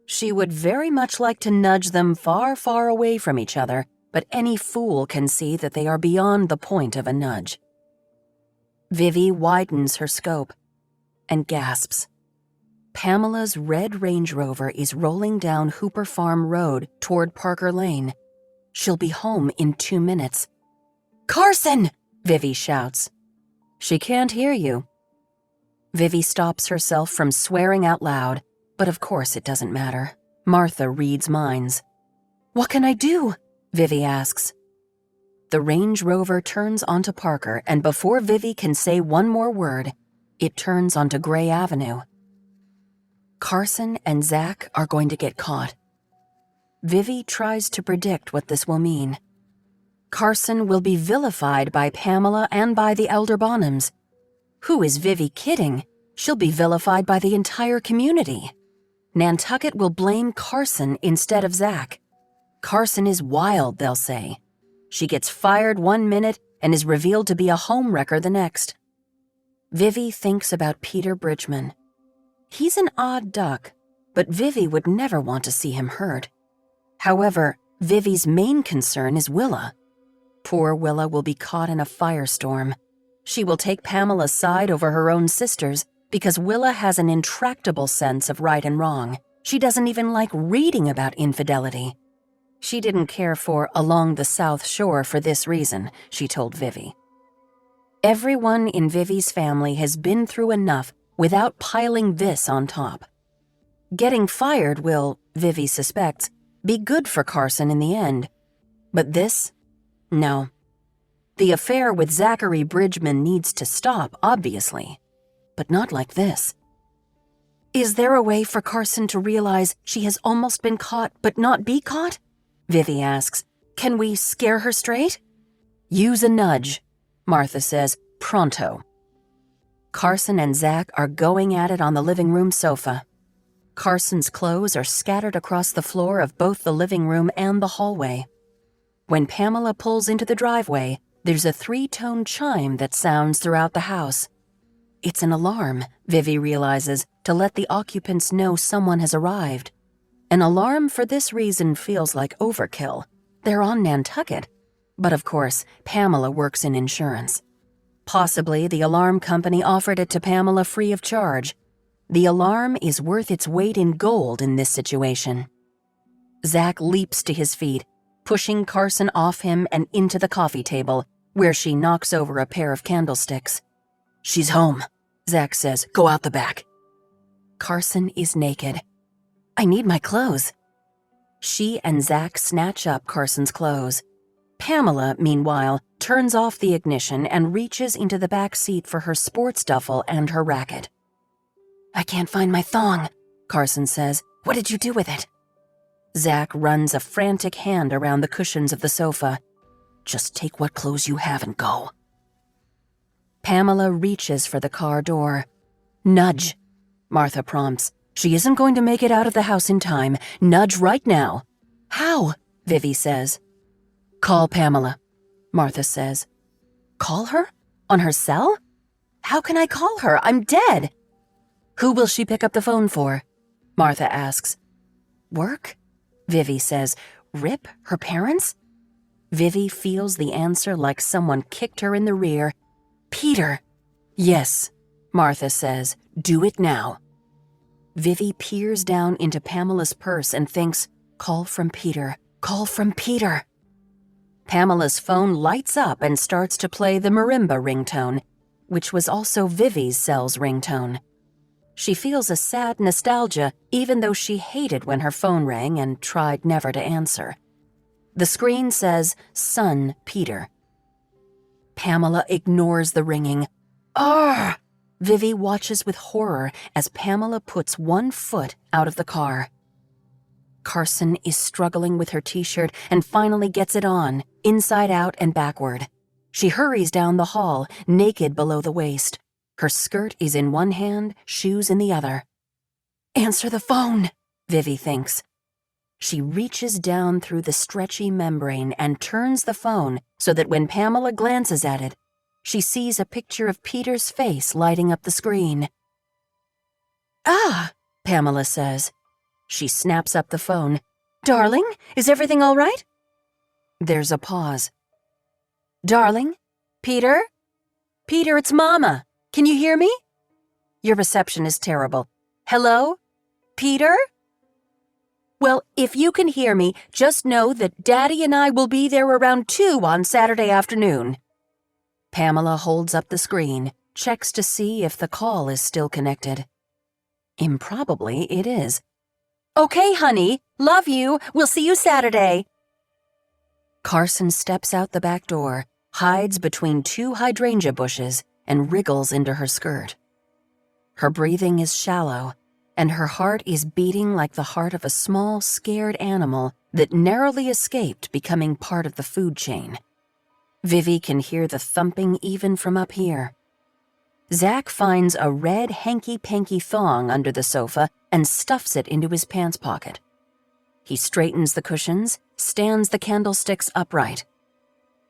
[SPEAKER 1] She would very much like to nudge them far, far away from each other, but any fool can see that they are beyond the point of a nudge. Vivi widens her scope and gasps. Pamela's red Range Rover is rolling down Hooper Farm Road toward Parker Lane. She'll be home in 2 minutes. "Carson!" Vivi shouts. "She can't hear you." Vivi stops herself from swearing out loud, but of course it doesn't matter. Martha reads minds. "What can I do?" Vivi asks. The Range Rover turns onto Parker, and before Vivi can say one more word, it turns onto Gray Avenue. Carson and Zach are going to get caught. Vivi tries to predict what this will mean. Carson will be vilified by Pamela and by the elder Bonhams. Who is Vivi kidding? She'll be vilified by the entire community. Nantucket will blame Carson instead of Zach. Carson is wild, they'll say. She gets fired one minute and is revealed to be a homewrecker the next. Vivi thinks about Peter Bridgman. He's an odd duck, but Vivi would never want to see him hurt. However, Vivi's main concern is Willa. Poor Willa will be caught in a firestorm. She will take Pamela's side over her own sister's because Willa has an intractable sense of right and wrong. She doesn't even like reading about infidelity. She didn't care for Along the South Shore for this reason, she told Vivi. Everyone in Vivi's family has been through enough without piling this on top. Getting fired will, Vivi suspects, be good for Carson in the end. But this? No. The affair with Zachary Bridgman needs to stop, obviously. But not like this. Is there a way for Carson to realize she has almost been caught but not be caught? Vivi asks. Can we scare her straight? Use a nudge, Martha says, pronto. Carson and Zach are going at it on the living room sofa. Carson's clothes are scattered across the floor of both the living room and the hallway. When Pamela pulls into the driveway, there's a 3-tone chime that sounds throughout the house. It's an alarm, Vivi realizes, to let the occupants know someone has arrived. An alarm for this reason feels like overkill. They're on Nantucket. But of course, Pamela works in insurance. Possibly the alarm company offered it to Pamela free of charge. The alarm is worth its weight in gold in this situation. Zach leaps to his feet, pushing Carson off him and into the coffee table, where she knocks over a pair of candlesticks. She's home, Zach says. Go out the back. Carson is naked. I need my clothes. She and Zach snatch up Carson's clothes. Pamela, meanwhile, turns off the ignition and reaches into the back seat for her sports duffel and her racket. I can't find my thong, Carson says. What did you do with it? Zach runs a frantic hand around the cushions of the sofa. Just take what clothes you have and go. Pamela reaches for the car door. Nudge, Martha prompts. She isn't going to make it out of the house in time. Nudge right now. How? Vivi says. Call Pamela, Martha says. Call her? On her cell? How can I call her? I'm dead. Who will she pick up the phone for? Martha asks. Work? Vivi says. Rip? Her parents? Vivi feels the answer like someone kicked her in the rear. Peter. Yes, Martha says. Do it now. Vivi peers down into Pamela's purse and thinks, call from Peter. Call from Peter. Pamela's phone lights up and starts to play the marimba ringtone, which was also Vivi's cell's ringtone. She feels a sad nostalgia even though she hated when her phone rang and tried never to answer. The screen says, Son, Peter. Pamela ignores the ringing. Arrgh! Vivi watches with horror as Pamela puts one foot out of the car. Carson is struggling with her t-shirt and finally gets it on, inside out and backward. She hurries down the hall, naked below the waist. Her skirt is in one hand, shoes in the other. Answer the phone, Vivi thinks. She reaches down through the stretchy membrane and turns the phone so that when Pamela glances at it, she sees a picture of Peter's face lighting up the screen. Ah, Pamela says. She snaps up the phone. Darling, is everything all right? There's a pause. Darling? Peter? Peter, it's Mama. Can you hear me? Your reception is terrible. Hello? Peter? Well, if you can hear me, just know that Daddy and I will be there around 2 on Saturday afternoon. Pamela holds up the screen, checks to see if the call is still connected. Improbably, it is. Okay, honey. Love you. We'll see you Saturday. Carson steps out the back door, hides between 2 hydrangea bushes, and wriggles into her skirt. Her breathing is shallow, and her heart is beating like the heart of a small, scared animal that narrowly escaped becoming part of the food chain. Vivi can hear the thumping even from up here. Zach finds a red hanky-panky thong under the sofa and stuffs it into his pants pocket. He straightens the cushions, stands the candlesticks upright.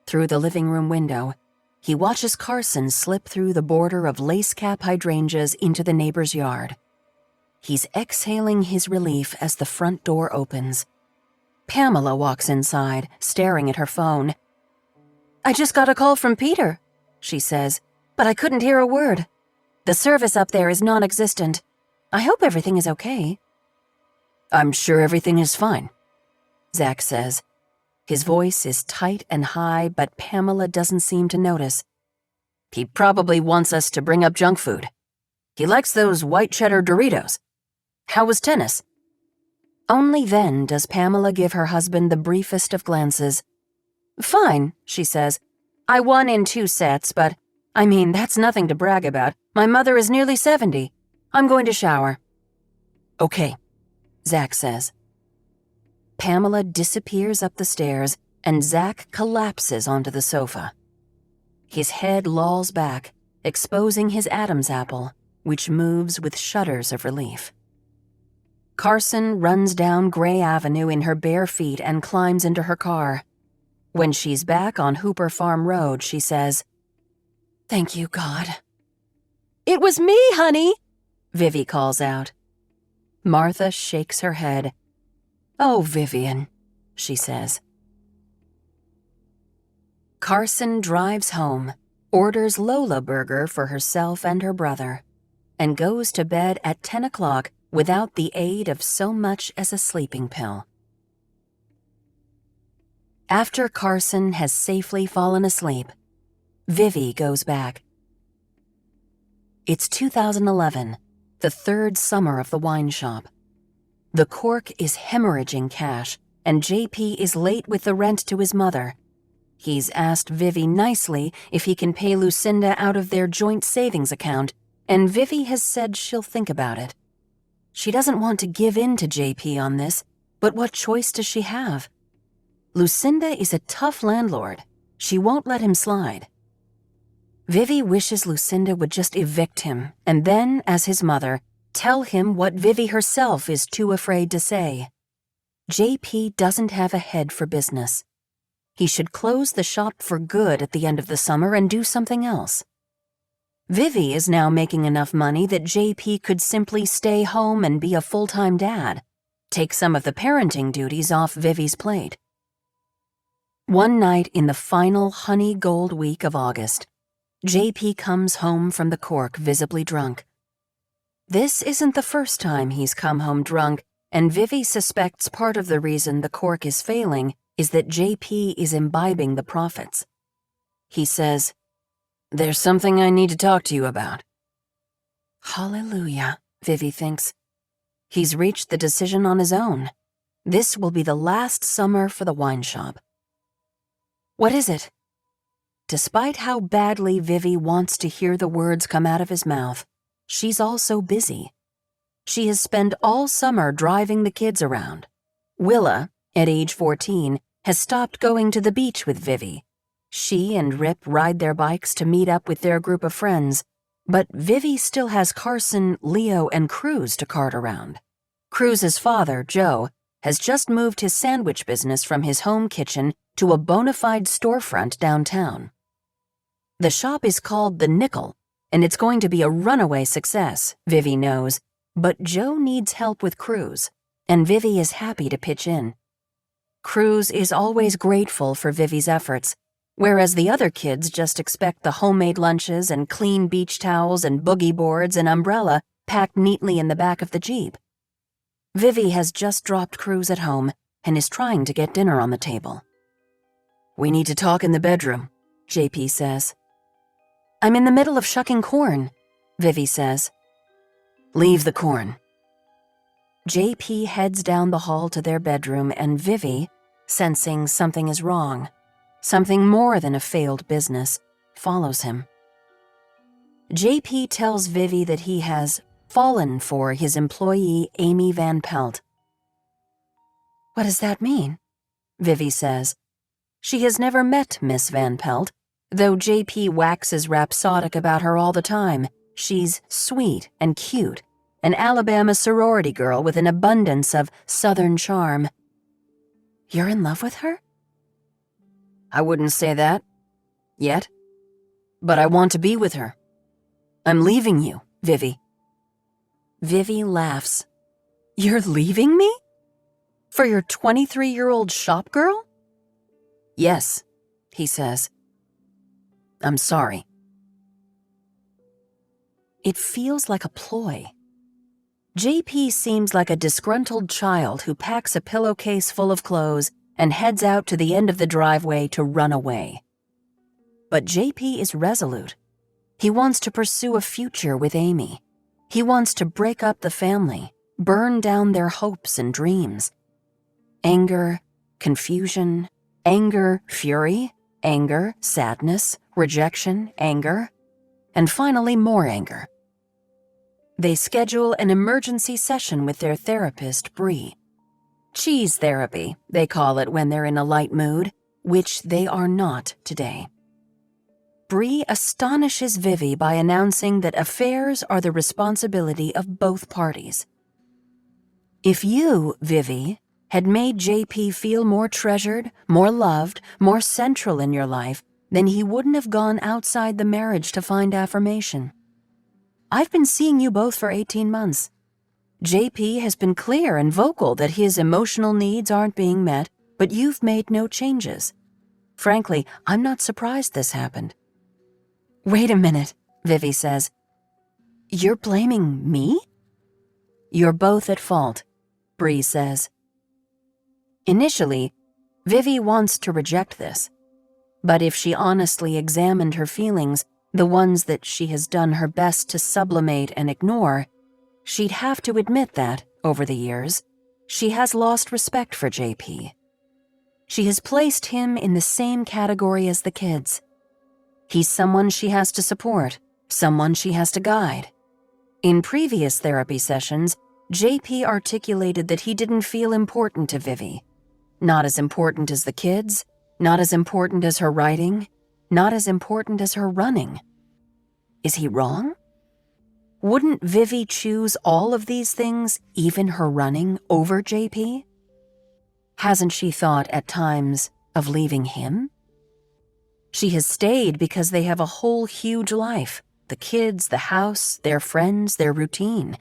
[SPEAKER 1] Through the living room window, he watches Carson slip through the border of lace-cap hydrangeas into the neighbor's yard. He's exhaling his relief as the front door opens. Pamela walks inside, staring at her phone. "I just got a call from Peter," she says, "but I couldn't hear a word. The service up there is non-existent. I hope everything is okay."
[SPEAKER 2] "I'm sure everything is fine,"
[SPEAKER 1] Zach says. His voice is tight and high, but Pamela doesn't seem to notice.
[SPEAKER 2] "He probably wants us to bring up junk food. He likes those white cheddar Doritos. How was tennis?"
[SPEAKER 1] Only then does Pamela give her husband the briefest of glances. "Fine," she says. "I won in 2 sets, but, I mean, that's nothing to brag about. My mother is nearly 70. I'm going to shower."
[SPEAKER 2] "Okay,"
[SPEAKER 1] Zach says. Pamela disappears up the stairs, and Zach collapses onto the sofa. His head lolls back, exposing his Adam's apple, which moves with shudders of relief. Carson runs down Gray Avenue in her bare feet and climbs into her car. When she's back on Hooper Farm Road, she says, "Thank you, God." "It was me, honey," Vivi calls out. Martha shakes her head. "Oh, Vivian," she says. Carson drives home, orders Lola Burger for herself and her brother, and goes to bed at 10 o'clock without the aid of so much as a sleeping pill. After Carson has safely fallen asleep, Vivi goes back. It's 2011, the 3rd summer of the wine shop. The cork is hemorrhaging cash, and JP is late with the rent to his mother. He's asked Vivi nicely if he can pay Lucinda out of their joint savings account, and Vivi has said she'll think about it. She doesn't want to give in to JP on this, but what choice does she have? Lucinda is a tough landlord. She won't let him slide. Vivi wishes Lucinda would just evict him, and then, as his mother, tell him what Vivi herself is too afraid to say. JP doesn't have a head for business. He should close the shop for good at the end of the summer and do something else. Vivi is now making enough money that JP could simply stay home and be a full-time dad, take some of the parenting duties off Vivi's plate. One night in the final honey gold week of August, JP comes home from the cork visibly drunk. This isn't the first time he's come home drunk, and Vivi suspects part of the reason the cork is failing is that JP is imbibing the profits. He says, "There's something I need to talk to you about." Hallelujah, Vivi thinks. He's reached the decision on his own. This will be the last summer for the wine shop. "What is it?" Despite how badly Vivi wants to hear the words come out of his mouth, she's also busy. She has spent all summer driving the kids around. Willa, at age 14, has stopped going to the beach with Vivi. She and Rip ride their bikes to meet up with their group of friends, but Vivi still has Carson, Leo, and Cruz to cart around. Cruz's father, Joe, has just moved his sandwich business from his home kitchen to a bona fide storefront downtown. The shop is called The Nickel, and it's going to be a runaway success, Vivi knows, but Joe needs help with Cruz, and Vivi is happy to pitch in. Cruz is always grateful for Vivi's efforts, whereas the other kids just expect the homemade lunches and clean beach towels and boogie boards and umbrella packed neatly in the back of the Jeep. Vivi has just dropped Cruz at home and is trying to get dinner on the table. "We need to talk in the bedroom," JP says. "I'm in the middle of shucking corn," Vivi says. "Leave the corn." JP heads down the hall to their bedroom, and Vivi, sensing something is wrong, something more than a failed business, follows him. JP tells Vivi that he has fallen for his employee Amy Van Pelt. "What does that mean?" Vivi says. She has never met Miss Van Pelt, though JP waxes rhapsodic about her all the time. She's sweet and cute, an Alabama sorority girl with an abundance of Southern charm. You're in love with her?
[SPEAKER 3] I wouldn't say that. Yet. But I want to be with her. I'm leaving you, Vivi.
[SPEAKER 1] Vivi laughs. You're leaving me? For your 23-year-old shop girl?
[SPEAKER 3] Yes, he says. I'm sorry.
[SPEAKER 1] It feels like a ploy. JP seems like a disgruntled child who packs a pillowcase full of clothes and heads out to the end of the driveway to run away. But JP is resolute. He wants to pursue a future with Amy. He wants to break up the family, burn down their hopes and dreams. Anger, confusion, anger, fury, anger, sadness, rejection, anger, and finally more anger. They schedule an emergency session with their therapist, Bree. Cheese therapy, they call it when they're in a light mood, which they are not today. Bree astonishes Vivi by announcing that affairs are the responsibility of both parties. If you, Vivi, had made JP feel more treasured, more loved, more central in your life, then he wouldn't have gone outside the marriage to find affirmation. I've been seeing you both for 18 months. JP has been clear and vocal that his emotional needs aren't being met, but you've made no changes. Frankly, I'm not surprised this happened. Wait a minute, Vivi says. You're blaming me? You're both at fault, Bree says. Initially, Vivi wants to reject this. But if she honestly examined her feelings, the ones that she has done her best to sublimate and ignore, she'd have to admit that, over the years, she has lost respect for JP. She has placed him in the same category as the kids. He's someone she has to support, someone she has to guide. In previous therapy sessions, JP articulated that he didn't feel important to Vivi. Not as important as the kids, not as important as her writing, not as important as her running. Is he wrong? Wouldn't Vivi choose all of these things, even her running, over JP? Hasn't she thought at times of leaving him? She has stayed because they have a whole huge life, the kids, the house, their friends, their routine.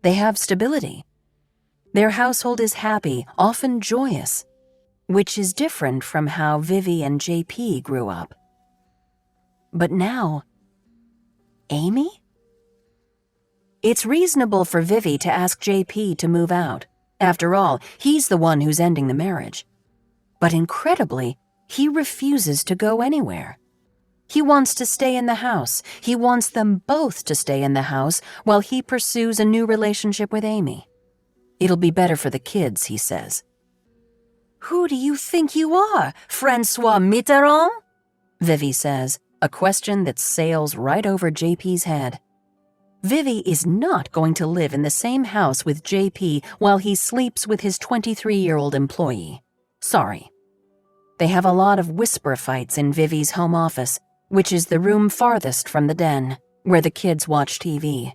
[SPEAKER 1] They have stability. Their household is happy, often joyous, which is different from how Vivi and JP grew up. But now, Amy? It's reasonable for Vivi to ask JP to move out. After all, he's the one who's ending the marriage. But incredibly, he refuses to go anywhere. He wants to stay in the house. He wants them both to stay in the house while he pursues a new relationship with Amy. It'll be better for the kids, he says. Who do you think you are, Francois Mitterrand? Vivi says, a question that sails right over JP's head. Vivi is not going to live in the same house with JP while he sleeps with his 23-year-old employee. Sorry. They have a lot of whisper fights in Vivi's home office, which is the room farthest from the den, where the kids watch TV.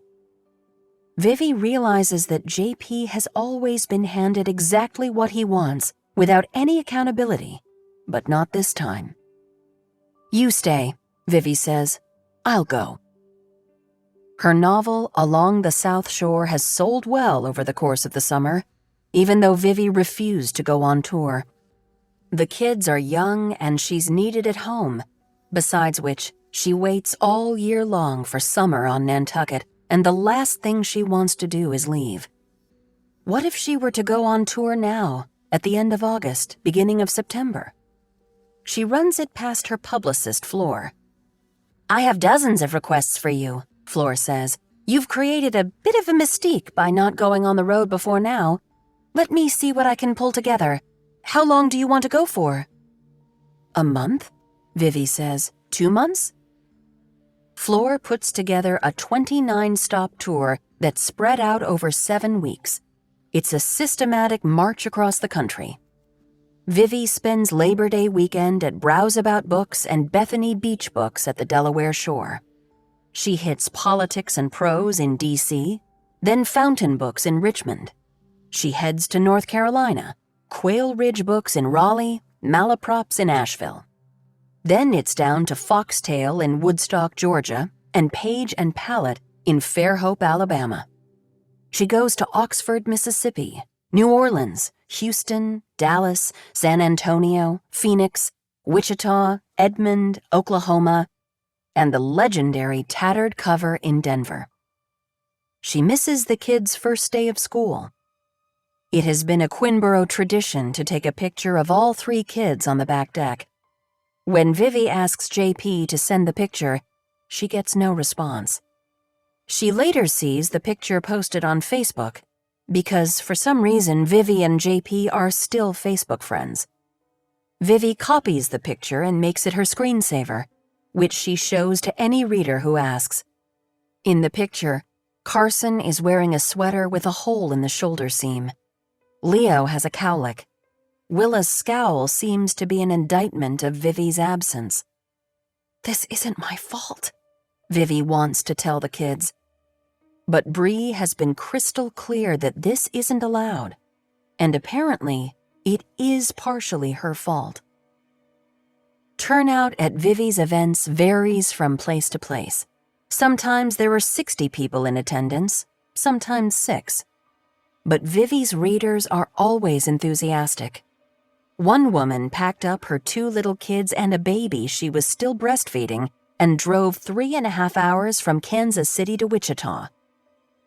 [SPEAKER 1] Vivi realizes that JP has always been handed exactly what he wants, without any accountability, but not this time. You stay, Vivi says. I'll go. Her novel, Along the South Shore, has sold well over the course of the summer, even though Vivi refused to go on tour. The kids are young and she's needed at home, besides which she waits all year long for summer on Nantucket, and the last thing she wants to do is leave. What if she were to go on tour now, at the end of August, beginning of September? She runs it past her publicist, Flor. I have dozens of requests for you, Flor says. You've created a bit of a mystique by not going on the road before now. Let me see what I can pull together. How long do you want to go for? A month, Vivi says. 2 months? Flor puts together a 29-stop tour that's spread out over 7 weeks. It's a systematic march across the country. Vivi spends Labor Day weekend at Browseabout Books and Bethany Beach Books at the Delaware shore. She hits Politics and Prose in D.C., then Fountain Books in Richmond. She heads to North Carolina, Quail Ridge Books in Raleigh, Malaprops in Asheville. Then it's down to Foxtail in Woodstock, Georgia, and Page and Palette in Fairhope, Alabama. She goes to Oxford, Mississippi, New Orleans, Houston, Dallas, San Antonio, Phoenix, Wichita, Edmond, Oklahoma, and the legendary Tattered Cover in Denver. She misses the kids' first day of school. It has been a Quinborough tradition to take a picture of all 3 kids on the back deck. When Vivi asks JP to send the picture, she gets no response. She later sees the picture posted on Facebook because for some reason Vivi and JP are still Facebook friends. Vivi copies the picture and makes it her screensaver, which she shows to any reader who asks. In the picture, Carson is wearing a sweater with a hole in the shoulder seam. Leo has a cowlick. Willa's scowl seems to be an indictment of Vivi's absence. "This isn't my fault," Vivi wants to tell the kids. But Bree has been crystal clear that this isn't allowed, and apparently it is partially her fault. Turnout at Vivi's events varies from place to place. Sometimes there are 60 people in attendance, sometimes 6. But Vivi's readers are always enthusiastic. One woman packed up her 2 little kids and a baby she was still breastfeeding and drove 3.5 hours from Kansas City to Wichita.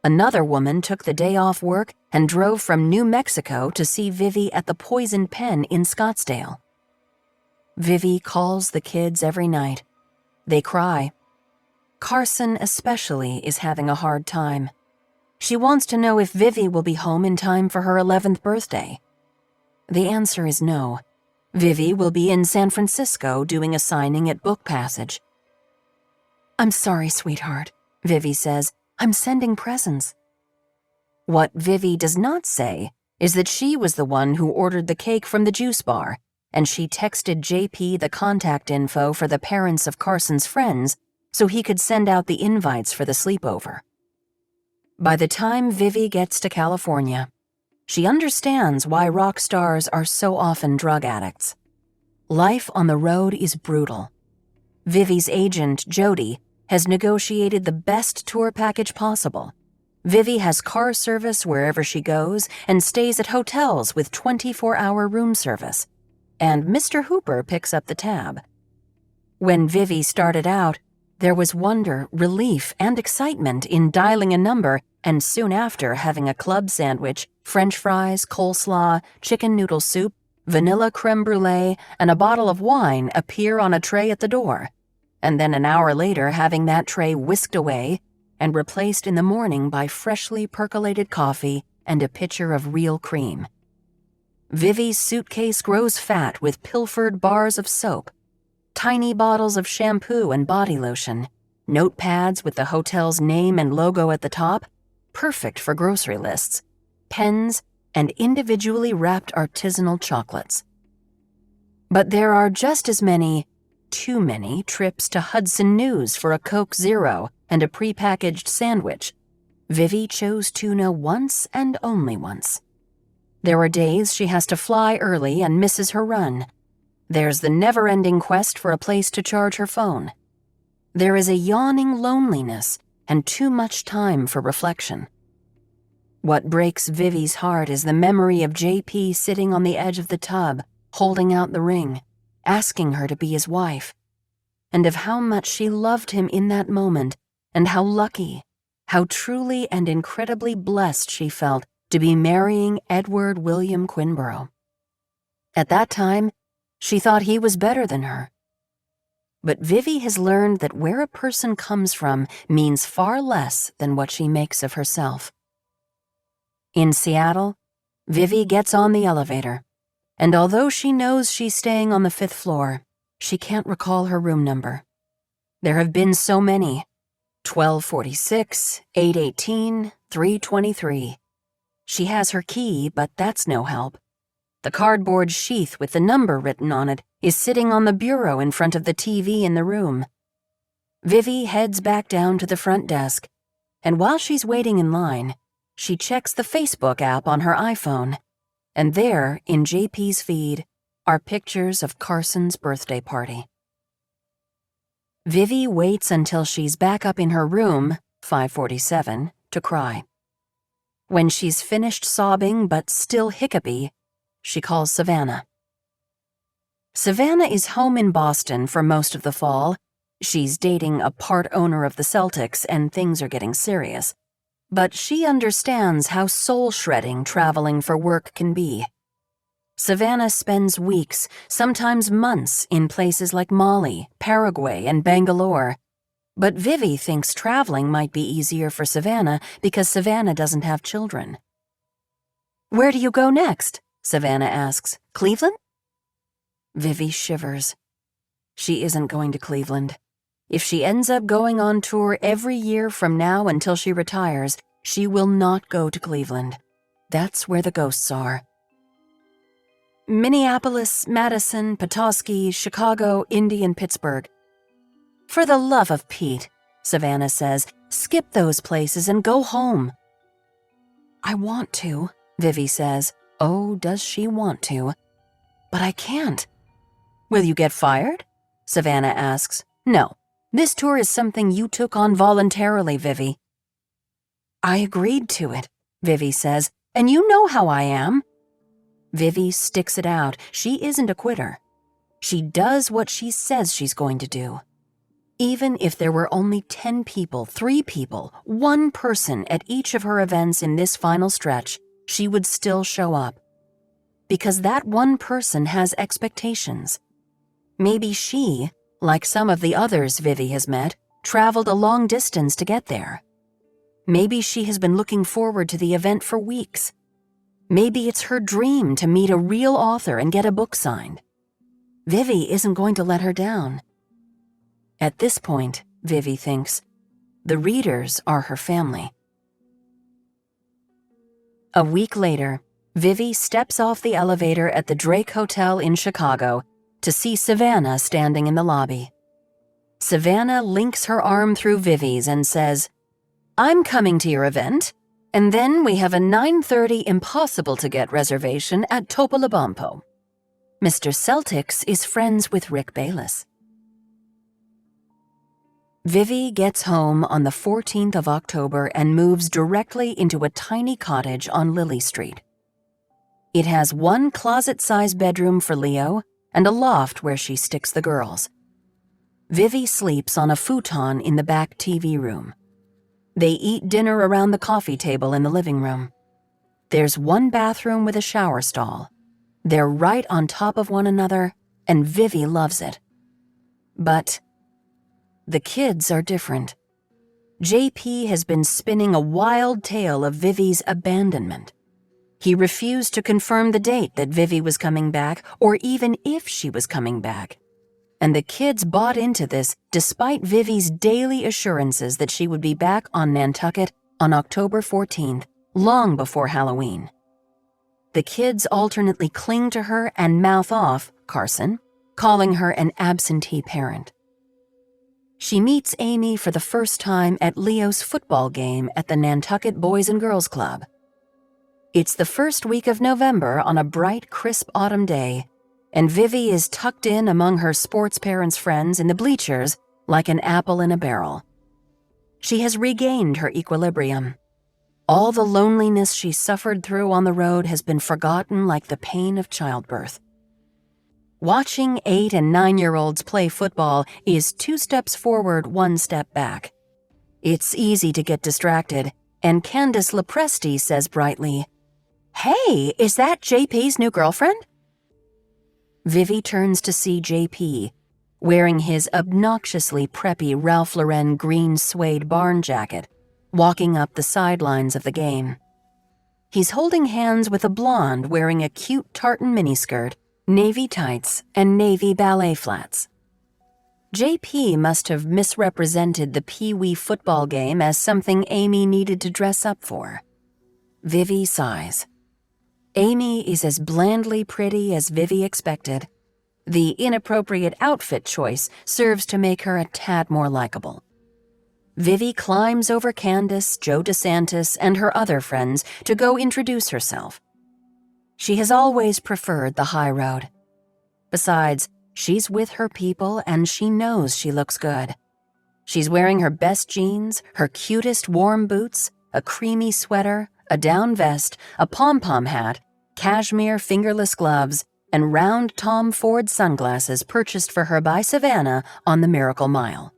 [SPEAKER 1] Another woman took the day off work and drove from New Mexico to see Vivi at the Poison Pen in Scottsdale. Vivi calls the kids every night. They cry. Carson especially is having a hard time. She wants to know if Vivi will be home in time for her 11th birthday. The answer is no. Vivi will be in San Francisco doing a signing at Book Passage. "I'm sorry, sweetheart," Vivi says. "I'm sending presents." What Vivi does not say is that she was the one who ordered the cake from the juice bar, and she texted JP the contact info for the parents of Carson's friends so he could send out the invites for the sleepover. By the time Vivi gets to California, she understands why rock stars are so often drug addicts. Life on the road is brutal. Vivi's agent, Jody, has negotiated the best tour package possible. Vivi has car service wherever she goes and stays at hotels with 24-hour room service. And Mr. Hooper picks up the tab. When Vivi started out, there was wonder, relief, and excitement in dialing a number and soon after having a club sandwich, French fries, coleslaw, chicken noodle soup, vanilla creme brulee, and a bottle of wine appear on a tray at the door, and then an hour later having that tray whisked away and replaced in the morning by freshly percolated coffee and a pitcher of real cream. Vivi's suitcase grows fat with pilfered bars of soap, tiny bottles of shampoo and body lotion, notepads with the hotel's name and logo at the top, perfect for grocery lists, pens, and individually wrapped artisanal chocolates. But there are just as many, too many, trips to Hudson News for a Coke Zero and a prepackaged sandwich. Vivi chose tuna once and only once. There are days she has to fly early and misses her run. There's the never-ending quest for a place to charge her phone. There is a yawning loneliness and too much time for reflection. What breaks Vivi's heart is the memory of JP sitting on the edge of the tub, holding out the ring, asking her to be his wife, and of how much she loved him in that moment, and how lucky, how truly and incredibly blessed she felt to be marrying Edward William Quinborough. At that time, she thought he was better than her. But Vivi has learned that where a person comes from means far less than what she makes of herself. In Seattle, Vivi gets on the elevator, and although she knows she's staying on the 5th floor, she can't recall her room number. There have been so many: 1246, 818, 323. She has her key, but that's no help.
[SPEAKER 2] The cardboard sheath with the number written on it is sitting on the bureau in front of the TV in the room. Vivi heads back down to the front desk, and while she's waiting in line, she checks the Facebook app on her iPhone, and there, in JP's feed, are pictures of Carson's birthday party. Vivi waits until she's back up in her room, 5:47, to cry. When she's finished sobbing but still hiccupy, she calls Savannah. Savannah is home in Boston for most of the fall. She's dating a part owner of the Celtics and things are getting serious. But she understands how soul-shredding traveling for work can be. Savannah spends weeks, sometimes months, in places like Mali, Paraguay, and Bangalore. But Vivi thinks traveling might be easier for Savannah because Savannah doesn't have children. "Where do you go next?" Savannah asks. "Cleveland?" Vivi shivers. She isn't going to Cleveland. If she ends up going on tour every year from now until she retires, she will not go to Cleveland. That's where the ghosts are. Minneapolis, Madison, Petoskey, Chicago, Indy, and Pittsburgh. "For the love of Pete," Savannah says, "skip those places and go home." "I want to," Vivi says. Oh, does she want to? "But I can't." "Will you get fired?" Savannah asks. "No. This tour is something you took on voluntarily, Vivi." "I agreed to it," Vivi says, "and you know how I am." Vivi sticks it out. She isn't a quitter. She does what she says she's going to do. Even if there were only 10 people, 3 people, 1 person at each of her events in this final stretch, she would still show up. Because that 1 person has expectations. Maybe she, like some of the others Vivi has met, traveled a long distance to get there. Maybe she has been looking forward to the event for weeks. Maybe it's her dream to meet a real author and get a book signed. Vivi isn't going to let her down. At this point, Vivi thinks, the readers are her family. A week later, Vivi steps off the elevator at the Drake Hotel in Chicago to see Savannah standing in the lobby. Savannah links her arm through Vivi's and says, "I'm coming to your event, and then we have a 9:30 impossible-to-get reservation at Topolobampo. Mr. Celtics is friends with Rick Bayless." Vivi gets home on the 14th of October and moves directly into a tiny cottage on Lily Street. It has 1 closet-sized bedroom for Leo and a loft where she sticks the girls. Vivi sleeps on a futon in the back TV room. They eat dinner around the coffee table in the living room. There's 1 bathroom with a shower stall. They're right on top of one another, and Vivi loves it. But the kids are different. JP has been spinning a wild tale of Vivi's abandonment. He refused to confirm the date that Vivi was coming back, or even if she was coming back. And the kids bought into this despite Vivi's daily assurances that she would be back on Nantucket on October 14th, long before Halloween. The kids alternately cling to her and mouth off Carson, calling her an absentee parent. She meets Amy for the first time at Leo's football game at the Nantucket Boys and Girls Club. It's the first week of November on a bright, crisp autumn day, and Vivi is tucked in among her sports parents' friends in the bleachers like an apple in a barrel. She has regained her equilibrium. All the loneliness she suffered through on the road has been forgotten like the pain of childbirth. Watching 8- and 9-year-olds play football is 2 steps forward, 1 step back. It's easy to get distracted, and Candace Lepresti says brightly, "Hey, is that JP's new girlfriend?" Vivi turns to see JP, wearing his obnoxiously preppy Ralph Lauren green suede barn jacket, walking up the sidelines of the game. He's holding hands with a blonde wearing a cute tartan miniskirt, navy tights, and navy ballet flats. JP must have misrepresented the Pee-wee football game as something Amy needed to dress up for. Vivi sighs.
[SPEAKER 1] Amy is as blandly pretty as Vivi expected. The inappropriate outfit choice serves to make her a tad more likable. Vivi climbs over Candace, Joe DeSantis, and her other friends to go introduce herself. She has always preferred the high road. Besides, she's with her people and she knows she looks good. She's wearing her best jeans, her cutest warm boots, a creamy sweater, a down vest, a pom-pom hat, cashmere fingerless gloves, and round Tom Ford sunglasses purchased for her by Savannah on the Miracle Mile.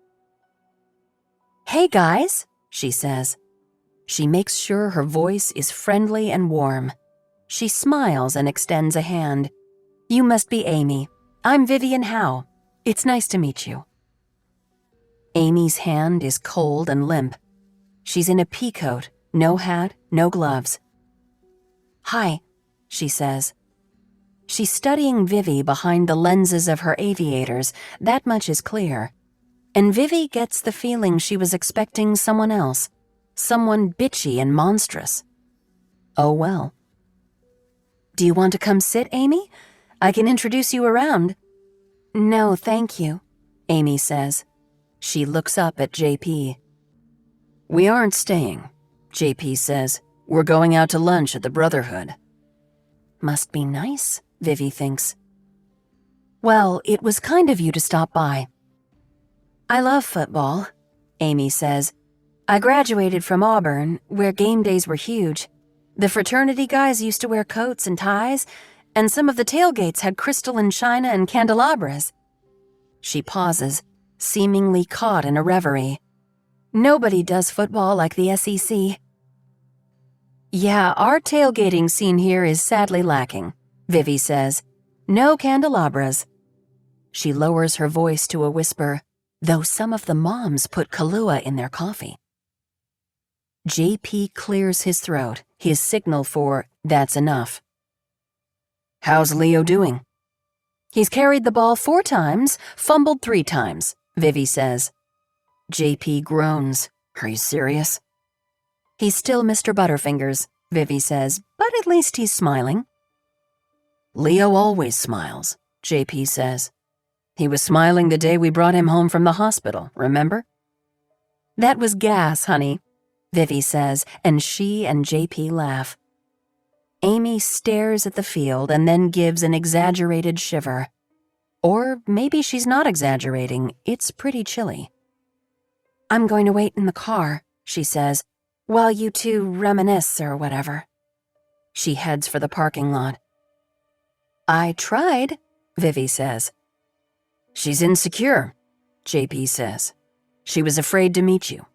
[SPEAKER 1] "Hey guys," she says. She makes sure her voice is friendly and warm. She smiles and extends a hand. "You must be Amy. I'm Vivi Howe. It's nice to meet you." Amy's hand is cold and limp. She's in a pea coat, no hat, no gloves. "Hi," she says. She's studying Vivi behind the lenses of her aviators, that much is clear. And Vivi gets the feeling she was expecting someone else, someone bitchy and monstrous. Oh well. "Do you want to come sit, Amy? I can introduce you around." "No, thank you," Amy says. She looks up at JP.
[SPEAKER 3] "We aren't staying," JP says. "We're going out to lunch at the Brotherhood."
[SPEAKER 1] Must be nice, Vivi thinks. "Well, it was kind of you to stop by." "I love football," Amy says. "I graduated from Auburn, where game days were huge. The fraternity guys used to wear coats and ties, and some of the tailgates had crystalline china and candelabras." She pauses, seemingly caught in a reverie. "Nobody does football like the SEC." "Yeah, our tailgating scene here is sadly lacking," Vivi says. "No candelabras." She lowers her voice to a whisper, though some of the moms put Kahlua in their coffee. JP clears his throat, his signal for "that's enough."
[SPEAKER 3] "How's Leo doing?"
[SPEAKER 1] "He's carried the ball 4 times, fumbled 3 times, Vivi says.
[SPEAKER 3] JP groans. "Are you serious?"
[SPEAKER 1] "He's still Mr. Butterfingers," Vivi says, "but at least he's smiling."
[SPEAKER 3] "Leo always smiles," JP says. "He was smiling the day we brought him home from the hospital, remember?"
[SPEAKER 1] "That was gas, honey," Vivi says, and she and JP laugh. Amy stares at the field and then gives an exaggerated shiver. Or maybe she's not exaggerating, it's pretty chilly. "I'm going to wait in the car," she says, "while you two reminisce or whatever." She heads for the parking lot. "I tried," Vivi says.
[SPEAKER 3] "She's insecure," JP says. "She was afraid to meet you."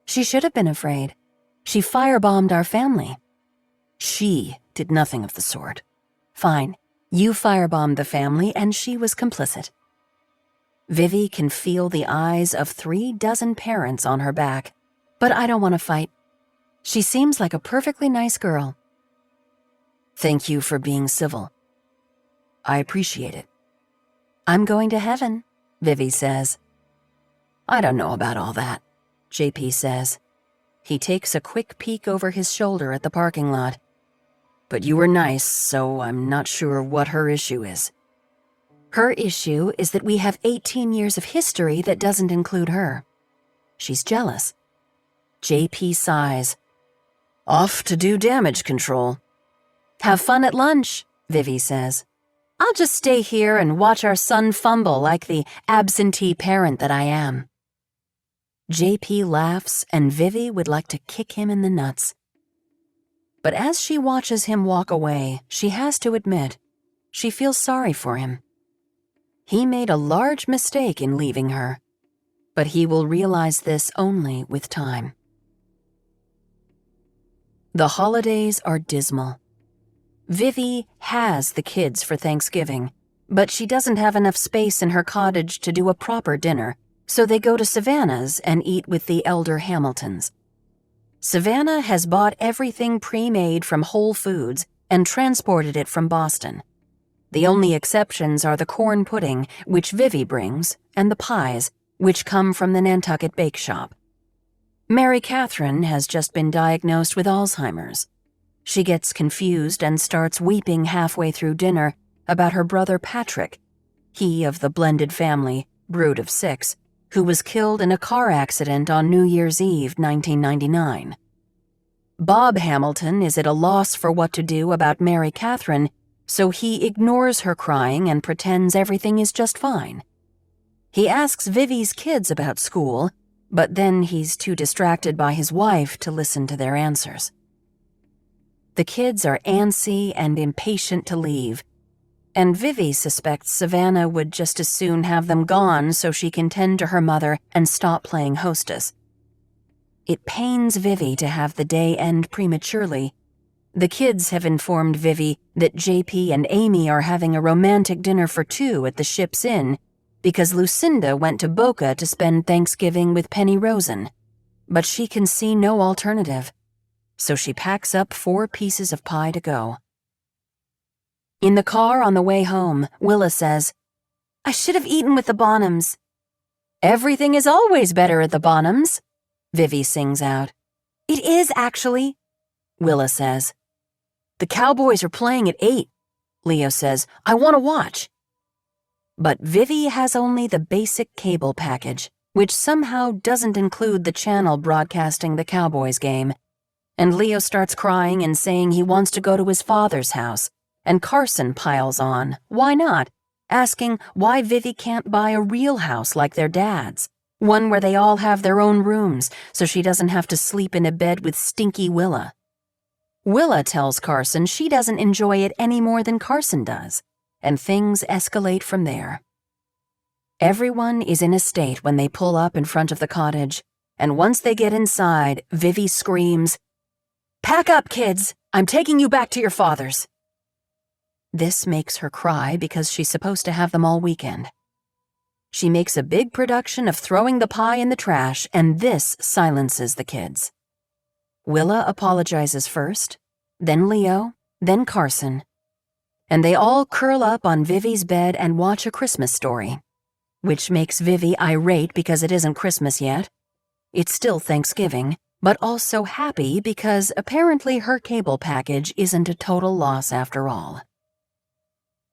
[SPEAKER 1] "She should have been afraid. She firebombed our family."
[SPEAKER 3] "She did nothing of the sort."
[SPEAKER 1] "Fine. You firebombed the family and she was complicit." Vivi can feel the eyes of 36 parents on her back. "But I don't want to fight. She seems like a perfectly nice girl."
[SPEAKER 3] "Thank you for being civil. I appreciate it."
[SPEAKER 1] "I'm going to heaven," Vivi says.
[SPEAKER 3] "I don't know about all that," JP says.
[SPEAKER 1] He takes a quick peek over his shoulder at the parking lot.
[SPEAKER 3] "But you were nice, so I'm not sure what her issue is."
[SPEAKER 1] "Her issue is that we have 18 years of history that doesn't include her. She's jealous." JP sighs.
[SPEAKER 3] "Off to do damage control."
[SPEAKER 1] "Have fun at lunch," Vivi says. "I'll just stay here and watch our son fumble like the absentee parent that I am." JP laughs and Vivi would like to kick him in the nuts. But as she watches him walk away, she has to admit, she feels sorry for him. He made a large mistake in leaving her, but he will realize this only with time. The holidays are dismal. Vivi has the kids for Thanksgiving, but she doesn't have enough space in her cottage to do a proper dinner, so they go to Savannah's and eat with the elder Hamiltons. Savannah has bought everything pre-made from Whole Foods and transported it from Boston. The only exceptions are the corn pudding, which Vivi brings, and the pies, which come from the Nantucket Bake Shop. Mary Catherine has just been diagnosed with Alzheimer's. She gets confused and starts weeping halfway through dinner about her brother Patrick, he of the blended family, brood of 6, who was killed in a car accident on New Year's Eve, 1999. Bob Hamilton is at a loss for what to do about Mary Catherine, so he ignores her crying and pretends everything is just fine. He asks Vivi's kids about school, but then he's too distracted by his wife to listen to their answers. The kids are antsy and impatient to leave, and Vivi suspects Savannah would just as soon have them gone so she can tend to her mother and stop playing hostess. It pains Vivi to have the day end prematurely. The kids have informed Vivi that JP and Amy are having a romantic dinner for 2 at the Ship's Inn because Lucinda went to Boca to spend Thanksgiving with Penny Rosen, but she can see no alternative, so she packs up 4 pieces of pie to go. In the car on the way home, Willa says, "I should have eaten with the Bonhams." "Everything is always better at the Bonhams," Vivi sings out. "It is, actually," Willa says. "The Cowboys are playing at 8, Leo says. "I want to watch." But Vivi has only the basic cable package, which somehow doesn't include the channel broadcasting the Cowboys game. And Leo starts crying and saying he wants to go to his father's house, and Carson piles on, why not, asking why Vivi can't buy a real house like their dad's, one where they all have their own rooms so she doesn't have to sleep in a bed with stinky Willa. Willa tells Carson she doesn't enjoy it any more than Carson does, and things escalate from there. Everyone is in a state when they pull up in front of the cottage, and once they get inside, Vivi screams, "Pack up, kids! I'm taking you back to your father's." This makes her cry because she's supposed to have them all weekend. She makes a big production of throwing the pie in the trash, and this silences the kids. Willa apologizes first, then Leo, then Carson, and they all curl up on Vivi's bed and watch A Christmas Story, which makes Vivi irate because it isn't Christmas yet. It's still Thanksgiving, but also happy because apparently her cable package isn't a total loss after all.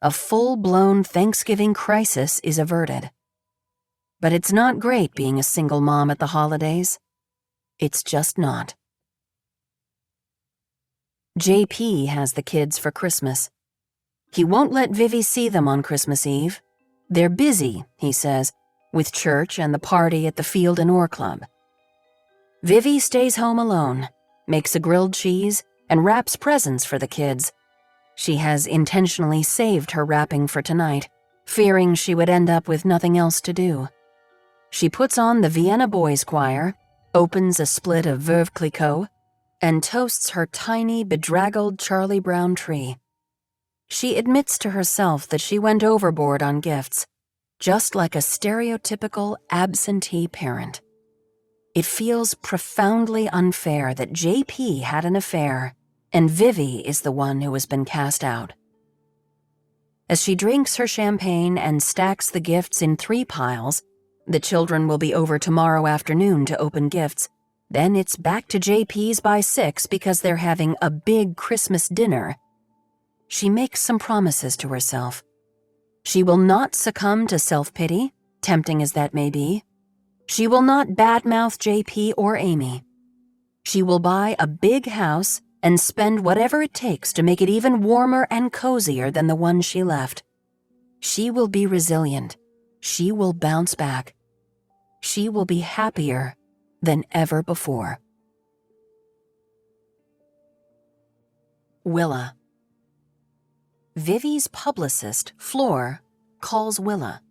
[SPEAKER 1] A full-blown Thanksgiving crisis is averted. But it's not great being a single mom at the holidays. It's just not. JP has the kids for Christmas. He won't let Vivi see them on Christmas Eve. They're busy, he says, with church and the party at the Field and Oar Club. Vivi stays home alone, makes a grilled cheese, and wraps presents for the kids. She has intentionally saved her wrapping for tonight, fearing she would end up with nothing else to do. She puts on the Vienna Boys Choir, opens a split of Veuve Clicquot, and toasts her tiny, bedraggled Charlie Brown tree. She admits to herself that she went overboard on gifts, just like a stereotypical absentee parent. It feels profoundly unfair that JP had an affair, and Vivi is the one who has been cast out. As she drinks her champagne and stacks the gifts in 3 piles, the children will be over tomorrow afternoon to open gifts. Then it's back to JP's by 6 because they're having a big Christmas dinner. She makes some promises to herself. She will not succumb to self-pity, tempting as that may be. She will not badmouth JP or Amy. She will buy a big house and spend whatever it takes to make it even warmer and cozier than the one she left. She will be resilient. She will bounce back. She will be happier than ever before. Willa. Vivi's publicist, Fleur, calls Willa.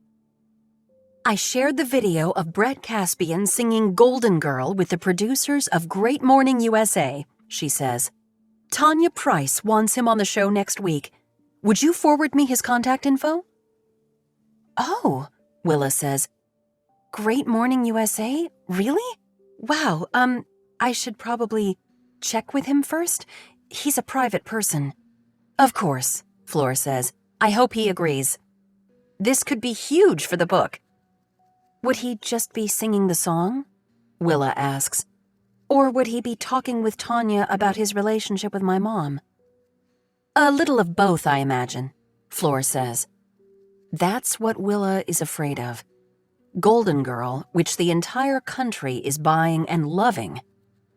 [SPEAKER 1] "I shared the video of Brett Caspian singing Golden Girl with the producers of Great Morning USA," she says. "Tanya Price wants him on the show next week. Would you forward me his contact info?" "Oh," Willa says. "Great Morning USA? Really? Wow, I should probably check with him first. He's a private person." "Of course," Fleur says. "I hope he agrees. This could be huge for the book." "Would he just be singing the song?" Willa asks. Or would he be talking with Tanya about his relationship with my mom?
[SPEAKER 2] A little of both, I imagine, Flor says. That's what Willa is afraid of. Golden Girl, which the entire country is buying and loving,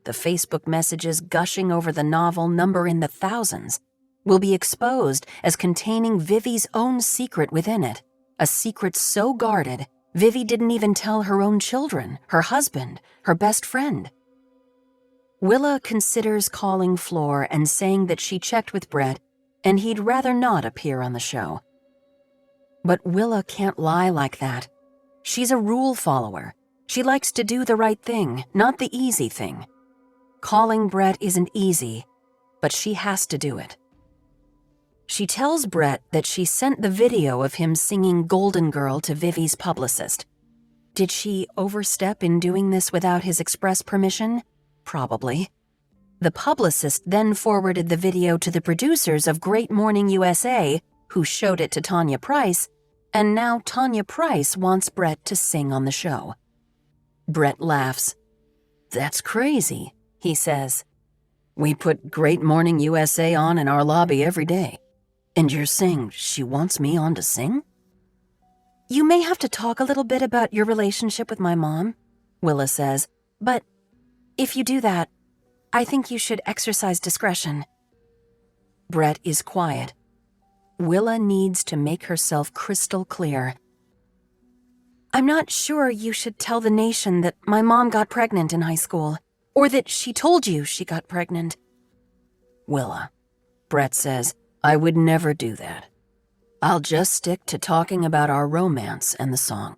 [SPEAKER 2] the Facebook messages gushing over the novel number in the thousands, will be exposed as containing Vivi's own secret within it, a secret so guarded, Vivi didn't even tell her own children, her husband, her best friend. Willa considers calling Flor and saying that she checked with Brett and he'd rather not appear on the show. But Willa can't lie like that. She's a rule follower. She likes to do the right thing, not the easy thing. Calling Brett isn't easy, but she has to do it. She tells Brett that she sent the video of him singing Golden Girl to Vivi's publicist. Did she overstep in doing this without his express permission? Probably. The publicist then forwarded the video to the producers of Great Morning USA, who showed it to Tanya Price, and now Tanya Price wants Brett to sing on the show. Brett laughs. "That's crazy," he says. "We put Great Morning USA on in our lobby every day. And you're saying she wants me on to sing?"
[SPEAKER 1] You may have to talk a little bit about your relationship with my mom, Willa says, but if you do that, I think you should exercise discretion.
[SPEAKER 2] Brett is quiet. Willa needs to make herself crystal clear.
[SPEAKER 1] I'm not sure you should tell the nation that my mom got pregnant in high school, or that she told you she got pregnant.
[SPEAKER 2] Willa, Brett says, I would never do that. I'll just stick to talking about our romance and the song.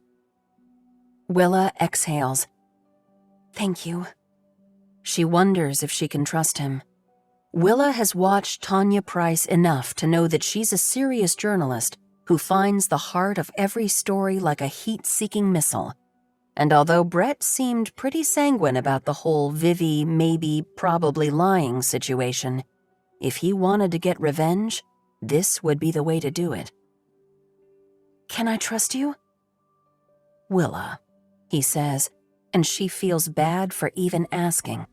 [SPEAKER 1] Willa exhales. Thank you.
[SPEAKER 2] She wonders if she can trust him. Willa has watched Tanya Price enough to know that she's a serious journalist who finds the heart of every story like a heat-seeking missile. And although Brett seemed pretty sanguine about the whole Vivi, maybe, probably lying situation, if he wanted to get revenge, this would be the way to do it.
[SPEAKER 1] Can I trust you?
[SPEAKER 2] Willa, he says, and she feels bad for even asking.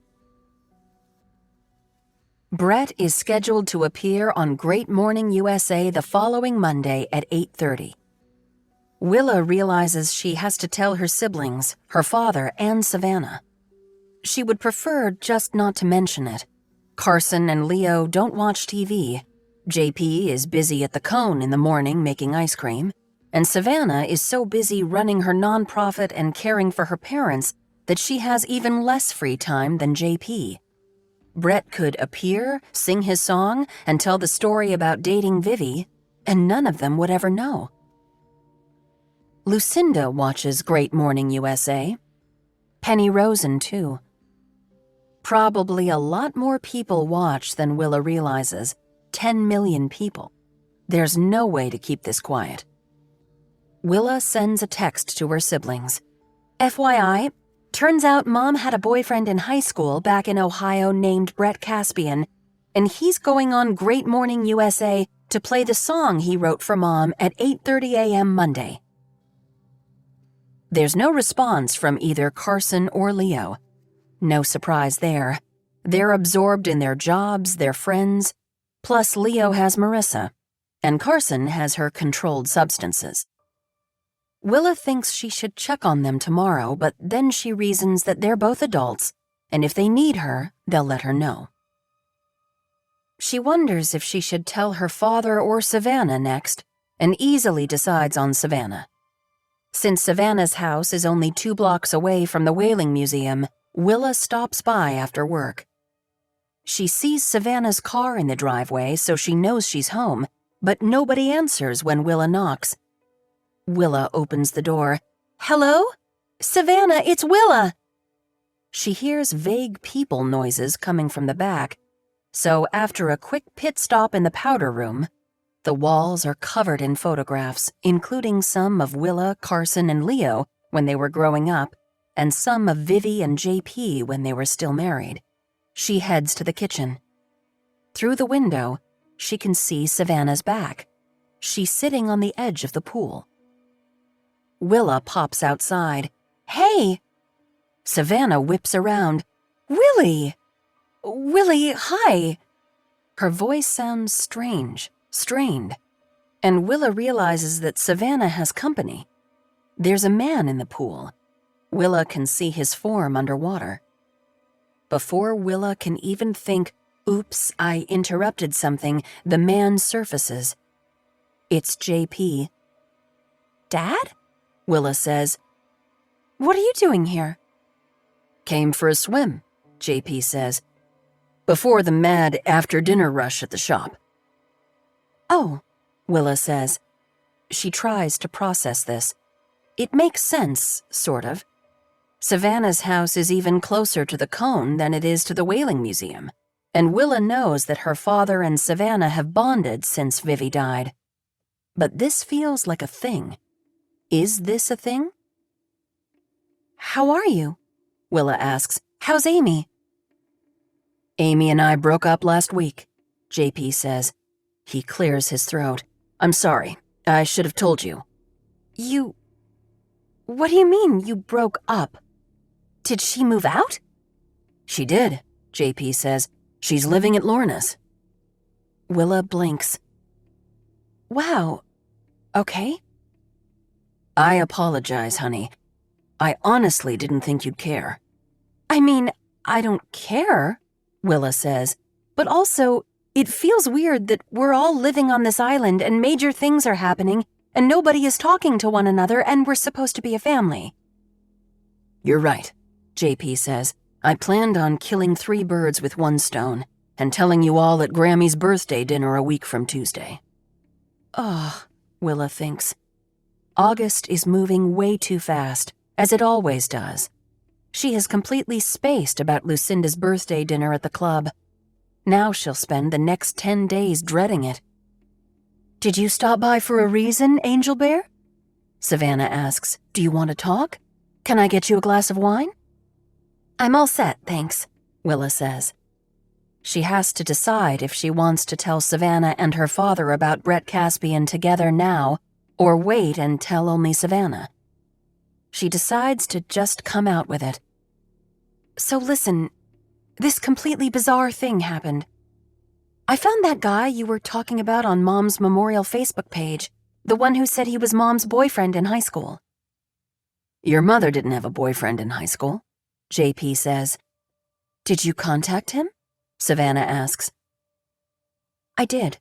[SPEAKER 2] Brett is scheduled to appear on Great Morning USA the following Monday at 8:30. Willa realizes she has to tell her siblings, her father, and Savannah. She would prefer just not to mention it. Carson and Leo don't watch TV. JP is busy at the Cone in the morning making ice cream, and Savannah is so busy running her nonprofit and caring for her parents that she has even less free time than JP. Brett could appear, sing his song, and tell the story about dating Vivi, and none of them would ever know. Lucinda watches Great Morning USA. Penny Rosen, too. Probably a lot more people watch than Willa realizes. 10 million people. There's no way to keep this quiet. Willa sends a text to her siblings.
[SPEAKER 1] FYI, turns out Mom had a boyfriend in high school back in Ohio named Brett Caspian, and he's going on Great Morning USA to play the song he wrote for Mom at 8:30 a.m. Monday.
[SPEAKER 2] There's no response from either Carson or Leo. No surprise there. They're absorbed in their jobs, their friends. Plus, Leo has Marissa, and Carson has her controlled substances. Willa thinks she should check on them tomorrow, but then she reasons that they're both adults, and if they need her, they'll let her know. She wonders if she should tell her father or Savannah next, and easily decides on Savannah. Since Savannah's house is only 2 blocks away from the Whaling Museum, Willa stops by after work. She sees Savannah's car in the driveway, so she knows she's home, but nobody answers when Willa knocks. Willa opens the door.
[SPEAKER 1] Hello? Savannah, it's Willa!
[SPEAKER 2] She hears vague people noises coming from the back, so after a quick pit stop in the powder room, the walls are covered in photographs, including some of Willa, Carson, and Leo when they were growing up, and some of Vivi and JP when they were still married. She heads to the kitchen. Through the window, she can see Savannah's back. She's sitting on the edge of the pool. Willa pops outside.
[SPEAKER 1] Hey!
[SPEAKER 2] Savannah whips around.
[SPEAKER 1] Willie! Willie, hi! Her voice sounds strange, strained, and Willa realizes that Savannah has company. There's a man in the pool. Willa can see his form underwater. Before Willa can even think, "Oops, I interrupted something," the man surfaces. It's JP. "Dad?" Willa says. "What are you doing here?"
[SPEAKER 3] "Came for a swim," JP says, "before the mad after-dinner rush at the shop."
[SPEAKER 1] "Oh," Willa says. She tries to process this. It makes sense, sort of. Savannah's house is even closer to the cone than it is to the Whaling Museum, and Willa knows that her father and Savannah have bonded since Vivi died. But this feels like a thing. Is this a thing? "How are you?" Willa asks. "How's Amy?"
[SPEAKER 3] "Amy and I broke up last week," JP says. He clears his throat. "I'm sorry. I should have told you."
[SPEAKER 1] What do you mean, you broke up? Did she move out?"
[SPEAKER 3] "She did," JP says. "She's living at Lorna's."
[SPEAKER 1] Willa blinks. "Wow. Okay."
[SPEAKER 3] "I apologize, honey. I honestly didn't think you'd care."
[SPEAKER 1] "I mean, I don't care," Willa says, "but also, it feels weird that we're all living on this island and major things are happening and nobody is talking to one another and we're supposed to be a family."
[SPEAKER 3] "You're right," JP says. "I planned on killing 3 birds with 1 stone and telling you all at Grammy's birthday dinner a week from Tuesday."
[SPEAKER 1] Ugh, Willa thinks. August is moving way too fast, as it always does. She has completely spaced about Lucinda's birthday dinner at the club. Now she'll spend the next 10 days dreading it. "Did you stop by for a reason, Angel Bear?" Savannah asks. "Do you want to talk? Can I get you a glass of wine?" "I'm all set, thanks," Willa says. She has to decide if she wants to tell Savannah and her father about Brett Caspian together now, or wait and tell only Savannah. She decides to just come out with it. "So listen, this completely bizarre thing happened. I found that guy you were talking about on Mom's Memorial Facebook page, the one who said he was Mom's boyfriend in high school."
[SPEAKER 3] "Your mother didn't have a boyfriend in high school," JP says.
[SPEAKER 1] "Did you contact him?" Savannah asks. "I did."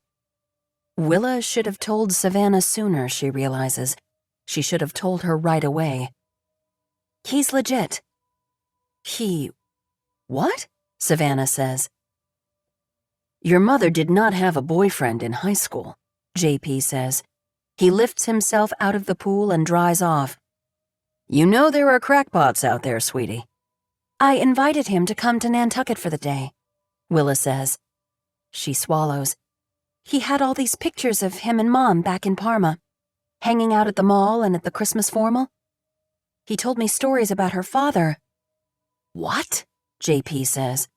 [SPEAKER 1] Willa should have told Savannah sooner, she realizes. She should have told her right away. "He's legit."
[SPEAKER 3] "What?"
[SPEAKER 1] Savannah says.
[SPEAKER 3] "Your mother did not have a boyfriend in high school," JP says. He lifts himself out of the pool and dries off. "You know there are crackpots out there, sweetie."
[SPEAKER 1] "I invited him to come to Nantucket for the day," Willa says. She swallows. "He had all these pictures of him and Mom back in Parma, hanging out at the mall and at the Christmas formal. He told me stories about her father."
[SPEAKER 3] "What?" JP says.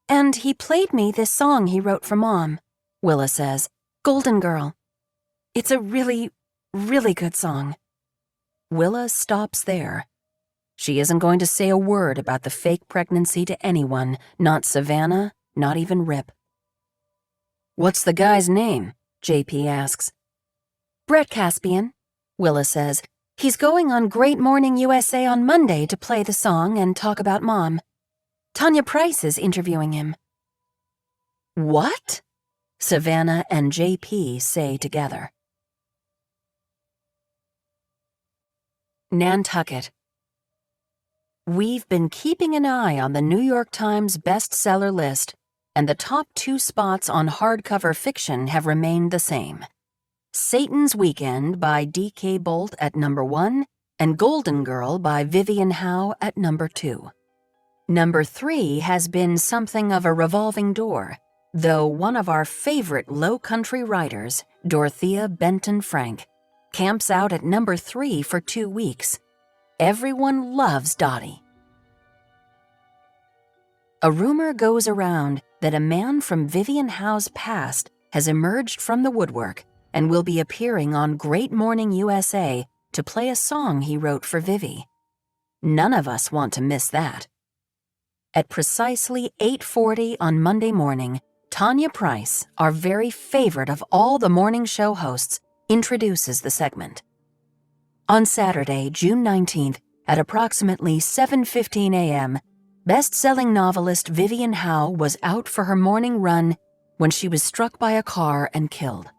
[SPEAKER 1] "And he played me this song he wrote for Mom," Willa says. "Golden Girl. It's a really, really good song." Willa stops there. She isn't going to say a word about the fake pregnancy to anyone, not Savannah, not even Rip.
[SPEAKER 3] "What's the guy's name?" JP asks.
[SPEAKER 1] "Brett Caspian," Willa says. "He's going on Great Morning USA on Monday to play the song and talk about Mom. Tanya Price is interviewing him."
[SPEAKER 3] "What?"
[SPEAKER 1] Savannah and JP say together. Nantucket. We've been keeping an eye on the New York Times bestseller list, and the top 2 spots on hardcover fiction have remained the same. Satan's Weekend by D.K. Bolt at number 1, and Golden Girl by Vivi Howe at number 2. Number 3 has been something of a revolving door, though one of our favorite low country writers, Dorothea Benton Frank, camps out at number 3 for 2 weeks. Everyone loves Dottie. A rumor goes around that a man from Vivian Howe's past has emerged from the woodwork and will be appearing on Great Morning USA to play a song he wrote for Vivi. None of us want to miss that. At precisely 8:40 on Monday morning, Tanya Price, our very favorite of all the morning show hosts, introduces the segment. On Saturday, June 19th, at approximately 7:15 a.m., best-selling novelist Vivi Howe was out for her morning run when she was struck by a car and killed.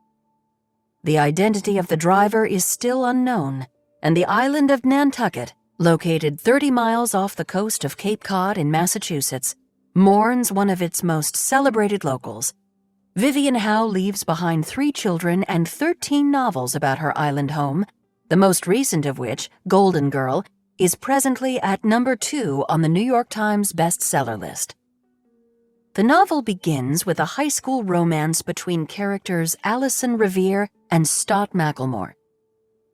[SPEAKER 1] The identity of the driver is still unknown, and the island of Nantucket, located 30 miles off the coast of Cape Cod in Massachusetts, mourns one of its most celebrated locals. Vivi Howe leaves behind 3 children and 13 novels about her island home, the most recent of which, Golden Girl, is presently at number 2 on the New York Times bestseller list. The novel begins with a high school romance between characters Allison Revere and Stott Macklemore.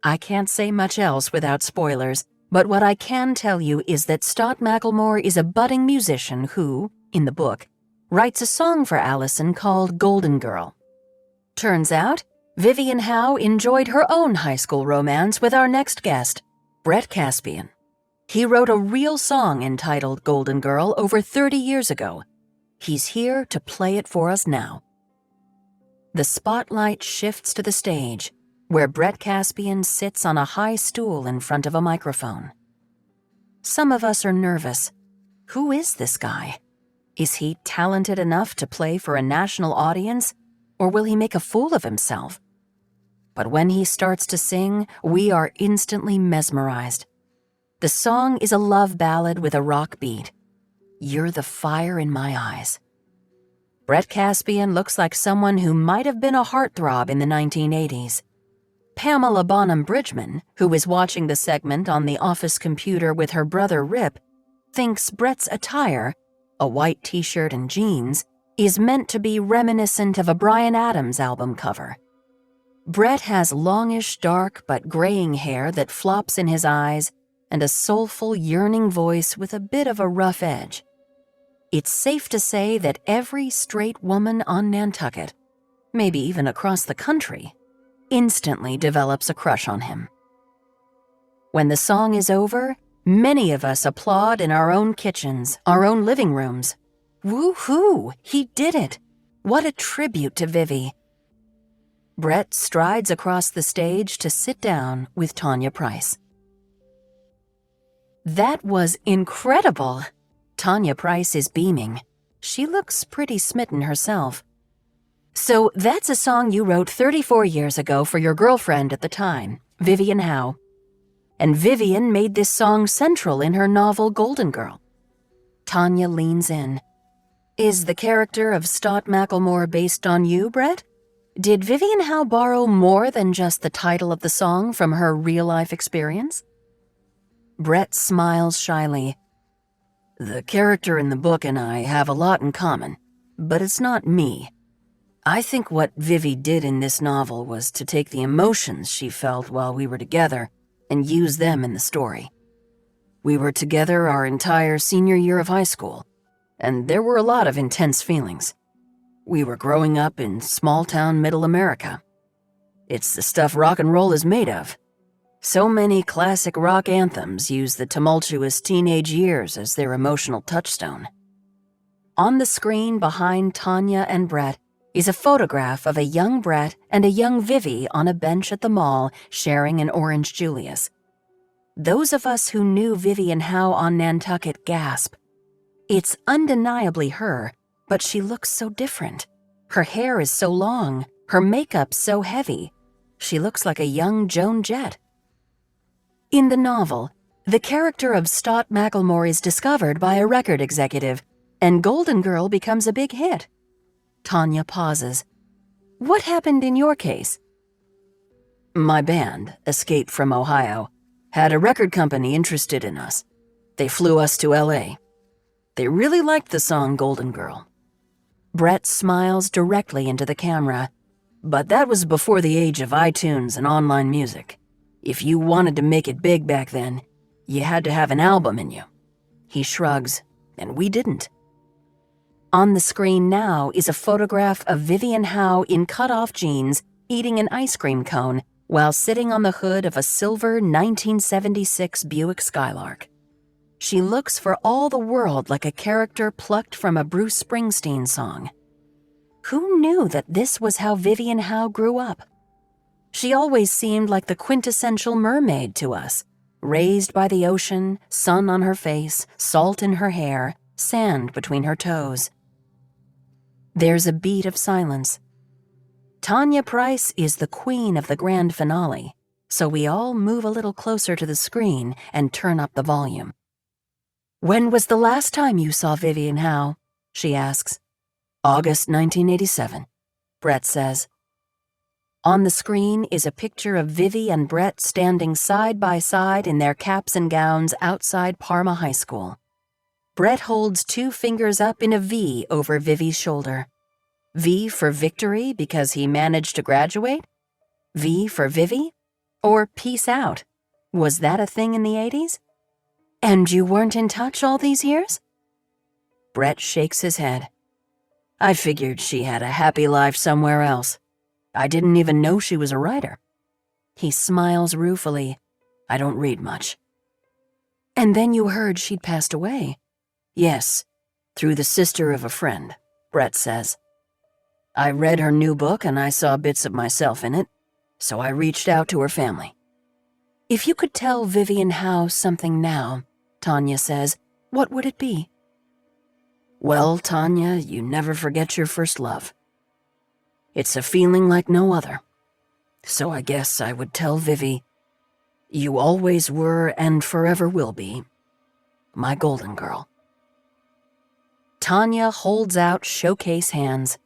[SPEAKER 1] I can't say much else without spoilers, but what I can tell you is that Stott Macklemore is a budding musician who, in the book, writes a song for Allison called Golden Girl. Turns out, Vivi Howe enjoyed her own high school romance with our next guest, Brett Caspian. He wrote a real song entitled Golden Girl over 30 years ago. He's here to play it for us now. The spotlight shifts to the stage, where Brett Caspian sits on a high stool in front of a microphone. Some of us are nervous. Who is this guy? Is he talented enough to play for a national audience, or will he make a fool of himself? But when he starts to sing, we are instantly mesmerized. The song is a love ballad with a rock beat. You're the fire in my eyes. Brett Caspian looks like someone who might have been a heartthrob in the 1980s. Pamela Bonham Bridgman, who is watching the segment on the office computer with her brother Rip, thinks Brett's attire, a white t-shirt and jeans, is meant to be reminiscent of a Bryan Adams album cover. Brett has longish, dark but graying hair that flops in his eyes and a soulful, yearning voice with a bit of a rough edge. It's safe to say that every straight woman on Nantucket, maybe even across the country, instantly develops a crush on him. When the song is over, many of us applaud in our own kitchens, our own living rooms. Woo-hoo! He did it! What a tribute to Vivi. Brett strides across the stage to sit down with Tanya Price. That was incredible! Tanya Price is beaming. She looks pretty smitten herself. So that's a song you wrote 34 years ago for your girlfriend at the time, Vivi Howe. And Vivian made this song central in her novel Golden Girl. Tanya leans in. Is the character of Stott Macklemore based on you, Brett? Did Vivi Howe borrow more than just the title of the song from her real-life experience? Brett smiles shyly. The character in the book and I have a lot in common, but it's not me. I think what Vivi did in this novel was to take the emotions she felt while we were together and use them in the story. We were together our entire senior year of high school, and there were a lot of intense feelings. We were growing up in small-town middle America. It's the stuff rock and roll is made of. So many classic rock anthems use the tumultuous teenage years as their emotional touchstone. On the screen behind Tanya and Brett is a photograph of a young Brett and a young Vivi on a bench at the mall sharing an orange Julius. Those of us who knew Vivi Howe on Nantucket gasp. It's undeniably her, but she looks so different. Her hair is so long, her makeup so heavy. She looks like a young Joan Jett. In the novel, the character of Stott Macklemore is discovered by a record executive, and Golden Girl becomes a big hit. Tanya pauses. What happened in your case? My band, Escape from Ohio, had a record company interested in us. They flew us to LA. They really liked the song Golden Girl. Brett smiles directly into the camera, but that was before the age of iTunes and online music. If you wanted to make it big back then, you had to have an album in you. He shrugs, and we didn't. On the screen now is a photograph of Vivi Howe in cut-off jeans eating an ice cream cone while sitting on the hood of a silver 1976 Buick Skylark. She looks for all the world like a character plucked from a Bruce Springsteen song. Who knew that this was how Vivi Howe grew up? She always seemed like the quintessential mermaid to us, raised by the ocean, sun on her face, salt in her hair, sand between her toes. There's a beat of silence. Tanya Price is the queen of the grand finale, so we all move a little closer to the screen and turn up the volume. "When was the last time you saw Vivi Howe?" she asks. "August 1987, Brett says. On the screen is a picture of Vivi and Brett standing side by side in their caps and gowns outside Parma High School. Brett holds 2 fingers up in a V over Vivi's shoulder. V for victory because he managed to graduate? V for Vivi? Or peace out? Was that a thing in the 80s? And you weren't in touch all these years? Brett shakes his head. I figured she had a happy life somewhere else. I didn't even know she was a writer. He smiles ruefully. I don't read much. And then you heard she'd passed away. Yes, through the sister of a friend, Brett says. I read her new book and I saw bits of myself in it, so I reached out to her family. If you could tell Vivi Howe something now, Tanya says, what would it be? Well, Tanya, you never forget your first love. It's a feeling like no other. So I guess I would tell Vivi, you always were and forever will be my golden girl. Tanya holds out showcase hands.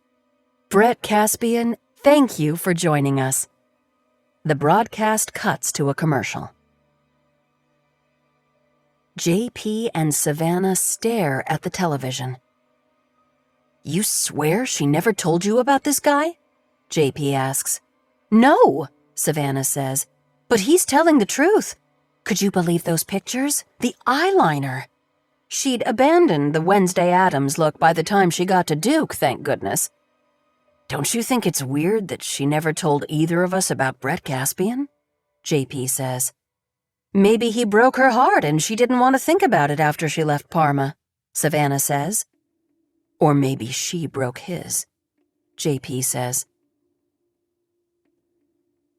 [SPEAKER 1] Brett Caspian, thank you for joining us. The broadcast cuts to a commercial. JP and Savannah stare at the television. You swear she never told you about this guy? JP asks. No, Savannah says, but he's telling the truth. Could you believe those pictures? The eyeliner. She'd abandoned the Wednesday Addams look by the time she got to Duke, thank goodness. Don't you think it's weird that she never told either of us about Brett Caspian? JP says. Maybe he broke her heart and she didn't want to think about it after she left Parma, Savannah says. Or maybe she broke his, JP says.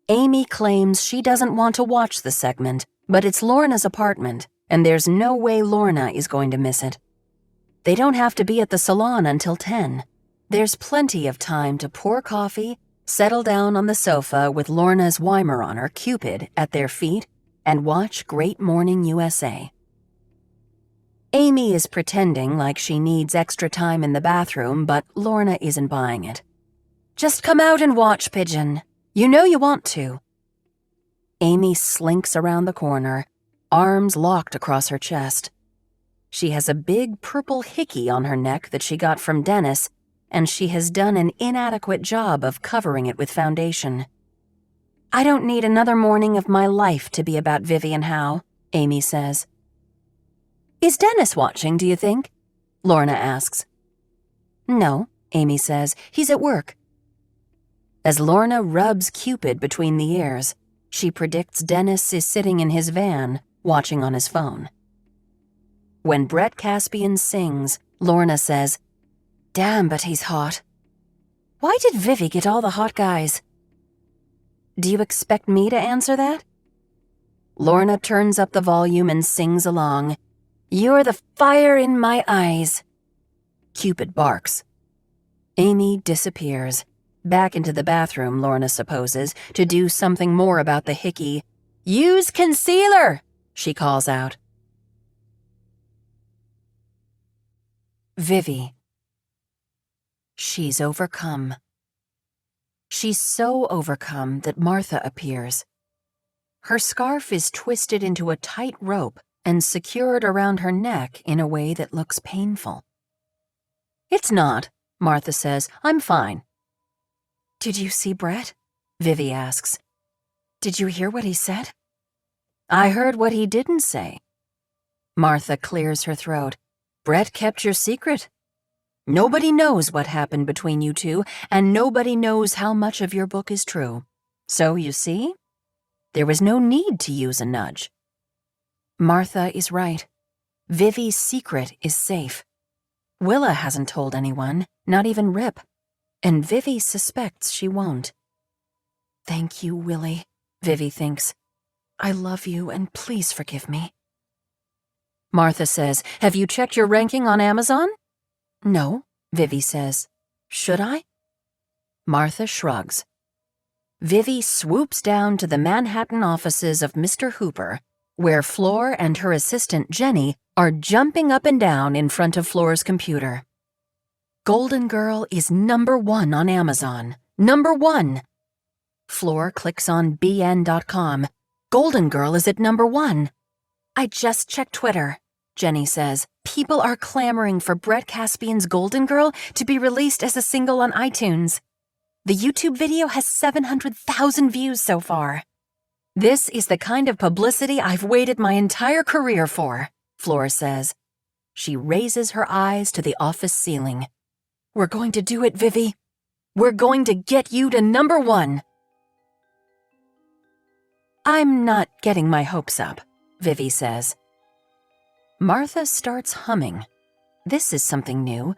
[SPEAKER 1] Amy claims she doesn't want to watch the segment, but it's Lorna's apartment, and there's no way Lorna is going to miss it. They don't have to be at the salon until 10. There's plenty of time to pour coffee, settle down on the sofa with Lorna's Weimaraner, Cupid, at their feet, and watch Great Morning USA. Amy is pretending like she needs extra time in the bathroom, but Lorna isn't buying it. Just come out and watch, Pigeon. You know you want to. Amy slinks around the corner, arms locked across her chest. She has a big purple hickey on her neck that she got from Dennis, and she has done an inadequate job of covering it with foundation. I don't need another morning of my life to be about Vivi Howe, Amy says. Is Dennis watching, do you think? Lorna asks. No, Amy says. He's at work. As Lorna rubs Cupid between the ears, she predicts Dennis is sitting in his van, watching on his phone. When Brett Caspian sings, Lorna says, Damn, but he's hot. Why did Vivi get all the hot guys? Do you expect me to answer that? Lorna turns up the volume and sings along. You're the fire in my eyes. Cupid barks. Amy disappears. Back into the bathroom, Lorna supposes, to do something more about the hickey. Use concealer, she calls out. Vivi. She's overcome. She's so overcome that Martha appears. Her scarf is twisted into a tight rope and secured around her neck in a way that looks painful. It's not, Martha says. I'm fine. Did you see Brett? Vivi asks. Did you hear what he said? I heard what he didn't say. Martha clears her throat. Brett kept your secret. Nobody knows what happened between you two, and nobody knows how much of your book is true. So, you see, there was no need to use a nudge. Martha is right. Vivi's secret is safe. Willa hasn't told anyone, not even Rip, and Vivi suspects she won't. Thank you, Willie, Vivi thinks. I love you, and please forgive me.
[SPEAKER 3] Martha says, "Have you checked your ranking on Amazon?"
[SPEAKER 1] No, Vivi says. Should I?
[SPEAKER 3] Martha shrugs.
[SPEAKER 1] Vivi swoops down to the Manhattan offices of Mr. Hooper, where Flor and her assistant Jenny are jumping up and down in front of Flor's computer. Golden Girl is #1 on Amazon. #1! Flor clicks on bn.com. Golden Girl is at #1. I just checked Twitter, Jenny says. People are clamoring for Brett Caspian's Golden Girl to be released as a single on iTunes. The YouTube video has 700,000 views so far. This is the kind of publicity I've waited my entire career for, Flor says. She raises her eyes to the office ceiling. We're going to do it, Vivi. We're going to get you to #1. I'm not getting my hopes up, Vivi says. Martha starts humming. This is something new.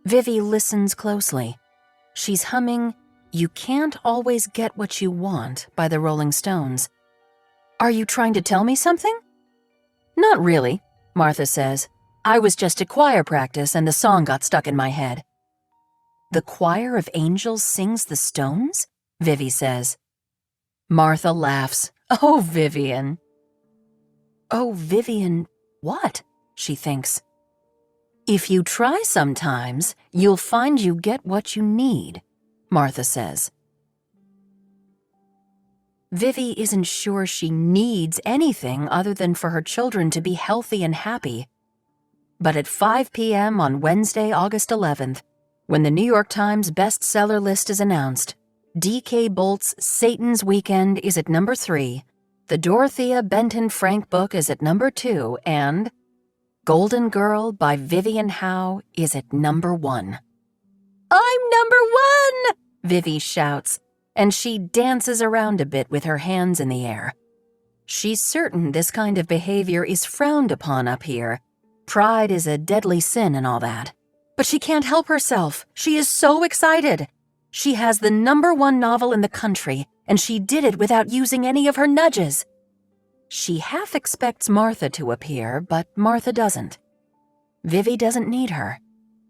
[SPEAKER 1] Vivi listens closely. She's humming "You Can't Always Get What You Want" by the Rolling Stones. Are you trying to tell me something? Not really, Martha says. I was just at choir practice and the song got stuck in my head. The Choir of Angels sings the Stones? Vivi says. Martha laughs. Oh, Vivian. Oh, Vivian, what? She thinks. If you try sometimes, you'll find you get what you need, Martha says. Vivi isn't sure she needs anything other than for her children to be healthy and happy. But at 5 p.m. on Wednesday, August 11th, when the New York Times bestseller list is announced, D.K. Bolt's Satan's Weekend is at #3, the Dorothea Benton Frank book is at #2, and Golden Girl by Vivi Howe is at #1. I'm #1! Vivi shouts, and she dances around a bit with her hands in the air. She's certain this kind of behavior is frowned upon up here. Pride is a deadly sin and all that. But she can't help herself. She is so excited. She has the #1 novel in the country, and she did it without using any of her nudges. She half expects Martha to appear, but Martha doesn't. Vivi doesn't need her.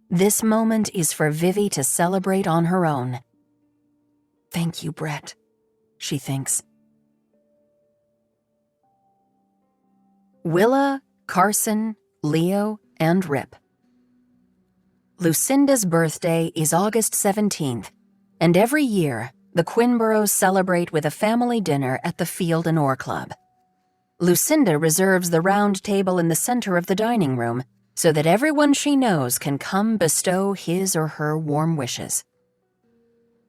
[SPEAKER 1] This moment is for Vivi to celebrate on her own. Thank you, Brett, she thinks. Willa, Carson, Leo, and Rip. Lucinda's birthday is August 17th, and every year, the Quinboroughs celebrate with a family dinner at the Field and Oar Club. Lucinda reserves the round table in the center of the dining room so that everyone she knows can come bestow his or her warm wishes.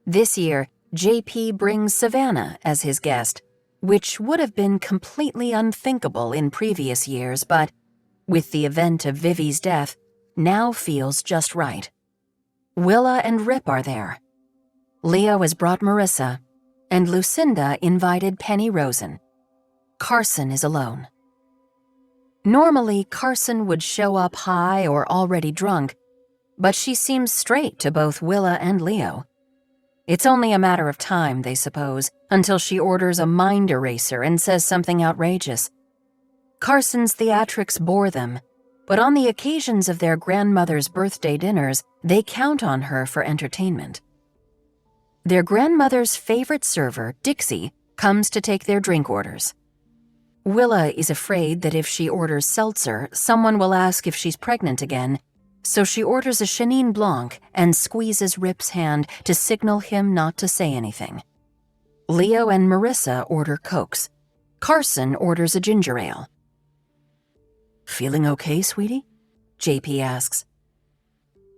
[SPEAKER 1] This year, JP brings Savannah as his guest, which would have been completely unthinkable in previous years, but with the event of Vivi's death, now feels just right. Willa and Rip are there. Leo has brought Marissa, and Lucinda invited Penny Rosen. Carson is alone. Normally, Carson would show up high or already drunk, but she seems straight to both Willa and Leo. It's only a matter of time, they suppose, until she orders a mind eraser and says something outrageous. Carson's theatrics bore them, but on the occasions of their grandmother's birthday dinners, they count on her for entertainment. Their grandmother's favorite server, Dixie, comes to take their drink orders. Willa is afraid that if she orders seltzer, someone will ask if she's pregnant again, so she orders a Chenin Blanc and squeezes Rip's hand to signal him not to say anything. Leo and Marissa order Cokes. Carson orders a ginger ale. Feeling okay, sweetie? JP asks.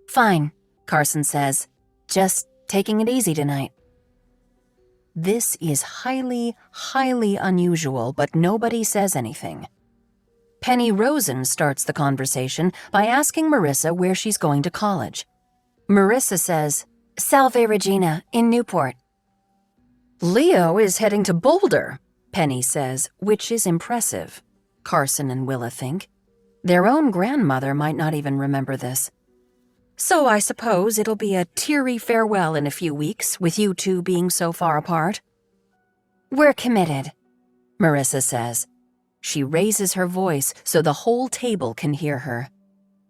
[SPEAKER 1] Fine, Carson says. Just taking it easy tonight. This is highly, highly unusual, but nobody says anything. Penny Rosen starts the conversation by asking Marissa where she's going to college. Marissa says, Salve Regina, in Newport. Leo is heading to Boulder, Penny says, which is impressive, Carson and Willa think. Their own grandmother might not even remember this. So I suppose it'll be a teary farewell in a few weeks, with you two being so far apart. We're committed, Marissa says. She raises her voice so the whole table can hear her.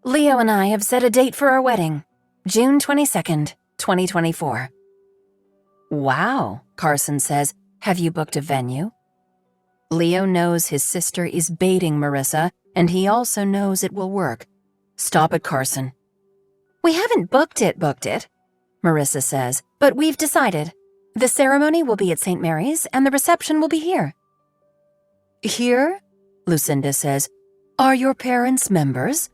[SPEAKER 1] Leo and I have set a date for our wedding, June 22nd, 2024. Wow, Carson says. Have you booked a venue? Leo knows his sister is baiting Marissa, and he also knows it will work. Stop it, Carson. We haven't booked it, Marissa says, but we've decided. The ceremony will be at St. Mary's, and the reception will be here. Here? Lucinda says. Are your parents members?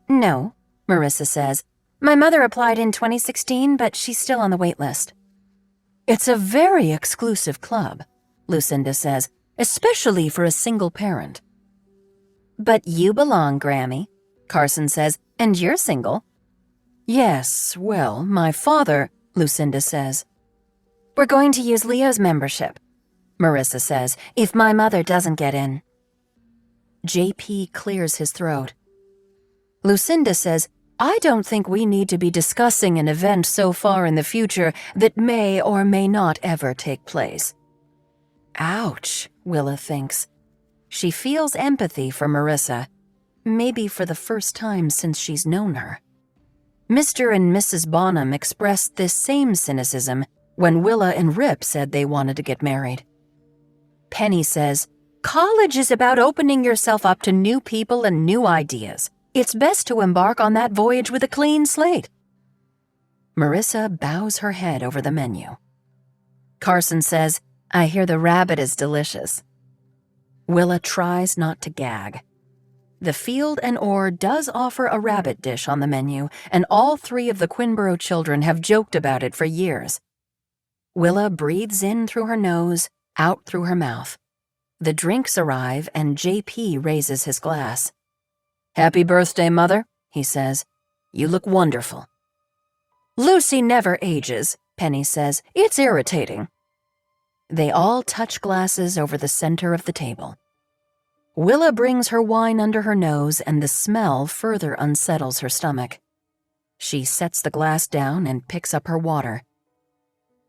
[SPEAKER 1] No, Marissa says. My mother applied in 2016, but she's still on the wait list. It's a very exclusive club, Lucinda says, especially for a single parent. But you belong, Grammy, Carson says, and you're single. Yes, well, my father, Lucinda says. We're going to use Leo's membership, Marissa says, if my mother doesn't get in. JP clears his throat. Lucinda says, I don't think we need to be discussing an event so far in the future that may or may not ever take place. Ouch, Willa thinks. She feels empathy for Marissa, maybe for the first time since she's known her. Mr. and Mrs. Bonham expressed this same cynicism when Willa and Rip said they wanted to get married. Penny says, college is about opening yourself up to new people and new ideas. It's best to embark on that voyage with a clean slate. Marissa bows her head over the menu. Carson says, I hear the rabbit is delicious. Willa tries not to gag. The Field and Orr does offer a rabbit dish on the menu, and all three of the Quinborough children have joked about it for years. Willa breathes in through her nose, out through her mouth. The drinks arrive, and JP raises his glass. Happy birthday, Mother, he says. You look wonderful. Lucy never ages, Penny says. It's irritating. They all touch glasses over the center of the table. Willa brings her wine under her nose, and the smell further unsettles her stomach. She sets the glass down and picks up her water.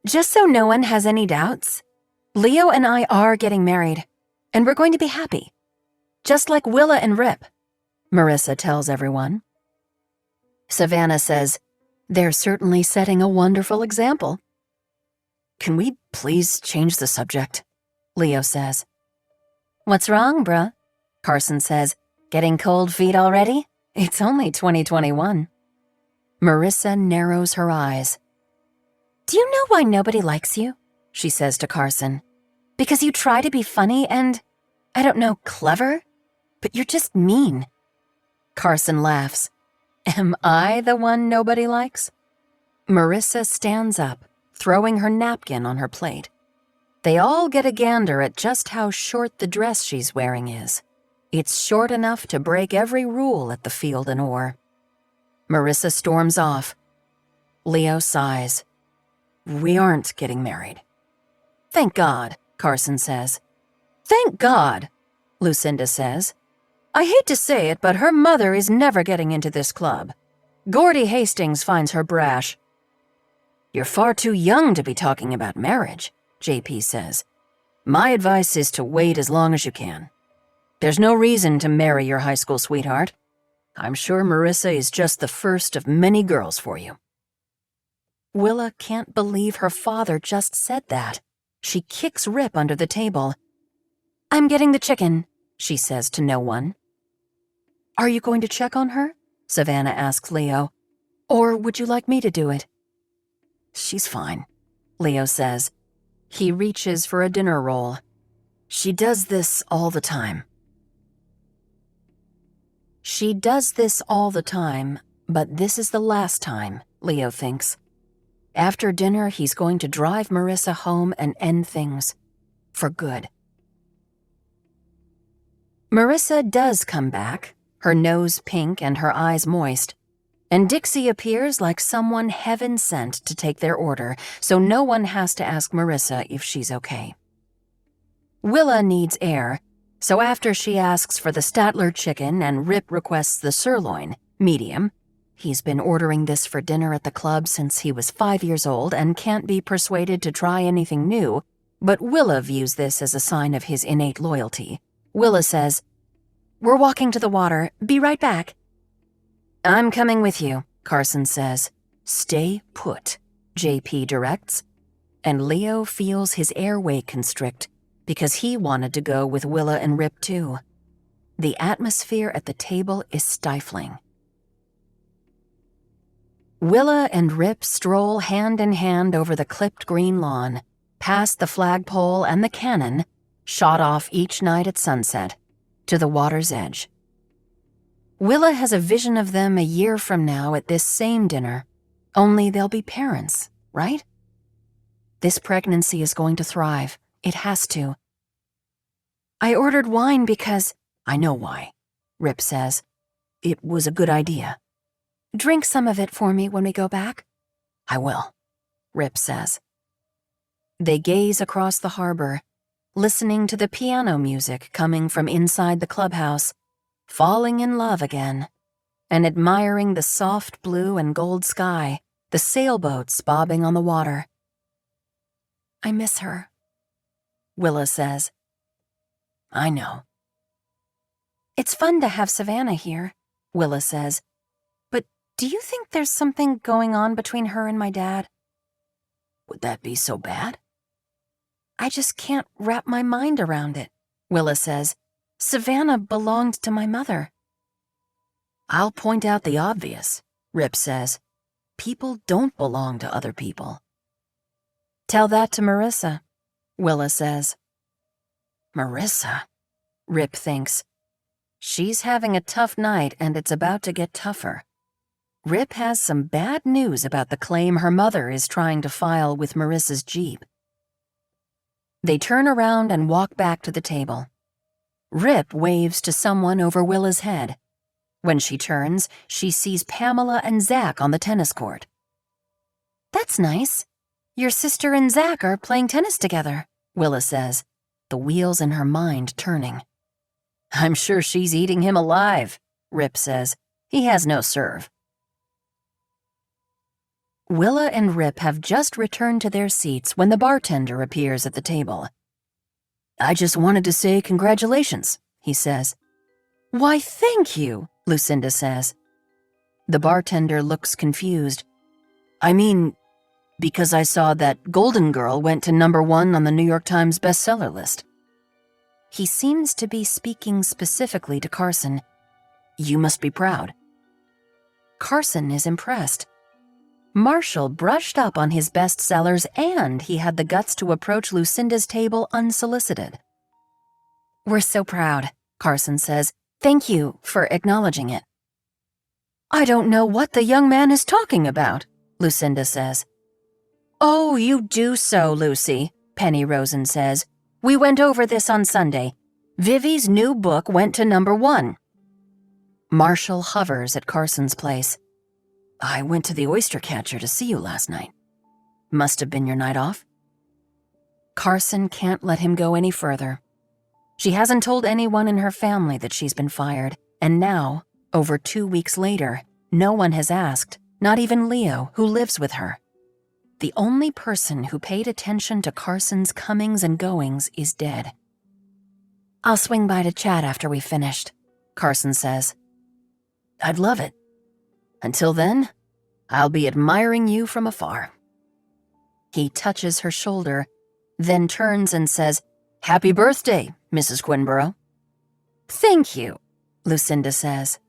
[SPEAKER 1] Just so no one has any doubts, Leo and I are getting married, and we're going to be happy. Just like Willa and Rip, Marissa tells everyone. Savannah says, they're certainly setting a wonderful example. Can we please change the subject? Leo says. What's wrong, bruh? Carson says, getting cold feet already? It's only 2021. Marissa narrows her eyes. Do you know why nobody likes you? She says to Carson. Because you try to be funny and, I don't know, clever? But you're just mean. Carson laughs. Am I the one nobody likes? Marissa stands up, throwing her napkin on her plate. They all get a gander at just how short the dress she's wearing is. It's short enough to break every rule at the Field and Orr. Marissa storms off. Leo sighs. We aren't getting married. Thank God, Carson says. Thank God, Lucinda says. I hate to say it, but her mother is never getting into this club. Gordy Hastings finds her brash. You're far too young to be talking about marriage, JP says. My advice is to wait as long as you can. There's no reason to marry your high school sweetheart. I'm sure Marissa is just the first of many girls for you. Willa can't believe her father just said that. She kicks Rip under the table. I'm getting the chicken, she says to no one. Are you going to check on her? Savannah asks Leo. Or would you like me to do it? She's fine, Leo says. He reaches for a dinner roll. She does this all the time. She does this all the time, but this is the last time, Leo thinks. After dinner, he's going to drive Marissa home and end things. For good. Marissa does come back, her nose pink and her eyes moist, and Dixie appears like someone heaven sent to take their order, so no one has to ask Marissa if she's okay. Willa needs air, So after she asks for the Statler chicken and Rip requests the sirloin, medium, he's been ordering this for dinner at the club since he was 5 years old and can't be persuaded to try anything new, but Willa views this as a sign of his innate loyalty. Willa says, "We're walking to the water. Be right back." "I'm coming with you," Carson says. "Stay put," JP directs, and Leo feels his airway constrict because he wanted to go with Willa and Rip too. The atmosphere at the table is stifling. Willa and Rip stroll hand in hand over the clipped green lawn, past the flagpole and the cannon, shot off each night at sunset, to the water's edge. Willa has a vision of them a year from now at this same dinner, only they'll be parents, right? This pregnancy is going to thrive. It has to. "I ordered wine because—" "I know why," Rip says. "It was a good idea." "Drink some of it for me when we go back." "I will," Rip says. They gaze across the harbor, listening to the piano music coming from inside the clubhouse, falling in love again, and admiring the soft blue and gold sky, the sailboats bobbing on the water. "I miss her," Willa says. "I know." "It's fun to have Savannah here," Willa says. "But do you think there's something going on between her and my dad?" "Would that be so bad?" "I just can't wrap my mind around it," Willa says. "Savannah belonged to my mother." "I'll point out the obvious," Rip says. "People don't belong to other people." "Tell that to Marissa," Willa says. "Marissa," Rip thinks. She's having a tough night and it's about to get tougher. Rip has some bad news about the claim her mother is trying to file with Marissa's Jeep. They turn around and walk back to the table. Rip waves to someone over Willa's head. When she turns, she sees Pamela and Zach on the tennis court. "That's nice. Your sister and Zach are playing tennis together," Willa says, the wheels in her mind turning. "I'm sure she's eating him alive," Rip says. "He has no serve." Willa and Rip have just returned to their seats when the bartender appears at the table. "I just wanted to say congratulations," he says. "Why, thank you," Lucinda says. The bartender looks confused. "I mean, because I saw that Golden Girl went to #1 on the New York Times bestseller list." He seems to be speaking specifically to Carson. "You must be proud." Carson is impressed. Marshall brushed up on his bestsellers and he had the guts to approach Lucinda's table unsolicited. "We're so proud," Carson says. "Thank you for acknowledging it." "I don't know what the young man is talking about," Lucinda says. "Oh, you do so, Lucy," Penny Rosen says. "We went over this on Sunday. Vivi's new book went to #1. Marshall hovers at Carson's place. "I went to the oyster catcher to see you last night. Must have been your night off?" Carson can't let him go any further. She hasn't told anyone in her family that she's been fired, and now, over 2 weeks later, no one has asked, not even Leo, who lives with her. The only person who paid attention to Carson's comings and goings is dead. "I'll swing by to chat after we've finished," Carson says. "I'd love it. Until then, I'll be admiring you from afar." He touches her shoulder, then turns and says, "Happy birthday, Mrs. Quinborough." "Thank you," Lucinda says.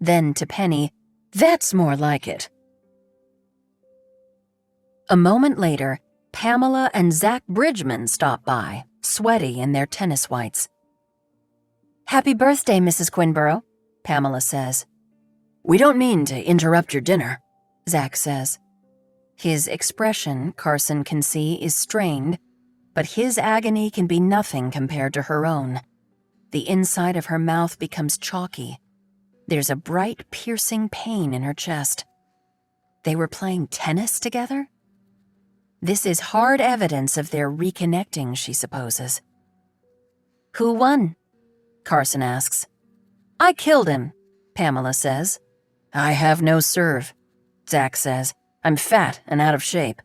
[SPEAKER 1] Then to Penny, "That's more like it." A moment later, Pamela and Zach Bridgman stop by, sweaty in their tennis whites. "Happy birthday, Mrs. Quinborough," Pamela says. "We don't mean to interrupt your dinner," Zach says. His expression, Carson can see, is strained, but his agony can be nothing compared to her own. The inside of her mouth becomes chalky. There's a bright, piercing pain in her chest. They were playing tennis together? This is hard evidence of their reconnecting, she supposes. "Who won?"
[SPEAKER 3] Carson asks. I killed him, Pamela says. I have no serve, Zach says. I'm fat and out of shape.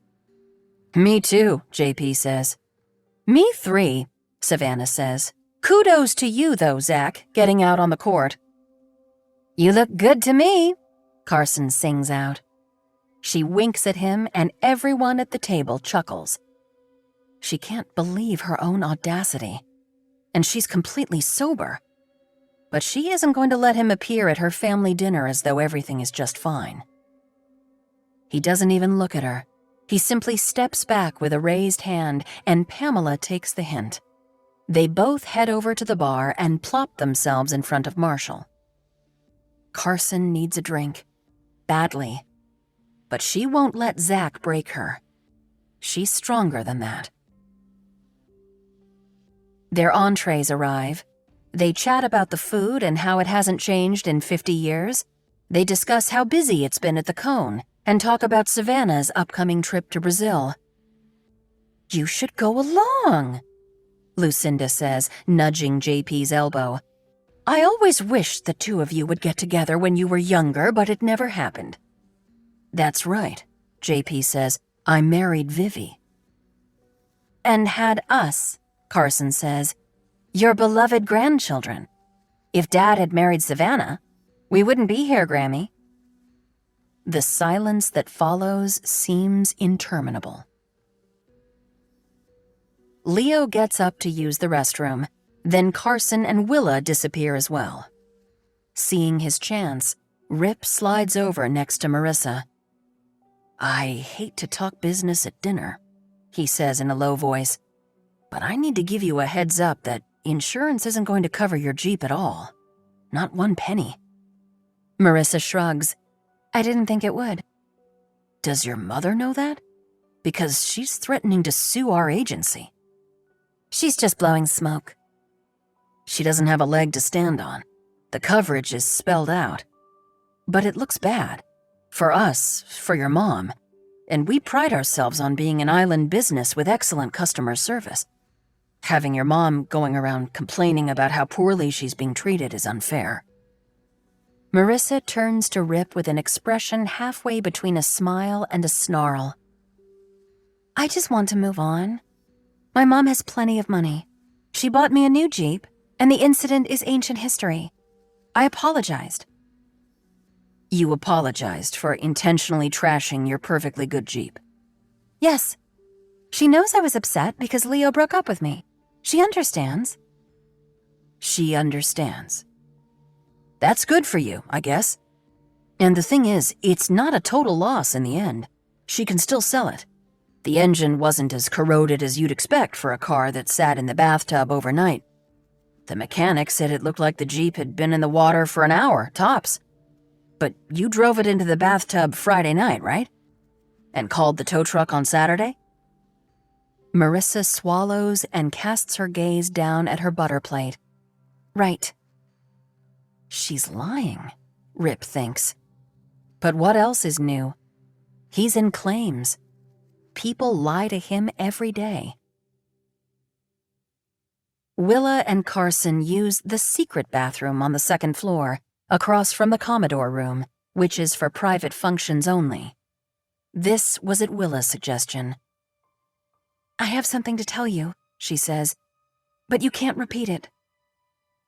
[SPEAKER 3] Me too, JP says. Me 3, Savannah says. Kudos to you, though, Zach, getting out on the court. You look good to me, Carson sings out. She winks at him, and everyone at the table chuckles. She can't believe her own audacity, and she's completely sober. But she isn't going to let him appear at her family dinner as though everything is just fine. He doesn't even look at her. He simply steps back with a raised hand, and Pamela takes the hint. They both head over to the bar and plop themselves in front of Marshall. Carson needs a drink, badly. But she won't let Zach break her. She's stronger than that. Their entrees arrive. They chat about the food and how it hasn't changed in 50 years. They discuss how busy it's been at the Cone and talk about Savannah's upcoming trip to Brazil. You should go along, Lucinda says, nudging JP's elbow. I always wished the two of you would get together when you were younger, but it never happened. That's right, JP says. I married Vivi. And had us, Carson says. Your beloved grandchildren. If Dad had married Savannah, we wouldn't be here, Grammy. The silence that follows seems interminable. Leo gets up to use the restroom, then Carson and Willa disappear as well. Seeing his chance, Rip slides over next to Marissa. I hate to talk business at dinner, he says in a low voice, but I need to give you a heads up that insurance isn't going to cover your Jeep at all. Not one penny. Marissa shrugs. I didn't think it would. Does your mother know that? Because she's threatening to sue our agency. She's just blowing smoke. She doesn't have a leg to stand on. The coverage is spelled out. But it looks bad. For us, for your mom. And we pride ourselves on being an island business with excellent customer service. Having your mom going around complaining about how poorly she's being treated is unfair. Marissa turns to Rip with an expression halfway between a smile and a snarl. I just want to move on. My mom has plenty of money. She bought me a new Jeep, and the incident is ancient history. I apologized. You apologized for intentionally trashing your perfectly good Jeep. Yes. She knows I was upset because Leo broke up with me. She understands. She understands. That's good for you, I guess. And the thing is, it's not a total loss in the end. She can still sell it. The engine wasn't as corroded as you'd expect for a car that sat in the bathtub overnight. The mechanic said it looked like the Jeep had been in the water for an hour, tops. But you drove it into the bathtub Friday night, right? And called the tow truck on Saturday? Marissa swallows and casts her gaze down at her butter plate. Right. She's lying, Rip thinks. But what else is new? He's in claims. People lie to him every day. Willa and Carson use the secret bathroom on the second floor, across from the Commodore room, which is for private functions only. This was at Willa's suggestion. I have something to tell you, she says, but you can't repeat it.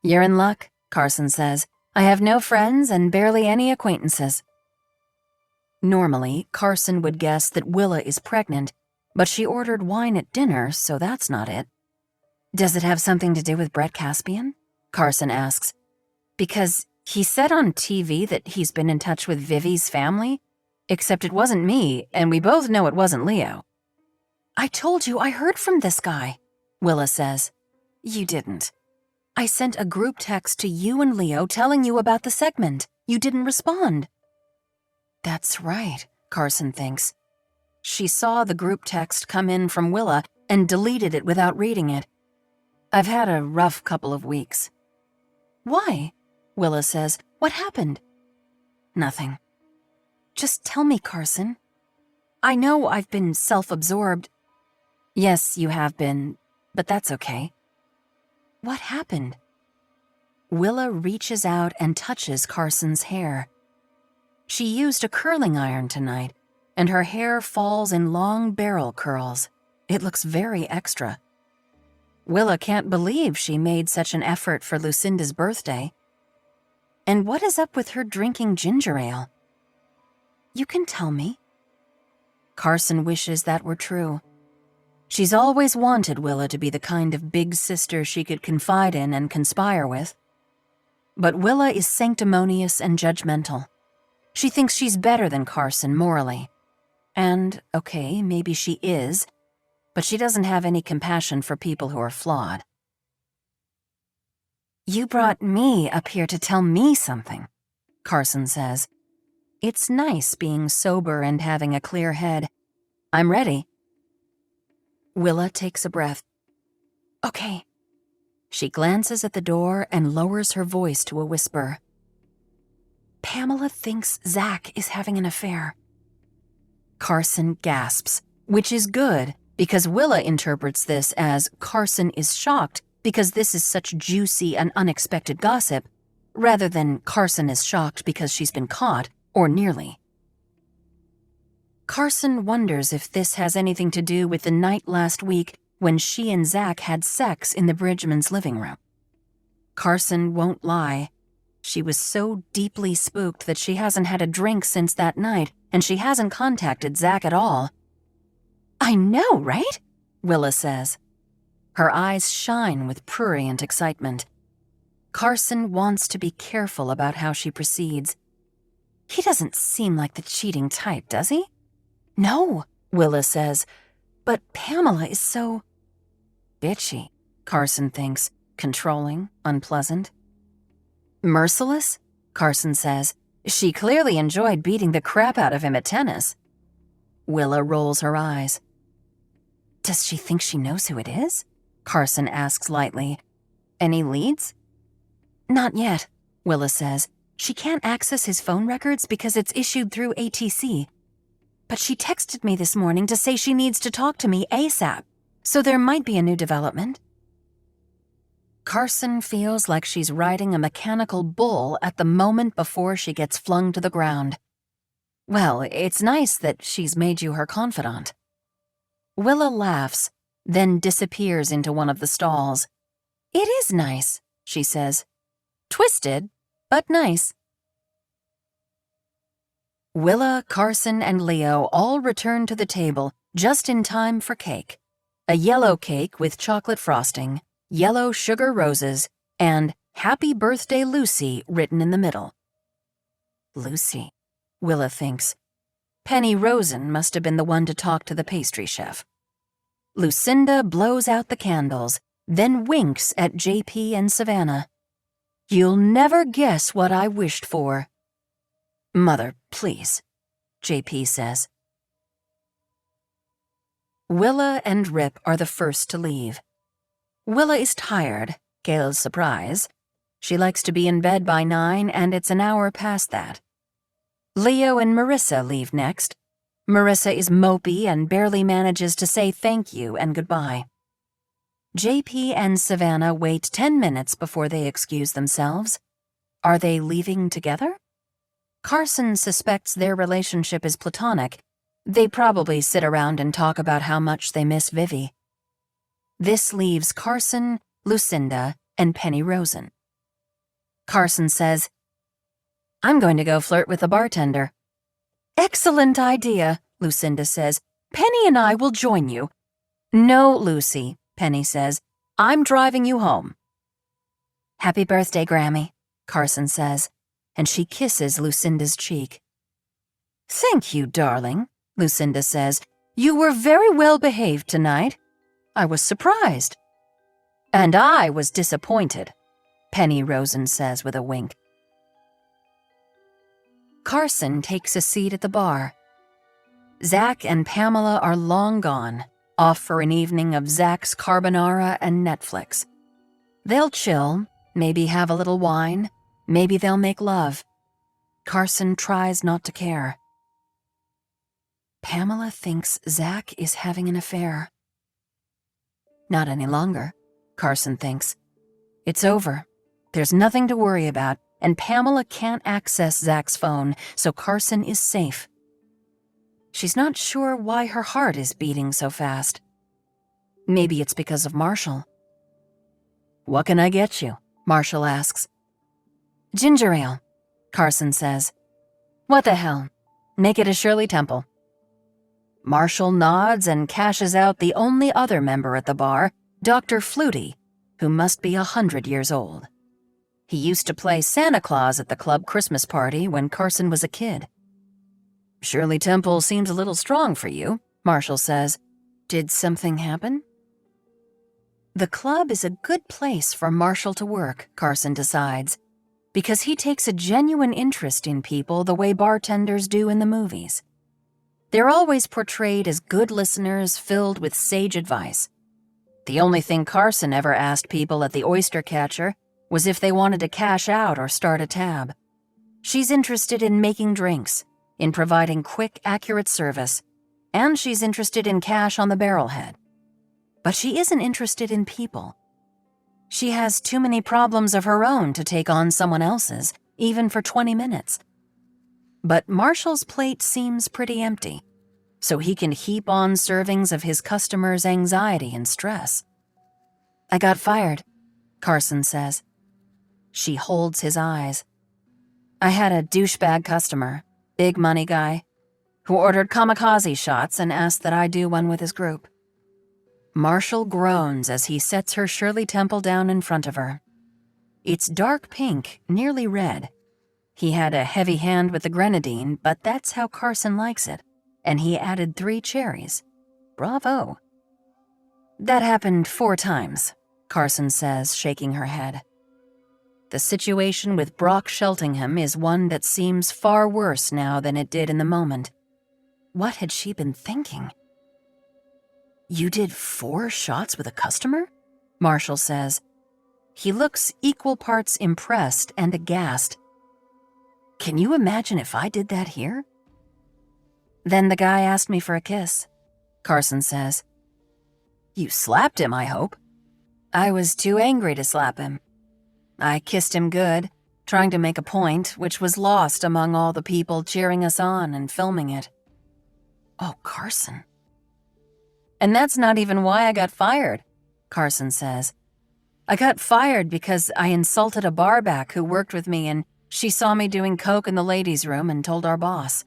[SPEAKER 3] You're in luck, Carson says. I have no friends and barely any acquaintances. Normally, Carson would guess that Willa is pregnant, but she ordered wine at dinner, so that's not it. Does it have something to do with Brett Caspian? Carson asks. Because he said on TV that he's been in touch with Vivi's family, except it wasn't me, and we both know it wasn't Leo. I told you I heard from this guy, Willa says. You didn't. I sent a group text to you and Leo telling you about the segment. You didn't respond. That's right, Carson thinks. She saw the group text come in from Willa and deleted it without reading it. I've had a rough couple of weeks. Why? Willa says. What happened? Nothing. Just tell me, Carson. I know I've been self-absorbed. Yes, you have been, but that's okay. What happened?
[SPEAKER 1] Willa reaches out and touches Carson's hair. She used a curling iron tonight, and her hair falls in long barrel curls. It looks very extra. Willa can't believe she made such an effort for Lucinda's birthday. And what is up with her drinking ginger ale? You can tell me. Carson wishes that were true. She's always wanted Willa to be the kind of big sister she could confide in and conspire with. But Willa is sanctimonious and judgmental. She thinks she's better than Carson morally. And, okay, maybe she is, but she doesn't have any compassion for people who are flawed. You brought me up here to tell me something, Carson says. It's nice being sober and having a clear head. I'm ready. Willa takes a breath. Okay. She glances at the door and lowers her voice to a whisper. Pamela thinks Zach is having an affair. Carson gasps, which is good because Willa interprets this as Carson is shocked because this is such juicy and unexpected gossip, rather than Carson is shocked because she's been caught, or nearly. Carson wonders if this has anything to do with the night last week when she and Zach had sex in the Bridgmans' living room. Carson won't lie. She was so deeply spooked that she hasn't had a drink since that night, and she hasn't contacted Zach at all. I know, right? Willa says. Her eyes shine with prurient excitement. Carson wants to be careful about how she proceeds. He doesn't seem like the cheating type, does he? No, Willa says, but Pamela is so bitchy, Carson thinks, controlling, unpleasant. Merciless? Carson says. She clearly enjoyed beating the crap out of him at tennis. Willa rolls her eyes. Does she think she knows who it is? Carson asks lightly. Any leads? Not yet, Willa says. She can't access his phone records because it's issued through ATC. But she texted me this morning to say she needs to talk to me ASAP, so there might be a new development. Carson feels like she's riding a mechanical bull at the moment before she gets flung to the ground. Well, it's nice that she's made you her confidant. Willa laughs, then disappears into one of the stalls. It is nice, she says. Twisted, but nice. Willa, Carson, and Leo all return to the table just in time for cake. A yellow cake with chocolate frosting, yellow sugar roses, and Happy Birthday Lucy written in the middle. Lucy, Willa thinks. Penny Rosen must have been the one to talk to the pastry chef. Lucinda blows out the candles, then winks at JP and Savannah. You'll never guess what I wished for. Mother, please, JP says. Willa and Rip are the first to leave. Willa is tired, Gail's surprise. She likes to be in bed by 9, and it's an hour past that. Leo and Marissa leave next. Marissa is mopey and barely manages to say thank you and goodbye. JP and Savannah wait 10 minutes before they excuse themselves. Are they leaving together? Carson suspects their relationship is platonic. They probably sit around and talk about how much they miss Vivi. This leaves Carson, Lucinda, and Penny Rosen. Carson says, I'm going to go flirt with the bartender. Excellent idea, Lucinda says. Penny and I will join you. No, Lucy, Penny says. I'm driving you home. Happy birthday, Grammy, Carson says, and she kisses Lucinda's cheek. Thank you, darling, Lucinda says. You were very well behaved tonight. I was surprised. And I was disappointed, Penny Rosen says with a wink. Carson takes a seat at the bar. Zach and Pamela are long gone, off for an evening of Zach's carbonara and Netflix. They'll chill, maybe have a little wine, maybe they'll make love. Carson tries not to care. Pamela thinks Zach is having an affair. Not any longer, Carson thinks. It's over. There's nothing to worry about, and Pamela can't access Zach's phone, so Carson is safe. She's not sure why her heart is beating so fast. Maybe it's because of Marshall.
[SPEAKER 2] "What can I get you?" Marshall asks.
[SPEAKER 1] "Ginger ale," Carson says. "What the hell? Make it a Shirley Temple."
[SPEAKER 2] Marshall nods and cashes out the only other member at the bar, Dr. Flutie, who must be 100 years old. He used to play Santa Claus at the club Christmas party when Carson was a kid. "Shirley Temple seems a little strong for you," Marshall says.
[SPEAKER 1] Did something happen?
[SPEAKER 2] The club is a good place for Marshall to work, Carson decides, because he takes a genuine interest in people the way bartenders do in the movies. They're always portrayed as good listeners filled with sage advice. The only thing Carson ever asked people at the oyster catcher was if they wanted to cash out or start a tab. She's interested in making drinks, in providing quick, accurate service, and she's interested in cash on the barrelhead. But she isn't interested in people. She has too many problems of her own to take on someone else's, even for 20 minutes. But Marshall's plate seems pretty empty, so he can heap on servings of his customers' anxiety and stress.
[SPEAKER 1] "I got fired,"
[SPEAKER 2] Carson says. She holds his eyes.
[SPEAKER 1] "I had a douchebag customer, big money guy, who ordered kamikaze shots and asked that I do one with his group."
[SPEAKER 2] Marshall groans as he sets her Shirley Temple down in front of her. It's dark pink, nearly red. He had a heavy hand with the grenadine, but that's how Carson likes it, and he added 3 cherries. Bravo.
[SPEAKER 1] "That happened 4 times, Carson says, shaking her head.
[SPEAKER 2] The situation with Brock Sheltingham is one that seems far worse now than it did in the moment. What had she been thinking? "You did 4 shots with a customer?" Marshall says. He looks equal parts impressed and aghast. "Can you imagine if I did that here?"
[SPEAKER 1] "Then the guy asked me for a kiss," Carson says.
[SPEAKER 2] "You slapped him, I hope."
[SPEAKER 1] "I was too angry to slap him. I kissed him good, trying to make a point, which was lost among all the people cheering us on and filming it."
[SPEAKER 2] "Oh, Carson."
[SPEAKER 1] "And that's not even why I got fired," Carson says. "I got fired because I insulted a barback who worked with me and she saw me doing coke in the ladies' room and told our boss."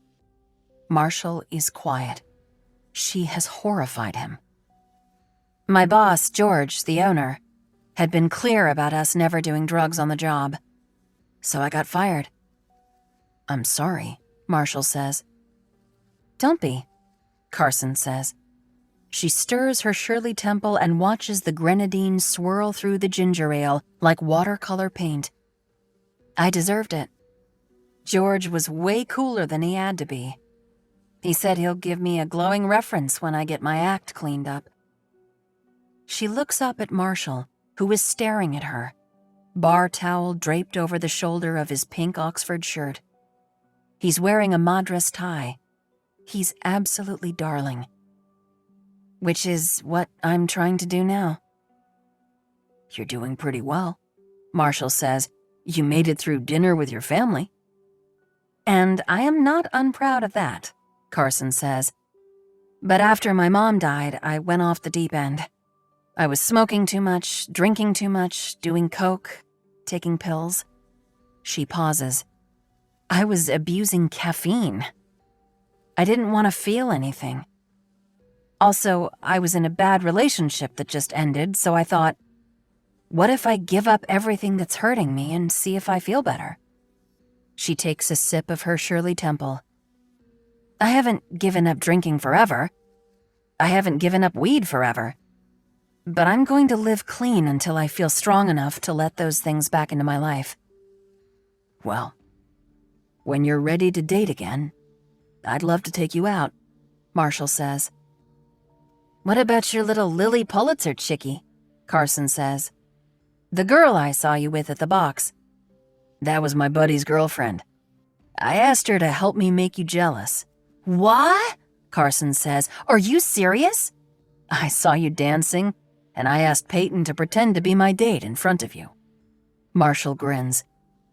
[SPEAKER 2] Marshall is quiet. She has horrified him.
[SPEAKER 1] "My boss, George, the owner, had been clear about us never doing drugs on the job. So I got fired."
[SPEAKER 2] "I'm sorry," Marshall says.
[SPEAKER 1] "Don't be," Carson says.
[SPEAKER 2] She stirs her Shirley Temple and watches the grenadine swirl through the ginger ale like watercolor paint.
[SPEAKER 1] "I deserved it. George was way cooler than he had to be. He said he'll give me a glowing reference when I get my act cleaned up."
[SPEAKER 2] She looks up at Marshall, who is staring at her, bar towel draped over the shoulder of his pink Oxford shirt. He's wearing a Madras tie. He's absolutely darling.
[SPEAKER 1] "Which is what I'm trying to do now."
[SPEAKER 2] "You're doing pretty well," Marshall says. "You made it through dinner with your family."
[SPEAKER 1] "And I am not unproud of that," Carson says. "But after my mom died, I went off the deep end. I was smoking too much, drinking too much, doing coke, taking pills."
[SPEAKER 2] She pauses.
[SPEAKER 1] "I was abusing caffeine. I didn't want to feel anything. Also, I was in a bad relationship that just ended, so I thought, what if I give up everything that's hurting me and see if I feel better?"
[SPEAKER 2] She takes a sip of her Shirley Temple.
[SPEAKER 1] "I haven't given up drinking forever. I haven't given up weed forever. But I'm going to live clean until I feel strong enough to let those things back into my life."
[SPEAKER 2] "Well, when you're ready to date again, I'd love to take you out," Marshall says.
[SPEAKER 1] "What about your little Lily Pulitzer chickie?" Carson says. "The girl I saw you with at the box."
[SPEAKER 2] "That was my buddy's girlfriend. I asked her to help me make you jealous."
[SPEAKER 1] "What?" Carson says. "Are you serious?"
[SPEAKER 2] "I saw you dancing, and I asked Peyton to pretend to be my date in front of you." Marshall grins.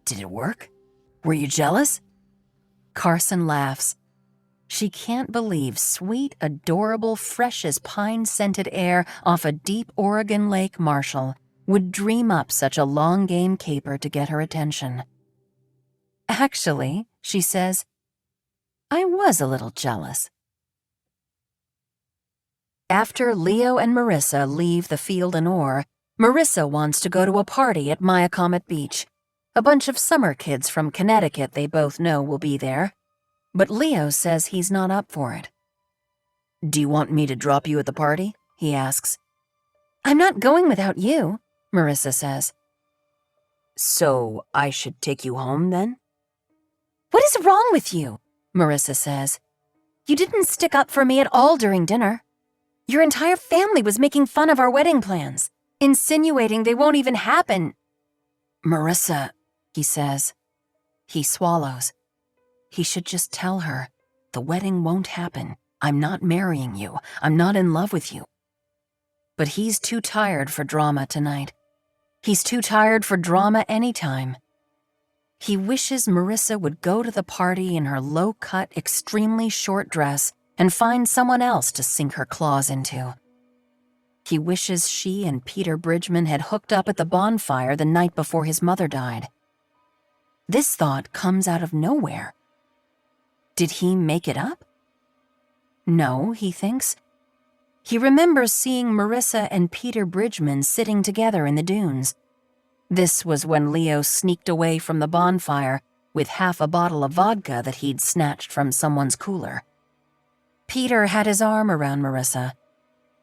[SPEAKER 2] Did it work? Were you jealous? Carson laughs. She can't believe sweet, adorable, fresh as pine-scented air off a deep Oregon lake Marshall would dream up such a long-game caper to get her attention. Actually, she says, I was a little jealous. After Leo and Marissa leave the Field and Oar, Marissa wants to go to a party at Myacomet Beach. A bunch of summer kids from Connecticut they both know will be there. But Leo says he's not up for it. Do you want me to drop you at the party? He asks. I'm not going without you, Marissa says. So I should take you home then? What is wrong with you? Marissa says. You didn't stick up for me at all during dinner. Your entire family was making fun of our wedding plans, insinuating they won't even happen. Marissa, he says. He swallows. He should just tell her, the wedding won't happen. I'm not marrying you. I'm not in love with you. But he's too tired for drama tonight. He's too tired for drama anytime. He wishes Marissa would go to the party in her low-cut, extremely short dress and find someone else to sink her claws into. He wishes she and Peter Bridgman had hooked up at the bonfire the night before his mother died. This thought comes out of nowhere. Did he make it up? No, he thinks. He remembers seeing Marissa and Peter Bridgman sitting together in the dunes. This was when Leo sneaked away from the bonfire with half a bottle of vodka that he'd snatched from someone's cooler. Peter had his arm around Marissa.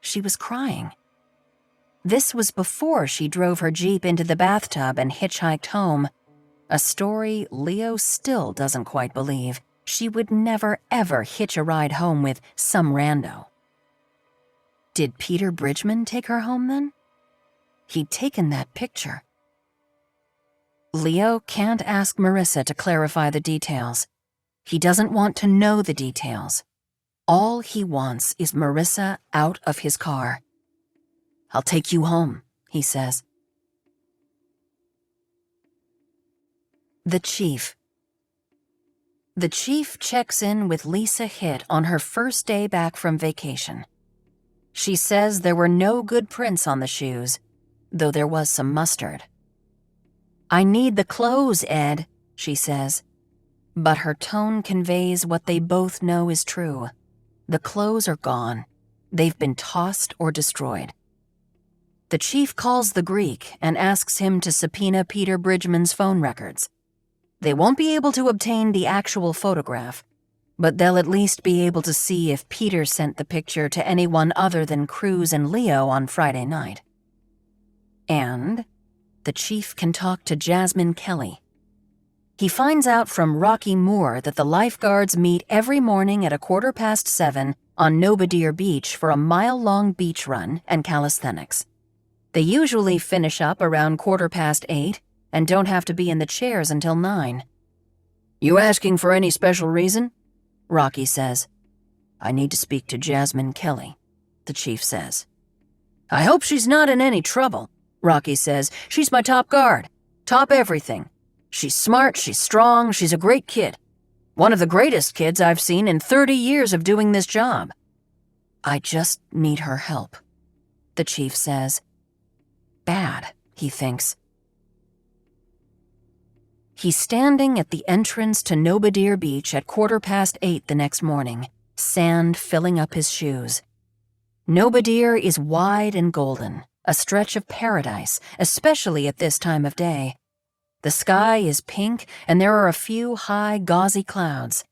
[SPEAKER 2] She was crying. This was before she drove her Jeep into the bathtub and hitchhiked home, a story Leo still doesn't quite believe. She would never, ever hitch a ride home with some rando. Did Peter Bridgman take her home then? He'd taken that picture. Leo can't ask Marissa to clarify the details. He doesn't want to know the details. All he wants is Marissa out of his car. I'll take you home, he says. The Chief. The chief checks in with Lisa Hitt on her first day back from vacation. She says there were no good prints on the shoes, though there was some mustard. I need the clothes, Ed, she says. But her tone conveys what they both know is true. The clothes are gone. They've been tossed or destroyed. The chief calls the Greek and asks him to subpoena Peter Bridgman's phone records. They won't be able to obtain the actual photograph, but they'll at least be able to see if Peter sent the picture to anyone other than Cruz and Leo on Friday night. And the chief can talk to Jasmine Kelly. He finds out from Rocky Moore that the lifeguards meet every morning at 7:15 on Nobadeer Beach for a mile-long beach run and calisthenics. They usually finish up around 8:15 and don't have to be in the chairs until 9. You asking for any special reason? Rocky says. I need to speak to Jasmine Kelly, the chief says. I hope she's not in any trouble, Rocky says. She's my top guard, top everything. She's smart, she's strong, she's a great kid. One of the greatest kids I've seen in 30 years of doing this job. I just need her help, the chief says. Bad, he thinks. He's standing at the entrance to Nobadeer Beach at 8:15 the next morning, sand filling up his shoes. Nobadeer is wide and golden, a stretch of paradise, especially at this time of day. The sky is pink, and there are a few high, gauzy clouds.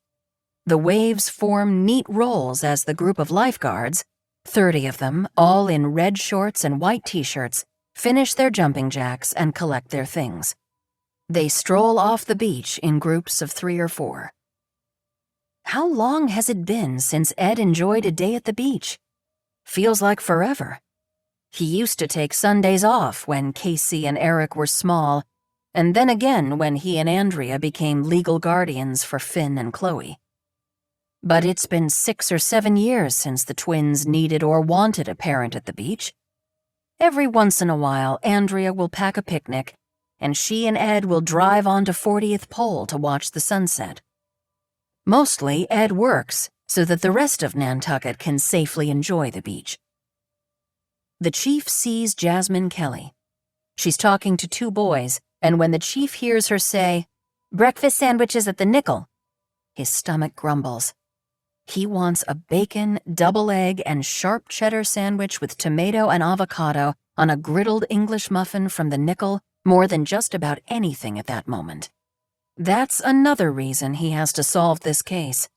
[SPEAKER 2] The waves form neat rolls as the group of lifeguards, 30 of them, all in red shorts and white t-shirts, finish their jumping jacks and collect their things. They stroll off the beach in groups of 3 or 4. How long has it been since Ed enjoyed a day at the beach? Feels like forever. He used to take Sundays off when Casey and Eric were small, and then again when he and Andrea became legal guardians for Finn and Chloe. But it's been 6 or 7 years since the twins needed or wanted a parent at the beach. Every once in a while, Andrea will pack a picnic,
[SPEAKER 3] and she and Ed will drive on to 40th Pole to watch the sunset. Mostly, Ed works so that the rest of Nantucket can safely enjoy the beach. The chief sees Jasmine Kelly. She's talking to 2 boys, and when the chief hears her say, "Breakfast sandwiches at the nickel," his stomach grumbles. He wants a bacon, double egg, and sharp cheddar sandwich with tomato and avocado on a griddled English muffin from the nickel more than just about anything at that moment. That's another reason he has to solve this case.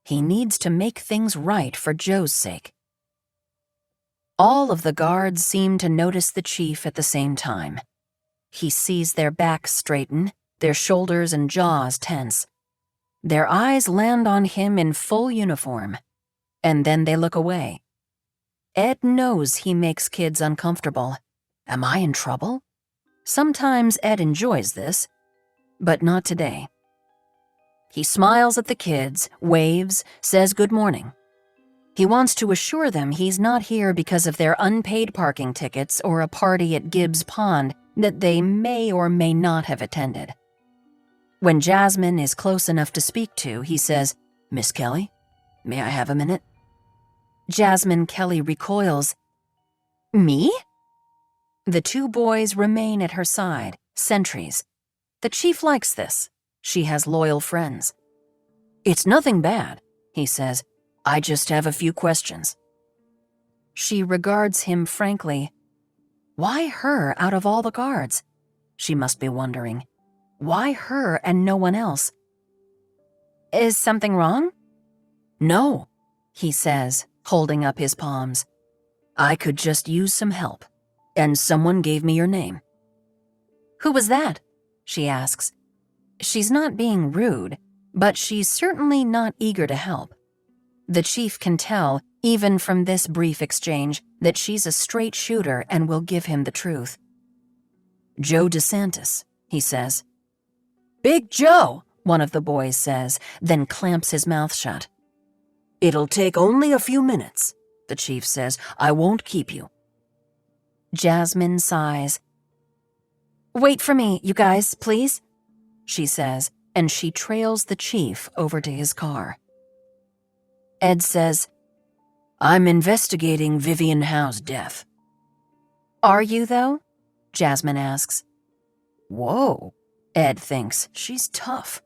[SPEAKER 3] He needs to make things right for Joe's sake. All of the guards seem to notice the chief at the same time. He sees their backs straighten, their shoulders and jaws tense. Their eyes land on him in full uniform, and then they look away. Ed knows he makes kids uncomfortable. Am I in trouble? Sometimes Ed enjoys this, but not today. He smiles at the kids, waves, says good morning. He wants to assure them he's not here because of their unpaid parking tickets or a party at Gibbs Pond that they may or may not have attended. When Jasmine is close enough to speak to, he says, "Miss Kelly, may I have a minute?" Jasmine Kelly recoils. "Me?" The 2 boys remain at her side, sentries. The chief likes this. She has loyal friends. "It's nothing bad," he says. "I just have a few questions." She regards him frankly. Why her out of all the guards? She must be wondering. Why her and no one else? "Is something wrong?" "No," he says, holding up his palms. "I could just use some help, and someone gave me your name." "Who was that?" she asks. She's not being rude, but she's certainly not eager to help. The chief can tell, even from this brief exchange, that she's a straight shooter and will give him the truth. "Joe DeSantis," he says. "Big Joe," one of the boys says, then clamps his mouth shut. "It'll take only a few minutes," the chief says. "I won't keep you." Jasmine sighs. "Wait for me, you guys, please," she says, and she trails the chief over to his car. Ed says, "I'm investigating Vivi Howe's death." "Are you, though?" Jasmine asks. Whoa, Ed thinks. She's tough.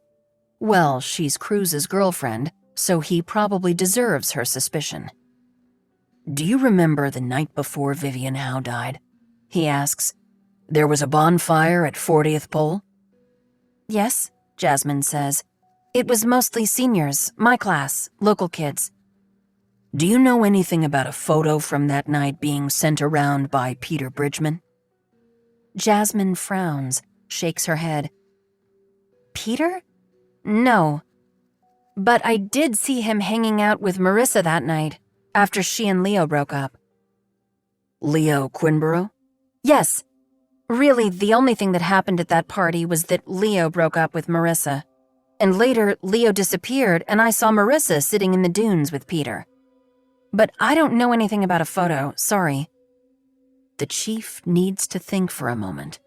[SPEAKER 3] Well, she's Cruz's girlfriend, so he probably deserves her suspicion. "Do you remember the night before Vivi Howe died?" he asks. "There was a bonfire at 40th Pole?" "Yes," Jasmine says. "It was mostly seniors, my class, local kids." "Do you know anything about a photo from that night being sent around by Peter Bridgman?" Jasmine frowns, shakes her head. "Peter? No. But I did see him hanging out with Marissa that night, after she and Leo broke up." "Leo Quinborough?" "Yes. Really, the only thing that happened at that party was that Leo broke up with Marissa. And later, Leo disappeared, and I saw Marissa sitting in the dunes with Peter. But I don't know anything about a photo, sorry." The chief needs to think for a moment.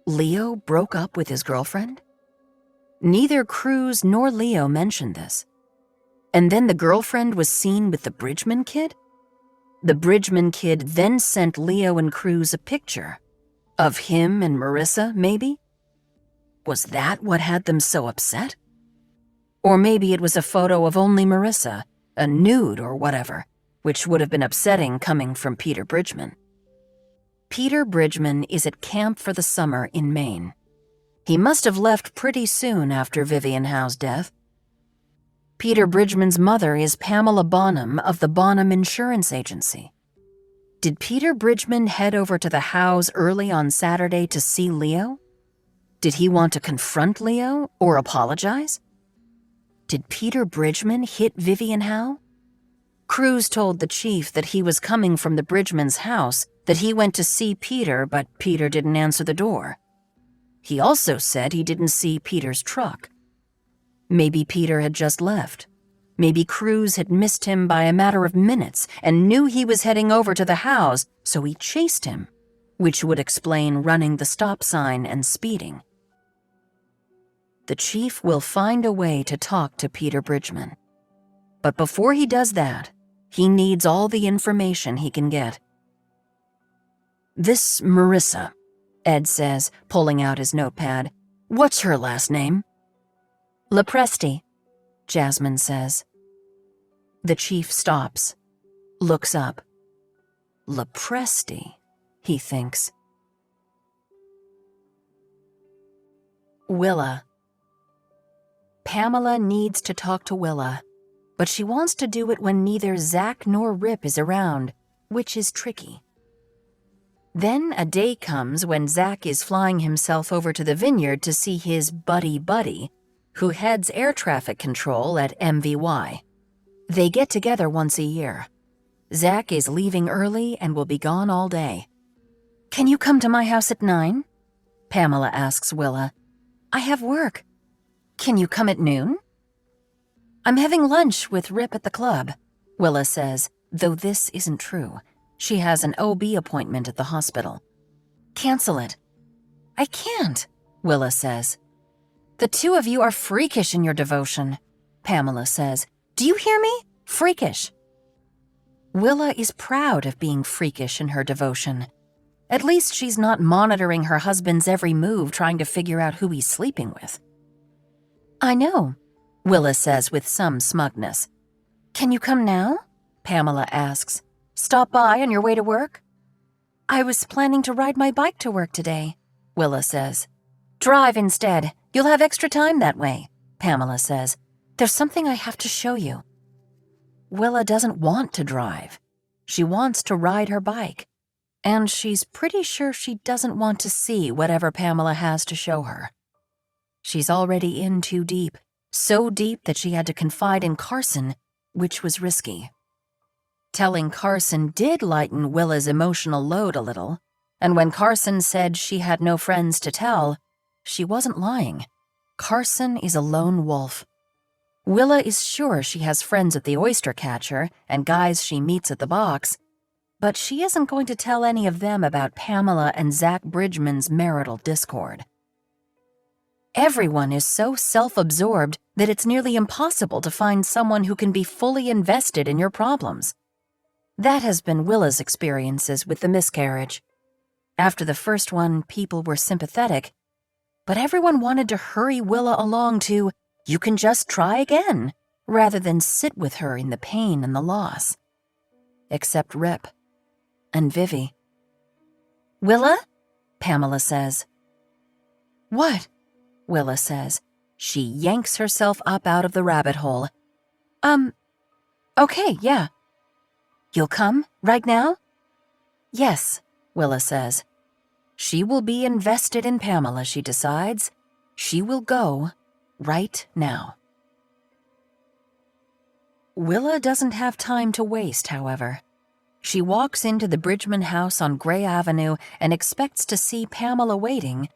[SPEAKER 3] Leo broke up with his girlfriend? Neither Cruz nor Leo mentioned this. And then the girlfriend was seen with the Bridgman kid? The Bridgman kid then sent Leo and Cruz a picture. Of him and Marissa, maybe? Was that what had them so upset? Or maybe it was a photo of only Marissa, a nude or whatever, which would have been upsetting coming from Peter Bridgman. Peter Bridgman is at camp for the summer in Maine. He must have left pretty soon after Vivi Howe's death. Peter Bridgman's mother is Pamela Bonham of the Bonham Insurance Agency. Did Peter Bridgman head over to the Howes early on Saturday to see Leo? Did he want to confront Leo or apologize? Did Peter Bridgman hit Vivi Howe? Cruz told the chief that he was coming from the Bridgman's house, that he went to see Peter, but Peter didn't answer the door. He also said he didn't see Peter's truck. Maybe Peter had just left. Maybe Cruz had missed him by a matter of minutes and knew he was heading over to the house, so he chased him.
[SPEAKER 1] which would explain running the stop sign and speeding. The chief will find a way to talk to Peter Bridgman. But before he does that, he needs all the information he can get. "This Marissa," Ed says, pulling out his notepad. "What's her last name?" "Lepresti," Jasmine says. The chief stops, looks up. Lepresti, he thinks. Willa. Pamela needs to talk to Willa, but she wants to do it when neither Zach nor Rip is around, which is tricky. Then a day comes when Zach is flying himself over to the vineyard to see his buddy, who heads air traffic control at MVY. They get together once a year. Zach is leaving early and will be gone all day. "Can you come to my house at 9? Pamela asks Willa. "I have work." "Can you come at noon?" "I'm having lunch with Rip at the club," Willa says, though this isn't true. She has an OB appointment at the hospital. "Cancel it." "I can't," Willa says. "The two of you are freakish in your devotion," Pamela says. "Do you hear me? Freakish." Willa is proud of being freakish in her devotion. At least she's not monitoring her husband's every move trying to figure out who he's sleeping with. "I know," Willa says with some smugness. "Can you come now?" Pamela asks. "Stop by on your way to work?" "I was planning to ride my bike to work today," Willa says. "Drive instead. You'll have extra time that way," Pamela says. "There's something I have to show you." Willa doesn't want to drive. She wants to ride her bike. And she's pretty sure she doesn't want to see whatever Pamela has to show her. She's already in too deep, so deep that she had to confide in Carson, which was risky. Telling Carson did lighten Willa's emotional load a little, and when Carson said she had no friends to tell, she wasn't lying. Carson is a lone wolf. Willa is sure she has friends at the oyster catcher and guys she meets at the box, but she isn't going to tell any of them about Pamela and Zach Bridgman's marital discord. Everyone is so self-absorbed that it's nearly impossible to find someone who can be fully invested in your problems. That has been Willa's experiences with the miscarriage. After the first one, people were sympathetic, but everyone wanted to hurry Willa along to, "You can just try again," rather than sit with her in the pain and the loss. Except Rip and Vivi. "Willa?" Pamela says. "What?" Willa says. She yanks herself up out of the rabbit hole. Okay, yeah." "You'll come right now?" "Yes," Willa says. She will be invested in Pamela, she decides. She will go right now. Willa doesn't have time to waste, however. She walks into the Bridgman house on Gray Avenue and expects to see Pamela waiting,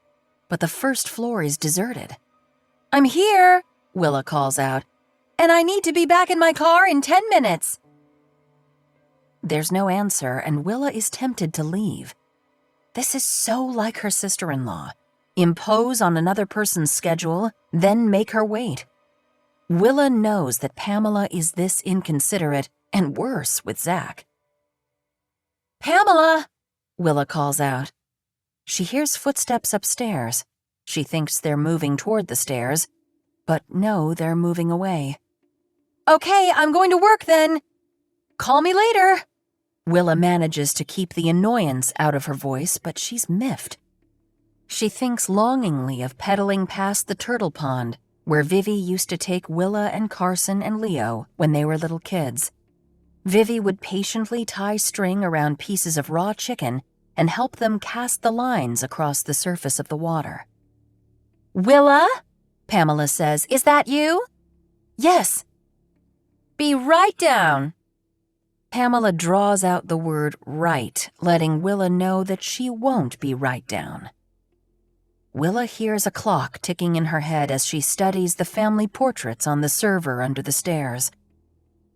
[SPEAKER 1] but the first floor is deserted. "I'm here," Willa calls out, "and I need to be back in my car in 10 minutes. There's no answer, and Willa is tempted to leave. This is so like her sister-in-law. Impose on another person's schedule, then make her wait. Willa knows that Pamela is this inconsiderate, and worse with Zach. "Pamela!" Willa calls out. She hears footsteps upstairs. She thinks they're moving toward the stairs, but no, they're moving away. "Okay, I'm going to work then. Call me later." Willa manages to keep the annoyance out of her voice, but she's miffed. She thinks longingly of pedaling past the turtle pond, where Vivi used to take Willa and Carson and Leo when they were little kids. Vivi would patiently tie string around pieces of raw chicken and help them cast the lines across the surface of the water. "Willa?" Pamela says. "Is that you?" "Yes." "Be right down." Pamela draws out the word right, letting Willa know that she won't be right down. Willa hears a clock ticking in her head as she studies the family portraits on the server under the stairs.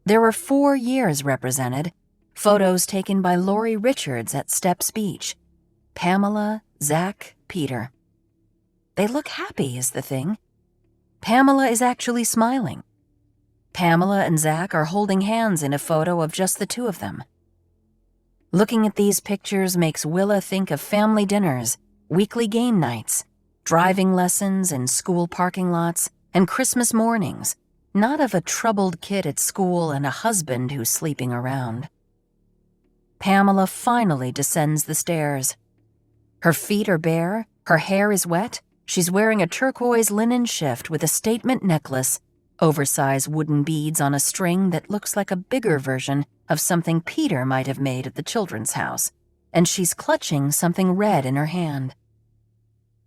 [SPEAKER 1] There are 4 years represented, photos taken by Lori Richards at Steps Beach. Pamela, Zach, Peter. They look happy is the thing. Pamela is actually smiling. Pamela and Zach are holding hands in a photo of just the two of them. Looking at these pictures makes Willa think of family dinners, weekly game nights, driving lessons in school parking lots, and Christmas mornings, not of a troubled kid at school and a husband who's sleeping around. Pamela finally descends the stairs. Her feet are bare, her hair is wet, she's wearing a turquoise linen shift with a statement necklace, oversized wooden beads on a string that looks like a bigger version of something Peter might have made at the children's house, and she's clutching something red in her hand.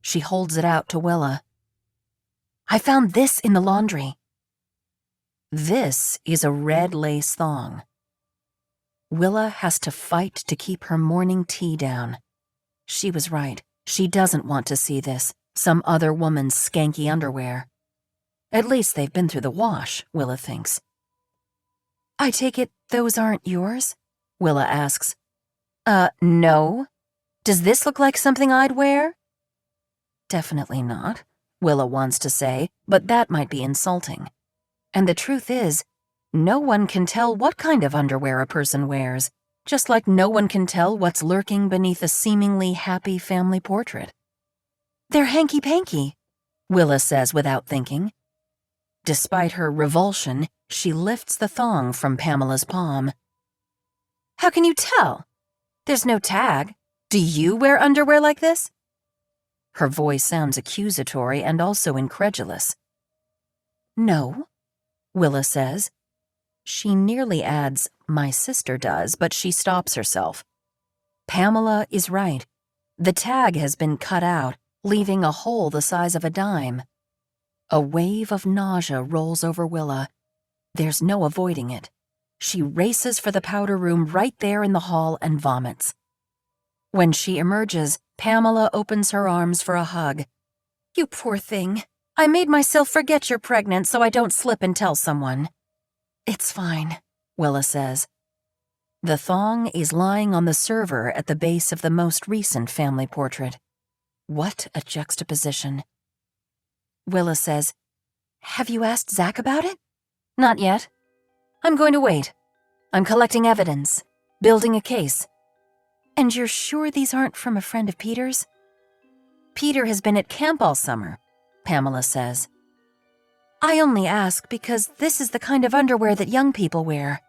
[SPEAKER 1] She holds it out to Willa. I found this in the laundry. This is a red lace thong. Willa has to fight to keep her morning tea down. She was right. She doesn't want to see this, some other woman's skanky underwear. At least they've been through the wash, Willa thinks. I take it those aren't yours? Willa asks. No. Does this look like something I'd wear? Definitely not, Willa wants to say, but that might be insulting. And the truth is, no one can tell what kind of underwear a person wears, just like no one can tell what's lurking beneath a seemingly happy family portrait. They're hanky-panky, Willa says without thinking. Despite her revulsion, she lifts the thong from Pamela's palm. How can you tell? There's no tag. Do you wear underwear like this? Her voice sounds accusatory and also incredulous. No, Willa says. She nearly adds, my sister does, but she stops herself. Pamela is right. The tag has been cut out, leaving a hole the size of a dime. A wave of nausea rolls over Willa. There's no avoiding it. She races for the powder room right there in the hall and vomits. When she emerges, Pamela opens her arms for a hug. You poor thing. I made myself forget you're pregnant so I don't slip and tell someone. It's fine, Willa says. The thong is lying on the server at the base of the most recent family portrait. What a juxtaposition. Willa says, Have you asked Zach about it? Not yet. I'm going to wait. I'm collecting evidence, building a case. And you're sure these aren't from a friend of Peter's? Peter has been at camp all summer, Pamela says. I only ask because this is the kind of underwear that young people wear.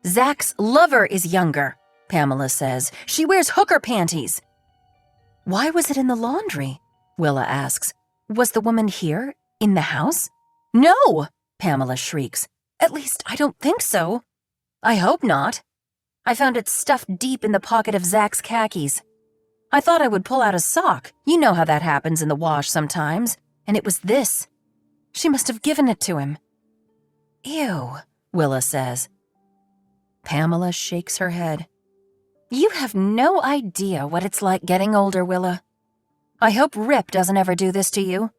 [SPEAKER 1] Zach's lover is younger, Pamela says. She wears hooker panties. Why was it in the laundry? Willa asks. Was the woman here, in the house? No, Pamela shrieks. At least I don't think so. I hope not. I found it stuffed deep in the pocket of Zach's khakis. I thought I would pull out a sock. You know how that happens in the wash sometimes. And it was this. She must have given it to him. Ew, Willa says. Pamela shakes her head. You have no idea what it's like getting older, Willa. I hope Rip doesn't ever do this to you.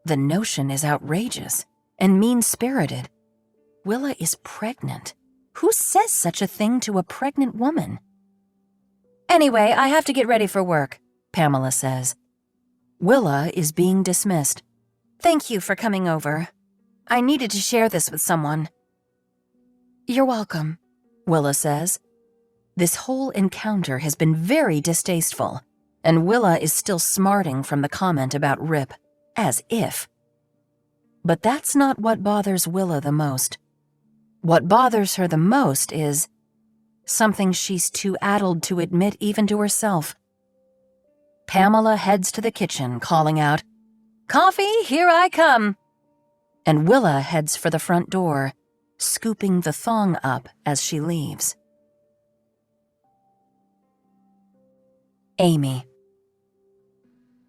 [SPEAKER 1] The notion is outrageous and mean-spirited. Willa is pregnant. Who says such a thing to a pregnant woman? Anyway, I have to get ready for work, Pamela says. Willa is being dismissed. Thank you for coming over. I needed to share this with someone. You're welcome, Willa says. This whole encounter has been very distasteful, and Willa is still smarting from the comment about Rip, as if. But that's not what bothers Willa the most. What bothers her the most is something she's too addled to admit even to herself. Pamela heads to the kitchen, calling out, Coffee, here I come. And Willa heads for the front door, scooping the thong up as she leaves. Amy.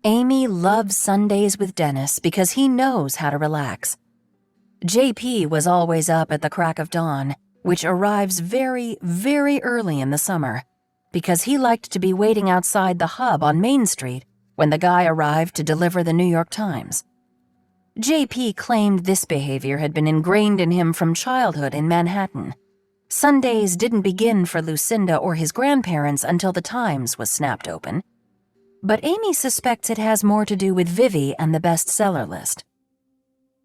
[SPEAKER 1] Amy loves Sundays with Dennis because he knows how to relax. JP was always up at the crack of dawn, which arrives very, very early in the summer, because he liked to be waiting outside the hub on Main Street when the guy arrived to deliver the New York Times. JP claimed this behavior had been ingrained in him from childhood in Manhattan. Sundays didn't begin for Lucinda or his grandparents until the Times was snapped open, but Amy suspects it has more to do with Vivi and the bestseller list.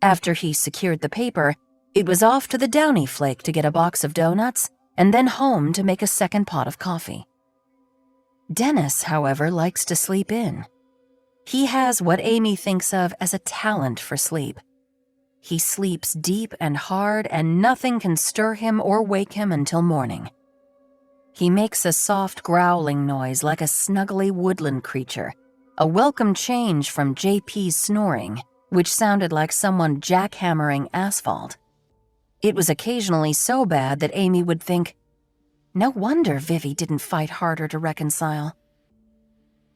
[SPEAKER 1] After he secured the paper, it was off to the Downy Flake to get a box of donuts and then home to make a second pot of coffee. Dennis, however, likes to sleep in. He has what Amy thinks of as a talent for sleep. He sleeps deep and hard, and nothing can stir him or wake him until morning. He makes a soft growling noise like a snuggly woodland creature, a welcome change from JP's snoring, which sounded like someone jackhammering asphalt. It was occasionally so bad that Amy would think, no wonder Vivi didn't fight harder to reconcile.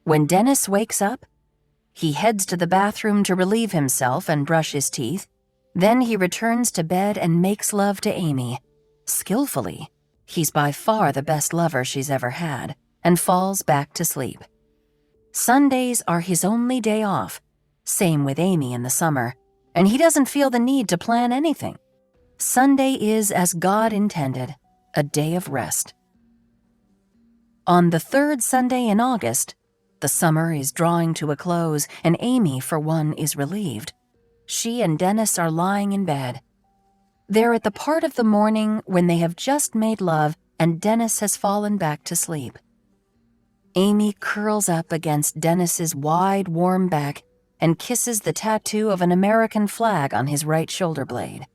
[SPEAKER 1] When Dennis wakes up, he heads to the bathroom to relieve himself and brush his teeth. Then he returns to bed and makes love to Amy. Skillfully, he's by far the best lover she's ever had, and falls back to sleep. Sundays are his only day off, same with Amy in the summer, and he doesn't feel the need to plan anything. Sunday is, as God intended, a day of rest. On the third Sunday in August, the summer is drawing to a close, and Amy, for one, is relieved. She and Dennis are lying in bed. They're at the part of the morning when they have just made love and Dennis has fallen back to sleep. Amy curls up against Dennis's wide, warm back and kisses the tattoo of an American flag on his right shoulder blade.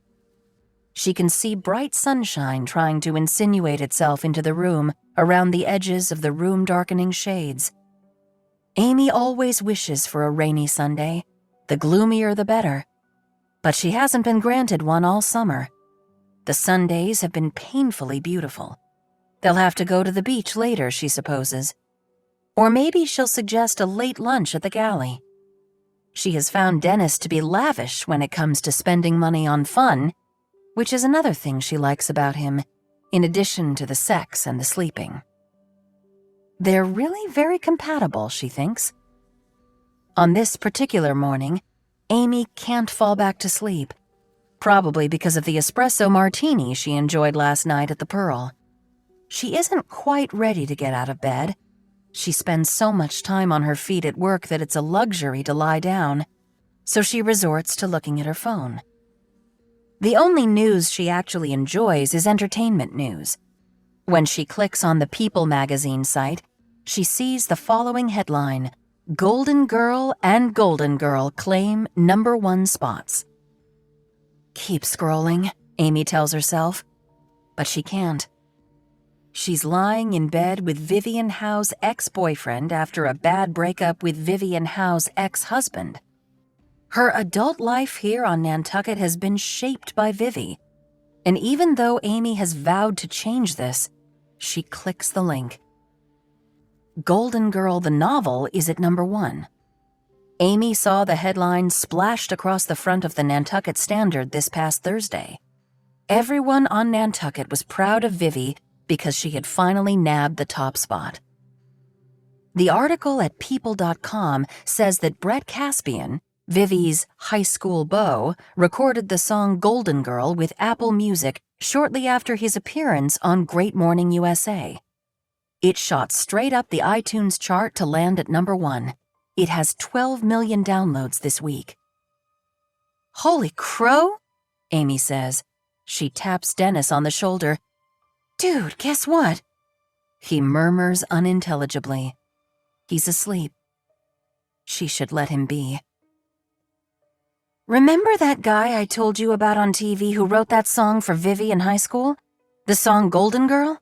[SPEAKER 1] She can see bright sunshine trying to insinuate itself into the room around the edges of the room-darkening shades. Amy always wishes for a rainy Sunday, the gloomier the better, but she hasn't been granted one all summer. The Sundays have been painfully beautiful. They'll have to go to the beach later, she supposes. Or maybe she'll suggest a late lunch at the galley. She has found Dennis to be lavish when it comes to spending money on fun, which is another thing she likes about him, in addition to the sex and the sleeping. They're really very compatible, she thinks. On this particular morning, Amy can't fall back to sleep, probably because of the espresso martini she enjoyed last night at the Pearl. She isn't quite ready to get out of bed. She spends so much time on her feet at work that it's a luxury to lie down, so she resorts to looking at her phone. The only news she actually enjoys is entertainment news. When she clicks on the People magazine site, she sees the following headline: Golden Girl and Golden Girl claim #1 spots. Keep scrolling, Amy tells herself, but she can't. She's lying in bed with Vivi Howe's ex-boyfriend after a bad breakup with Vivi Howe's ex-husband. Her adult life here on Nantucket has been shaped by Vivi, and even though Amy has vowed to change this, she clicks the link. Golden Girl the novel is at #1. Amy saw the headline splashed across the front of the Nantucket Standard this past Thursday. Everyone on Nantucket was proud of Vivi because she had finally nabbed the top spot. The article at People.com says that Brett Caspian, Vivi's high school beau, recorded the song Golden Girl with Apple Music shortly after his appearance on Great Morning USA. It shot straight up the iTunes chart to land at #1. It has 12 million downloads this week. Holy crow, Amy says. She taps Dennis on the shoulder. Dude, guess what? He murmurs unintelligibly. He's asleep. She should let him be. Remember that guy I told you about on TV who wrote that song for Vivi in high school? The song Golden Girl?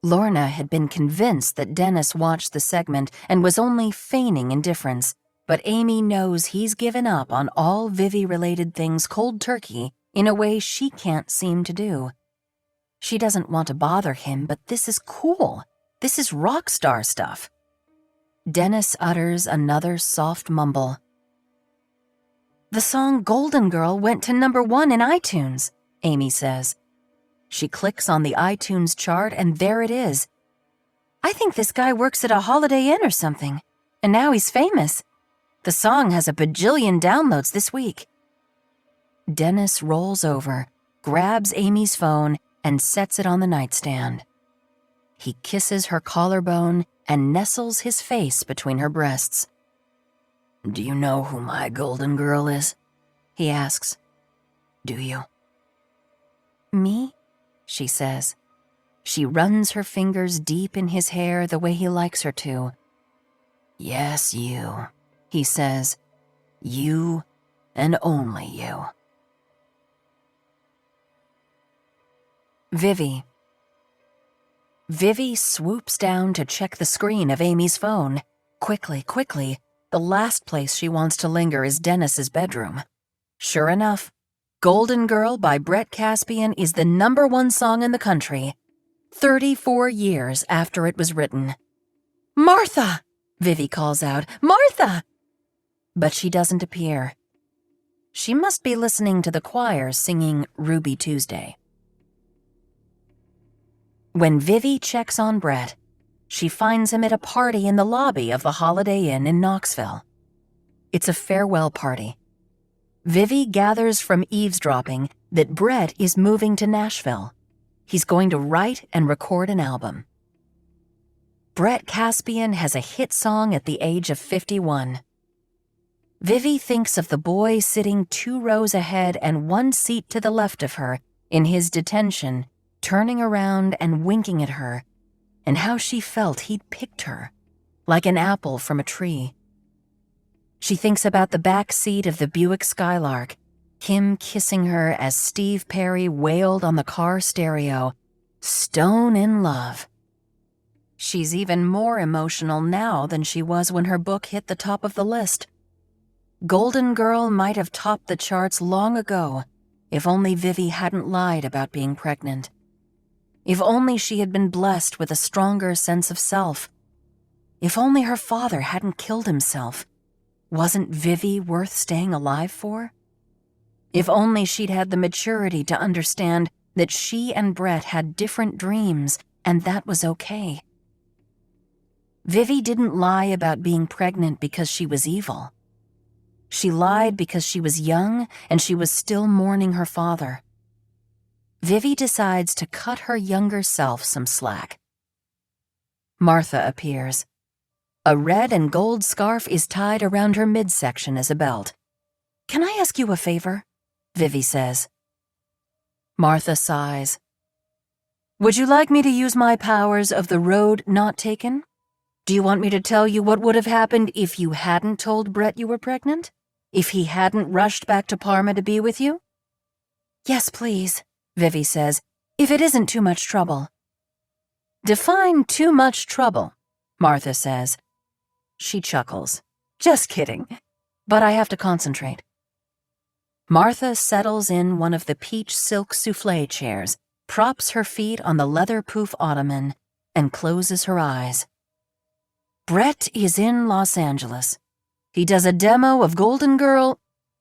[SPEAKER 1] Lorna had been convinced that Dennis watched the segment and was only feigning indifference, but Amy knows he's given up on all Vivi-related things cold turkey in a way she can't seem to do. She doesn't want to bother him, but this is cool. This is rock star stuff. Dennis utters another soft mumble. The song Golden Girl went to #1 in iTunes, Amy says. She clicks on the iTunes chart and there it is. I think this guy works at a Holiday Inn or something, and now he's famous. The song has a bajillion downloads this week. Dennis rolls over, grabs Amy's phone, and sets it on the nightstand. He kisses her collarbone and nestles his face between her breasts.
[SPEAKER 2] "Do you know who my golden girl is?"
[SPEAKER 1] he asks.
[SPEAKER 2] "Do you?"
[SPEAKER 1] Me? She says. She runs her fingers deep in his hair the way he likes her to.
[SPEAKER 2] "Yes, you,"
[SPEAKER 1] he says.
[SPEAKER 2] "You and only you."
[SPEAKER 1] Vivi. Vivi swoops down to check the screen of Amy's phone. Quickly. The last place she wants to linger is Dennis's bedroom. Sure enough, Golden Girl by Brett Caspian is the #1 song in the country, 34 years after it was written. "Martha!" Vivi calls out. "Martha!" But she doesn't appear. She must be listening to the choir singing Ruby Tuesday. When Vivi checks on Brett, she finds him at a party in the lobby of the Holiday Inn in Knoxville. It's a farewell party. Vivi gathers from eavesdropping that Brett is moving to Nashville. He's going to write and record an album. Brett Caspian has a hit song at the age of 51. Vivi thinks of the boy sitting 2 rows ahead and 1 seat to the left of her in his detention, turning around and winking at her, and how she felt he'd picked her, like an apple from a tree. She thinks about the back seat of the Buick Skylark, him kissing her as Steve Perry wailed on the car stereo, "Stone in Love." She's even more emotional now than she was when her book hit the top of the list. Golden Girl might have topped the charts long ago if only Vivi hadn't lied about being pregnant. If only she had been blessed with a stronger sense of self. If only her father hadn't killed himself. Wasn't Vivi worth staying alive for? If only she'd had the maturity to understand that she and Brett had different dreams and that was okay. Vivi didn't lie about being pregnant because she was evil. She lied because she was young and she was still mourning her father. Vivi decides to cut her younger self some slack. Martha appears. A red and gold scarf is tied around her midsection as a belt. "Can I ask you a favor?" Vivi says. Martha sighs. "Would you like me to use my powers of the road not taken? Do you want me to tell you what would have happened if you hadn't told Brett you were pregnant? If he hadn't rushed back to Parma to be with you?" "Yes, please," Vivi says, "if it isn't too much trouble." "Define too much trouble," Martha says. She chuckles. "Just kidding. But I have to concentrate." Martha settles in one of the peach silk souffle chairs, props her feet on the leather poof ottoman, and closes her eyes. Brett is in Los Angeles. He does a demo of Golden Girl.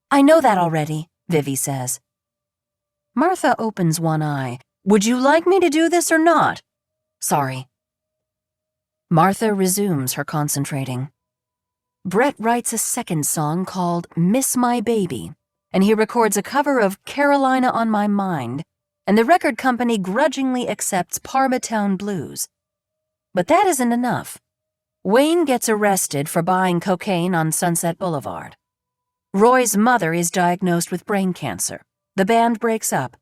[SPEAKER 1] "I know that already," Vivi says. Martha opens one eye. "Would you like me to do this or not?" "Sorry." Martha resumes her concentrating. Brett writes a second song called Miss My Baby, and he records a cover of Carolina on My Mind, and the record company grudgingly accepts Parmatown Blues. But that isn't enough. Wayne gets arrested for buying cocaine on Sunset Boulevard. Roy's mother is diagnosed with brain cancer. The band breaks up.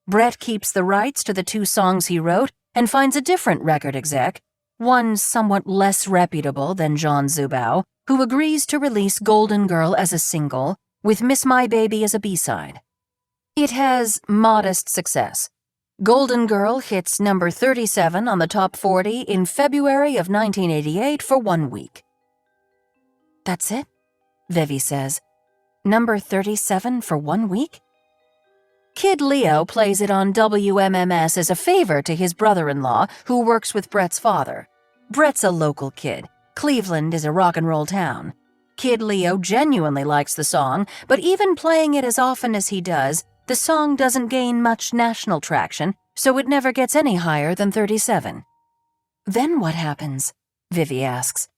[SPEAKER 1] Brett keeps the rights to the 2 songs he wrote and finds a different record exec, one somewhat less reputable than John Zubow, who agrees to release Golden Girl as a single, with Miss My Baby as a B-side. It has modest success. Golden Girl hits number 37 on the top 40 in February of 1988 for 1 week. "That's it?" Vivi says. "Number 37 for 1 week?" Kid Leo plays it on WMMS as a favor to his brother-in-law, who works with Brett's father. Brett's a local kid. Cleveland is a rock and roll town. Kid Leo genuinely likes the song, but even playing it as often as he does, the song doesn't gain much national traction, so it never gets any higher than 37. "Then what happens?" Vivi asks.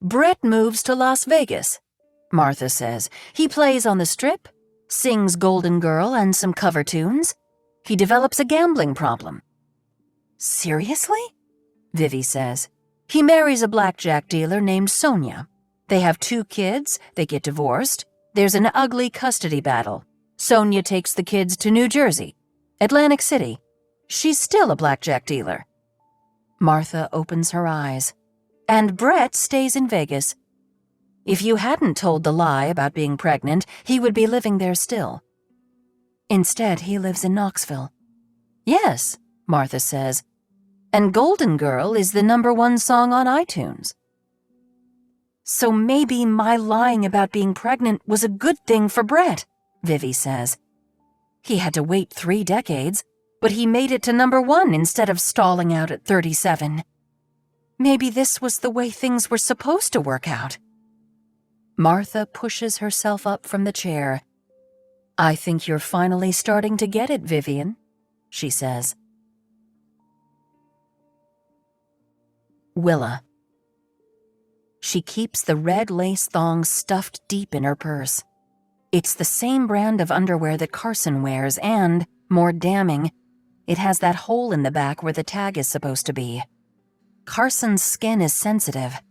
[SPEAKER 1] "Brett moves to Las Vegas," Martha says. "He plays on the Strip, sings Golden Girl and some cover tunes.
[SPEAKER 3] He develops a gambling problem.
[SPEAKER 2] Seriously?
[SPEAKER 3] Vivi says. He marries a blackjack dealer named Sonia. They have 2 kids, they get divorced. There's an ugly custody battle. Sonia takes the kids to New Jersey, Atlantic City. She's still a blackjack dealer.
[SPEAKER 2] Martha opens her eyes.
[SPEAKER 3] And Brett stays in Vegas. If you hadn't told the lie about being pregnant, he would be living there still.
[SPEAKER 2] Instead, he lives in Knoxville.
[SPEAKER 3] Yes, Martha says. And Golden Girl is the #1 song on iTunes.
[SPEAKER 2] So maybe my lying about being pregnant was a good thing for Brett, Vivi says. He had to wait 3 decades, but he made it to #1 instead of stalling out at 37. Maybe this was the way things were supposed to work out.
[SPEAKER 3] Martha pushes herself up from the chair. I think you're finally starting to get it, Vivian, she says.
[SPEAKER 2] Willa. She keeps the red lace thong stuffed deep in her purse. It's the same brand of underwear that Carson wears and, more damning, it has that hole in the back where the tag is supposed to be. Carson's skin is sensitive.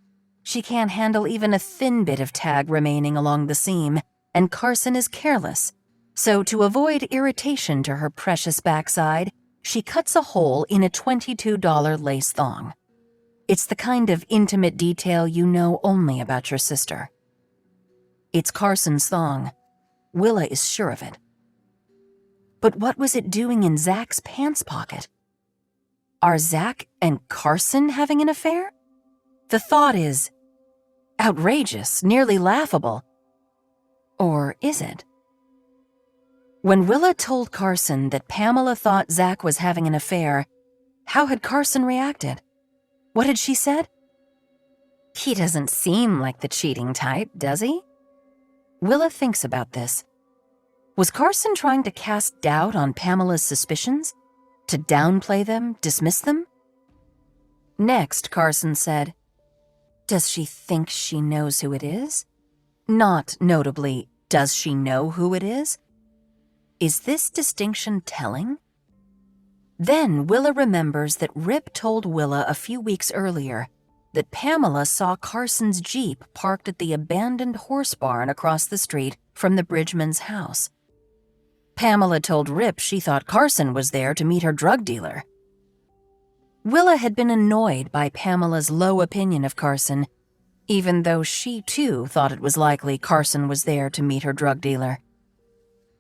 [SPEAKER 2] She can't handle even a thin bit of tag remaining along the seam, and Carson is careless. So to avoid irritation to her precious backside, she cuts a hole in a $22 lace thong. It's the kind of intimate detail you know only about your sister. It's Carson's thong. Willa is sure of it. But what was it doing in Zach's pants pocket? Are Zach and Carson having an affair? The thought is outrageous, nearly laughable. Or is it? When Willa told Carson that Pamela thought Zach was having an affair, how had Carson reacted? What had she said? He doesn't seem like the cheating type, does he? Willa thinks about this. Was Carson trying to cast doubt on Pamela's suspicions? To downplay them, dismiss them? Next, Carson said, "Does she think she knows who it is?" Not notably, does she know who it is? Is this distinction telling? Then Willa remembers that Rip told Willa a few weeks earlier that Pamela saw Carson's Jeep parked at the abandoned horse barn across the street from the Bridgman's house. Pamela told Rip she thought Carson was there to meet her drug dealer. Willa had been annoyed by Pamela's low opinion of Carson, even though she too thought it was likely Carson was there to meet her drug dealer.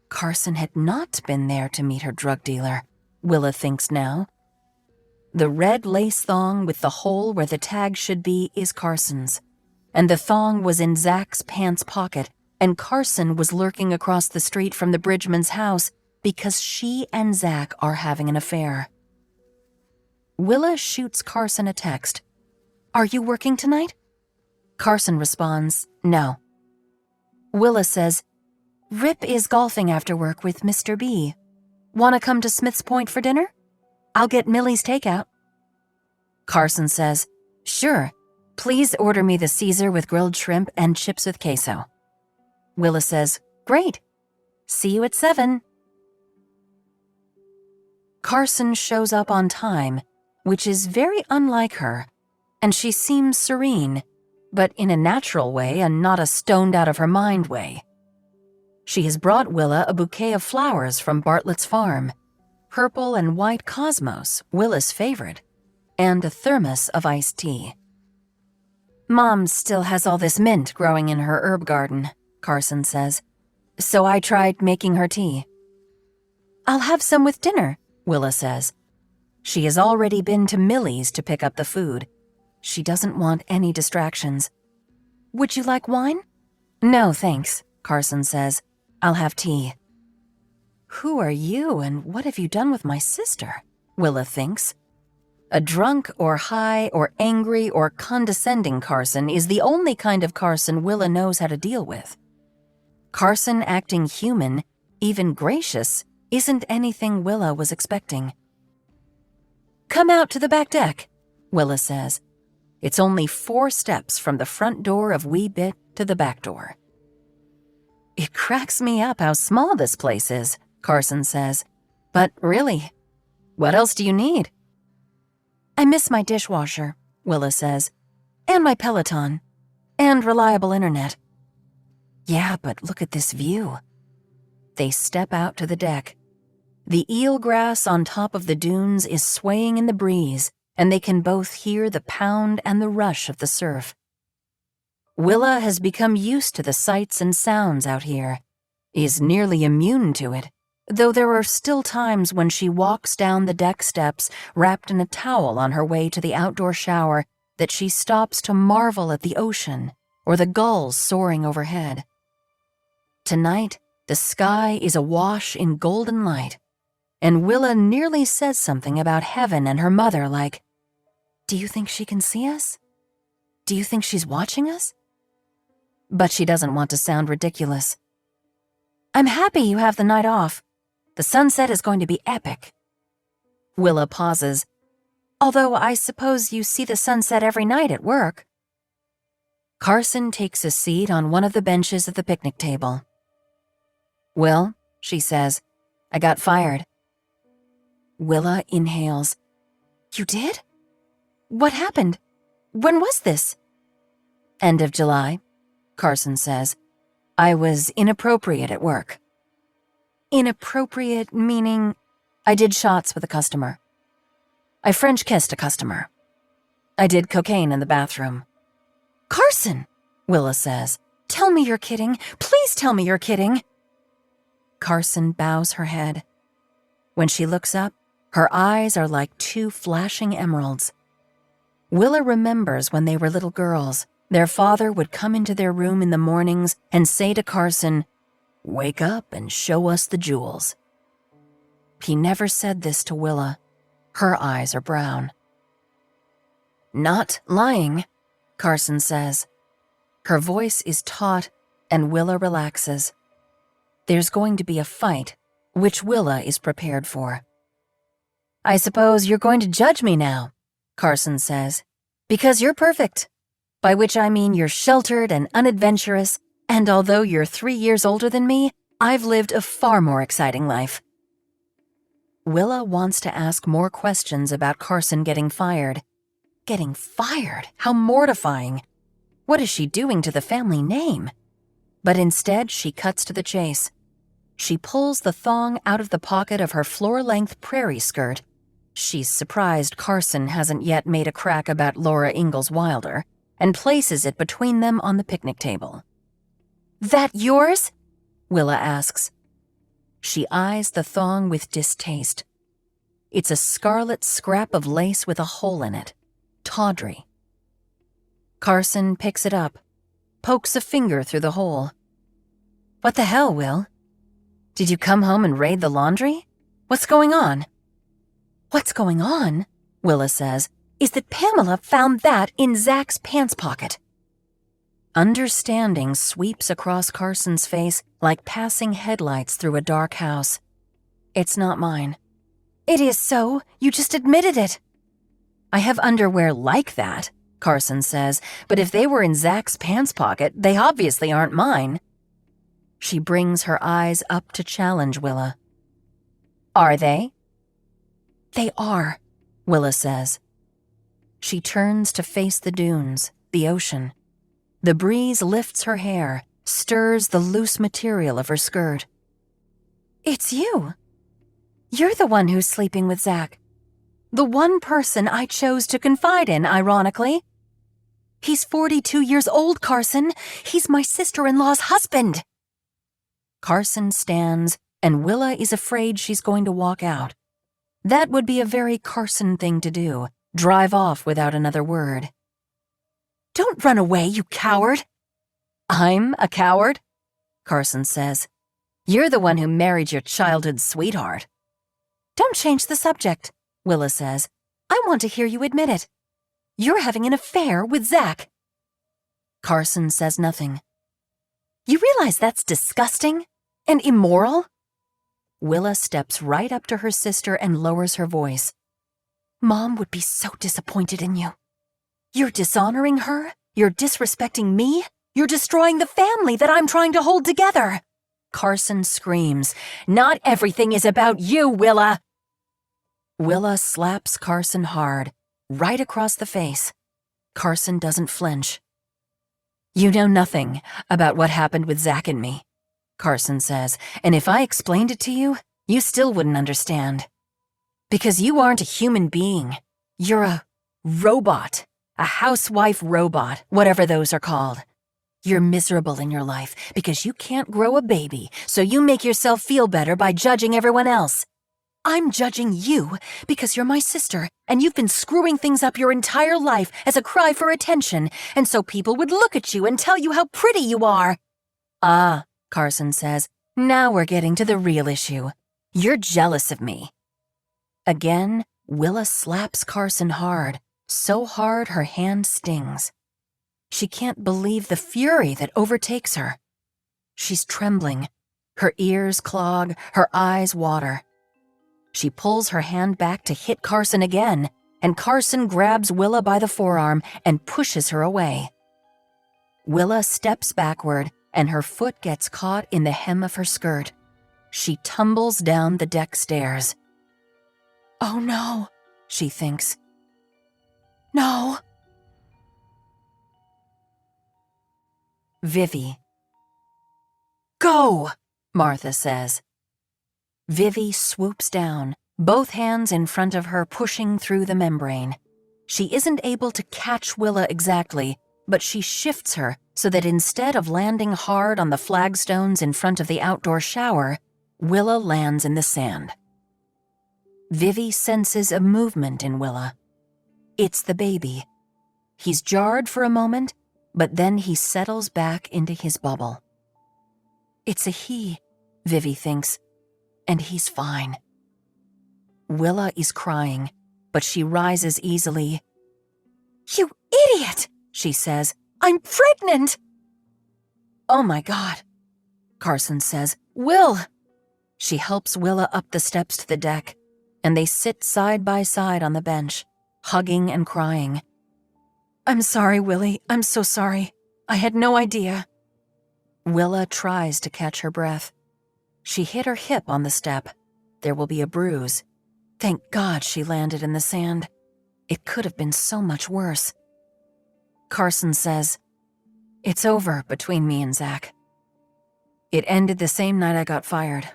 [SPEAKER 2] Carson had not been there to meet her drug dealer, Willa thinks now. The red lace thong with the hole where the tag should be is Carson's, and the thong was in Zach's pants pocket, and Carson was lurking across the street from the Bridgman's house because she and Zach are having an affair. Willa shoots Carson a text. "Are you working tonight?" Carson responds, "No." Willa says, "Rip is golfing after work with Mr. B. Want to come to Smith's Point for dinner? I'll get Millie's takeout." Carson says, "Sure. Please order me the Caesar with grilled shrimp and chips with queso." Willa says, "Great. See you at 7. Carson shows up on time, which is very unlike her, and she seems serene, but in a natural way and not a stoned-out-of-her-mind way. She has brought Willa a bouquet of flowers from Bartlett's farm, purple and white cosmos, Willa's favorite, and a thermos of iced tea. "Mom still has all this mint growing in her herb garden," Carson says, "so I tried making her tea." "I'll have some with dinner," Willa says. She has already been to Millie's to pick up the food. She doesn't want any distractions. "Would you like wine?" "No, thanks," Carson says. "I'll have tea." Who are you and what have you done with my sister? Willa thinks. A drunk or high or angry or condescending Carson is the only kind of Carson Willa knows how to deal with. Carson acting human, even gracious, isn't anything Willa was expecting. "Come out to the back deck," Willa says. It's only 4 steps from the front door of Wee Bit to the back door. "It cracks me up how small this place is," Carson says,
[SPEAKER 3] But really, what else do you need?
[SPEAKER 2] I miss my dishwasher, Willa says, and my Peloton, and reliable internet.
[SPEAKER 1] Yeah, but look at this view. They step out to the deck. The eelgrass on top of the dunes is swaying in the breeze, and they can both hear the pound and the rush of the surf. Willa has become used to the sights and sounds out here, is nearly immune to it, though there are still times when she walks down the deck steps wrapped in a towel on her way to the outdoor shower that she stops to marvel at the ocean or the gulls soaring overhead. Tonight, the sky is awash in golden light, and Willa nearly says something about heaven and her mother like, "Do you think she can see us? Do you think she's watching us?" But she doesn't want to sound ridiculous.
[SPEAKER 2] I'm happy you have the night off. The sunset is going to be epic.
[SPEAKER 1] Willa pauses.
[SPEAKER 2] Although I suppose you see the sunset every night at work.
[SPEAKER 1] Carson takes a seat on one of the benches at the picnic table. "Will," she says, "I got fired." Willa inhales.
[SPEAKER 2] You did? What happened? When was this?
[SPEAKER 1] "End of July," Carson says. "I was inappropriate at work."
[SPEAKER 2] Inappropriate meaning?
[SPEAKER 1] I did shots with a customer. I French kissed a customer. I did cocaine in the bathroom.
[SPEAKER 2] Carson,
[SPEAKER 1] Willa says.
[SPEAKER 2] Tell me you're kidding. Please tell me you're kidding.
[SPEAKER 1] Carson bows her head. When she looks up, her eyes are like two flashing emeralds. Willa remembers when they were little girls, their father would come into their room in the mornings and say to Carson, "Wake up and show us the jewels." He never said this to Willa. Her eyes are brown. "Not lying," Carson says. Her voice is taut, and Willa relaxes. There's going to be a fight, which Willa is prepared for. "I suppose you're going to judge me now," Carson says, "because you're perfect. By which I mean you're sheltered and unadventurous, and although you're 3 years older than me, I've lived a far more exciting life." Willa wants to ask more questions about Carson getting fired. Getting fired? How mortifying. What is she doing to the family name? But instead, she cuts to the chase. She pulls the thong out of the pocket of her floor-length prairie skirt. She's surprised Carson hasn't yet made a crack about Laura Ingalls Wilder, and places it between them on the picnic table.
[SPEAKER 2] "That yours?"
[SPEAKER 1] Willa asks. She eyes the thong with distaste. It's a scarlet scrap of lace with a hole in it. Tawdry. Carson picks it up, pokes a finger through the hole. "What the hell, Will? Did you come home and raid the laundry? What's going on?"
[SPEAKER 2] "What's going on," Willa says, "is that Pamela found that in Zach's pants pocket."
[SPEAKER 1] Understanding sweeps across Carson's face like passing headlights through a dark house. "It's not mine."
[SPEAKER 2] "It is so. You just admitted it."
[SPEAKER 1] "I have underwear like that," Carson says, "but if they were in Zach's pants pocket, they obviously aren't mine." She brings her eyes up to challenge Willa. "Are they?"
[SPEAKER 2] "They are,"
[SPEAKER 1] Willa says. She turns to face the dunes, the ocean. The breeze lifts her hair, stirs the loose material of her skirt.
[SPEAKER 2] "It's you. You're the one who's sleeping with Zach. The one person I chose to confide in, ironically. He's 42 years old, Carson. He's my sister-in-law's husband."
[SPEAKER 1] Carson stands, and Willa is afraid she's going to walk out. That would be a very Carson thing to do, drive off without another word.
[SPEAKER 2] "Don't run away, you coward."
[SPEAKER 1] "I'm a coward?" Carson says. "You're the one who married your childhood sweetheart."
[SPEAKER 2] "Don't change the subject," Willa says. "I want to hear you admit it. You're having an affair with Zach."
[SPEAKER 1] Carson says nothing.
[SPEAKER 2] "You realize that's disgusting and immoral?"
[SPEAKER 1] Willa steps right up to her sister and lowers her voice.
[SPEAKER 2] "Mom would be so disappointed in you. You're dishonoring her, you're disrespecting me, you're destroying the family that I'm trying to hold together."
[SPEAKER 1] Carson screams, "Not everything is about you, Willa!" Willa slaps Carson hard, right across the face. Carson doesn't flinch. "You know nothing about what happened with Zach and me," Carson says, "and if I explained it to you, you still wouldn't understand. Because you aren't a human being. You're a robot, a housewife robot, whatever those are called. You're miserable in your life because you can't grow a baby, so you make yourself feel better by judging everyone else. I'm judging you because you're my sister, and you've been screwing things up your entire life as a cry for attention, and so people would look at you and tell you how pretty you are." "Ah," Carson says, "now we're getting to the real issue. You're jealous of me." Again, Willa slaps Carson hard, so hard her hand stings. She can't believe the fury that overtakes her. She's trembling. Her ears clog, her eyes water. She pulls her hand back to hit Carson again, and Carson grabs Willa by the forearm and pushes her away. Willa steps backward, and her foot gets caught in the hem of her skirt. She tumbles down the deck stairs. "Oh no," she thinks. "No." Vivi. "Go," Martha says. Vivi swoops down, both hands in front of her pushing through the membrane. She isn't able to catch Willa exactly, but she shifts her so that instead of landing hard on the flagstones in front of the outdoor shower, Willa lands in the sand. Vivi senses a movement in Willa. It's the baby. He's jarred for a moment, but then he settles back into his bubble. It's a he, Vivi thinks, and he's fine. Willa is crying, but she rises easily. "You idiot," she says. "I'm pregnant." "Oh my God," Carson says. "Will." She helps Willa up the steps to the deck, and they sit side by side on the bench, hugging and crying. "I'm sorry, Willie. I'm so sorry. I had no idea." Willa tries to catch her breath. She hit her hip on the step. There will be a bruise. Thank God she landed in the sand. It could have been so much worse. Carson says, "It's over between me and Zach. It ended the same night I got fired,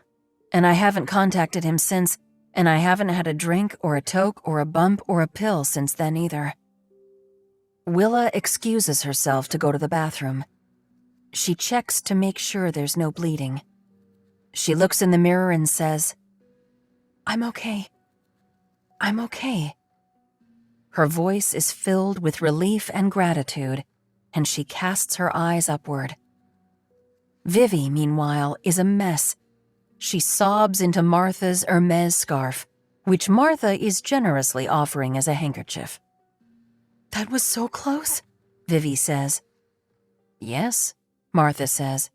[SPEAKER 1] and I haven't contacted him since, and I haven't had a drink or a toke or a bump or a pill since then either." Willa excuses herself to go to the bathroom. She checks to make sure there's no bleeding. She looks in the mirror and says, "I'm okay. I'm okay." Her voice is filled with relief and gratitude, and she casts her eyes upward. Vivi, meanwhile, is a mess. She sobs into Martha's Hermes scarf, which Martha is generously offering as a handkerchief. "That was so close," Vivi says. "Yes," Martha says.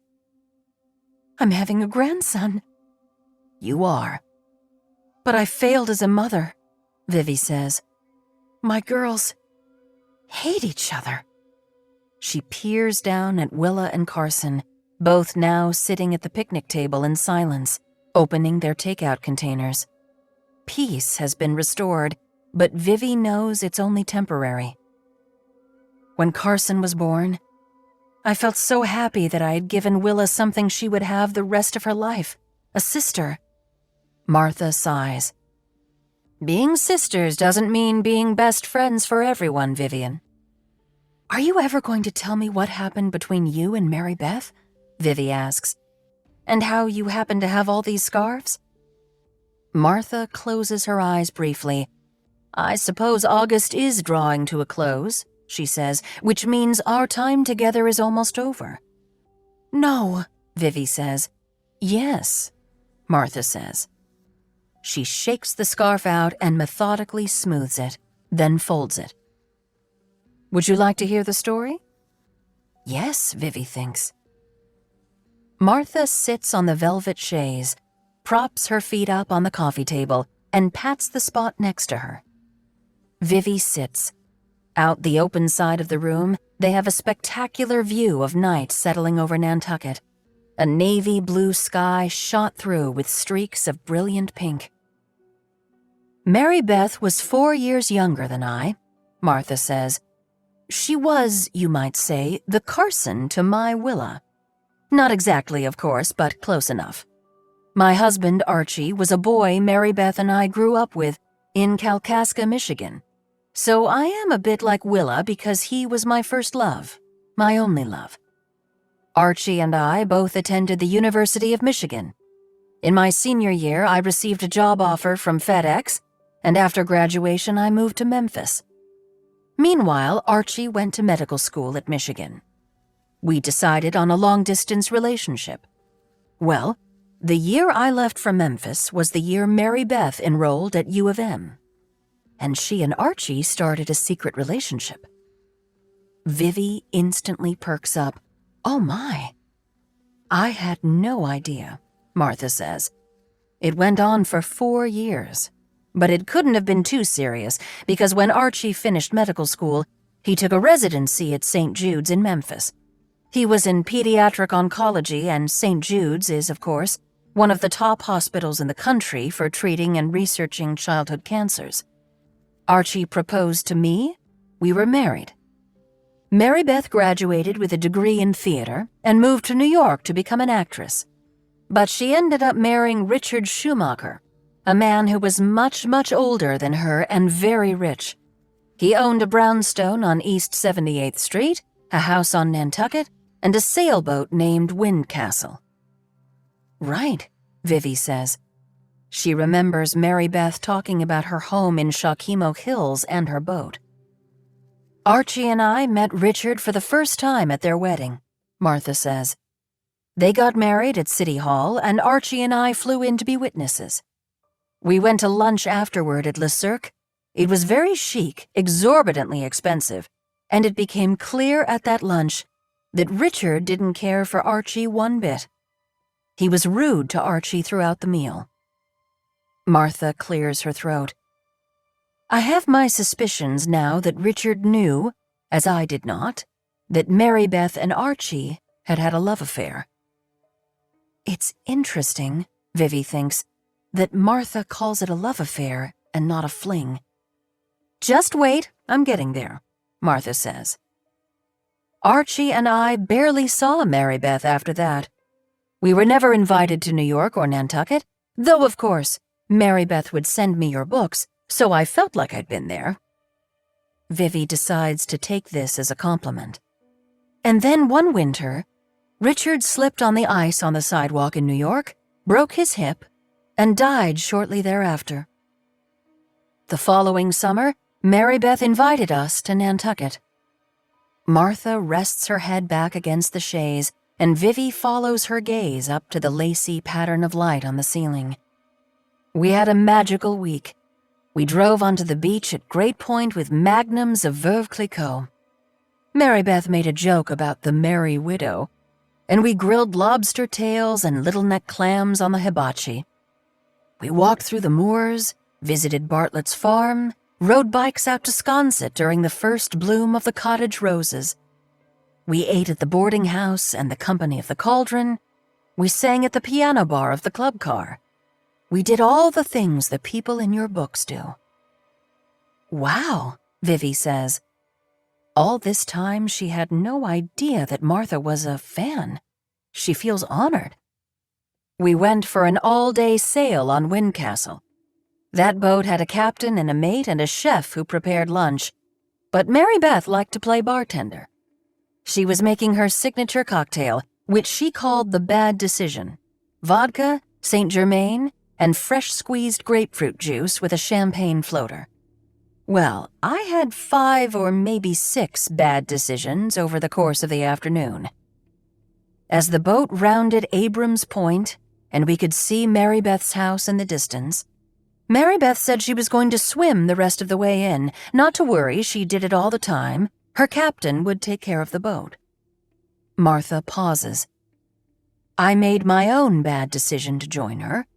[SPEAKER 1] "I'm having a grandson." "You are." "But I failed as a mother," Vivi says. "My girls hate each other." She peers down at Willa and Carson, both now sitting at the picnic table in silence, opening their takeout containers. Peace has been restored, but Vivi knows it's only temporary. "When Carson was born, I felt so happy that I had given Willa something she would have the rest of her life, a sister." Martha sighs. "Being sisters doesn't mean being best friends for everyone, Vivian." "Are you ever going to tell me what happened between you and Mary Beth?" Vivi asks. "And how you happen to have all these scarves?" Martha closes her eyes briefly. "I suppose August is drawing to a close," she says, "which means our time together is almost over." "No," Vivi says. "Yes," Martha says. She shakes the scarf out and methodically smooths it, then folds it. "Would you like to hear the story?" "Yes," Vivi thinks. Martha sits on the velvet chaise, props her feet up on the coffee table, and pats the spot next to her. Vivi sits. Out the open side of the room, they have a spectacular view of night settling over Nantucket. A navy blue sky shot through with streaks of brilliant pink. Mary Beth was 4 years younger than I, Martha says. She was, you might say, the Carson to my Willa. Not exactly, of course, but close enough. My husband, Archie, was a boy Mary Beth and I grew up with in Kalkaska, Michigan. So I am a bit like Willa because he was my first love, my only love. Archie and I both attended the University of Michigan. In my senior year, I received a job offer from FedEx, and after graduation, I moved to Memphis. Meanwhile, Archie went to medical school at Michigan. We decided on a long-distance relationship. Well, the year I left for Memphis was the year Mary Beth enrolled at U of M. And she and Archie started a secret relationship. Vivi instantly perks up. Oh my. I had no idea, Martha says. It went on for 4 years. But it couldn't have been too serious, because when Archie finished medical school, he took a residency at St. Jude's in Memphis. He was in pediatric oncology, and St. Jude's is, of course, one of the top hospitals in the country for treating and researching childhood cancers. Archie proposed to me. We were married. Mary Beth graduated with a degree in theater and moved to New York to become an actress. But she ended up marrying Richard Schumacher, a man who was much, much older than her and very rich. He owned a brownstone on East 78th Street, a house on Nantucket, and a sailboat named Windcastle. Right, Vivi says. She remembers Mary Beth talking about her home in Shawkemo Hills and her boat. Archie and I met Richard for the first time at their wedding, Martha says. They got married at City Hall, and Archie and I flew in to be witnesses. We went to lunch afterward at Le Cirque. It was very chic, exorbitantly expensive, and it became clear at that lunch that Richard didn't care for Archie one bit. He was rude to Archie throughout the meal. Martha clears her throat. I have my suspicions now that Richard knew, as I did not, that Mary Beth and Archie had had a love affair. It's interesting, Vivi thinks, that Martha calls it a love affair and not a fling. Just wait, I'm getting there, Martha says. Archie and I barely saw Mary Beth after that. We were never invited to New York or Nantucket, though, of course, Mary Beth would send me your books, so I felt like I'd been there. Vivi decides to take this as a compliment. And then one winter, Richard slipped on the ice on the sidewalk in New York, broke his hip, and died shortly thereafter. The following summer, Mary Beth invited us to Nantucket. Martha rests her head back against the chaise, and Vivi follows her gaze up to the lacy pattern of light on the ceiling. We had a magical week. We drove onto the beach at Great Point with magnums of Veuve Clicquot. Mary Beth made a joke about the merry widow, and we grilled lobster tails and little neck clams on the hibachi. We walked through the moors, visited Bartlett's farm, rode bikes out to Sconset during the first bloom of the cottage roses. We ate at the boarding house and the company of the Cauldron. We sang at the piano bar of the club car. We did all the things the people in your books do. Wow, Vivi says. All this time she had no idea that Martha was a fan. She feels honored. We went for an all-day sail on Windcastle. That boat had a captain and a mate and a chef who prepared lunch, but Mary Beth liked to play bartender. She was making her signature cocktail, which she called the Bad Decision: vodka, Saint Germain, and fresh squeezed grapefruit juice with a champagne floater. Well, I had 5 or maybe 6 bad decisions over the course of the afternoon. As the boat rounded Abrams Point, and we could see Mary Beth's house in the distance, Mary Beth said she was going to swim the rest of the way in. Not to worry, she did it all the time. Her captain would take care of the boat. Martha pauses. I made my own bad decision to join her,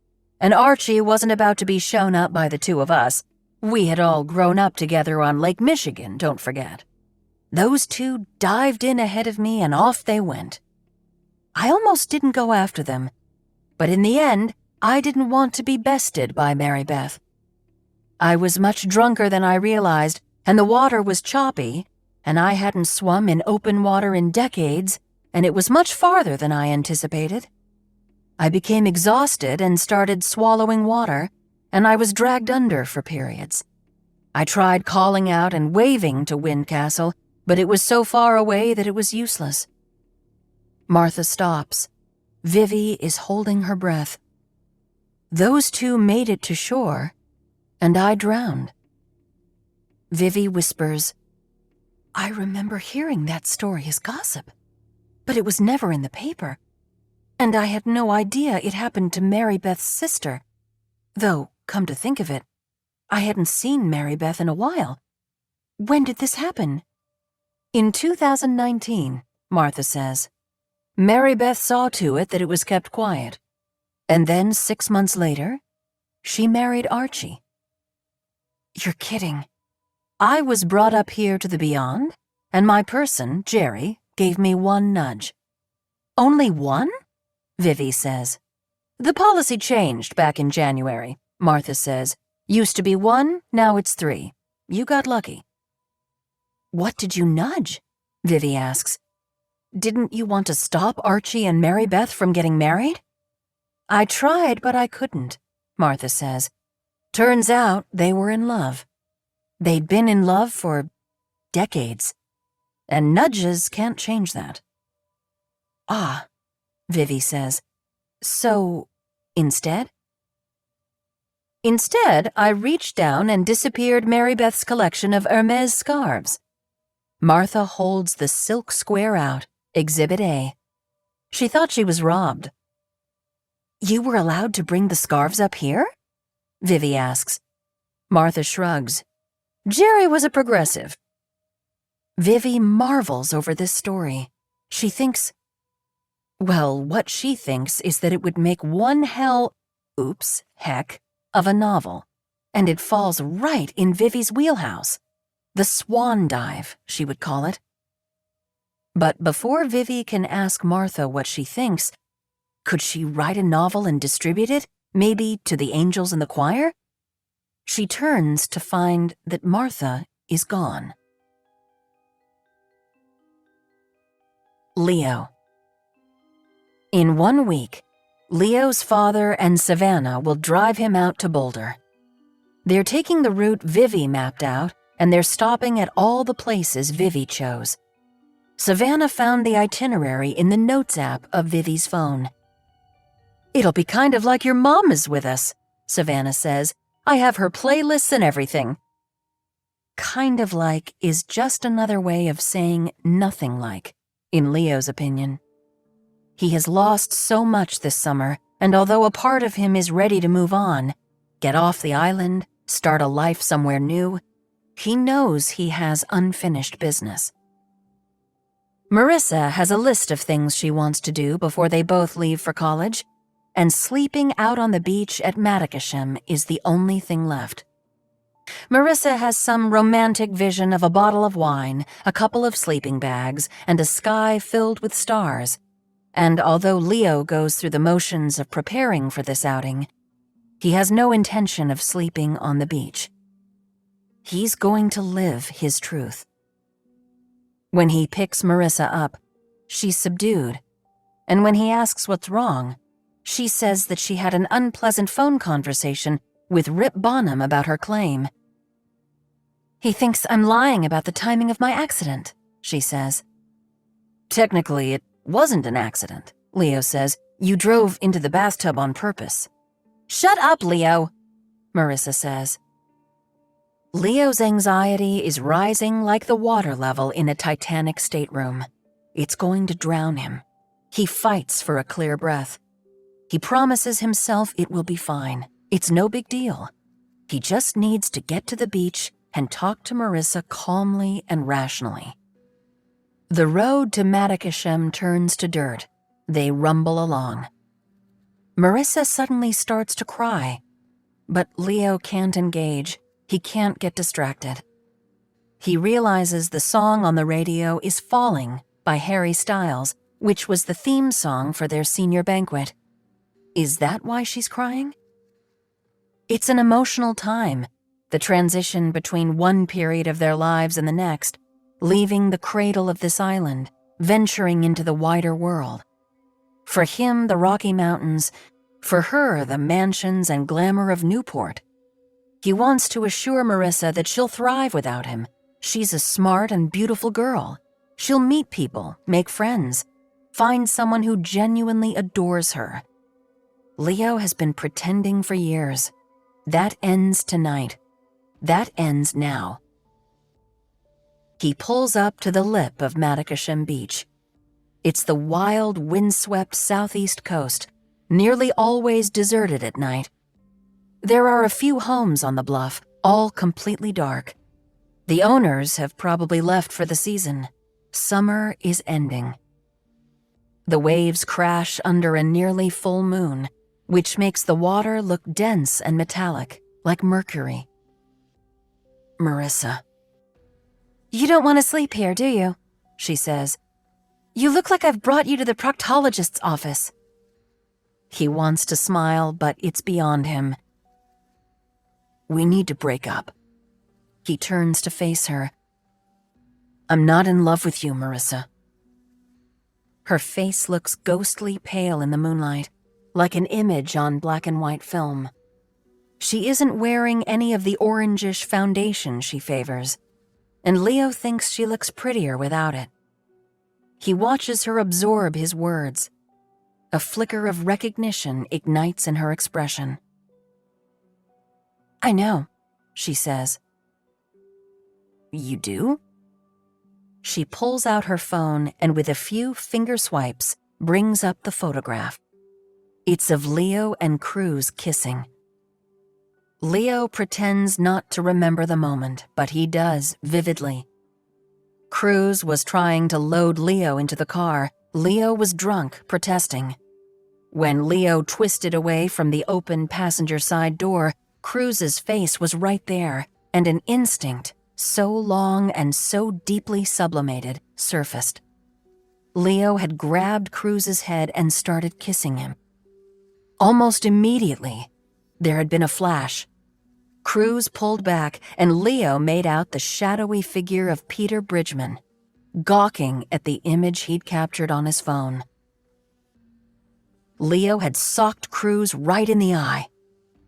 [SPEAKER 1] and Archie wasn't about to be shown up by the two of us. We had all grown up together on Lake Michigan, don't forget. Those two dived in ahead of me and off they went. I almost didn't go after them, but in the end, I didn't want to be bested by Mary Beth. I was much drunker than I realized, and the water was choppy, and I hadn't swum in open water in decades, and it was much farther than I anticipated. I became exhausted and started swallowing water, and I was dragged under for periods. I tried calling out and waving to Windcastle, but it was so far away that it was useless. Martha stops. Vivi is holding her breath. Those two made it to shore, and I drowned. Vivi whispers, I remember hearing that story as gossip, but it was never in the paper, and I had no idea it happened to Mary Beth's sister. Though, come to think of it, I hadn't seen Mary Beth in a while. When did this happen? In 2019, Martha says. Mary Beth saw to it that it was kept quiet. And then 6 months later, she married Archie. You're kidding. I was brought up here to the beyond, and my person, Jerry, gave me one nudge. Only one? Vivi says. The policy changed back in January, Martha says. Used to be 1, now it's 3. You got lucky. What did you nudge? Vivi asks. Didn't you want to stop Archie and Mary Beth from getting married? I tried, but I couldn't, Martha says. Turns out they were in love. They'd been in love for decades, and nudges can't change that. Ah, Vivi says. So, instead? Instead, I reached down and disappeared Mary Beth's collection of Hermes scarves. Martha holds the silk square out, Exhibit A. She thought she was robbed. You were allowed to bring the scarves up here? Vivi asks. Martha shrugs. Jerry was a progressive. Vivi marvels over this story. She thinks, well, what she thinks is that it would make one heck of a novel, and it falls right in Vivi's wheelhouse. The swan dive, she would call it. But before Vivi can ask Martha what she thinks, could she write a novel and distribute it, maybe to the angels in the choir? She turns to find that Martha is gone. Leo. In 1 week, Leo's father and Savannah will drive him out to Boulder. They're taking the route Vivi mapped out, and they're stopping at all the places Vivi chose. Savannah found the itinerary in the Notes app of Vivi's phone. It'll be kind of like your mom is with us, Savannah says. I have her playlists and everything. Kind of like is just another way of saying nothing like, in Leo's opinion. He has lost so much this summer, and although a part of him is ready to move on, get off the island, start a life somewhere new, he knows he has unfinished business. Marissa has a list of things she wants to do before they both leave for college, and sleeping out on the beach at Matacasham is the only thing left. Marissa has some romantic vision of a bottle of wine, a couple of sleeping bags, and a sky filled with stars. And although Leo goes through the motions of preparing for this outing, he has no intention of sleeping on the beach. He's going to live his truth. When he picks Marissa up, she's subdued, and when he asks what's wrong, she says that she had an unpleasant phone conversation with Rip Bonham about her claim. He thinks I'm lying about the timing of my accident, she says. Technically, it wasn't an accident, Leo says. You drove into the bathtub on purpose. Shut up, Leo, Marissa says. Leo's anxiety is rising like the water level in a Titanic stateroom. It's going to drown him. He fights for a clear breath. He promises himself it will be fine. It's no big deal. He just needs to get to the beach and talk to Marissa calmly and rationally. The road to Matacasham turns to dirt. They rumble along. Marissa suddenly starts to cry, but Leo can't engage. He can't get distracted. He realizes the song on the radio is Falling by Harry Styles, which was the theme song for their senior banquet. Is that why she's crying? It's an emotional time, the transition between one period of their lives and the next, leaving the cradle of this island, venturing into the wider world. For him, the Rocky Mountains; for her, the mansions and glamour of Newport. He wants to assure Marissa that she'll thrive without him. She's a smart and beautiful girl. She'll meet people, make friends, find someone who genuinely adores her. Leo has been pretending for years. That ends tonight. That ends now. He pulls up to the lip of Matacasham Beach. It's the wild, windswept southeast coast, nearly always deserted at night. There are a few homes on the bluff, all completely dark. The owners have probably left for the season. Summer is ending. The waves crash under a nearly full moon, which makes the water look dense and metallic, like mercury. Marissa.
[SPEAKER 2] "You don't want to sleep here, do you?" she says. "You look like I've brought you to the proctologist's office."
[SPEAKER 1] He wants to smile, but it's beyond him. We need to break up. He turns to face her. I'm not in love with you, Marissa. Her face looks ghostly pale in the moonlight, like an image on black and white film. She isn't wearing any of the orangish foundation she favors, and Leo thinks she looks prettier without it. He watches her absorb his words. A flicker of recognition ignites in her expression.
[SPEAKER 2] "I know,"
[SPEAKER 1] she says. You do? She pulls out her phone and with a few finger swipes brings up the photograph. It's of Leo and Cruz kissing. Leo pretends not to remember the moment, but he does vividly. Cruz was trying to load Leo into the car. Leo was drunk, protesting. When Leo twisted away from the open passenger side door, Cruz's face was right there, and an instinct, so long and so deeply sublimated, surfaced. Leo had grabbed Cruz's head and started kissing him. Almost immediately, there had been a flash. Cruz pulled back, and Leo made out the shadowy figure of Peter Bridgman, gawking at the image he'd captured on his phone. Leo had socked Cruz right in the eye.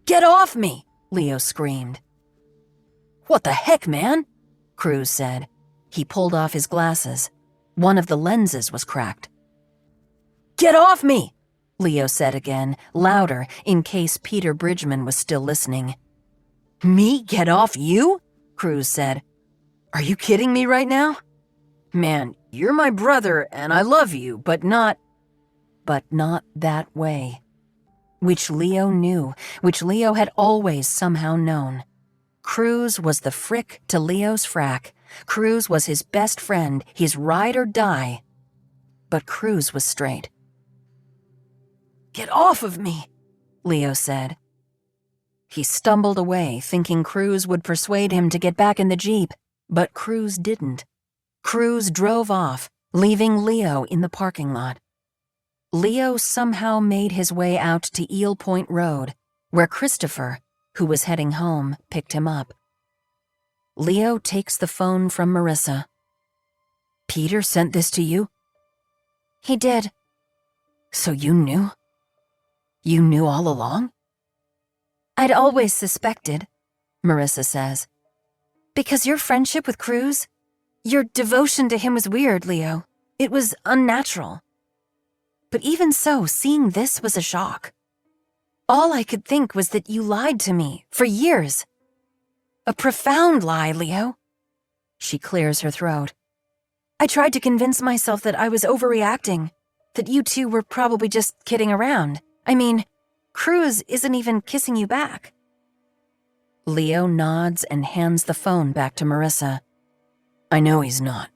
[SPEAKER 1] "Get off me!" Leo screamed. "What the heck, man?" Cruz said. He pulled off his glasses. One of the lenses was cracked. "Get off me!" Leo said again, louder, in case Peter Bridgman was still listening. "Me get off you?" Cruz said. "Are you kidding me right now? Man, you're my brother and I love you, but not that way." Which Leo knew, which Leo had always somehow known. Cruz was the frick to Leo's frack. Cruz was his best friend, his ride or die. But Cruz was straight. "Get off of me," Leo said. He stumbled away, thinking Cruz would persuade him to get back in the Jeep, but Cruz didn't. Cruz drove off, leaving Leo in the parking lot. Leo somehow made his way out to Eel Point Road, where Christopher, who was heading home, picked him up. Leo takes the phone from Marissa. "Peter sent this to you?"
[SPEAKER 2] "He did."
[SPEAKER 1] "So you knew? You knew all along?"
[SPEAKER 2] "I'd always suspected," Marissa says. "Because your friendship with Cruz, your devotion to him was weird, Leo. It was unnatural. But even so, seeing this was a shock. All I could think was that you lied to me for years. A profound lie, Leo." She clears her throat. "I tried to convince myself that I was overreacting, that you two were probably just kidding around. I mean, Cruz isn't even kissing you back."
[SPEAKER 1] Leo nods and hands the phone back to Marissa. "I know he's not.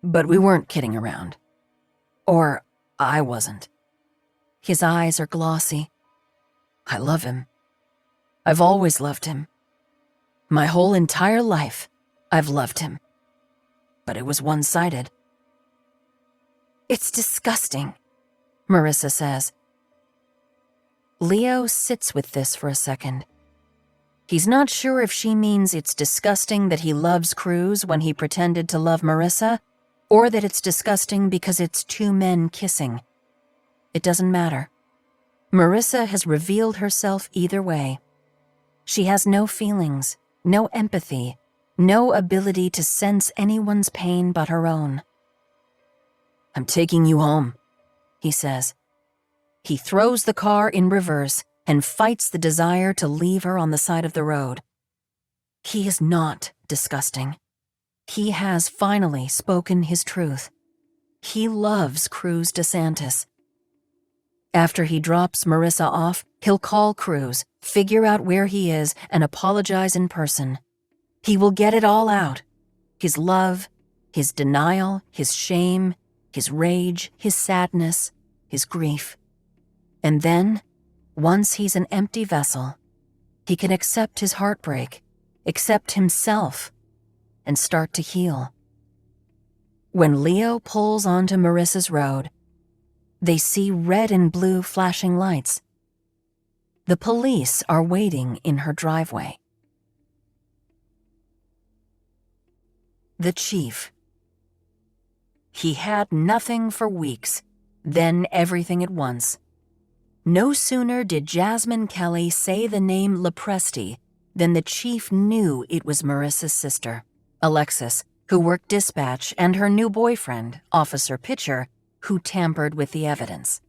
[SPEAKER 1] But we weren't kidding around. Or I wasn't." His eyes are glossy. "I love him. I've always loved him. My whole entire life, I've loved him. But it was one-sided." It's disgusting, Marissa says. Leo sits with this for a second. He's not sure if she means it's disgusting that he loves Cruz when he pretended to love Marissa, or that it's disgusting because it's two men kissing. It doesn't matter. Marissa has revealed herself either way. She has no feelings, no empathy, no ability to sense anyone's pain but her own.
[SPEAKER 2] I'm taking you home, he says.
[SPEAKER 1] He throws the car in reverse and fights the desire to leave her on the side of the road. He is not disgusting. He has finally spoken his truth. He loves Cruz DeSantis. After he drops Marissa off, he'll call Cruz, figure out where he is, and apologize in person. He will get it all out. His love, his denial, his shame, his rage, his sadness, his grief. And then, once he's an empty vessel, he can accept his heartbreak, accept himself, and start to heal. When Leo pulls onto Marissa's road, they see red and blue flashing lights. The police are waiting in her driveway. The chief. He had nothing for weeks, then everything at once. No sooner did Jasmine Kelly say the name Lepresti than the chief knew it was Marissa's sister, Alexis, who worked dispatch, and her new boyfriend, Officer Pitcher, who tampered with the evidence.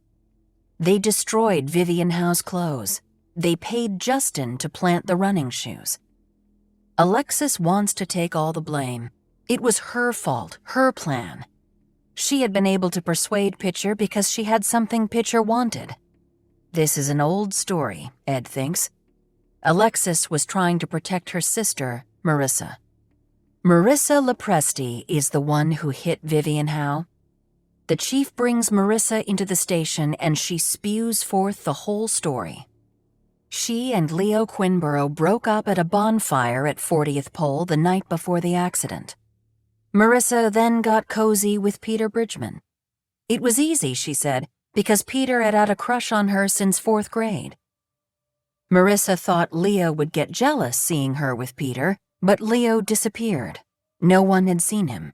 [SPEAKER 1] They destroyed Vivi Howe's clothes. They paid Justin to plant the running shoes. Alexis wants to take all the blame. It was her fault, her plan. She had been able to persuade Pitcher because she had something Pitcher wanted. This is an old story, Ed thinks. Alexis was trying to protect her sister, Marissa. Marissa Lepresti is the one who hit Vivi Howe. The chief brings Marissa into the station and she spews forth the whole story. She and Leo Quinborough broke up at a bonfire at 40th Pole the night before the accident. Marissa then got cozy with Peter Bridgman. It was easy, she said, because Peter had a crush on her since 4th grade. Marissa thought Leo would get jealous seeing her with Peter, but Leo disappeared. No one had seen him.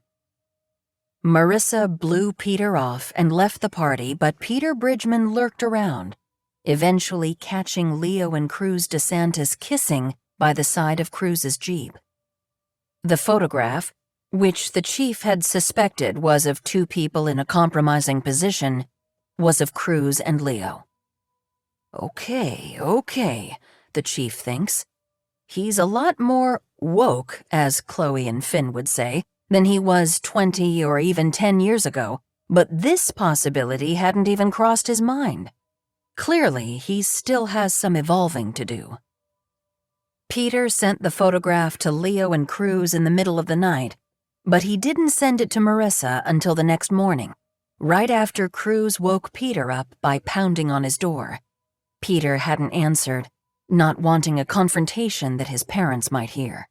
[SPEAKER 1] Marissa blew Peter off and left the party, but Peter Bridgman lurked around, eventually catching Leo and Cruz DeSantis kissing by the side of Cruz's Jeep. The photograph, which the chief had suspected was of two people in a compromising position, was of Cruz and Leo. Okay, the chief thinks. He's a lot more woke, as Chloe and Finn would say, than he was 20 or even 10 years ago, but this possibility hadn't even crossed his mind. Clearly, he still has some evolving to do. Peter sent the photograph to Leo and Cruz in the middle of the night, but he didn't send it to Marissa until the next morning, right after Cruz woke Peter up by pounding on his door. Peter hadn't answered, not wanting a confrontation that his parents might hear.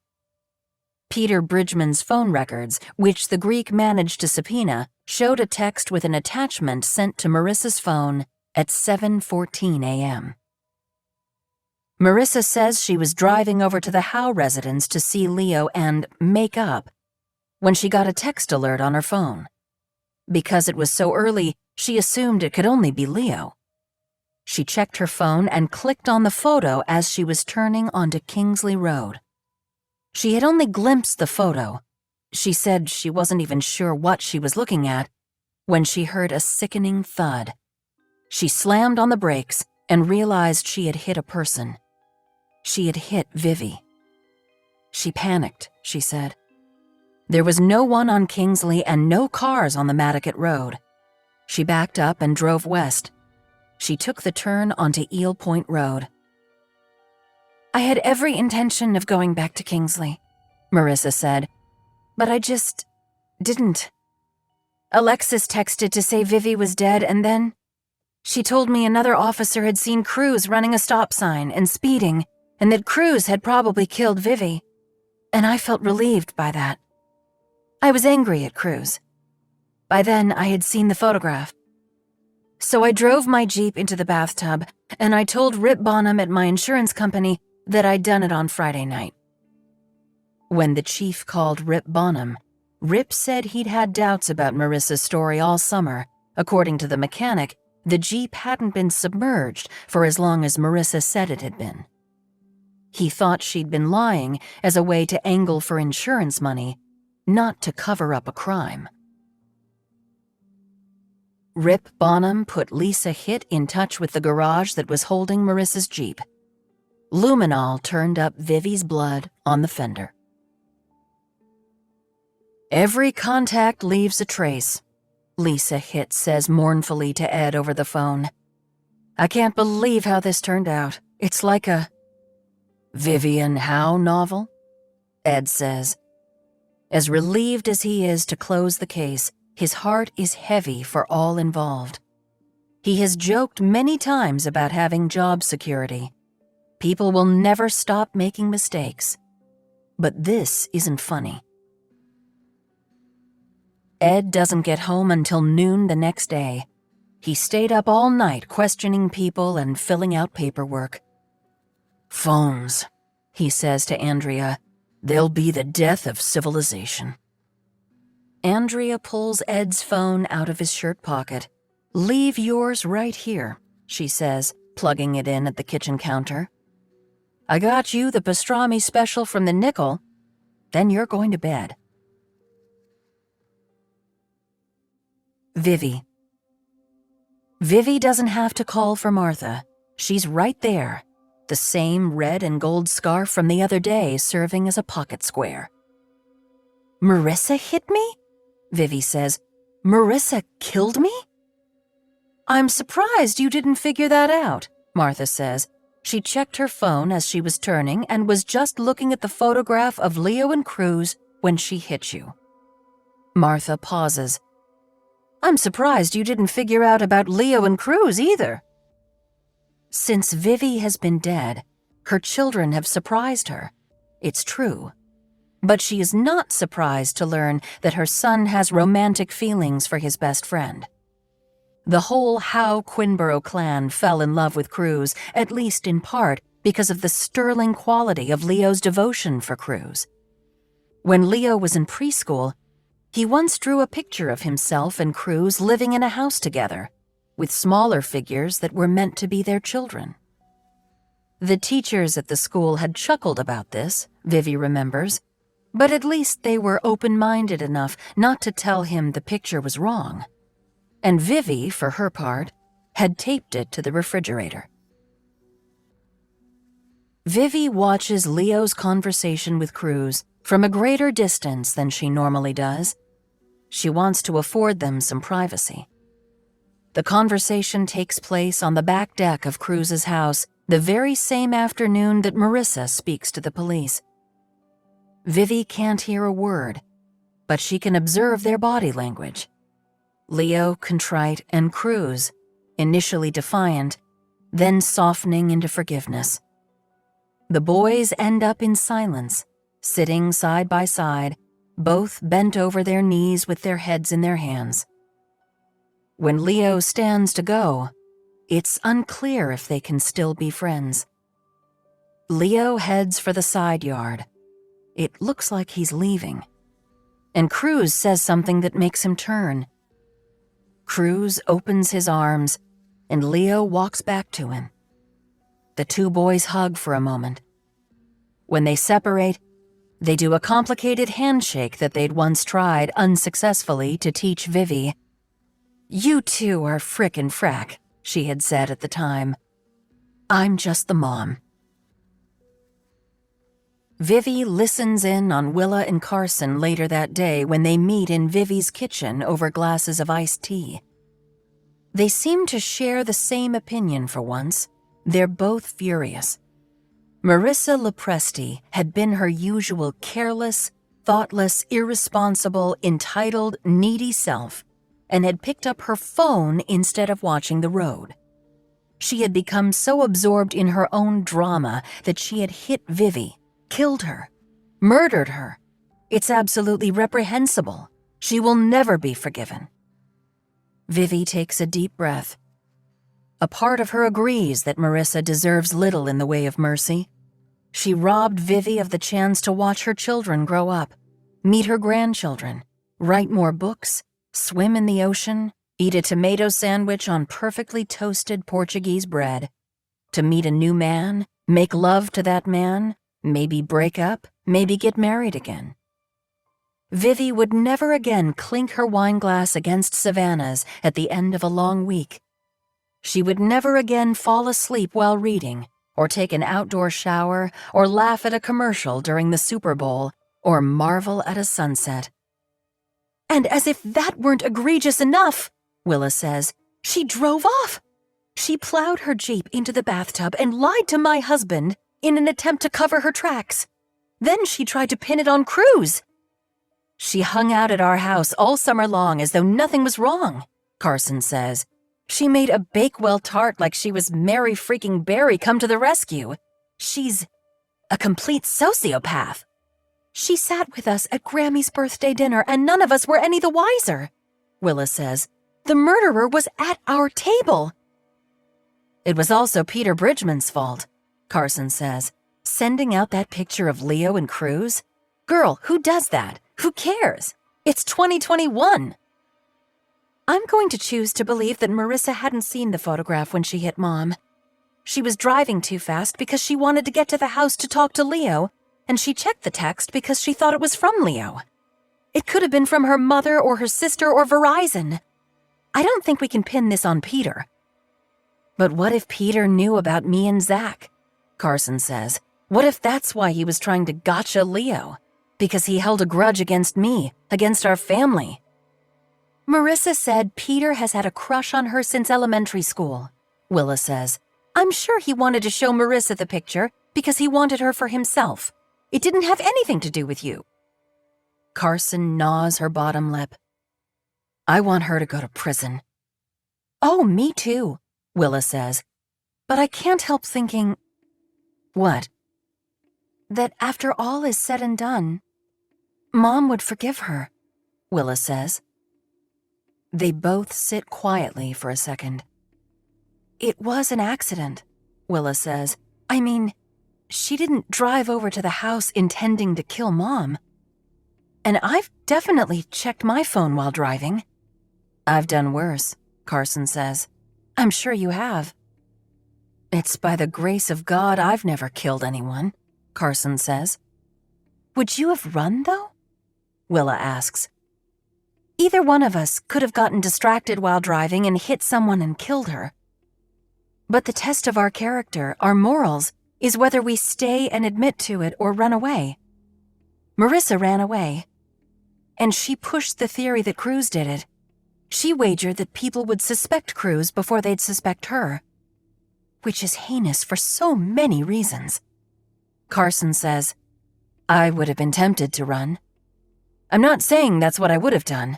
[SPEAKER 1] Peter Bridgman's phone records, which the Greek managed to subpoena, showed a text with an attachment sent to Marissa's phone at 7:14 a.m. Marissa says she was driving over to the Howe residence to see Leo and make up when she got a text alert on her phone. Because it was so early, she assumed it could only be Leo. She checked her phone and clicked on the photo as she was turning onto Kingsley Road. She had only glimpsed the photo. She said she wasn't even sure what she was looking at when she heard a sickening thud. She slammed on the brakes and realized she had hit a person. She had hit Vivi. She panicked, she said. There was no one on Kingsley and no cars on the Matticat Road. She backed up and drove west. She took the turn onto Eel Point Road. I had every intention of going back to Kingsley, Marissa said, but I just didn't. Alexis texted to say Vivi was dead, and then she told me another officer had seen Cruz running a stop sign and speeding, and that Cruz had probably killed Vivi. And I felt relieved by that. I was angry at Cruz.
[SPEAKER 3] By then, I had seen the photograph. So I drove my Jeep into the bathtub, and I told Rip Bonham at my insurance company that I'd done it on Friday night. When the chief called Rip Bonham, Rip said he'd had doubts about Marissa's story all summer. According to the mechanic, the Jeep hadn't been submerged for as long as Marissa said it had been. He thought she'd been lying as a way to angle for insurance money, not to cover up a crime. Rip Bonham put Lisa Hitt in touch with the garage that was holding Marissa's Jeep. Luminol turned up Vivi's blood on the fender. "Every contact leaves a trace," Lisa Hitt says mournfully to Ed over the phone. "I can't believe how this turned out. It's like a Vivi Howe novel," Ed says. As relieved as he is to close the case, his heart is heavy for all involved. He has joked many times about having job security. People will never stop making mistakes. But this isn't funny. Ed doesn't get home until noon the next day. He stayed up all night questioning people and filling out paperwork. "Phones," he says to Andrea. "They'll be the death of civilization." Andrea pulls Ed's phone out of his shirt pocket. "Leave yours right here," she says, plugging it in at the kitchen counter. "I got you the pastrami special from the Nickel. Then you're going to bed." Vivi. Vivi doesn't have to call for Martha. She's right there, the same red and gold scarf from the other day serving as a pocket square. "Marissa hit me?" Vivi says. "Marissa killed me?" "I'm surprised you didn't figure that out," Martha says. She checked her phone as she was turning and was just looking at the photograph of Leo and Cruz when she hit you. Martha pauses. "I'm surprised you didn't figure out about Leo and Cruz either." Since Vivi has been dead, her children have surprised her. It's true. But she is not surprised to learn that her son has romantic feelings for his best friend. The whole Howe Quinborough clan fell in love with Cruz, at least in part because of the sterling quality of Leo's devotion for Cruz. When Leo was in preschool, he once drew a picture of himself and Cruz living in a house together, with smaller figures that were meant to be their children. The teachers at the school had chuckled about this, Vivi remembers, but at least they were open-minded enough not to tell him the picture was wrong. And Vivi, for her part, had taped it to the refrigerator. Vivi watches Leo's conversation with Cruz from a greater distance than she normally does. She wants to afford them some privacy. The conversation takes place on the back deck of Cruz's house the very same afternoon that Marissa speaks to the police. Vivi can't hear a word, but she can observe their body language. Leo contrite and Cruz, initially defiant, then softening into forgiveness. The boys end up in silence, sitting side by side, both bent over their knees with their heads in their hands. When Leo stands to go, it's unclear if they can still be friends. Leo heads for the side yard. It looks like he's leaving. And Cruz says something that makes him turn. Cruz opens his arms, and Leo walks back to him. The two boys hug for a moment. When they separate, they do a complicated handshake that they'd once tried unsuccessfully to teach Vivi. "You two are frickin' frack," she had said at the time. "I'm just the mom." Vivi listens in on Willa and Carson later that day when they meet in Vivi's kitchen over glasses of iced tea. They seem to share the same opinion for once. They're both furious. Marissa Lopresti had been her usual careless, thoughtless, irresponsible, entitled, needy self, and had picked up her phone instead of watching the road. She had become so absorbed in her own drama that she had hit Vivi, killed her, murdered her. It's absolutely reprehensible. She will never be forgiven.
[SPEAKER 1] Vivi takes a deep breath. A part of her agrees that Marissa deserves little in the way of mercy. She robbed Vivi of the chance to watch her children grow up, meet her grandchildren, write more books, swim in the ocean, eat a tomato sandwich on perfectly toasted Portuguese bread, to meet a new man, make love to that man, maybe break up, maybe get married again. Vivi would never again clink her wine glass against Savannah's at the end of a long week. She would never again fall asleep while reading, or take an outdoor shower, or laugh at a commercial during the Super Bowl, or marvel at a sunset. And as if that weren't egregious enough, Willa says, she drove off. She plowed her Jeep into the bathtub and lied to my husband in an attempt to cover her tracks. Then she tried to pin it on Cruz. She hung out at our house all summer long as though nothing was wrong, Carson says. She made a Bakewell tart like she was Mary freaking Berry come to the rescue. She's a complete sociopath. She sat with us at Grammy's birthday dinner and none of us were any the wiser, Willa says. The murderer was at our table. It was also Peter Bridgman's fault, Carson says, sending out that picture of Leo and Cruz. Girl, who does that? Who cares? It's 2021. I'm going to choose to believe that Marissa hadn't seen the photograph when she hit Mom. She was driving too fast because she wanted to get to the house to talk to Leo, and she checked the text because she thought it was from Leo. It could have been from her mother or her sister or Verizon. I don't think we can pin this on Peter. But what if Peter knew about me and Zach? Carson says. What if that's why he was trying to gotcha Leo? Because he held a grudge against me, against our family. Marissa said Peter has had a crush on her since elementary school, Willa says. I'm sure he wanted to show Marissa the picture because he wanted her for himself. It didn't have anything to do with you. Carson gnaws her bottom lip. I want her to go to prison. Oh, me too, Willa says. But I can't help thinking... What? That after all is said and done, Mom would forgive her, Willa says. They both sit quietly for a second. It was an accident, Willa says. I mean, she didn't drive over to the house intending to kill Mom. And I've definitely checked my phone while driving. I've done worse, Carson says. I'm sure you have. It's by the grace of God I've never killed anyone, Carson says. Would you have run, though? Willa asks. Either one of us could have gotten distracted while driving and hit someone and killed her. But the test of our character, our morals, is whether we stay and admit to it or run away. Marissa ran away. And she pushed the theory that Cruz did it. She wagered that people would suspect Cruz before they'd suspect her. Which is heinous for so many reasons. Carson says, I would have been tempted to run. I'm not saying that's what I would have done,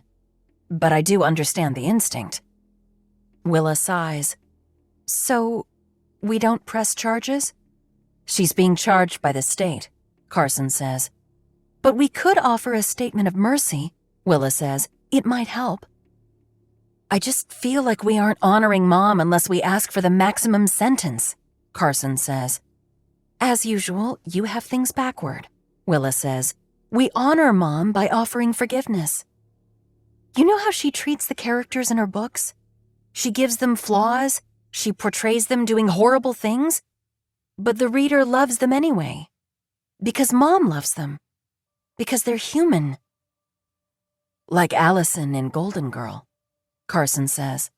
[SPEAKER 1] but I do understand the instinct. Willa sighs. So, we don't press charges? She's being charged by the state, Carson says. But we could offer a statement of mercy, Willa says. It might help. I just feel like we aren't honoring Mom unless we ask for the maximum sentence, Carson says. As usual, you have things backward, Willa says. We honor Mom by offering forgiveness. You know how she treats the characters in her books? She gives them flaws, she portrays them doing horrible things, but the reader loves them anyway. Because Mom loves them. Because they're human. Like Allison in Golden Girl, Carson says.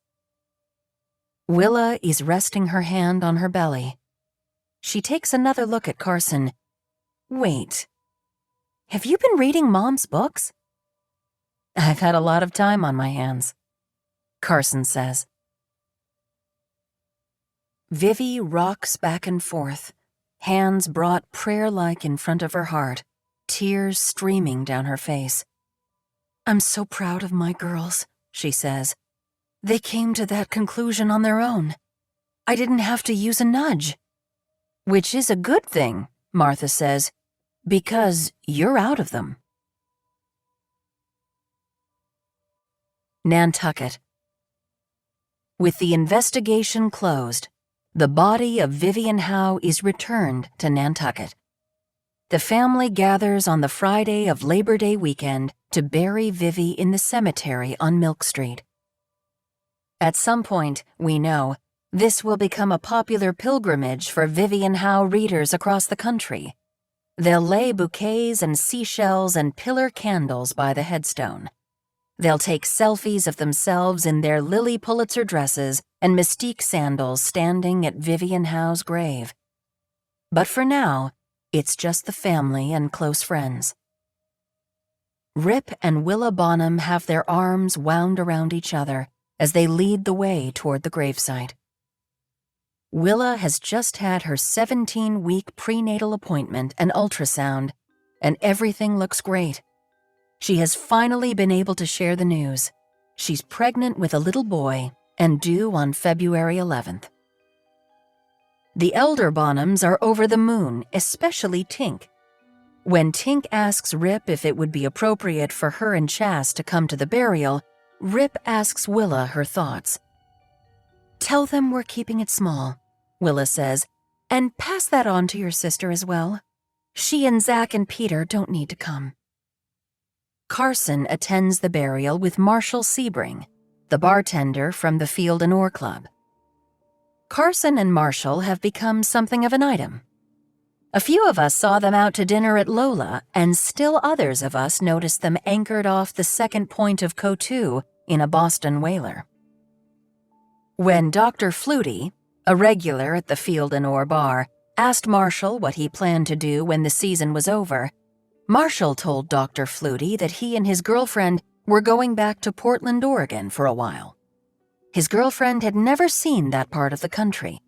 [SPEAKER 1] Willa is resting her hand on her belly. She takes another look at Carson. Wait. Have you been reading Mom's books? I've had a lot of time on my hands, Carson says. Vivi rocks back and forth, hands brought prayer-like in front of her heart, tears streaming down her face. I'm so proud of my girls, she says. They came to that conclusion on their own. I didn't have to use a nudge. Which is a good thing, Martha says, because you're out of them. Nantucket. With the investigation closed, the body of Vivian Howe is returned to Nantucket. The family gathers on the Friday of Labor Day weekend to bury Vivi in the cemetery on Milk Street. At some point, we know, this will become a popular pilgrimage for Vivian Howe readers across the country. They'll lay bouquets and seashells and pillar candles by the headstone. They'll take selfies of themselves in their Lily Pulitzer dresses and Mystique sandals standing at Vivian Howe's grave. But for now, it's just the family and close friends. Rip and Willa Bonham have their arms wound around each other as they lead the way toward the gravesite. Willa has just had her 17-week prenatal appointment and ultrasound, and everything looks great. She has finally been able to share the news. She's pregnant with a little boy and due on February 11th. The elder Bonhams are over the moon, especially Tink. When Tink asks Rip if it would be appropriate for her and Chas to come to the burial, Rip asks Willa her thoughts. "Tell them we're keeping it small," Willa says, "and pass that on to your sister as well. She and Zach and Peter don't need to come." Carson attends the burial with Marshall Sebring, the bartender from the Field and Oar Club. Carson and Marshall have become something of an item. A few of us saw them out to dinner at Lola, and still others of us noticed them anchored off the second point of Coatue in a Boston whaler. When Dr. Flutie, a regular at the Field and Oar bar, asked Marshall what he planned to do when the season was over, Marshall told Dr. Flutie that he and his girlfriend were going back to Portland, Oregon for a while. His girlfriend had never seen that part of the country.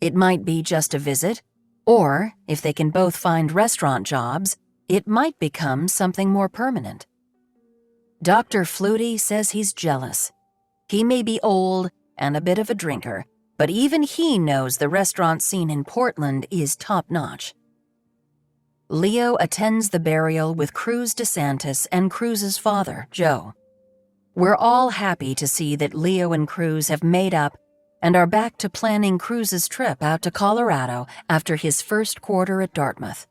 [SPEAKER 1] It might be just a visit, or, if they can both find restaurant jobs, it might become something more permanent. Dr. Flutie says he's jealous. He may be old and a bit of a drinker, but even he knows the restaurant scene in Portland is top-notch. Leo attends the burial with Cruz DeSantis and Cruz's father, Joe. We're all happy to see that Leo and Cruz have made up and are back to planning Cruz's trip out to Colorado after his first quarter at Dartmouth.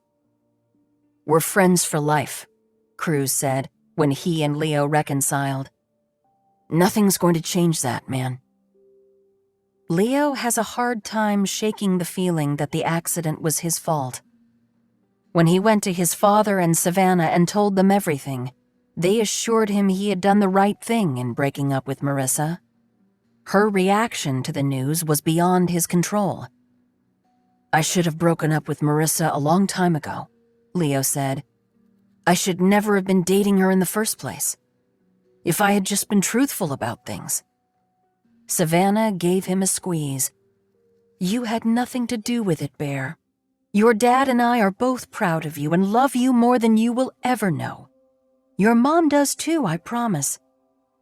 [SPEAKER 1] "We're friends for life," Cruz said when he and Leo reconciled. "Nothing's going to change that, man." Leo has a hard time shaking the feeling that the accident was his fault. When he went to his father and Savannah and told them everything, they assured him he had done the right thing in breaking up with Marissa. Her reaction to the news was beyond his control. "I should have broken up with Marissa a long time ago," Leo said. "I should never have been dating her in the first place. If I had just been truthful about things." Savannah gave him a squeeze. "You had nothing to do with it, Bear. Your dad and I are both proud of you and love you more than you will ever know. Your mom does too, I promise.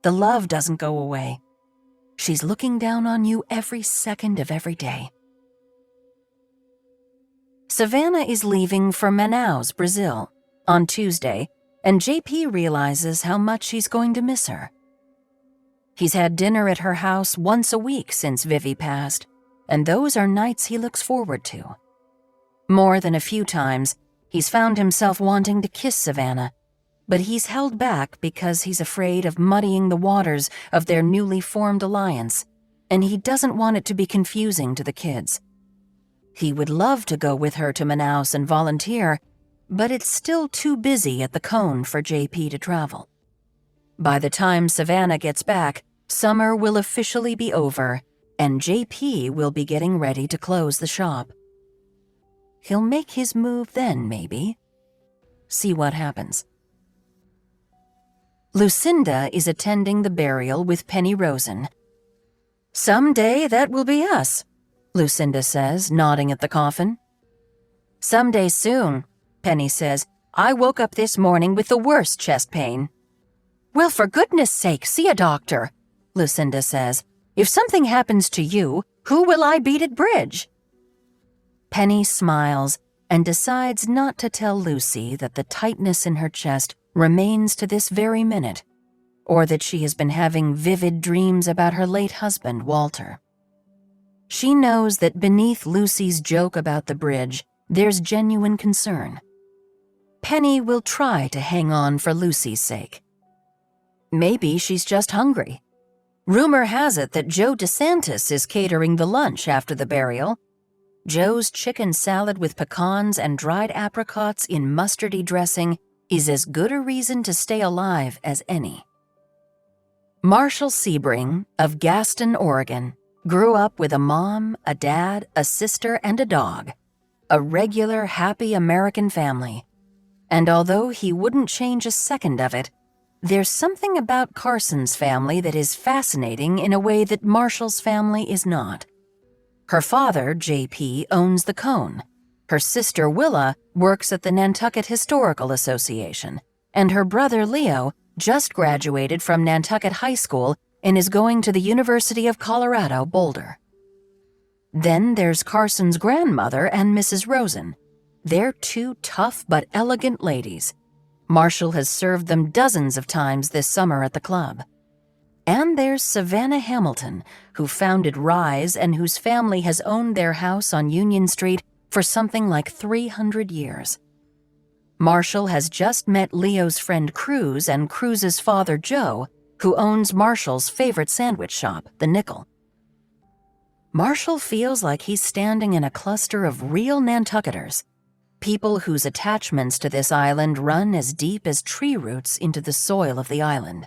[SPEAKER 1] The love doesn't go away. She's looking down on you every second of every day." Savannah is leaving for Manaus, Brazil, on Tuesday, and JP realizes how much he's going to miss her. He's had dinner at her house once a week since Vivi passed, and those are nights he looks forward to. More than a few times, he's found himself wanting to kiss Savannah, but he's held back because he's afraid of muddying the waters of their newly formed alliance, and he doesn't want it to be confusing to the kids. He would love to go with her to Manaus and volunteer, but it's still too busy at the Cone for JP to travel. By the time Savannah gets back, summer will officially be over, and JP will be getting ready to close the shop. He'll make his move then, maybe. See what happens. Lucinda is attending the burial with Penny Rosen. "Someday that will be us," Lucinda says, nodding at the coffin. "Someday soon," Penny says. "I woke up this morning with the worst chest pain." "Well, for goodness sake, see a doctor," Lucinda says. "If something happens to you, who will I beat at bridge?" Penny smiles and decides not to tell Lucy that the tightness in her chest remains to this very minute. or that she has been having vivid dreams about her late husband, Walter. She knows that beneath Lucy's joke about the bridge, there's genuine concern. Penny will try to hang on for Lucy's sake. Maybe she's just hungry. Rumor has it that Joe DeSantis is catering the lunch after the burial. Joe's chicken salad with pecans and dried apricots in mustardy dressing is as good a reason to stay alive as any. Marshall Sebring of Gaston, Oregon, grew up with a mom, a dad, a sister, and a dog. A regular, happy American family. And although he wouldn't change a second of it, there's something about Carson's family that is fascinating in a way that Marshall's family is not. Her father, J.P., owns the Cone. Her sister, Willa, works at the Nantucket Historical Association. And her brother, Leo, just graduated from Nantucket High School and is going to the University of Colorado, Boulder. Then there's Carson's grandmother and Mrs. Rosen. They're two tough but elegant ladies. Marshall has served them dozens of times this summer at the club. And there's Savannah Hamilton, who founded Rise and whose family has owned their house on Union Street for something like 300 years. Marshall has just met Leo's friend Cruz and Cruz's father Joe, who owns Marshall's favorite sandwich shop, The Nickel. Marshall feels like he's standing in a cluster of real Nantucketers, people whose attachments to this island run as deep as tree roots into the soil of the island.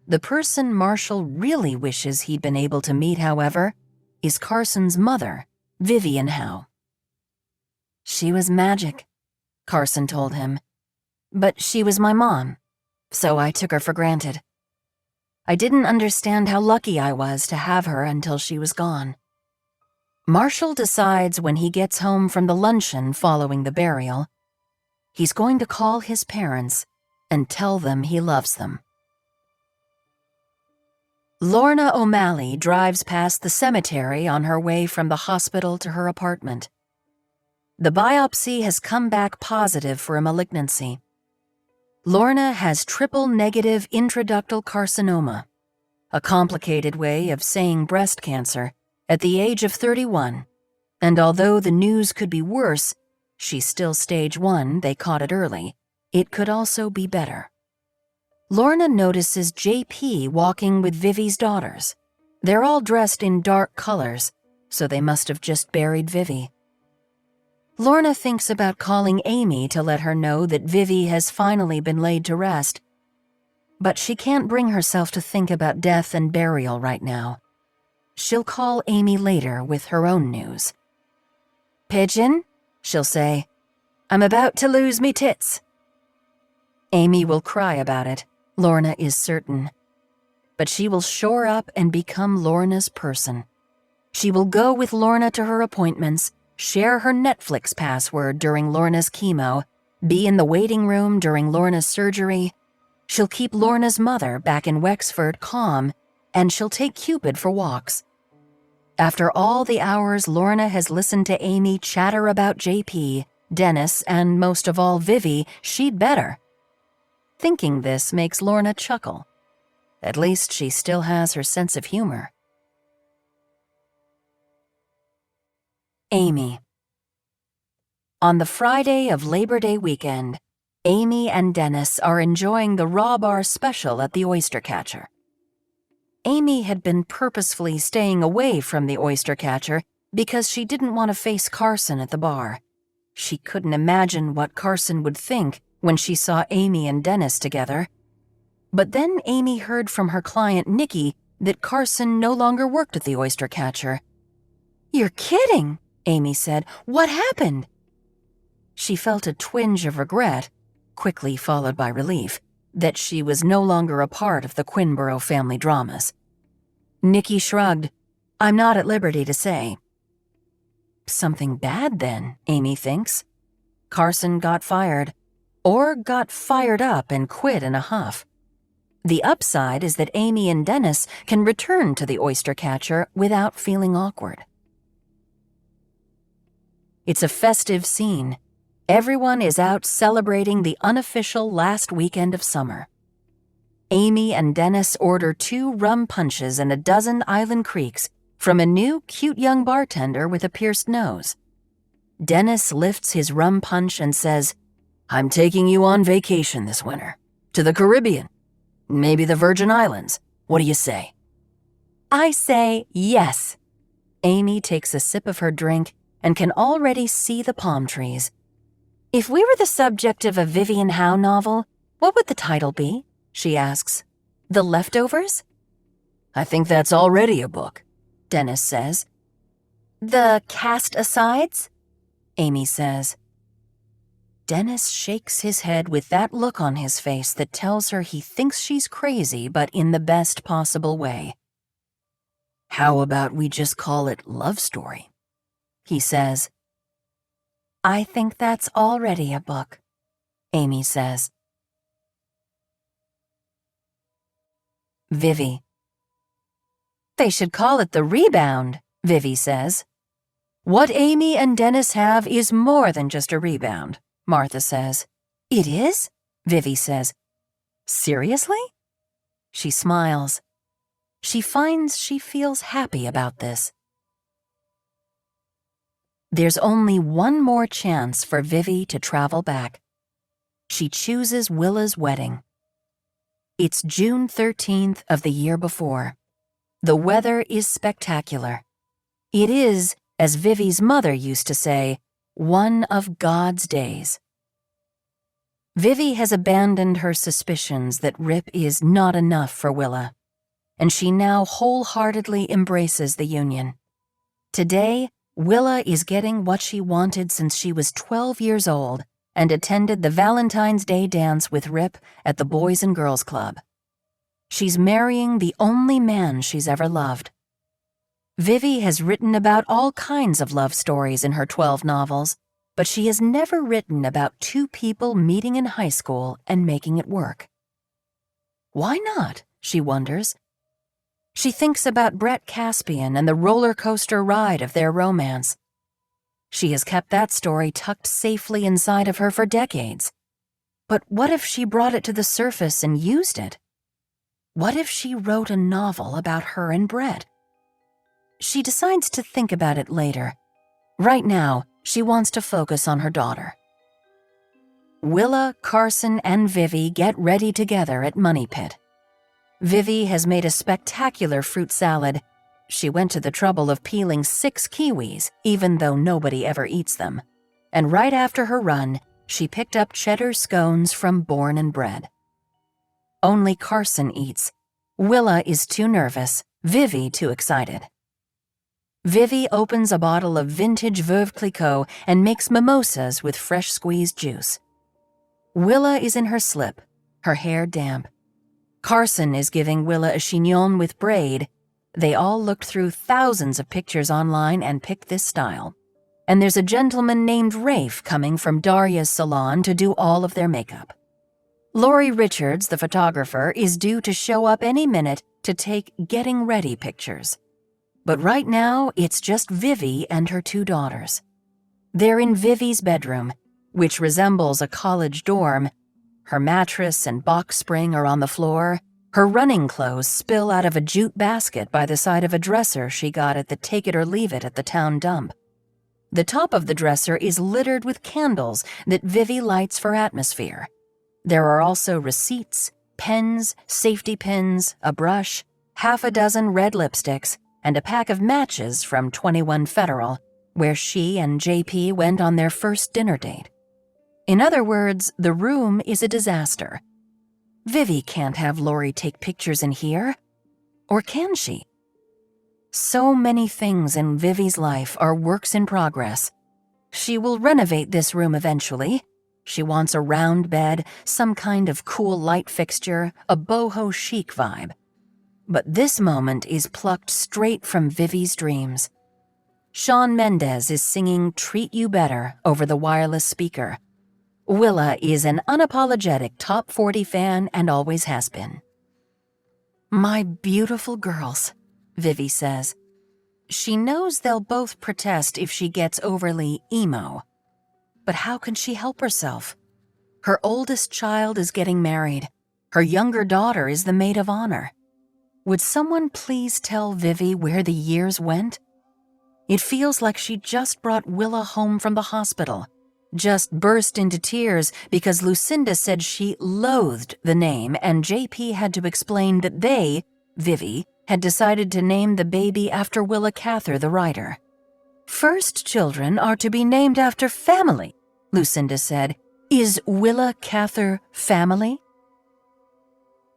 [SPEAKER 1] The person Marshall really wishes he'd been able to meet, however, is Carson's mother, Vivi Howe. "She was magic," Carson told him. "But she was my mom, so I took her for granted. I didn't understand how lucky I was to have her until she was gone." Marshall decides when he gets home from the luncheon following the burial, he's going to call his parents and tell them he loves them. Lorna O'Malley drives past the cemetery on her way from the hospital to her apartment. The biopsy has come back positive for a malignancy. Lorna has triple-negative intraductal carcinoma, a complicated way of saying breast cancer, at the age of 31, and although the news could be worse, she's still stage 1, they caught it early, it could also be better. Lorna notices J.P. walking with Vivi's daughters. They're all dressed in dark colors, so they must have just buried Vivi. Lorna thinks about calling Amy to let her know that Vivi has finally been laid to rest, but she can't bring herself to think about death and burial right now. She'll call Amy later with her own news. "Pigeon," she'll say, "I'm about to lose me tits." Amy will cry about it, Lorna is certain. But she will shore up and become Lorna's person. She will go with Lorna to her appointments, share her Netflix password during Lorna's chemo, be in the waiting room during Lorna's surgery. She'll keep Lorna's mother back in Wexford calm, and she'll take Cupid for walks. After all the hours Lorna has listened to Amy chatter about JP, Dennis, and most of all Vivi, she'd better. Thinking this makes Lorna chuckle. At least she still has her sense of humor. Amy. On the Friday of Labor Day weekend, Amy and Dennis are enjoying the Raw Bar special at the Oyster Catcher. Amy had been purposefully staying away from the Oyster Catcher because she didn't want to face Carson at the bar. She couldn't imagine what Carson would think when she saw Amy and Dennis together. But then Amy heard from her client Nikki that Carson no longer worked at the Oyster Catcher. "You're kidding," Amy said. "What happened?" She felt a twinge of regret, quickly followed by relief, that she was no longer a part of the Quinborough family dramas. Nikki shrugged. "I'm not at liberty to say." Something bad then, Amy thinks. Carson got fired, or got fired up and quit in a huff. The upside is that Amy and Dennis can return to the Oyster Catcher without feeling awkward. It's a festive scene. Everyone is out celebrating the unofficial last weekend of summer. Amy and Dennis order 2 rum punches and a dozen Island Creeks from a new, cute young bartender with a pierced nose. Dennis lifts his rum punch and says, "I'm taking you on vacation this winter. To the Caribbean. Maybe the Virgin Islands. What do you say?" I say yes. Amy takes a sip of her drink and can already see the palm trees. If we were the subject of a Vivi Howe novel, what would the title be? She asks. The Leftovers? I think that's already a book, Dennis says. The Cast-Asides? Amy says. Dennis shakes his head with that look on his face that tells her he thinks she's crazy, but in the best possible way. How about we just call it Love Story? He says. I think that's already a book, Amy says. Vivi. They should call it The Rebound, Vivi says. What Amy and Dennis have is more than just a rebound, Martha says. It is? Vivi says. Seriously? She smiles. She finds she feels happy about this. There's only one more chance for Vivi to travel back. She chooses Willa's wedding. It's June 13th of the year before. The weather is spectacular. It is, as Vivi's mother used to say, one of God's days. Vivi has abandoned her suspicions that Rip is not enough for Willa, and she now wholeheartedly embraces the union. Today, Willa is getting what she wanted since she was 12 years old and attended the Valentine's Day dance with Rip at the Boys and Girls Club. She's marrying the only man she's ever loved. Vivi has written about all kinds of love stories in her 12 novels, but she has never written about 2 people meeting in high school and making it work. Why not? She wonders. She thinks about Brett Caspian and the roller coaster ride of their romance. She has kept that story tucked safely inside of her for decades. But what if she brought it to the surface and used it? What if she wrote a novel about her and Brett? She decides to think about it later. Right now, she wants to focus on her daughter. Willa, Carson, and Vivi get ready together at Money Pit. Vivi has made a spectacular fruit salad. She went to the trouble of peeling 6 kiwis, even though nobody ever eats them. And right after her run, she picked up cheddar scones from Born and Bred. Only Carson eats. Willa is too nervous, Vivi too excited. Vivi opens a bottle of vintage Veuve Clicquot and makes mimosas with fresh squeezed juice. Willa is in her slip, her hair damp. Carson is giving Willa a chignon with braid. They all looked through thousands of pictures online and picked this style. And there's a gentleman named Rafe coming from Daria's salon to do all of their makeup. Lori Richards, the photographer, is due to show up any minute to take getting ready pictures. But right now, it's just Vivi and her 2 daughters. They're in Vivi's bedroom, which resembles a college dorm. Her mattress and box spring are on the floor. Her running clothes spill out of a jute basket by the side of a dresser she got at the Take It or Leave It at the town dump. The top of the dresser is littered with candles that Vivi lights for atmosphere. There are also receipts, pens, safety pins, a brush, half a dozen red lipsticks, and a pack of matches from 21 Federal, where she and JP went on their first dinner date. In other words, the room is a disaster. Vivi can't have Lori take pictures in here. Or can she? So many things in Vivi's life are works in progress. She will renovate this room eventually. She wants a round bed, some kind of cool light fixture, a boho chic vibe. But this moment is plucked straight from Vivi's dreams. Shawn Mendes is singing Treat You Better over the wireless speaker. Willa is an unapologetic top 40 fan and always has been. My beautiful girls, Vivi says. She knows they'll both protest if she gets overly emo. But how can she help herself? Her oldest child is getting married.
[SPEAKER 2] Her younger daughter is the maid of honor. Would someone please tell Vivi where the years went? It feels like she just brought Willa home from the hospital, just burst into tears because Lucinda said she loathed the name and JP had to explain that they, Vivi, had decided to name the baby after Willa Cather, the writer. First children are to be named after family, Lucinda said. Is Willa Cather family?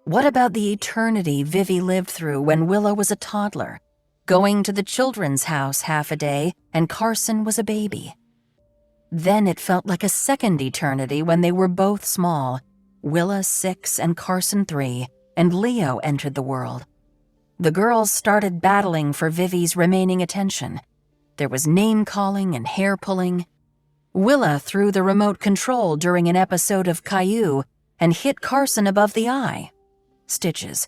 [SPEAKER 2] What about the eternity Vivi lived through when Willa was a toddler, going to the children's house half a day and Carson was a baby? Then it felt like a second eternity when they were both small, Willa 6 and Carson 3, and Leo entered the world. The girls started battling for Vivi's remaining attention. There was name-calling and hair-pulling. Willa threw the remote control during an episode of Caillou and hit Carson above the eye. Stitches.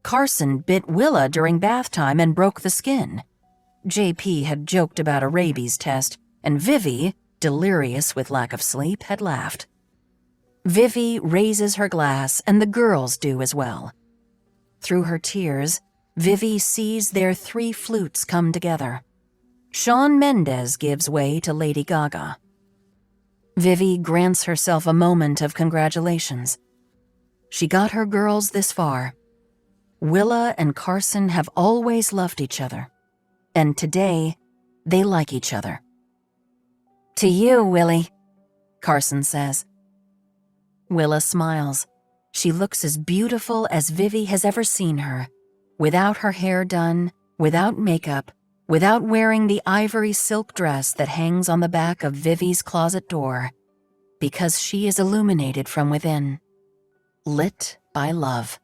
[SPEAKER 2] Carson bit Willa during bath time and broke the skin. JP had joked about a rabies test, and Vivi, delirious with lack of sleep, had laughed. Vivi raises her glass, and the girls do as well. Through her tears, Vivi sees their 3 flutes come together. Shawn Mendes gives way to Lady Gaga. Vivi grants herself a moment of congratulations. She got her girls this far. Willa and Carson have always loved each other, and today they like each other. To you, Willie, Carson says. Willa smiles. She looks as beautiful as Vivi has ever seen her, without her hair done, without makeup, without wearing the ivory silk dress that hangs on the back of Vivi's closet door, because she is illuminated from within, lit by love.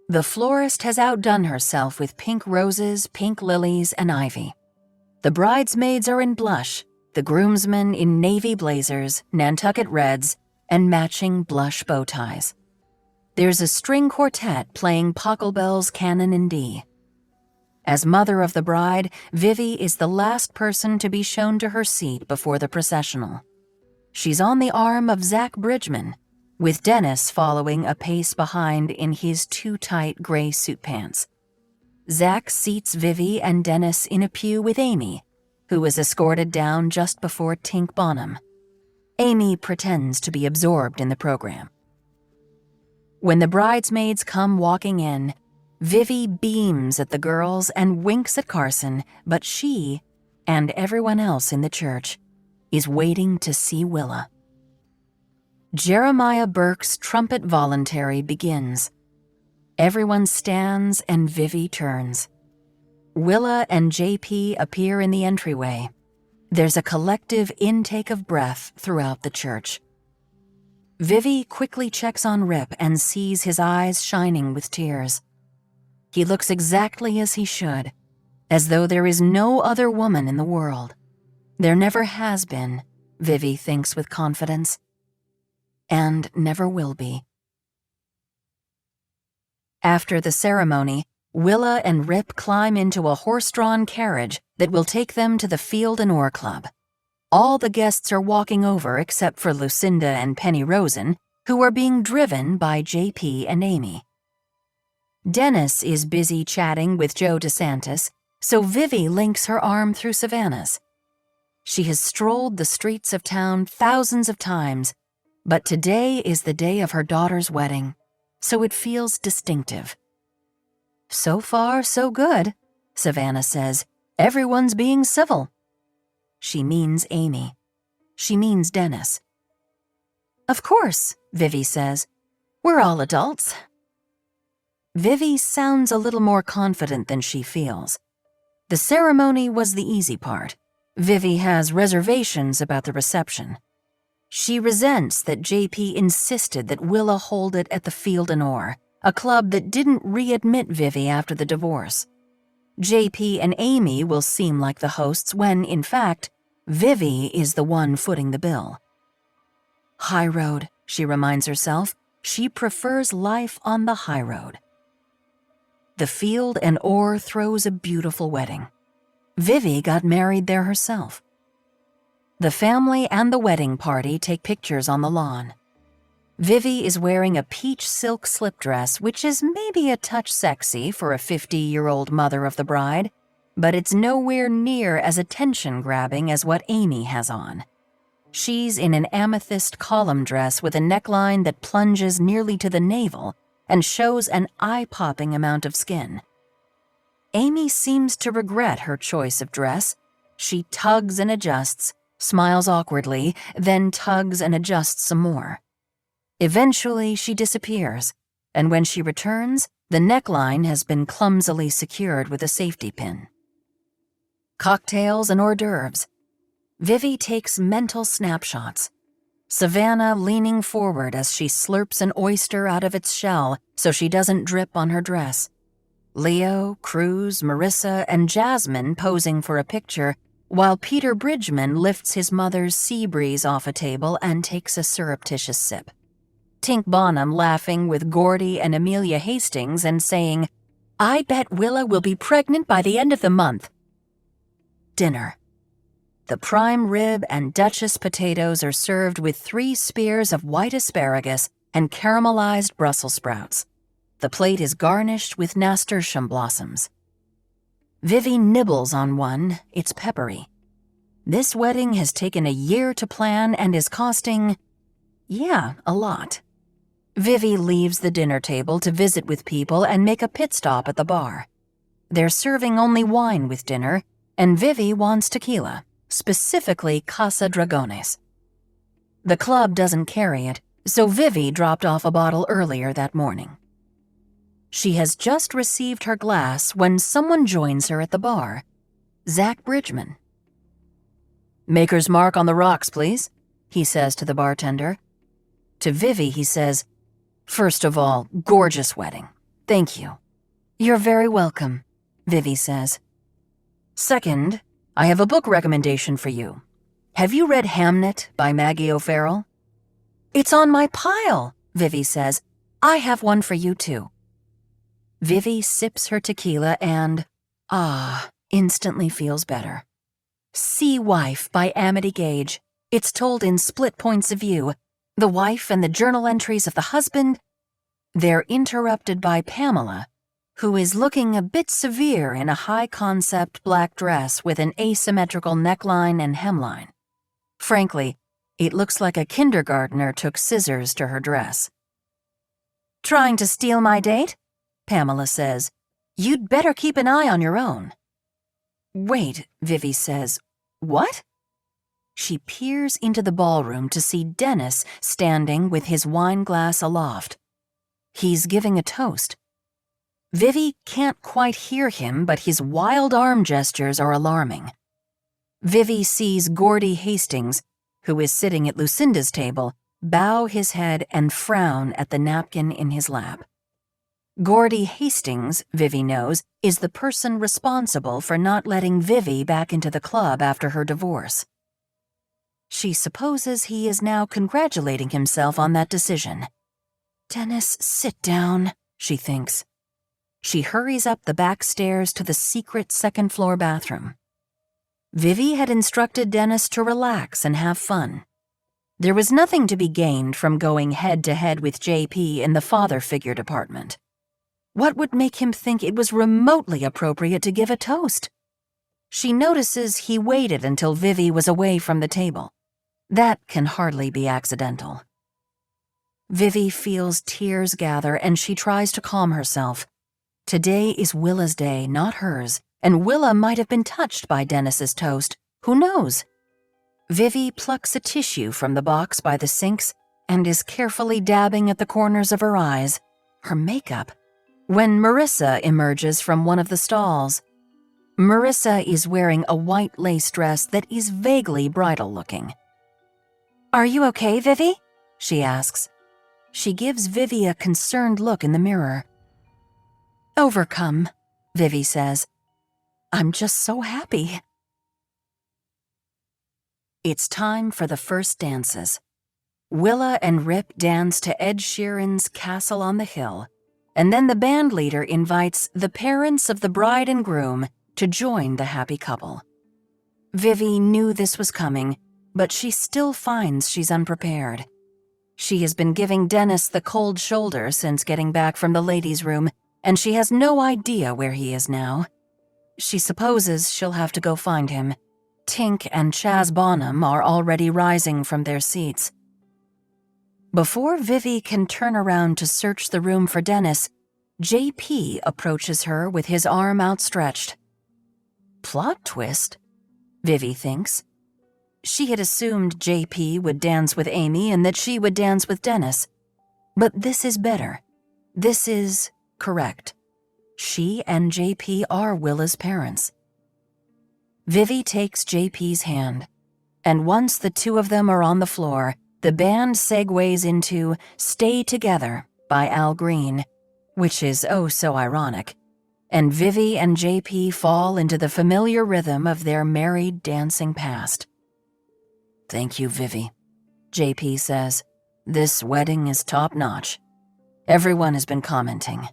[SPEAKER 2] The florist has outdone herself with pink roses, pink lilies, and ivy. The bridesmaids are in blush, the groomsmen in navy blazers, Nantucket reds, and matching blush bow ties. There's a string quartet playing Pachelbel's Canon in D. As mother of the bride, Vivi is the last person to be shown to her seat before the processional. She's on the arm of Zach Bridgman, with Dennis following a pace behind in his too tight gray suit pants. Zach seats Vivi and Dennis in a pew with Amy, who is escorted down just before Tink Bonham. Amy pretends to be absorbed in the program. When the bridesmaids come walking in, Vivi beams at the girls and winks at Carson, but she, and everyone else in the church, is waiting to see Willa. Jeremiah Burke's trumpet voluntary begins. Everyone stands and Vivi turns. Willa and JP appear in the entryway. There's a collective intake of breath throughout the church. Vivi quickly checks on Rip and sees his eyes shining with tears. He looks exactly as he should, as though there is no other woman in the world. There never has been, Vivi thinks with confidence, and never will be. After the ceremony, Willa and Rip climb into a horse-drawn carriage that will take them to the Field and Oar Club. All the guests are walking over except for Lucinda and Penny Rosen, who are being driven by JP and Amy. Dennis is busy chatting with Joe DeSantis, so Vivi links her arm through Savannah's. She has strolled the streets of town thousands of times, but today is the day of her daughter's wedding, so it feels distinctive. So far, so good, Savannah says. Everyone's being civil. She means Amy. She means Dennis. Of course, Vivi says. We're all adults. Vivi sounds a little more confident than she feels. The ceremony was the easy part. Vivi has reservations about the reception. She resents that JP insisted that Willa hold it at the Field and Oar, a club that didn't readmit Vivi after the divorce. JP and Amy will seem like the hosts when, in fact, Vivi is the one footing the bill. High road, she reminds herself. She prefers life on the high road. The Field and Oar throws a beautiful wedding. Vivi got married there herself. The family and the wedding party take pictures on the lawn.
[SPEAKER 1] Vivi is wearing a peach silk slip dress, which is maybe a touch sexy for a 50-year-old mother of the bride, but it's nowhere near as attention-grabbing as what Amy has on. She's in an amethyst column dress with a neckline that plunges nearly to the navel and shows an eye-popping amount of skin. Amy seems to regret her choice of dress. She tugs and adjusts, smiles awkwardly, then tugs and adjusts some more. Eventually, she disappears, and when she returns, the neckline has been clumsily secured with a safety pin. Cocktails and hors d'oeuvres. Vivi takes mental snapshots. Savannah leaning forward as she slurps an oyster out of its shell so she doesn't drip on her dress. Leo, Cruz, Marissa, and Jasmine posing for a picture, while Peter Bridgman lifts his mother's sea breeze off a table and takes a surreptitious sip. Tink Bonham laughing with Gordy and Amelia Hastings and saying, "I bet Willa will be pregnant by the end of the month." Dinner. The prime rib and Duchess potatoes are served with 3 spears of white asparagus and caramelized Brussels sprouts. The plate is garnished with nasturtium blossoms. Vivi nibbles on one. It's peppery. This wedding has taken a year to plan and is costing, a lot. Vivi leaves the dinner table to visit with people and make a pit stop at the bar. They're serving only wine with dinner, and Vivi wants tequila, specifically Casa Dragones. The club doesn't carry it, so Vivi dropped off a bottle earlier that morning. She has just received her glass when someone joins her at the bar. Zach Bridgman. "Maker's Mark on the rocks, please," he says to the bartender. To Vivi, he says, "First of all, gorgeous wedding. Thank you." "You're very welcome," Vivi says. "Second, I have a book recommendation for you. Have you read Hamnet by Maggie O'Farrell?" "It's on my pile," Vivi says. "I have one for you too." Vivi sips her tequila and, instantly feels better. Sea Wife by Amity Gage. It's told in split points of view. The wife and the journal entries of the husband. They're interrupted by Pamela, who is looking a bit severe in a high-concept black dress with an asymmetrical neckline and hemline. Frankly, it looks like a kindergartner took scissors to her dress. "Trying to steal my date?" Pamela says. "You'd better keep an eye on your own." "Wait," Vivi says. "What?" She peers into the ballroom to see Dennis standing with his wine glass aloft. He's giving a toast. Vivi can't quite hear him, but his wild arm gestures are alarming. Vivi sees Gordy Hastings, who is sitting at Lucinda's table, bow his head and frown at the napkin in his lap. Gordy Hastings, Vivi knows, is the person responsible for not letting Vivi back into the club after her divorce. She supposes he is now congratulating himself on that decision. "Dennis, sit down," she thinks. She hurries up the back stairs to the secret second-floor bathroom. Vivi had instructed Dennis to relax and have fun. There was nothing to be gained from going head-to-head with JP in the father figure department. What would make him think it was remotely appropriate to give a toast? She notices he waited until Vivi was away from the table. That can hardly be accidental. Vivi feels tears gather and she tries to calm herself. Today is Willa's day, not hers, and Willa might have been touched by Dennis's toast. Who knows? Vivi plucks a tissue from the box by the sinks and is carefully dabbing at the corners of her eyes, her makeup, when Marissa emerges from one of the stalls. Marissa is wearing a white lace dress that is vaguely bridal-looking. "Are you okay, Vivi?" she asks. She gives Vivi a concerned look in the mirror. "Overcome," Vivi says. "I'm just so happy." It's time for the first dances. Willa and Rip dance to Ed Sheeran's Castle on the Hill, and then the band leader invites the parents of the bride and groom to join the happy couple. Vivi knew this was coming, but she still finds she's unprepared. She has been giving Dennis the cold shoulder since getting back from the ladies' room, and she has no idea where he is now. She supposes she'll have to go find him. Tink and Chaz Bonham are already rising from their seats. Before Vivi can turn around to search the room for Dennis, JP approaches her with his arm outstretched. Plot twist, Vivi thinks. She had assumed JP would dance with Amy and that she would dance with Dennis. But this is better. This is correct. She and JP are Willa's parents. Vivi takes JP's hand, and once the two of them are on the floor, the band segues into Stay Together by Al Green, which is oh so ironic, and Vivi and JP fall into the familiar rhythm of their married dancing past. Thank you, Vivi, JP says. This wedding is top-notch. Everyone has been commenting,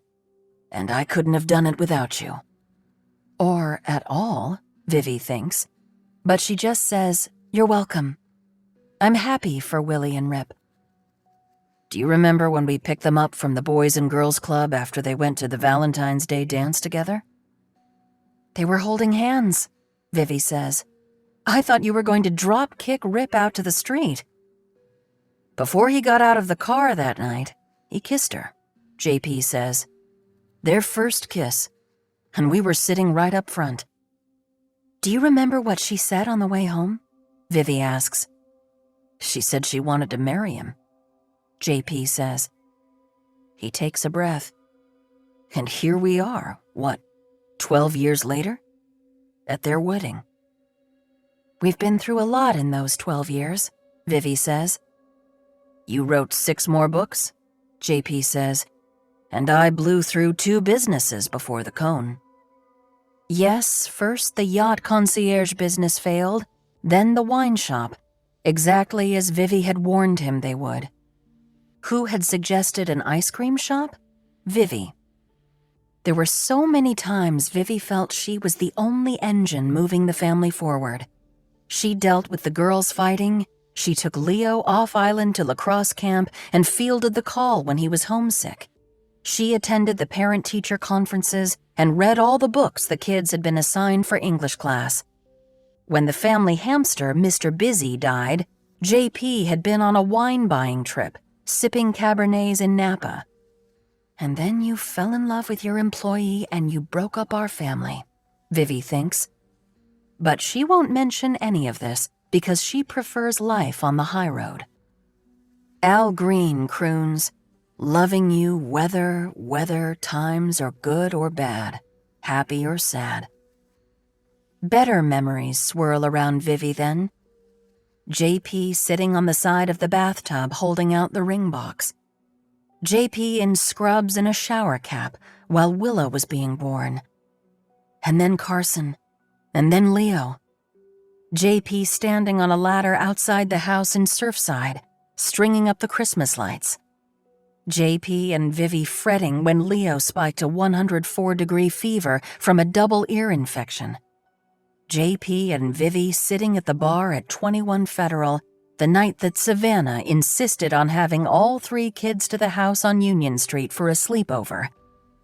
[SPEAKER 1] and I couldn't have done it without you. Or at all, Vivi thinks, but she just says, you're welcome. I'm happy for Willie and Rip. Do you remember when we picked them up from the Boys and Girls Club after they went to the Valentine's Day dance together? They were holding hands, Vivi says. I thought you were going to drop-kick Rip out to the street. Before he got out of the car that night, he kissed her, JP says. Their first kiss, and we were sitting right up front. Do you remember what she said on the way home? Vivi asks. She said she wanted to marry him, JP says. He takes a breath. And here we are, 12 years later? At their wedding. We've been through a lot in those 12 years, Vivi says. You wrote 6 more books, JP says, and I blew through 2 businesses before the cone. Yes, first the yacht concierge business failed, then the wine shop, exactly as Vivi had warned him they would. Who had suggested an ice cream shop? Vivi. There were so many times Vivi felt she was the only engine moving the family forward. She dealt with the girls fighting, she took Leo off-island to lacrosse camp and fielded the call when he was homesick. She attended the parent-teacher conferences and read all the books the kids had been assigned for English class. When the family hamster, Mr. Busy, died, JP had been on a wine-buying trip, sipping Cabernets in Napa. And then you fell in love with your employee and you broke up our family, Vivi thinks. But she won't mention any of this because she prefers life on the high road. Al Green croons, loving you whether times are good or bad, happy or sad. Better memories swirl around Vivi then. JP sitting on the side of the bathtub holding out the ring box. JP in scrubs and a shower cap while Willa was being born. And then Carson. And then Leo. JP standing on a ladder outside the house in Surfside, stringing up the Christmas lights. JP and Vivi fretting when Leo spiked a 104-degree fever from a double ear infection. JP and Vivi sitting at the bar at 21 Federal the night that Savannah insisted on having all 3 kids to the house on Union Street for a sleepover.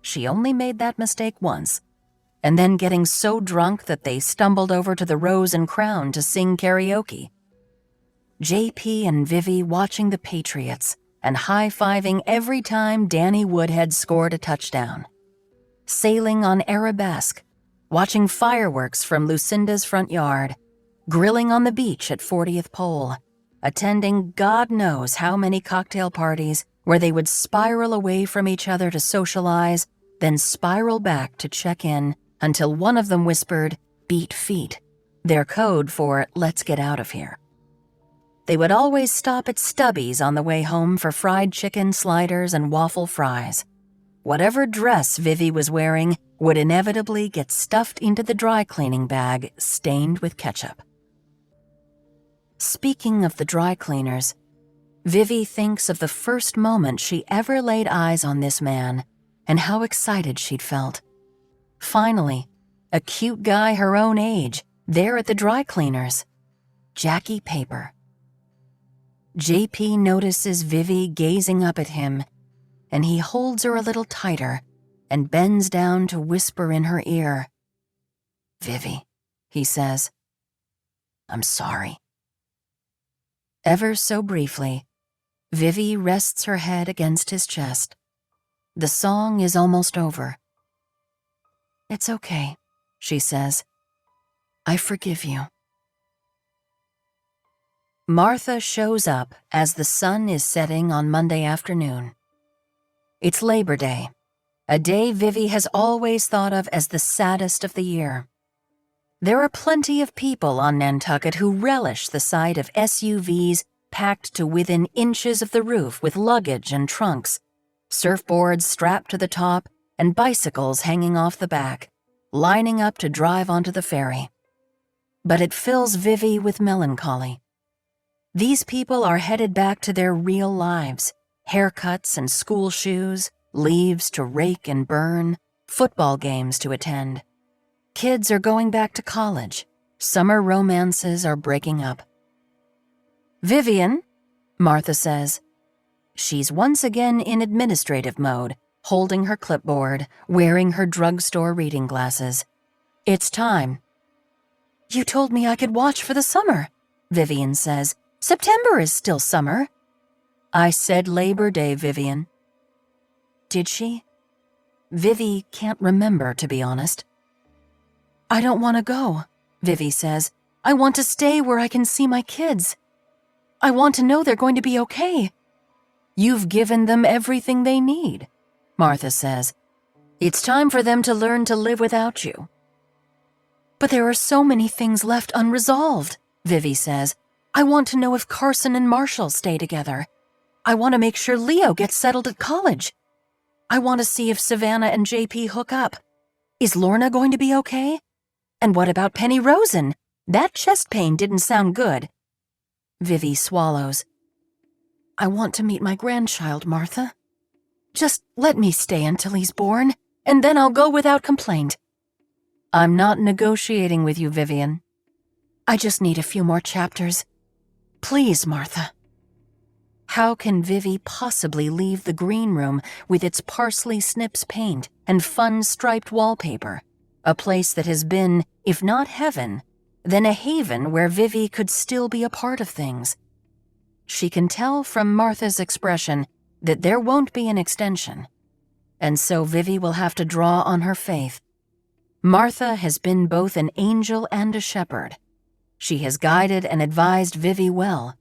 [SPEAKER 1] She only made that mistake once. And then getting so drunk that they stumbled over to the Rose and Crown to sing karaoke. JP and Vivi watching the Patriots and high-fiving every time Danny Woodhead scored a touchdown. Sailing on Arabesque, watching fireworks from Lucinda's front yard, grilling on the beach at 40th Pole, attending God knows how many cocktail parties where they would spiral away from each other to socialize, then spiral back to check in until one of them whispered, "Beat feet," their code for "let's get out of here." They would always stop at Stubby's on the way home for fried chicken, sliders, and waffle fries. Whatever dress Vivi was wearing would inevitably get stuffed into the dry cleaning bag, stained with ketchup. Speaking of the dry cleaners, Vivi thinks of the first moment she ever laid eyes on this man and how excited she'd felt. Finally, a cute guy her own age, there at the dry cleaners. Jackie Paper. JP notices Vivi gazing up at him, and he holds her a little tighter and bends down to whisper in her ear.
[SPEAKER 2] Vivi, he says, I'm sorry.
[SPEAKER 1] Ever so briefly, Vivi rests her head against his chest. The song is almost over. It's okay, she says. I forgive you. Martha shows up as the sun is setting on Monday afternoon. It's Labor Day, a day Vivi has always thought of as the saddest of the year. There are plenty of people on Nantucket who relish the sight of SUVs packed to within inches of the roof with luggage and trunks, surfboards strapped to the top, and bicycles hanging off the back, lining up to drive onto the ferry. But it fills Vivi with melancholy. These people are headed back to their real lives, haircuts and school shoes, leaves to rake and burn, football games to attend. Kids are going back to college. Summer romances are breaking up. Vivian, Martha says. She's once again in administrative mode, holding her clipboard, wearing her drugstore reading glasses. It's time. You told me I could watch for the summer, Vivian says. September is still summer. I said Labor Day, Vivian. Did she? Vivi can't remember, to be honest. I don't want to go, Vivi says. I want to stay where I can see my kids. I want to know they're going to be okay. You've given them everything they need, Martha says. It's time for them to learn to live without you. But there are so many things left unresolved, Vivi says. I want to know if Carson and Marshall stay together. I want to make sure Leo gets settled at college. I want to see if Savannah and JP hook up. Is Lorna going to be okay? And what about Penny Rosen? That chest pain didn't sound good. Vivi swallows. I want to meet my grandchild, Martha. Just let me stay until he's born, and then I'll go without complaint. I'm not negotiating with you, Vivian. I just need a few more chapters. Please, Martha. How can Vivi possibly leave the green room with its parsley snips paint and fun striped wallpaper, a place that has been, if not heaven, then a haven where Vivi could still be a part of things? She can tell from Martha's expression that there won't be an extension, and so Vivi will have to draw on her faith. Martha has been both an angel and a shepherd. She has guided and advised Vivi well.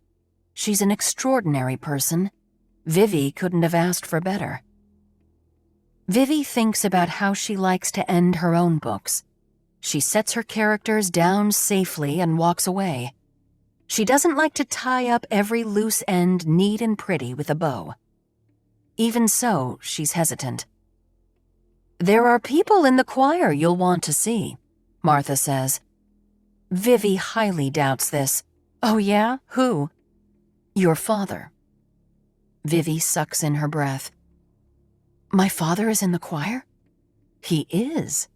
[SPEAKER 1] She's an extraordinary person. Vivi couldn't have asked for better. Vivi thinks about how she likes to end her own books. She sets her characters down safely and walks away. She doesn't like to tie up every loose end neat and pretty with a bow. Even so, she's hesitant. There are people in the choir you'll want to see, Martha says. Vivi highly doubts this. Oh yeah? Who? Your father. Vivi sucks in her breath. My father is in the choir? He is.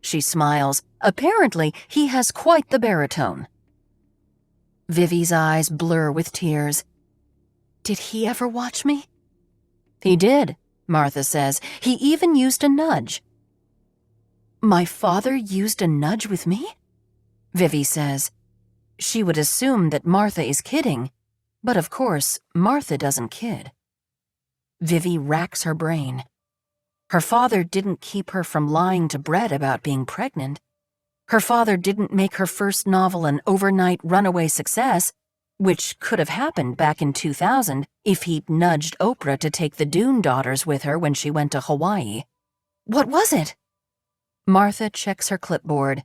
[SPEAKER 1] She smiles. Apparently, he has quite the baritone. Vivi's eyes blur with tears. Did he ever watch me? He did, Martha says. He even used a nudge. My father used a nudge with me? Vivi says. She would assume that Martha is kidding, but of course, Martha doesn't kid. Vivi racks her brain. Her father didn't keep her from lying to Brett about being pregnant. Her father didn't make her first novel an overnight runaway success, which could have happened back in 2000 if he'd nudged Oprah to take the Dune daughters with her when she went to Hawaii. What was it? Martha checks her clipboard.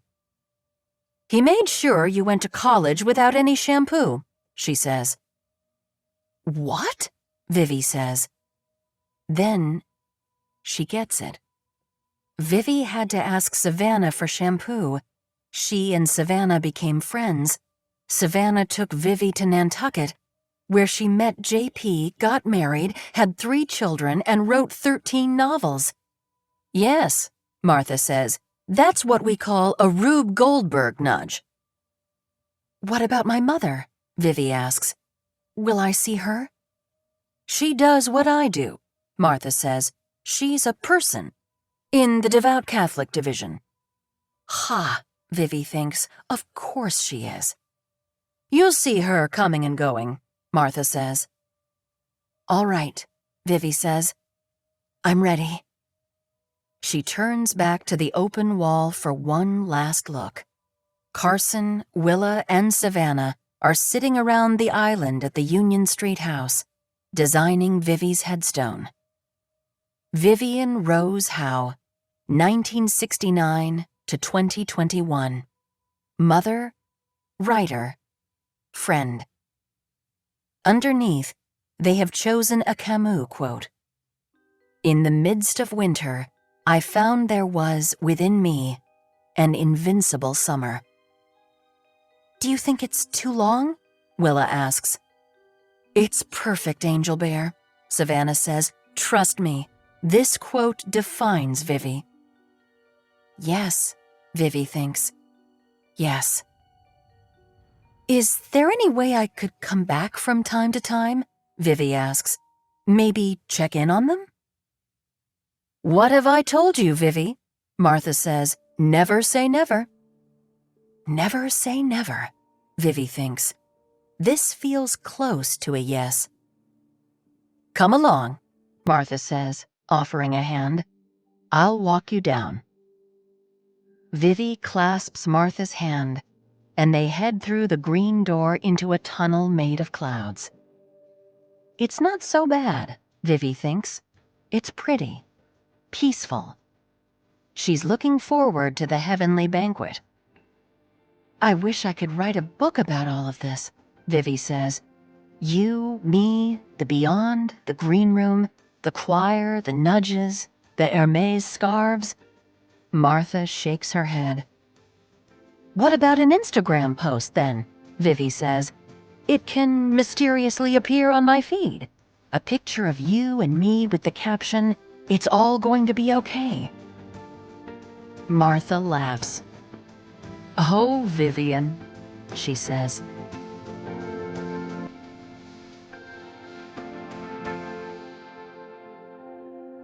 [SPEAKER 1] He made sure you went to college without any shampoo, she says. What? Vivi says. Then she gets it. Vivi had to ask Savannah for shampoo. She and Savannah became friends. Savannah took Vivi to Nantucket, where she met JP, got married, had 3 children, and wrote 13 novels. Yes, Martha says. That's what we call a Rube Goldberg nudge. What about my mother? Vivi asks. Will I see her?
[SPEAKER 2] She does what I do, Martha says. She's a person. In the devout Catholic division.
[SPEAKER 1] Ha, Vivi thinks. Of course she is.
[SPEAKER 2] You'll see her coming and going, Martha says.
[SPEAKER 1] All right, Vivi says. I'm ready.
[SPEAKER 2] She turns back to the open wall for one last look. Carson, Willa, and Savannah are sitting around the island at the Union Street house, designing Vivi's headstone. Vivian Rose Howe, 1969 to 2021. Mother, writer, friend. Underneath, they have chosen a Camus quote. In the midst of winter, I found there was, within me, an invincible summer.
[SPEAKER 1] Do you think it's too long?
[SPEAKER 2] Willa asks.
[SPEAKER 1] It's perfect, Angel Bear, Savannah says. Trust me,
[SPEAKER 2] this quote defines Vivi.
[SPEAKER 1] Yes, Vivi thinks. Yes.
[SPEAKER 2] Is there any way I could come back from time to time? Vivi asks. Maybe check in on them? What have I told you, Vivi? Martha says. Never say never.
[SPEAKER 1] Never say never, Vivi thinks.
[SPEAKER 2] This feels close to a yes. Come along, Martha says, offering a hand. I'll walk you down. Vivi clasps Martha's hand, and they head through the green door into a tunnel made of clouds. It's not so bad, Vivi thinks. It's pretty, peaceful. She's looking forward to the heavenly banquet.
[SPEAKER 1] I wish I could write a book about all of this,
[SPEAKER 2] Vivi says. You, me, the beyond, the green room, the choir, the nudges, the Hermès scarves. Martha shakes her head. What about an Instagram post then? Vivi says. It can mysteriously appear on my feed. A picture of you and me with the caption, "It's all going to be okay." Martha laughs. Oh, Vivian, she says.